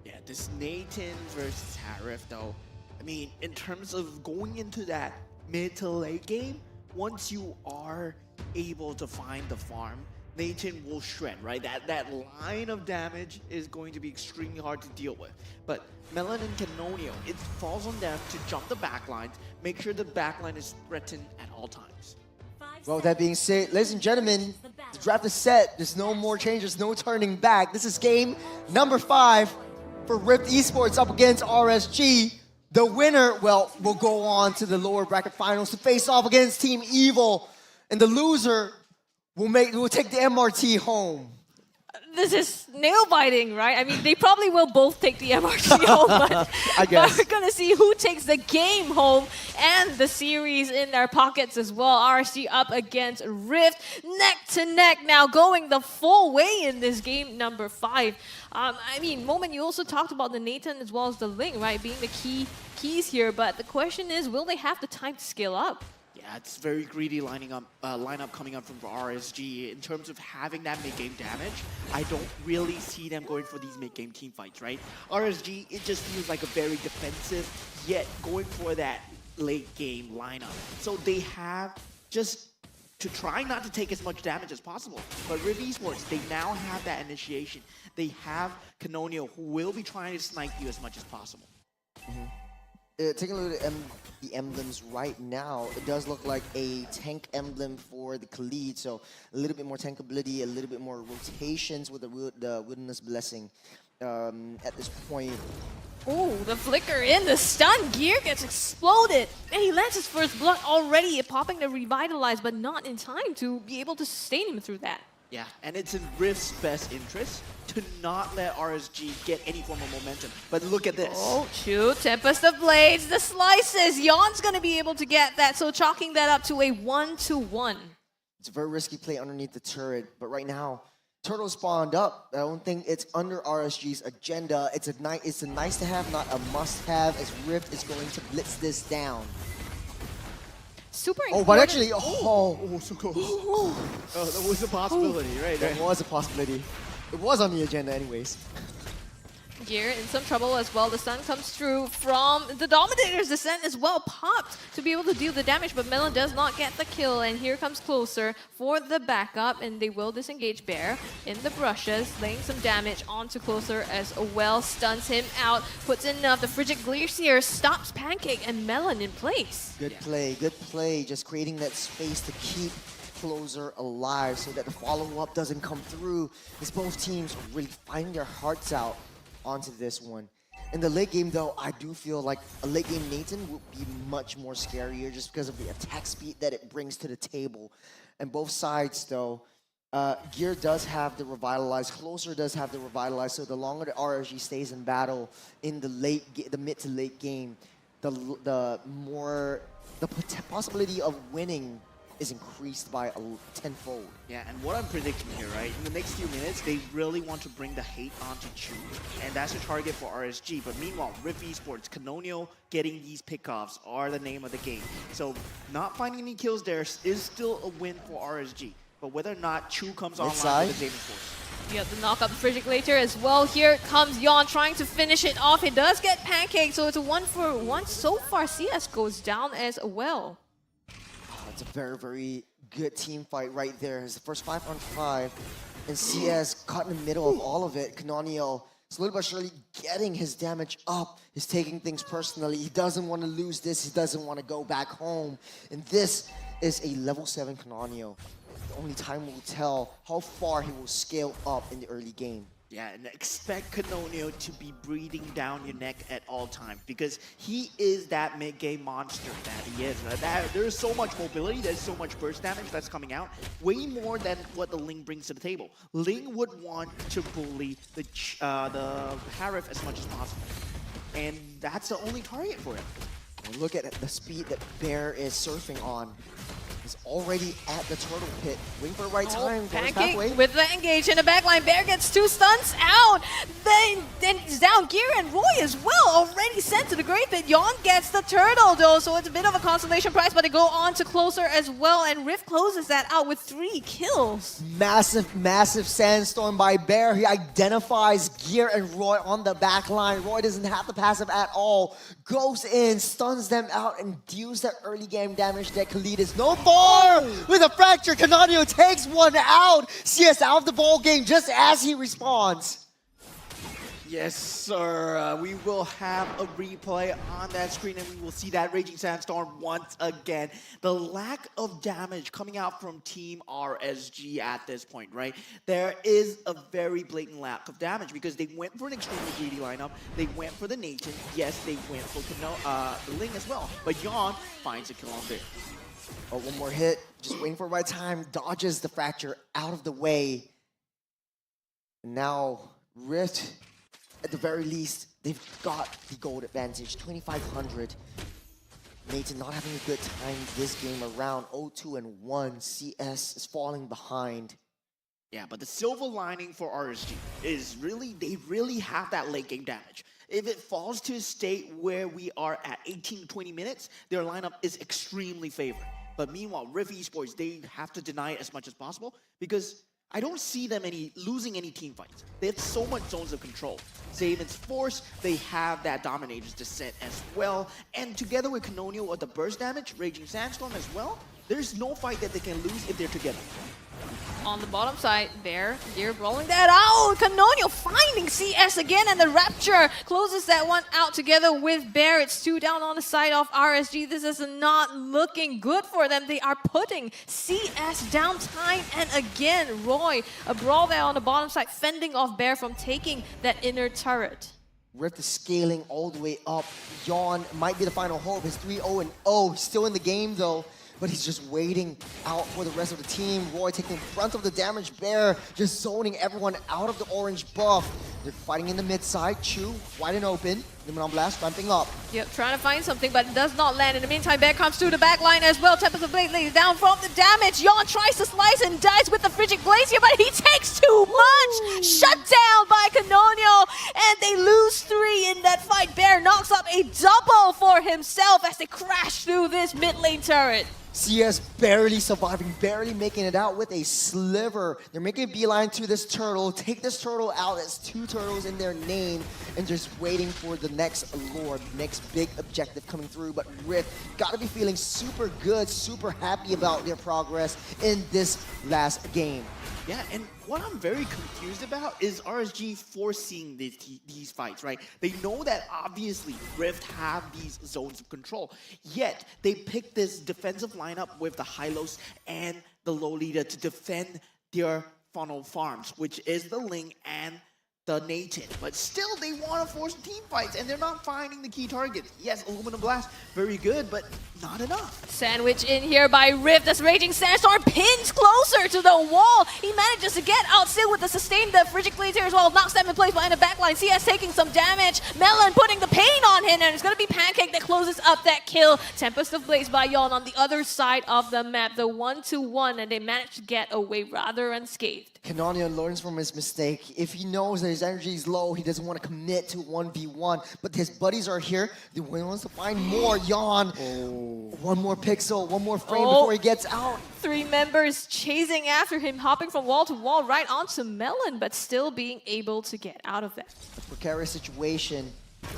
Yeah, this Nathan versus Harif though. I mean, in terms of going into that mid to late game, once you are able to find the farm, Nathan will shred, right? That line of damage is going to be extremely hard to deal with. But Melon and Canonio, it falls on them to jump the backline, make sure the backline is threatened at all times. Well, that being said, ladies and gentlemen, the draft is set. There's no more changes, no turning back. This is game number 5 for Rift Esports up against RSG. The winner, well, will go on to the lower bracket finals to face off against Team Evil. And the loser will take the MRT home. This is nail biting, right? I mean, they probably will both take the MRT home, but, I guess. but we're gonna see who takes the game home and the series in their pockets as well. RSG up against Rift, neck to neck now, going the full way in this game number 5. I mean, Moment, you also talked about the Nathan as well as the Ling, right, being the keys here. But the question is, will they have the time to scale up? Yeah, it's very greedy lineup coming up from RSG. In terms of having that mid-game damage, I don't really see them going for these mid-game team fights, right? RSG, it just feels like a very defensive, yet going for that late-game lineup. So they have just to try not to take as much damage as possible. But Rift Esports, they now have that initiation. They have Canonio, who will be trying to snipe you as much as possible. Taking a look at the emblems right now, it does look like a tank emblem for the Khalid, so a little bit more tankability, a little bit more rotations with the Wilderness Blessing at this point. Oh, the flicker in, the stun gear gets exploded, and he lands his first blood already, popping the Revitalize, but not in time to be able to sustain him through that. Yeah, and it's in Rift's best interest to not let RSG get any form of momentum. But look at this. Oh, shoot, Tempest of Blades, the slices. Yon's going to be able to get that, so chalking that up to a 1-1. It's a very risky play underneath the turret, but right now, Turtle spawned up. I don't think it's under RSG's agenda. It's a nice to have, not a must have, as Rift is going to blitz this down. Super important. But actually, so close. Oh, that was a possibility, right? That was a possibility. It was on the agenda anyways. Gear in some trouble as well. The stun comes through from the Dominator's Descent as well, popped to be able to deal the damage, but Melon does not get the kill, and here comes Closer for the backup, and they will disengage Bear in the brushes, laying some damage onto Closer as well, stuns him out, puts in enough. The Frigid Glacier stops Pancake and Melon in place. Good play, just creating that space to keep Closer alive so that the follow-up doesn't come through. As both teams are really fighting their hearts out onto this one. In the late game though, I do feel like a late game Nathan would be much more scarier just because of the attack speed that it brings to the table. And both sides though, Gear does have the Revitalize, Closer does have the Revitalize, so the longer the RSG stays in battle in the mid to late game, the more the possibility of winning is increased by tenfold. Yeah, and what I'm predicting here, right? In the next few minutes, they really want to bring the hate onto Chu, and that's a target for RSG. But meanwhile, Rift Esports, Canonio getting these pickoffs are the name of the game. So not finding any kills there is still a win for RSG. But whether or not Chu comes online with the Demon Force. You have to knock up the Frigiclator as well. Here comes Yon trying to finish it off. He does get Pancake, so it's a 1-for-1 so far. CS goes down as well. Oh, it's a very, very good team fight right there. It's the first 5-on-5, and CS caught in the middle of all of it. Canonio slowly but surely getting his damage up. He's taking things personally. He doesn't want to lose this. He doesn't want to go back home. And this is a level 7 Canonio. Only time will tell how far he will scale up in the early game. Yeah, and expect Canonio to be breathing down your neck at all times because he is that mid-game monster that he is. There's so much mobility, there's so much burst damage that's coming out, way more than what the Ling brings to the table. Ling would want to bully the Harif as much as possible, and that's the only target for him. Look at the speed that Bear is surfing on. He's already at the turtle pit, waiting for the right time. Pancake with the engage in the backline. Bear gets 2 stunts out. Then it's down Gear and Roy as well, already sent to the Great Pit. Yon gets the turtle though, so it's a bit of a consolation prize, but they go on to closer as well, and Rift closes that out with 3 kills. Massive, massive sandstorm by Bear. He identifies Gear and Roy on the backline. Roy doesn't have the passive at all. Goes in, stuns them out, and deals that early game damage that Khalid is no more. With a fracture, Canonio takes one out. CS out of the ball game just as he responds. Yes, sir. We will have a replay on that screen, and we will see that Raging Sandstorm once again. The lack of damage coming out from Team RSG at this point, right? There is a very blatant lack of damage because they went for an extremely greedy lineup. They went for the Nathan. Yes, they went for the Ling as well. But Yon finds a kill on there. Oh, one more hit, just waiting for the right time, dodges the fracture out of the way. And now, Rift, at the very least, they've got the gold advantage, 2,500. Nathan not having a good time this game around, 0-2-1. CS is falling behind. Yeah, but the silver lining for RSG is they really have that late game damage. If it falls to a state where we are at 18 to 20 minutes, their lineup is extremely favored. But meanwhile, Rift Esports, they have to deny it as much as possible because I don't see them losing any team fights. They have so much zones of control. Zaven's Force, they have that Dominator's Descent as well. And together with Canonio or the burst damage, Raging Sandstorm as well, there's no fight that they can lose if they're together. On the bottom side, Bear, Gear rolling that out. Canonio finding CS again, and the Rapture closes that one out together with Bear. It's 2 down on the side of RSG. This is not looking good for them. They are putting CS down time and again. Roy, a brawl there on the bottom side, fending off Bear from taking that inner turret. Rift is scaling all the way up. Yon might be the final hope. His 3-0-0, still in the game though. But he's just waiting out for the rest of the team. Roy taking front of the damage. Bear just zoning everyone out of the orange buff. They're fighting in the mid side. Chu, wide and open. Limit on Blast ramping up. Yep, trying to find something, but it does not land. In the meantime, Bear comes through the back line as well. Tempest of Blade lays down from the damage. Yon tries to slice and dies with the Frigid Blaze here, but he takes too much. Shut down by Canonio, and they lose 3 in that fight. Bear knocks up a double for himself as they crash through this mid lane turret. CS barely surviving, barely making it out with a sliver. They're making a beeline to this turtle. Take this turtle out. That's 2 turtles in their name. And just waiting for the next lure, next big objective coming through. But Rift gotta be feeling super good, super happy about their progress in this last game. Yeah, and what I'm very confused about is RSG foreseeing these fights, right? They know that obviously Rift have these zones of control, yet they pick this defensive lineup with the Hylos and the Lolita to defend their funnel farms, which is the Ling and the Nathan. But still, they want to force team fights, and they're not finding the key targets. Yes, Aluminum Blast, very good, but not enough. Sandwich in here by Rift as Raging Sandstorm pins closer to the wall. He manages to get out still with the sustain. The Frigid Blades here as well. Knocks them in place behind the backline. CS taking some damage. Melon putting the pain on him, and it's going to be Pancake that closes up that kill. Tempest of Blaze by Yon on the other side of the map. The 1-2-1, and they managed to get away rather unscathed. Canonio learns from his mistake. If he knows that his energy is low, he doesn't want to commit to 1v1. But his buddies are here. He wants to find more. Yon One more pixel, one more frame before he gets out. 3 members chasing after him, hopping from wall to wall right onto Melon, but still being able to get out of that. Precarious situation,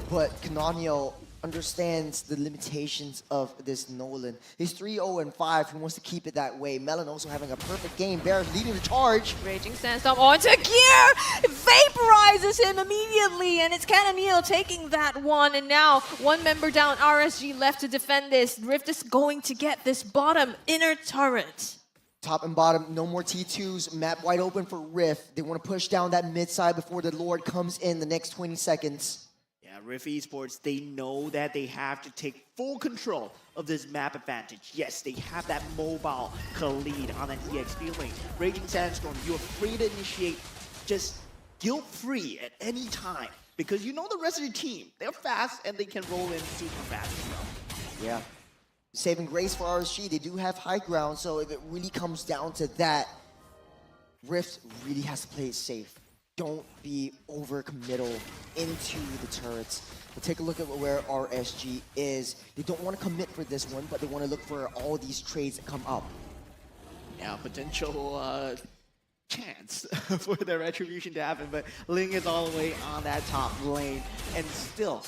but Canonio understands the limitations of this Nolan. He's 3-0-5. He wants to keep it that way. Melon also having a perfect game. Bear leading the charge. Raging Sandstorm onto Gear! Vaporizes him immediately, and it's Canonio taking that one. And now 1 member down, RSG left to defend this. Rift is going to get this bottom inner turret. Top and bottom, no more T2s. Map wide open for Rift. They want to push down that mid side before the Lord comes in the next 20 seconds. Yeah, Rift Esports, they know that they have to take full control of this map advantage. Yes, they have that mobile lead on an EXP lane. Raging Sandstorm, you're free to initiate just guilt-free at any time because you know the rest of your team, they're fast and they can roll in super fast as well. Yeah. Saving grace for RSG, they do have high ground, so if it really comes down to that, Rift really has to play it safe. Don't be over-committal into the turrets. But take a look at where RSG is. They don't want to commit for this one, but they want to look for all these trades that come up. Yeah, potential chance for their retribution to happen, but Ling is all the way on that top lane. And still,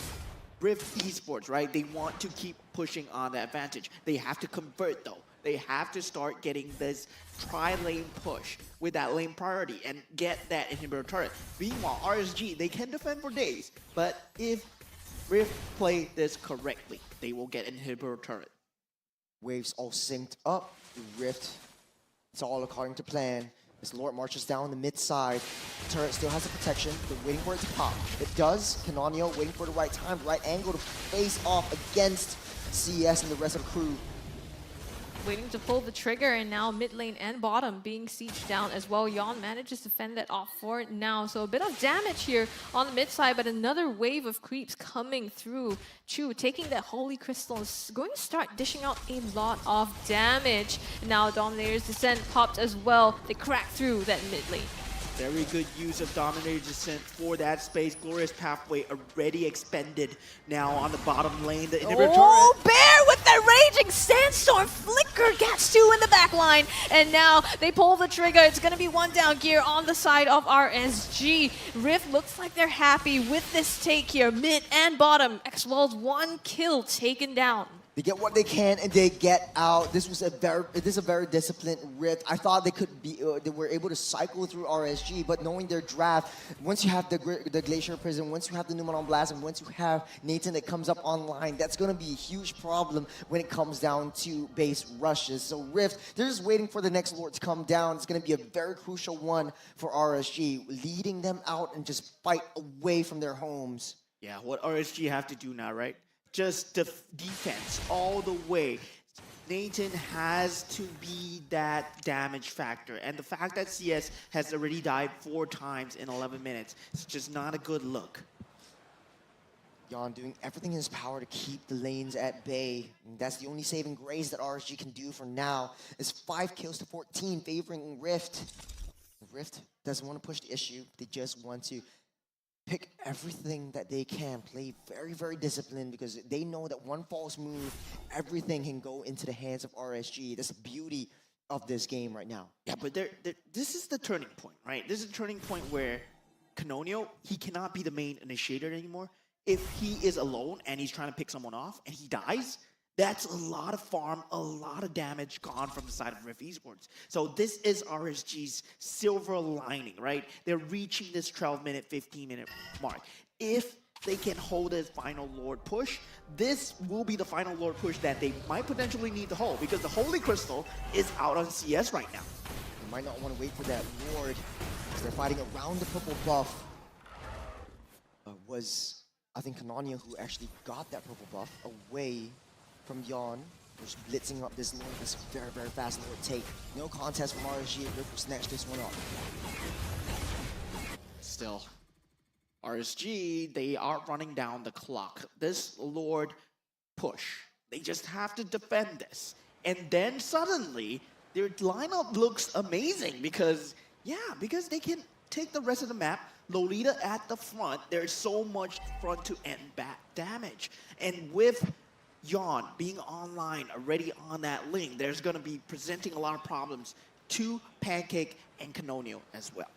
Rift Esports, right? They want to keep pushing on the advantage. They have to convert, though. They have to start getting this tri-lane push with that lane priority and get that inhibitor turret. Meanwhile, RSG, they can defend for days, but if Rift play this correctly, they will get inhibitor turret. Waves all synced up. Rift, it's all according to plan. As Lord marches down the mid side, the turret still has a protection. They're waiting for it to pop. It does. Canonio waiting for the right time, the right angle to face off against CS and the rest of the crew. Waiting to pull the trigger, and now mid lane and bottom being sieged down as well. Yon manages to fend that off for it now. So a bit of damage here on the mid side, but another wave of creeps coming through. Chu taking that Holy Crystal is going to start dishing out a lot of damage. Now Dominator's Descent popped as well. They crack through that mid lane. Very good use of Dominator's Descent for that space. Glorious Pathway already expended. Now on the bottom lane, the inhibitor turret. Bear with that Raging Sandstorm. Flicker gets 2 in the back line. And now they pull the trigger. It's going to be 1 down Gear on the side of RSG. Rift looks like they're happy with this take here. Mid and bottom. X-Wall's 1 kill taken down. They get what they can and they get out. This is a very disciplined Rift. I thought they could be, they were able to cycle through RSG, but knowing their draft, once you have the Glacier Prison, once you have the Numeron Blast, and once you have Nathan that comes up online, that's going to be a huge problem when it comes down to base rushes. So Rift, they're just waiting for the next Lord to come down. It's going to be a very crucial one for RSG, leading them out and just fight away from their homes. Yeah, what RSG have to do now, right? Just defense all the way. Nathan has to be that damage factor. And the fact that CS has already died 4 times in 11 minutes, it's just not a good look. Yon doing everything in his power to keep the lanes at bay. And that's the only saving grace that RSG can do for now. It's 5 kills to 14 favoring Rift. Rift doesn't want to push the issue. They just want to pick everything that they can, play very, very disciplined because they know that one false move, everything can go into the hands of RSG. That's the beauty of this game right now. Yeah, but this is the turning point, right? This is the turning point where Canonio, he cannot be the main initiator anymore. If he is alone and he's trying to pick someone off and he dies, that's a lot of farm, a lot of damage gone from the side of Rift Esports. So this is RSG's silver lining, right? They're reaching this 12-minute, 15-minute mark. If they can hold a final Lord push, this will be the final Lord push that they might potentially need to hold because the Holy Crystal is out on CS right now. They might not want to wait for that Lord because they're fighting around the purple buff. Was, I think, Canonio who actually got that purple buff away from Yon, just blitzing up this Lord, this very, very fast Lord take. No contest from RSG, Rift will snatch this one up. Still, RSG, they are running down the clock. This Lord push, they just have to defend this. And then suddenly, their lineup looks amazing because they can take the rest of the map. Lolita at the front, there's so much front to end back damage. And with Yawn being online, already on that link, there's going to be presenting a lot of problems to Pancake and Canonio as well.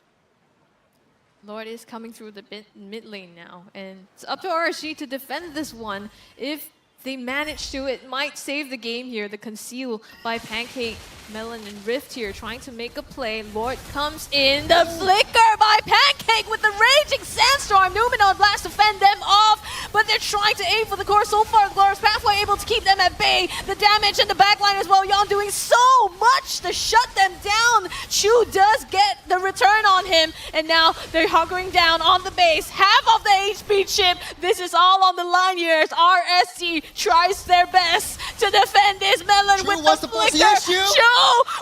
Lord is coming through the mid lane now, and it's up to RSG to defend this one. If they manage to, it might save the game here. The conceal by Pancake, Melon, and Rift here trying to make a play. Lord comes in. The flicker by Pancake with the raging sandstorm. Numenor Blast to fend them off, but they're trying to aim for the core. So far, the Glorious Pathway able to keep them at bay. The damage in the backline as well. Yawn doing so much to shut them down. Chu does get the return on him, and now they're hunkering down on the base. Half of the HP chip. This is all on the line here as RSG tries their best to defend this. Melon with the flicker. Chu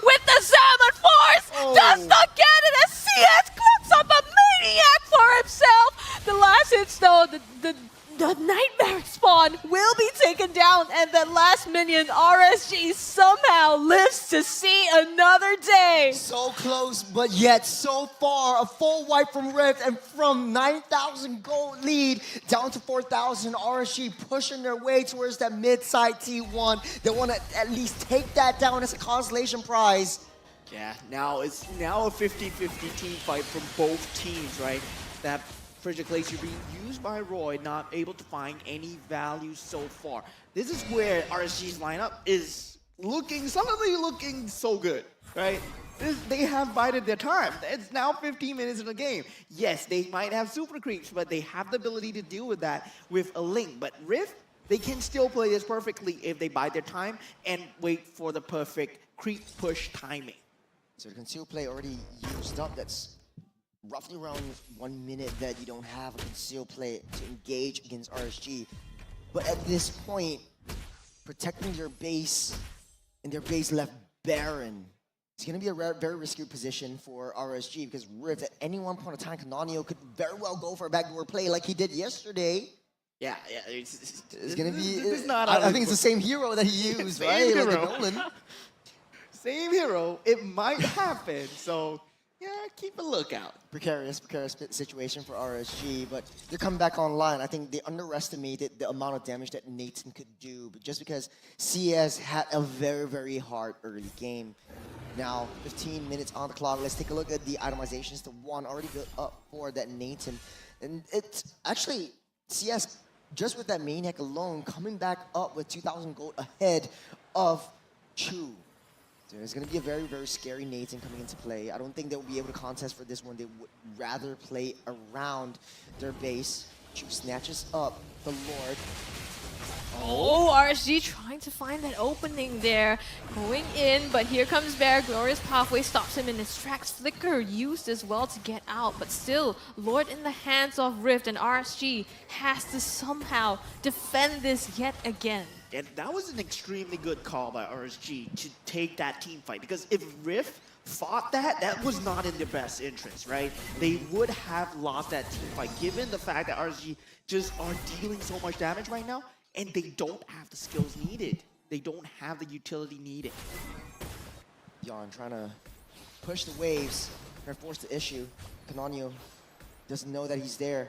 with the Salmon Force does not get it as CS cooks up a maniac for himself. The last hits though, the Nightmare spawn will be taken down, and the last minion, RSG, somehow lives to see another day. So close, but yet so far. A full wipe from Rift, and from 9,000 gold lead down to 4,000. RSG pushing their way towards that mid-side T1. They want to at least take that down as a consolation prize. Yeah, now it's a 50-50 team fight from both teams, right? That Frigid Glacier being used by Roy, not able to find any value so far. This is where RSG's lineup is suddenly looking so good, right? They have bided their time. It's now 15 minutes in the game. Yes, they might have super creeps, but they have the ability to deal with that with a Link. But Rift, they can still play this perfectly if they bide their time and wait for the perfect creep push timing. So the conceal play already used up. That's roughly around 1 minute that you don't have a conceal play to engage against RSG. But at this point, protecting your base and their base left barren, it's going to be a very risky position for RSG because Rift, at any one point in time, Canonio could very well go for a backdoor play like he did yesterday. Yeah. It's going to be... It's not I think it's the same hero that he used, right? Hero. Like Nolan. Same hero. It might happen, so... yeah, keep a lookout. Precarious situation for RSG, but they're coming back online. I think they underestimated the amount of damage that Nathan could do, but just because CS had a very, very hard early game. Now, 15 minutes on the clock. Let's take a look at the itemizations. The one already built up for that Nathan. And it's actually CS, just with that Maniac alone, coming back up with 2,000 gold ahead of Chu. So it's going to be a very, very scary Nathan coming into play. I don't think they'll be able to contest for this one. They would rather play around their base. Chu snatches up the Lord. Oh, RSG trying to find that opening there. Going in, but here comes Bear. Glorious Pathway stops him in his tracks. Flicker used as well to get out, but still, Lord in the hands of Rift, and RSG has to somehow defend this yet again. And that was an extremely good call by RSG to take that team fight, because if Rift fought that was not in their best interest, right? They would have lost that team fight, given the fact that RSG just are dealing so much damage right now, and they don't have the skills needed. They don't have the utility needed. Yawn trying to push the waves, trying to force the issue. Canonio doesn't know that he's there.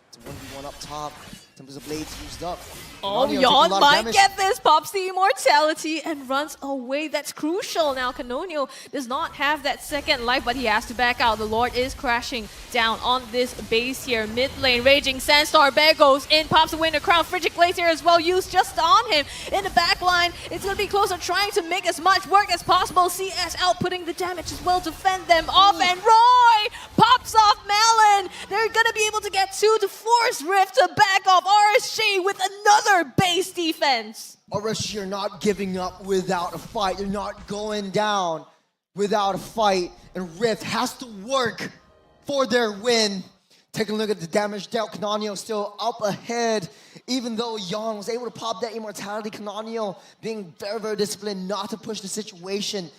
It's a 1v1 up top. Tempers of Blades used up. Oh, Yawn might get this. Pops the immortality and runs away. That's crucial. Now, Canonio does not have that second life, but he has to back out. The Lord is crashing down on this base here. Mid lane, Raging Sandstorm. Bear goes in, pops the Winter Crown. Frigid Glacier as well, used just on him. In the back line, it's going to be closer, trying to make as much work as possible. CS outputting the damage as well to fend them off. And Roy pops off Melon. They're going to be able to get two to force Rift to back off. RSG with another base defense. RSG are not giving up without a fight. They're not going down without a fight. And Rift has to work for their win. Taking a look at the damage dealt. Canonio still up ahead. Even though Yawn was able to pop that immortality, Canonio being very, very disciplined not to push the situation.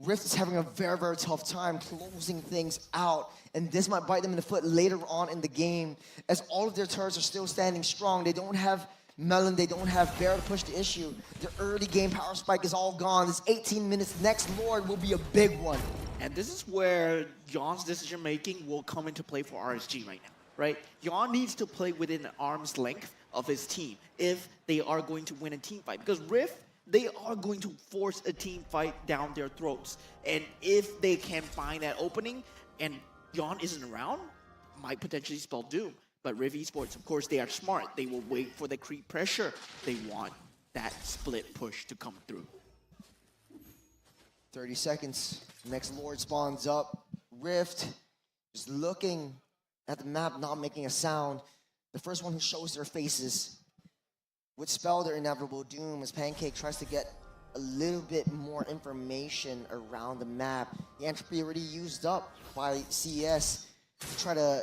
Rift is having a very, very tough time closing things out, and this might bite them in the foot later on in the game, as all of their turrets are still standing strong. They don't have Melon, they don't have Bear to push the issue. The early game power spike is all gone. This 18 minutes next Lord will be a big one. And this is where Yawn's decision making will come into play for RSG right now, right? Yawn needs to play within an arm's length of his team if they are going to win a team fight. Because Rift, they are going to force a team fight down their throats. And if they can find that opening and Yon isn't around, might potentially spell doom. But Rift Esports, of course, they are smart. They will wait for the creep pressure. They want that split push to come through. 30 seconds. Next Lord spawns up. Rift just looking at the map, not making a sound. The first one who shows their faces would spell their inevitable doom as Pancake tries to get a little bit more information around the map. The entropy already used up by CES to try to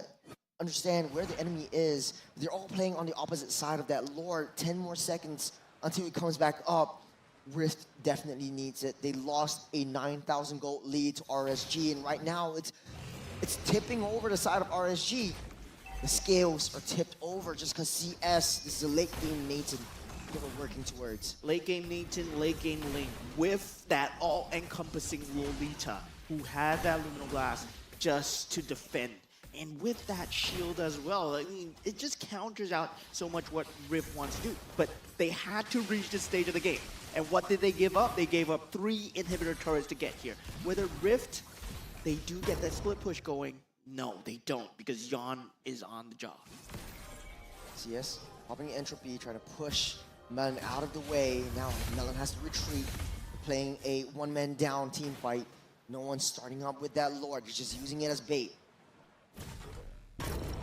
understand where the enemy is. They're all playing on the opposite side of that Lord. 10 more seconds until he comes back up. Rift definitely needs it. They lost a 9,000 gold lead to RSG, and right now it's tipping over the side of RSG. The scales are tipped over just because CS, this is a late game Nathan that we're working towards. Late game Nathan, late game Link, with that all-encompassing Lolita, who had that Luminal Glass just to defend. And with that shield as well, I mean, it just counters out so much what Rift wants to do. But they had to reach this stage of the game. And what did they give up? They gave up 3 inhibitor turrets to get here. Whether Rift, they do get that split push going, no, they don't, because Yon is on the job. CS, popping entropy, trying to push Melon out of the way. Now Melon has to retreat, playing a one-man down team fight. No one's starting up with that Lord, he's just using it as bait.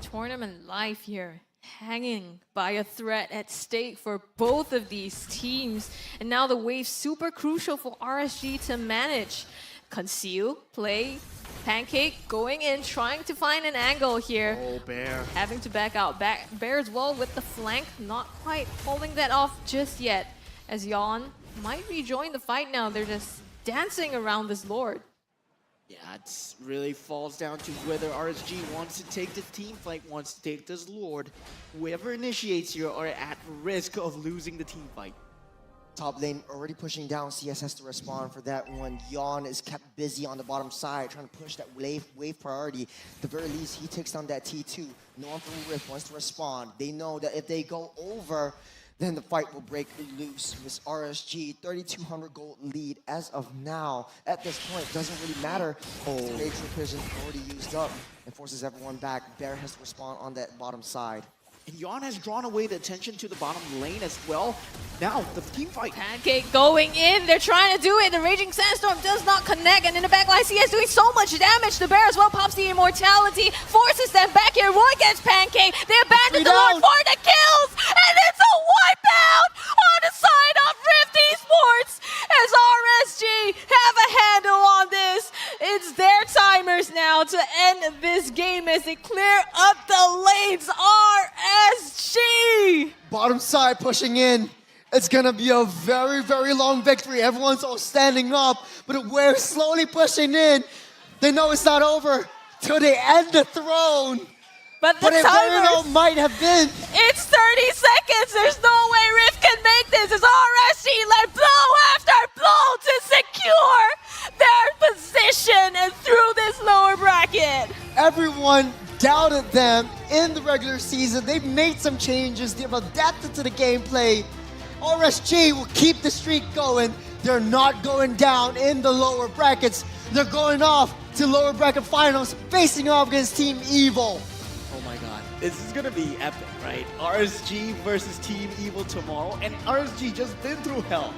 Tournament life here, hanging by a thread at stake for both of these teams. And now the wave super crucial for RSG to manage. Conceal, play, Pancake going in, trying to find an angle here. Oh, Bear. Having to back out. Bear as well with the flank, not quite holding that off just yet. As Yon might rejoin the fight now. They're just dancing around this Lord. Yeah, it really falls down to whether RSG wants to take this team fight, wants to take this Lord. Whoever initiates here are at risk of losing the team fight. Top lane already pushing down. CS has to respond for that one. Yon is kept busy on the bottom side, trying to push that wave priority. At the very least, he takes down that T2. No one from Rift wants to respond. They know that if they go over, then the fight will break loose. Miss RSG, 3,200 gold lead as of now. At this point, doesn't really matter. The Rage Precision already used up and forces everyone back. Bear has to respond on that bottom side. And Yon has drawn away the attention to the bottom lane as well. Now, the team fight. Pancake going in. They're trying to do it. The Raging Sandstorm does not connect. And in the backline, CS doing so much damage. The Bear as well pops the Immortality, forces them back here. Roy gets Pancake. They abandon the Lord for the kills. And it's a wipeout on the side of Rift Esports as RSG have a handle on this. It's their timers now to end this game as they clear up the lanes. RSG! Bottom side pushing in. It's gonna be a very, very long victory. Everyone's all standing up, but we're slowly pushing in. They know it's not over till they end the throne. But it very well might have been. It's 30 seconds. There's no way Rift can make this. As RSG let blow after blow to secure their position and through this lower bracket. Everyone doubted them in the regular season. They've made some changes. They've adapted to the gameplay. RSG will keep the streak going. They're not going down in the lower brackets. They're going off to lower bracket finals, facing off against Team Evil. Oh my god. This is gonna be epic, right? RSG versus Team Evil tomorrow, and RSG just been through hell.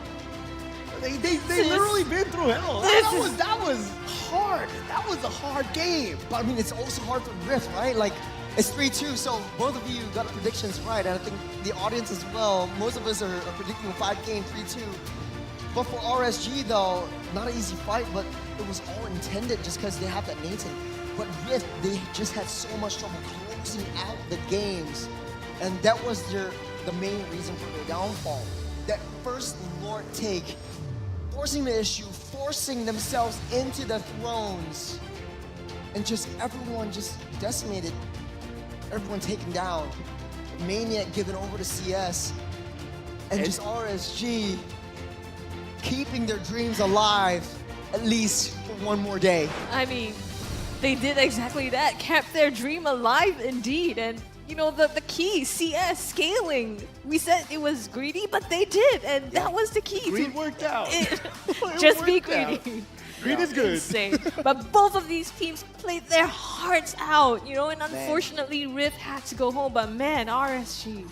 They literally been through hell. That was hard. That was a hard game. But I mean, it's also hard for Rift, right? Like, it's 3-2, so both of you got predictions right, and I think the audience as well. Most of us are predicting a 5-game 3-2. But for RSG, though, not an easy fight, but it was all intended just because they have that Nathan. But Rift, they just had so much trouble closing out the games, and that was the main reason for their downfall. That first Lord take, forcing the issue, forcing themselves into the thrones, and just everyone just decimated. Everyone taken down. Maniac given over to CS, and just RSG keeping their dreams alive at least for one more day. I mean, they did exactly that, kept their dream alive indeed, and the key, CS, scaling. We said it was greedy, but they did, and that was the key. Greed worked out. Just be worked out. greedy. Greed is good. Insane. But both of these teams played their hearts out, and unfortunately Rift had to go home. But man, RSG.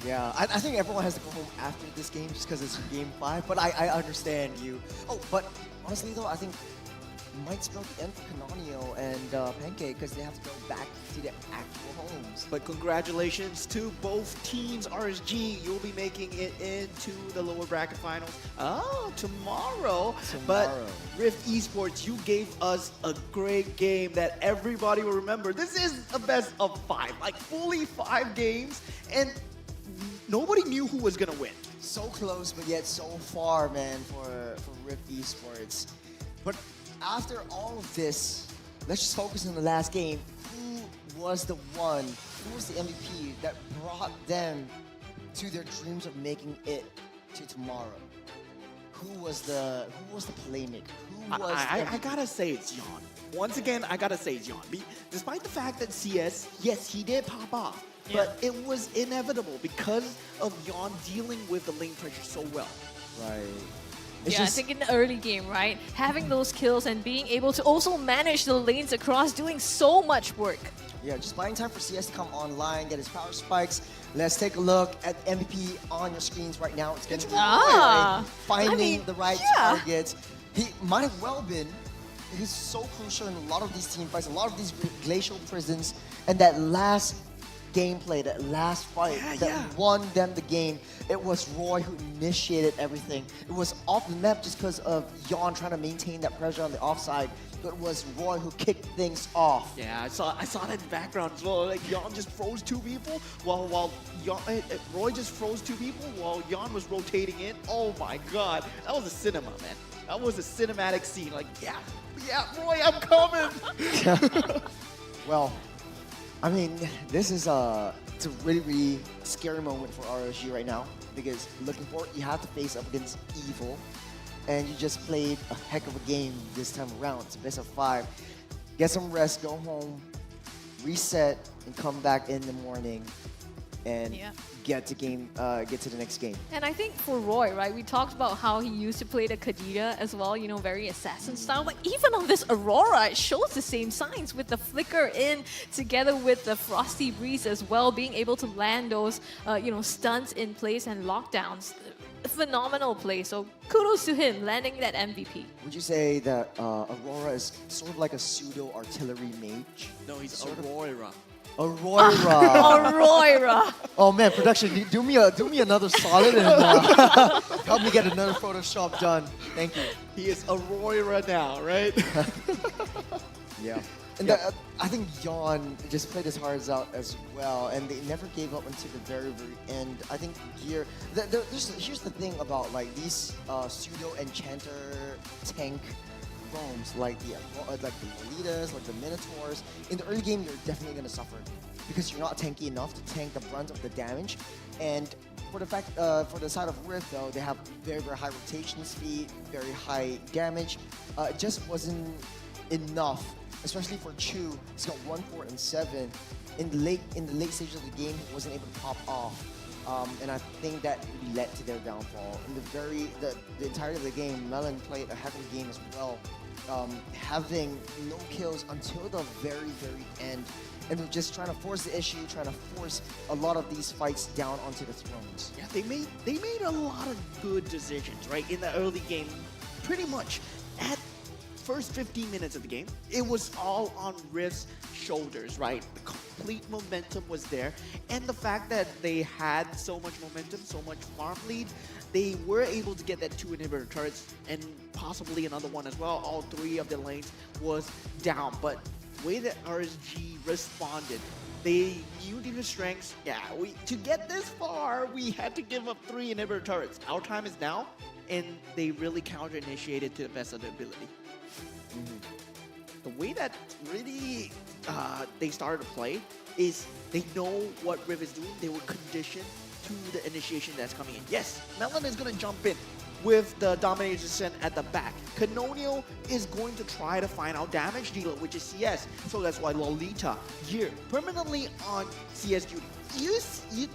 Yeah, I think everyone has to go home after this game just because it's game 5, but I understand you. Oh, but honestly though, I think it might spell the end for Canonio and Pancake because they have to go back to their actual homes. But congratulations to both teams. RSG, you'll be making it into the lower bracket finals. Oh, tomorrow. But Rift Esports, you gave us a great game that everybody will remember. This is a best of 5, like fully 5 games, and nobody knew who was gonna win. So close, but yet so far, man, for Rift Esports. But after all of this, let's just focus on the last game. Who was the MVP that brought them to their dreams of making it to tomorrow? Who was the playmaker? Who was I gotta say it's Yon. Once again, I gotta say it's Yon. Despite the fact that CS, yes, he did pop off, but it was inevitable because of Yon dealing with the lane pressure so well. Right. I think in the early game, right? Having those kills and being able to also manage the lanes across, doing so much work. Yeah, just buying time for CS to come online, get his power spikes. Let's take a look at MVP on your screens right now. It's going to be finding the right targets. He might have well been. He's so crucial in a lot of these team fights, a lot of these glacial prisons, and that last gameplay, that last fight that won them the game. It was Roy who initiated everything. It was off the map just because of Yon trying to maintain that pressure on the offside. But it was Roy who kicked things off. Yeah, I saw that in the background as well. Like Yon just froze 2 people while Roy just froze 2 people while Yon was rotating in. Oh my God, that was a cinema, man. That was a cinematic scene. Like, yeah, Roy, I'm coming. Well, I mean, this is it's a really, really scary moment for RSG right now because looking forward, you have to face up against Evil, and you just played a heck of a game this time around. It's a best of 5. Get some rest, go home, reset, and come back in the morning and get to the next game. And I think for Roy, right, we talked about how he used to play the Kadita as well, very assassin style. But even on this Aurora, it shows the same signs with the flicker in together with the frosty breeze as well, being able to land those, stunts in place and lockdowns. Phenomenal play. So kudos to him landing that MVP. Would you say that Aurora is sort of like a pseudo artillery mage? No, he's Aurora. Aurora. Aurora. Oh man, production, do me another solid and help me get another Photoshop done. Thank you. He is Aurora now, right? Yeah. And I think Yon just played his hearts out as well, and they never gave up until the very, very end. I think here, here's the thing about like these pseudo enchanter tank roams, like the Lolitas, like the Minotaurs. In the early game, you're definitely gonna suffer because you're not tanky enough to tank the brunt of the damage. And for the side of Rift though, they have very, very high rotation speed, very high damage. It just wasn't enough. Especially for Chu, he's got 1, 4, and 7. In the late stages of the game, he wasn't able to pop off, and I think that really led to their downfall. In the entirety of the game, Melon played a heck of a game as well, having no kills until the very, very end, and they're just trying to force the issue, trying to force a lot of these fights down onto the thrones. Yeah, they made a lot of good decisions, right, in the early game. Pretty much at first 15 minutes of the game, it was all on Rift's shoulders, right? The complete momentum was there, and the fact that they had so much momentum, so much farm lead, they were able to get that 2 inhibitor turrets and possibly another one as well. All 3 of the lanes was down, but the way that RSG responded, they knew their strengths. Yeah, to get this far, we had to give up 3 inhibitor turrets. Our time is now, and they really counter-initiated to the best of their ability. The way that really they started to play is they know what Riv is doing. They were conditioned to the initiation that's coming in. Yes, Melon is going to jump in. with the domination at the back. Canonio is going to try to find out damage dealer, which is CS. So that's why Lolita here permanently on CS duty.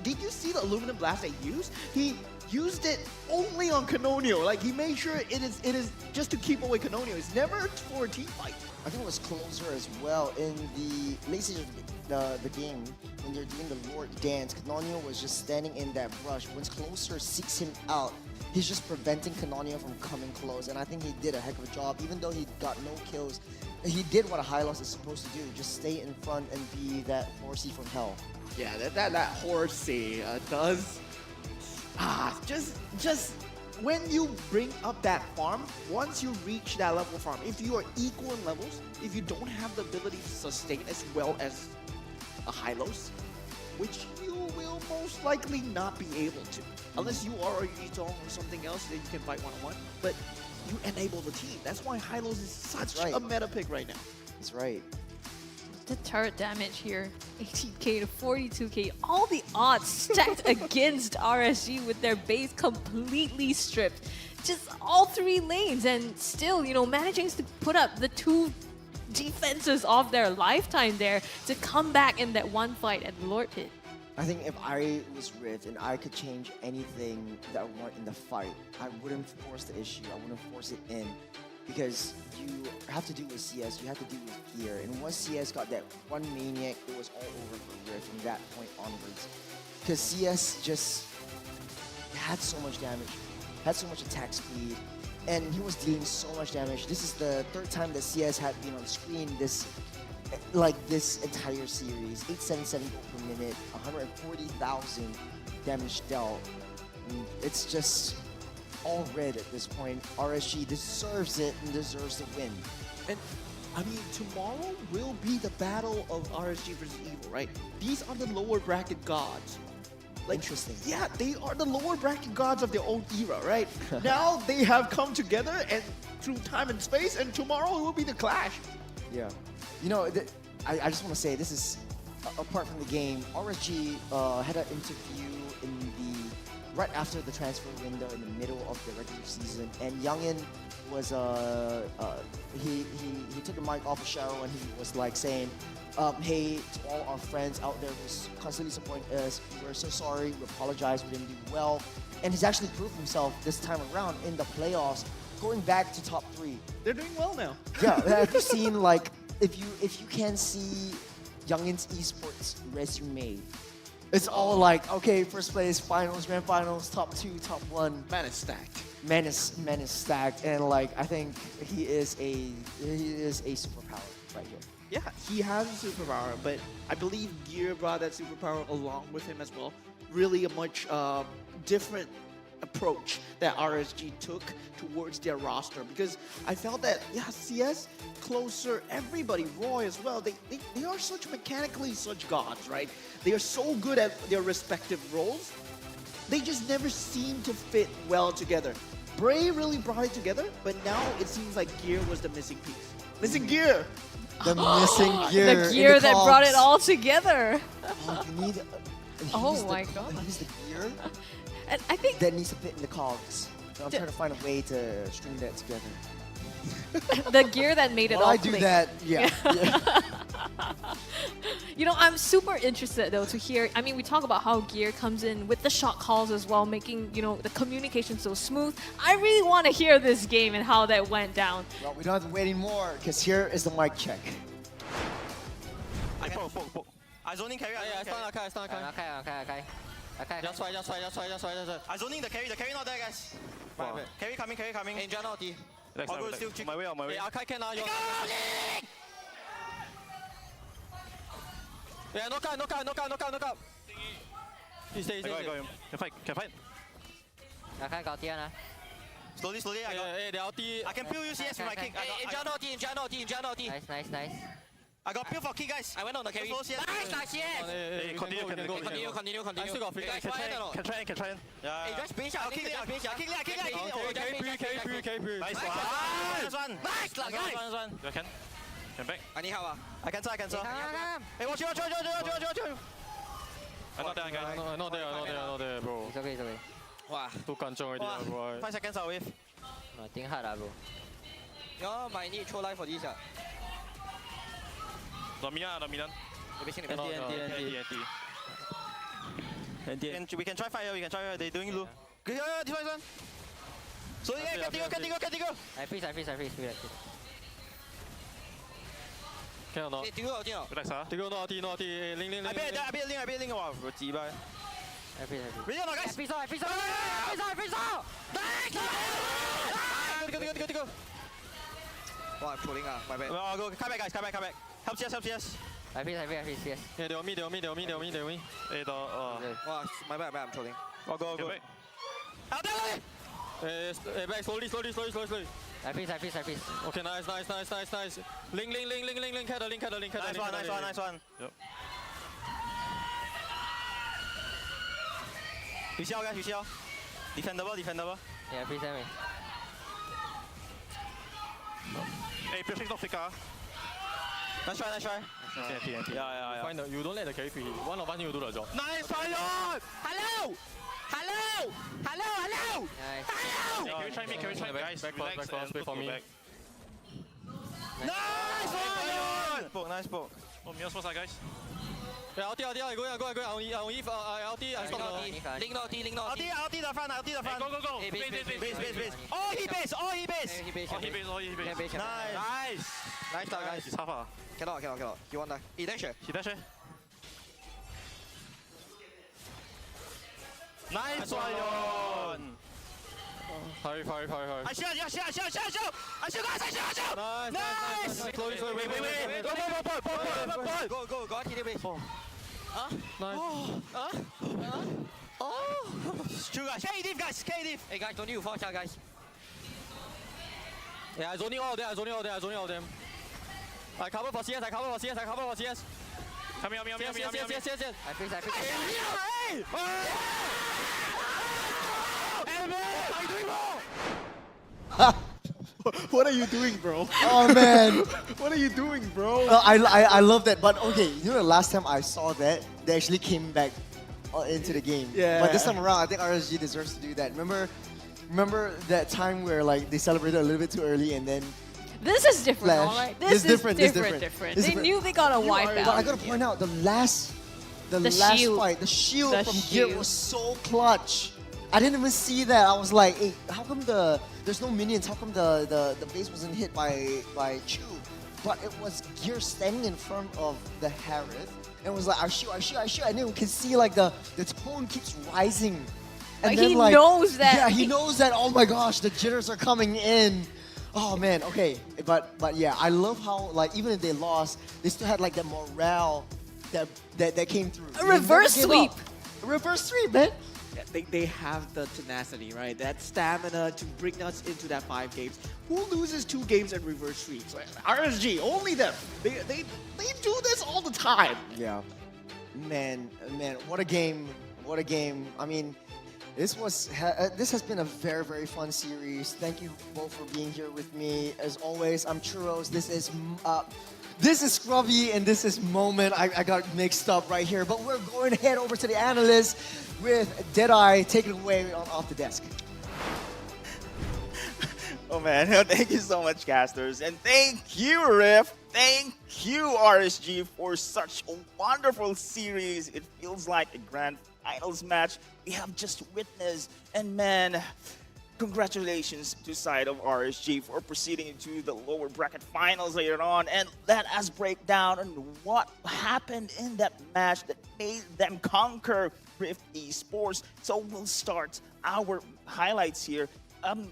Did you see the aluminum blast they used? He used it only on Canonio. Like, he made sure it is just to keep away Canonio. It's never for a team fight. I think it was closer as well in the late stage of the game when they're doing the Lord dance. Canonio was just standing in that brush. Once Closer seeks him out, he's just preventing Canonio from coming close, and I think he did a heck of a job. Even though he got no kills, he did what a Hylos is supposed to do: just stay in front and be that horsey from hell. Yeah, that horsey does. Just when you bring up that farm, once you reach that level of farm, if you are equal in levels, if you don't have the ability to sustain as well as a Hylos, which you will most likely not be able to, unless you are a Yitong or something else that you can fight one-on-one, but you enable the team. That's why Hylos is such a meta pick right now. That's right. The turret damage here, 18k to 42k, all the odds stacked against RSG with their base completely stripped. Just all 3 lanes, and still, you know, managing to put up the 2 defenses of their lifetime there to come back in that one fight at Lord Pit. I think if I was Rift and I could change anything that I want in the fight, I wouldn't force the issue. I wouldn't force it in. Because you have to do with CS, you have to do with gear. And once CS got that one Maniac, it was all over for Rift from that point onwards. Because CS just had so much damage, had so much attack speed, and he was dealing so much damage. This is the 3rd time that CS had been on screen this entire series. 877 gold per minute, 140,000 damage dealt. It's just all red at this point. RSG deserves it and deserves to win. And I mean, tomorrow will be the battle of RSG versus Evil, right? These are the lower bracket gods. Like, interesting. Yeah, they are the lower bracket gods of their own era, right? Now they have come together and through time and space, and tomorrow it will be the clash. Yeah. You know, I just want to say, this is, apart from the game, RSG had an interview in the right after the transfer window in the middle of the regular season, and Youngin was he took the mic off of Sharo and he was like saying, hey, to all our friends out there who's constantly supporting us, we're so sorry, we apologize, we didn't do well. And he's actually proved himself this time around in the playoffs, going back to top 3. They're doing well now. Yeah, have you seen, like, if you can see Youngin's esports resume, it's all like, okay, first place, finals, grand finals, top 2, top 1. Man is stacked. Man is stacked, and like, I think he is a superpower right here. Yeah, he has a superpower, but I believe Gear brought that superpower along with him as well. Really a much different approach that RSG took towards their roster, because I felt that, yeah, CS, Closer, everybody, Roy as well, they are such mechanically such gods, right? They are so good at their respective roles. They just never seem to fit well together. Bray really brought it together, but now it seems like Gear was the missing piece. Missing Gear! The missing gear. The gear that brought it all together. Oh, you need, oh my god. He's the gear and I think that needs to fit in the cogs. So I'm trying to find a way to string that together. The gear that made it all I do click. that, yeah. You know, I'm super interested though to hear. I mean, we talk about how Gear comes in with the shot calls as well, making, you know, the communication so smooth. I really want to hear this game and how that went down. Well, we don't have to wait anymore, because here is the mic check. I zoning carry. I Just try. I zoning the carry not there, guys. Carry coming. Angel not D. My way. Akai can now. Yeah, knock out. Stay. Can fight. Akai got Tian. Slowly. I can peel you CS with my kick. Angel not D. Nice. I got peel for kick, guys. I went on the carry. Nice, Continue. I still got free. Can try. Yeah. Hey, just pinch out. Kick. Nice one. Nice one. You can back. I need help. I can try. Hey, watch you. I'm not there, guys. I'm not there, bro. It's okay. 哇，都緊張嗰啲啊，喂。 5 seconds out with. I think hard, bro. You might need throw life for this. Dominan. NT. We can try fire. They doing low. This one. So yeah, can go. I freeze. Can or not? Relax, ah. Tigo no ulti. Ling. I bet link. Wow, 幾百。I freeze. Ready or not, guys? I freeze. Go. Wow, I'm trolling. My bad. Go. Come back, guys. Come back. Help CS. I freeze, yes. Yeah, they on me. Hey, Wow, my bad. I'm trolling. Go. Back. Back slowly. I freeze. Okay, nice. Link. Nice one. Yep. You see, guys. Defendable. Yeah, freeze me. Hey, pushing not flicker. Nice try. NT. Yeah. Find you don't let the carry free. One of us need to do the job. Nice fire! Hello! Nice. Hey, can you try me? Guys, back fast, wait for me. Nice poke. Oh, Mio first, guys. Yeah, ulti, go. Ulti, I stop now. Link no ulti. Ulti the front. Go. Hey, base. Oh, he base. Nice start, guys. It's half ah. Cannot. He won that. He dash. Nice one. Hurry. I shoot, guys. Nice. Slowly. Wait. Go. TD base. Nice. Shoot, guys. K-diff, guys. Hey, guys, don't need to force out, guys. Yeah, I zoning all of them. I cover for CS. Come here. I freeze. What are you doing, bro? Oh man. What are you doing, bro? I love that, but okay, you know the last time I saw that, they actually came back into the game. Yeah. But this time around, I think RSG deserves to do that. Remember that time where like they celebrated a little bit too early and then This is different, Flash. all right? This This is is different. different. This is They knew they got a wipe But I out. gotta point out the last shield. fight, the shield The from Gear shield. was so clutch. I didn't even see that. I was like, hey, how come there's no minions? How come the base wasn't hit by Chu? But it was Gear standing in front of the Harith and was like, I shoot, and then we can see like the tone keeps rising. And Like, then, he knows that. Yeah, he knows that. Oh my gosh, the jitters are coming in. Oh man, okay, but yeah, I love how like even if they lost, they still had like that morale that came through. A reverse sweep. A reverse sweep, man. Yeah, they have the tenacity, right? That stamina to bring us into that 5 games. Who loses 2 games in reverse sweeps? Like, RSG, only them. They do this all the time. Yeah, man, what a game! I mean, this has been a very, very fun series. Thank you both for being here with me. As always, I'm Churros. This is Scrubby, and this is Moment. I got mixed up right here, but we're going to head over to the analysts with Deadeye. Take it away off the desk. Oh man, thank you so much, casters, and thank you, Riff. Thank you, RSG, for such a wonderful series. It feels like a grand finals match we have just witnessed, and man, congratulations to side of RSG for proceeding into the lower bracket finals later on, and let us break down on what happened in that match that made them conquer Rift Esports. So we'll start our highlights here.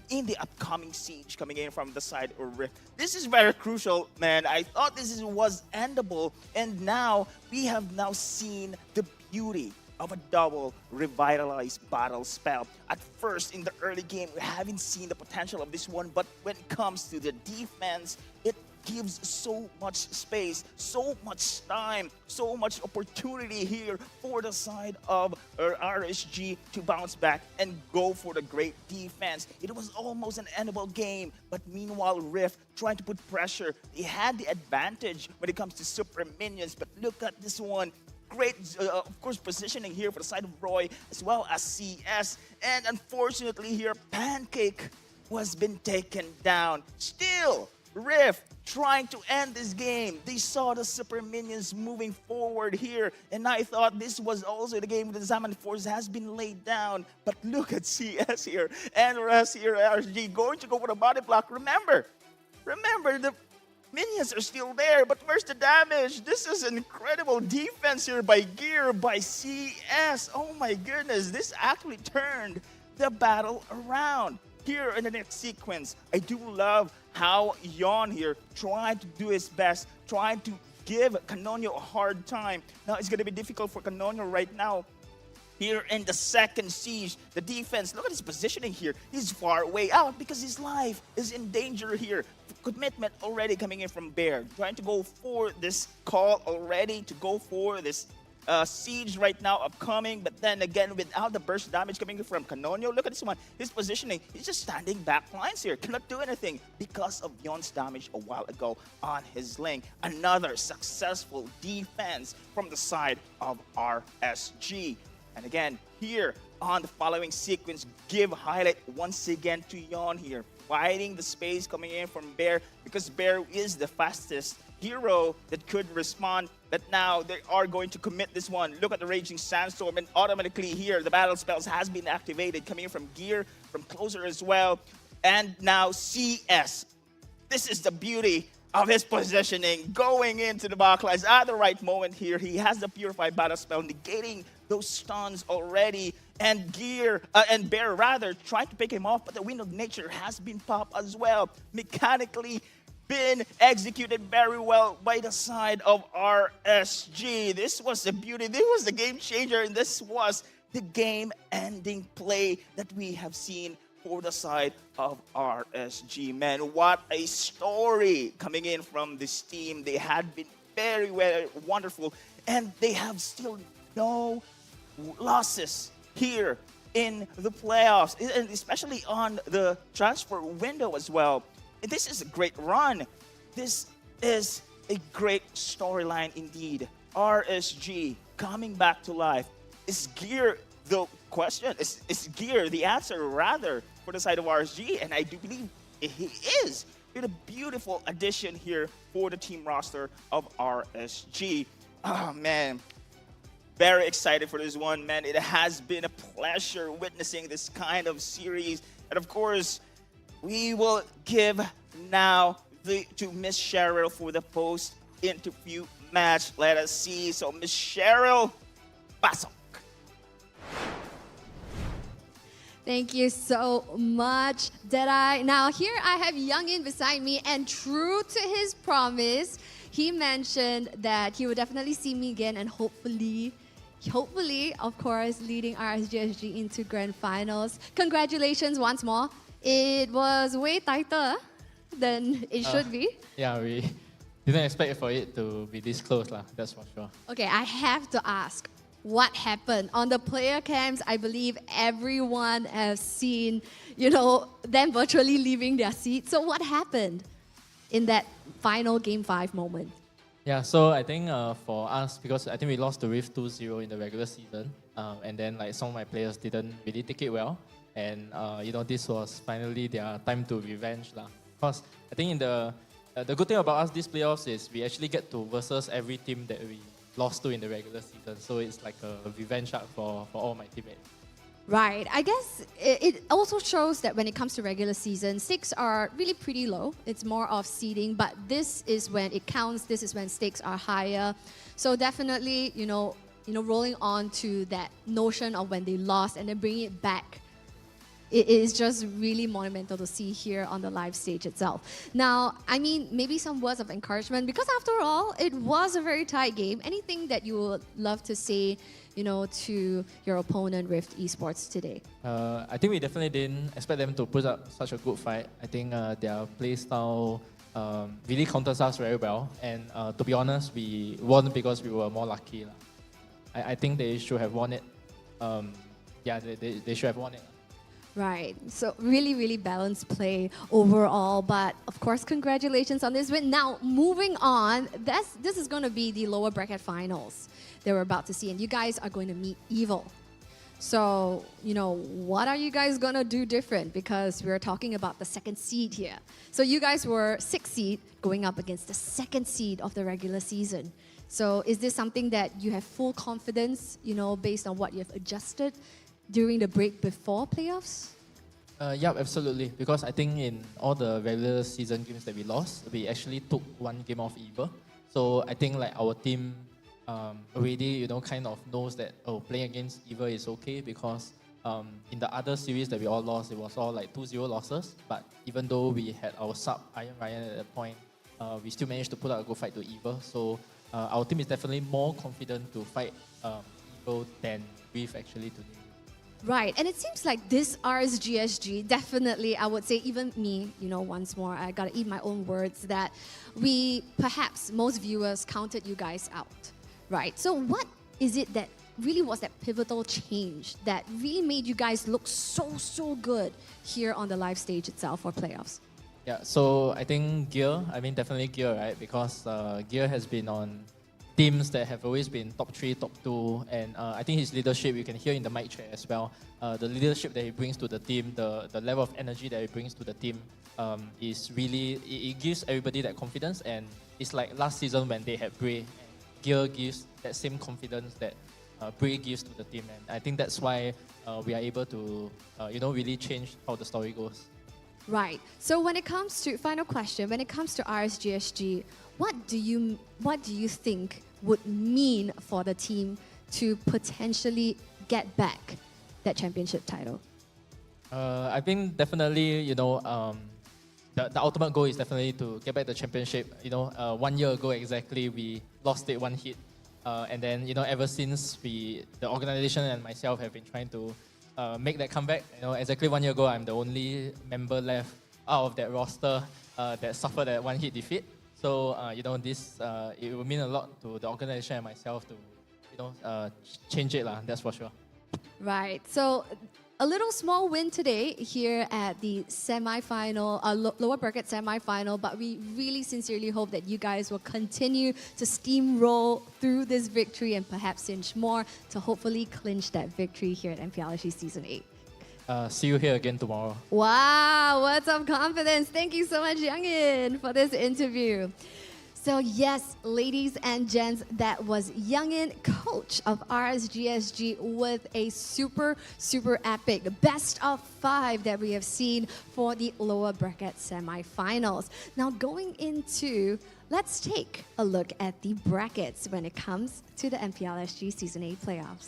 In the upcoming siege coming in from the side of Rift. This is very crucial, man. I thought this was endable, and now we have now seen the beauty of a double revitalized battle spell. At first, in the early game, we haven't seen the potential of this one, but when it comes to the defense, it gives so much space, so much time, so much opportunity here for the side of RSG to bounce back and go for the great defense. It was almost an endable game, but meanwhile Rift trying to put pressure. They had the advantage when it comes to super minions, but look at this one. great, of course, positioning here for the side of Roy as well as CS. And unfortunately here, Pancake was been taken down. Still, Rift trying to end this game. They saw the Super Minions moving forward here, and I thought this was also the game where the Zaman Force has been laid down. But look at CS here, and Res here, RSG, going to go for the body block. Remember, the Minions are still there, but where's the damage? This is an incredible defense here by Gear, by CS. Oh my goodness, this actually turned the battle around. Here in the next sequence, I do love how Yon here tried to do his best, trying to give Canonio a hard time. Now it's going to be difficult for Canonio right now. Here in the second siege, the defense, look at his positioning here. He's far away out because his life is in danger here. Commitment already coming in from Bear, trying to go for this call already, to go for this siege right now upcoming, but then again without the burst damage coming from Canonio. Look at this one, his positioning, he's just standing back lines here, cannot do anything because of Yon's damage a while ago on his link. Another successful defense from the side of RSG. And again, here on the following sequence, give highlight once again to Yon here, fighting the space coming in from Bear, because Bear is the fastest hero that could respond. But now they are going to commit this one. Look at the Raging Sandstorm, and automatically here, the battle spells has been activated, coming in from Gear, from Closer as well. And now CS. This is the beauty of his positioning, going into the backlines at the right moment here. He has the Purified Battle Spell, negating those stuns already. And Gear, and Bear rather, trying to pick him off, but the Wind of Nature has been popped as well. Mechanically been executed very well by the side of RSG. This was the beauty, this was the game changer, and this was the game-ending play that we have seen for the side of RSG. Man, what a story coming in from this team. They had been very wonderful, and they have still no losses here in the playoffs, and especially on the transfer window as well. This is a great run. This is a great storyline indeed. RSG coming back to life. Is Gear the question? Is Gear the answer, rather, for the side of RSG? And I do believe he is. It's a beautiful addition here for the team roster of RSG. Oh, man. Very excited for this one, man. It has been a pleasure witnessing this kind of series. And of course, we will give now to Miss Cheryl for the post-interview match. Let us see. So, Miss Cheryl, pasok. Thank you so much, Deadeye. Now, here I have Youngin beside me, and true to his promise, he mentioned that he would definitely see me again, and hopefully, of course, leading RSGSG into Grand Finals. Congratulations once more. It was way tighter than it should be. Yeah, we didn't expect for it to be this close, that's for sure. Okay, I have to ask, what happened? On the player camps, I believe everyone has seen, them virtually leaving their seats. So what happened in that final Game 5 moment? Yeah, so I think for us, because I think we lost to Rift 2-0 in the regular season, and then some of my players didn't really take it well. And this was finally their time to revenge. Because I think the good thing about us these playoffs is we actually get to versus every team that we lost to in the regular season. So it's like a revenge arc for all my teammates. Right. I guess it also shows that when it comes to regular season, stakes are really pretty low. It's more of seeding, but this is when it counts. This is when stakes are higher. So definitely, rolling on to that notion of when they lost and then bringing it back. It is just really monumental to see here on the live stage itself. Now, I mean, maybe some words of encouragement, because after all, it was a very tight game. Anything that you would love to say, to your opponent, Rift Esports, today? I think we definitely didn't expect them to put up such a good fight. I think their play style really counters us very well. And to be honest, we won because we were more lucky. I think they should have won it. They should have won it. Right. So really, really balanced play overall. But of course, congratulations on this win. Now, moving on, this is going to be the lower bracket finals that we're about to see. And you guys are going to meet Evil. So, what are you guys going to do different? Because we're talking about the second seed here. So you guys were 6th seed going up against the second seed of the regular season. So is this something that you have full confidence, based on what you've adjusted during the break before playoffs? Yeah, absolutely. Because I think in all the regular season games that we lost, we actually took one game off Evil. So I think like our team already, kind of knows that playing against Evil is okay because in the other series that we all lost, it was all like 2-0 losses. But even though we had our sub Iron Ryan at that point, we still managed to put out a good fight to Evil. So our team is definitely more confident to fight Evil than we've actually today. Right, and it seems like this RSGSG, definitely, I would say, even me, once more, I gotta eat my own words, that perhaps most viewers counted you guys out, right? So what is it that really was that pivotal change that really made you guys look so good here on the live stage itself for playoffs? Yeah, so I think definitely Gear, right? Because Gear has been on teams that have always been top 3, top 2, and I think his leadership, you can hear in the mic chat as well, the leadership that he brings to the team, the level of energy that he brings to the team is really, it gives everybody that confidence, and it's like last season when they had Bray, Gear gives that same confidence that Bray gives to the team, and I think that's why we are able to, really change how the story goes. Right. So when it comes to, final question, when it comes to RSGSG, what do you think would mean for the team to potentially get back that championship title? I think definitely, the ultimate goal is definitely to get back the championship. 1 year ago exactly, we lost it 1 hit. And then, ever since the organization and myself have been trying to make that comeback. Exactly 1 year ago, I'm the only member left out of that roster that suffered that 1 hit defeat. So, this it will mean a lot to the organization and myself to, change it, that's for sure. Right. So, a little small win today here at the semi-final, lower bracket semi-final, but we really sincerely hope that you guys will continue to steamroll through this victory and perhaps cinch more to hopefully clinch that victory here at MPL SG Season 8. See you here again tomorrow. Wow, words of confidence. Thank you so much, Youngin, for this interview. So yes, ladies and gents, that was Youngin, coach of RSGSG, with a super epic best of 5 that we have seen for the lower bracket semifinals. Now going into, let's take a look at the brackets when it comes to the MPL SG Season 8 playoffs.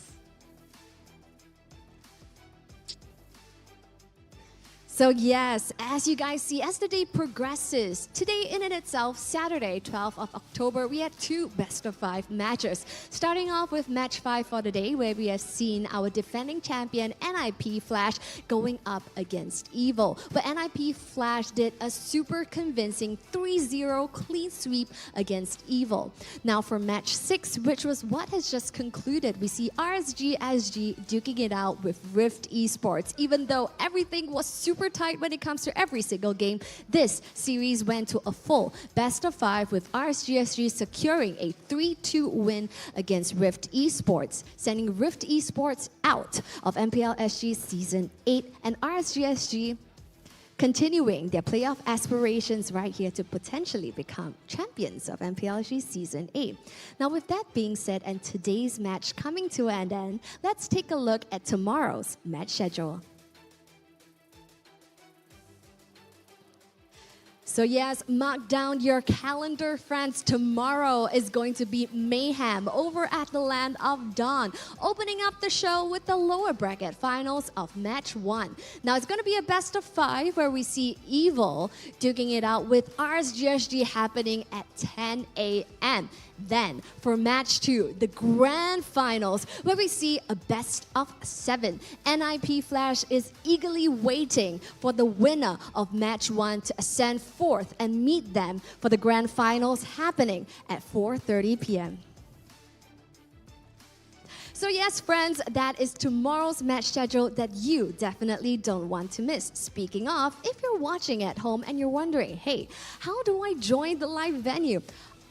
So yes, as you guys see, as the day progresses, today in and itself, Saturday, 12th of October, we had 2 best-of-5 matches. Starting off with match 5 for the day, where we have seen our defending champion, NIP Flash, going up against Evil. But NIP Flash did a super convincing 3-0 clean sweep against Evil. Now for match 6, which was what has just concluded, we see RSGSG duking it out with Rift Esports. Even though everything was super tight when it comes to every single game, this series went to a full best-of-5 with RSGSG securing a 3-2 win against Rift Esports, sending Rift Esports out of MPL SG Season 8, and RSGSG continuing their playoff aspirations right here to potentially become champions of MPL SG Season 8. Now with that being said and today's match coming to an end, let's take a look at tomorrow's match schedule. So yes, mark down your calendar, friends. Tomorrow is going to be mayhem over at the Land of Dawn, opening up the show with the lower bracket finals of match 1. Now it's going to be a best of 5 where we see Evil duking it out with RSGSG happening at 10 a.m. Then for match 2, the grand finals, where we see a best of 7. NIP Flash is eagerly waiting for the winner of match 1 to ascend forth and meet them for the grand finals happening at 4:30 p.m. So yes, friends, that is tomorrow's match schedule that you definitely don't want to miss. Speaking of, if you're watching at home and you're wondering, hey, how do I join the live venue?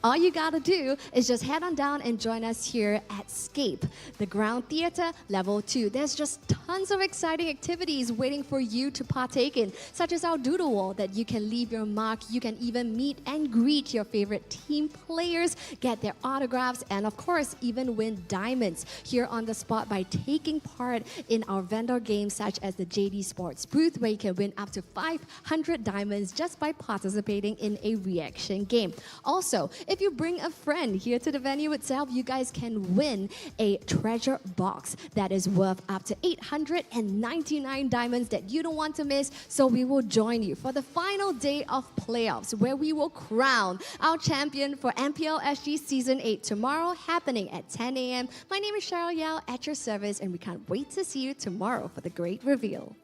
All you gotta do is just head on down and join us here at Scape, the Ground Theatre Level 2. There's just tons of exciting activities waiting for you to partake in, such as our doodle wall that you can leave your mark. You can even meet and greet your favorite team players, get their autographs, and of course, even win diamonds here on the spot by taking part in our vendor games such as the JD Sports booth, where you can win up to 500 diamonds just by participating in a reaction game. Also, if you bring a friend here to the venue itself, you guys can win a treasure box that is worth up to 899 diamonds that you don't want to miss. So we will join you for the final day of playoffs, where we will crown our champion for MPL SG Season 8 tomorrow, happening at 10 a.m. My name is Cheryl Yao at your service, and we can't wait to see you tomorrow for the great reveal.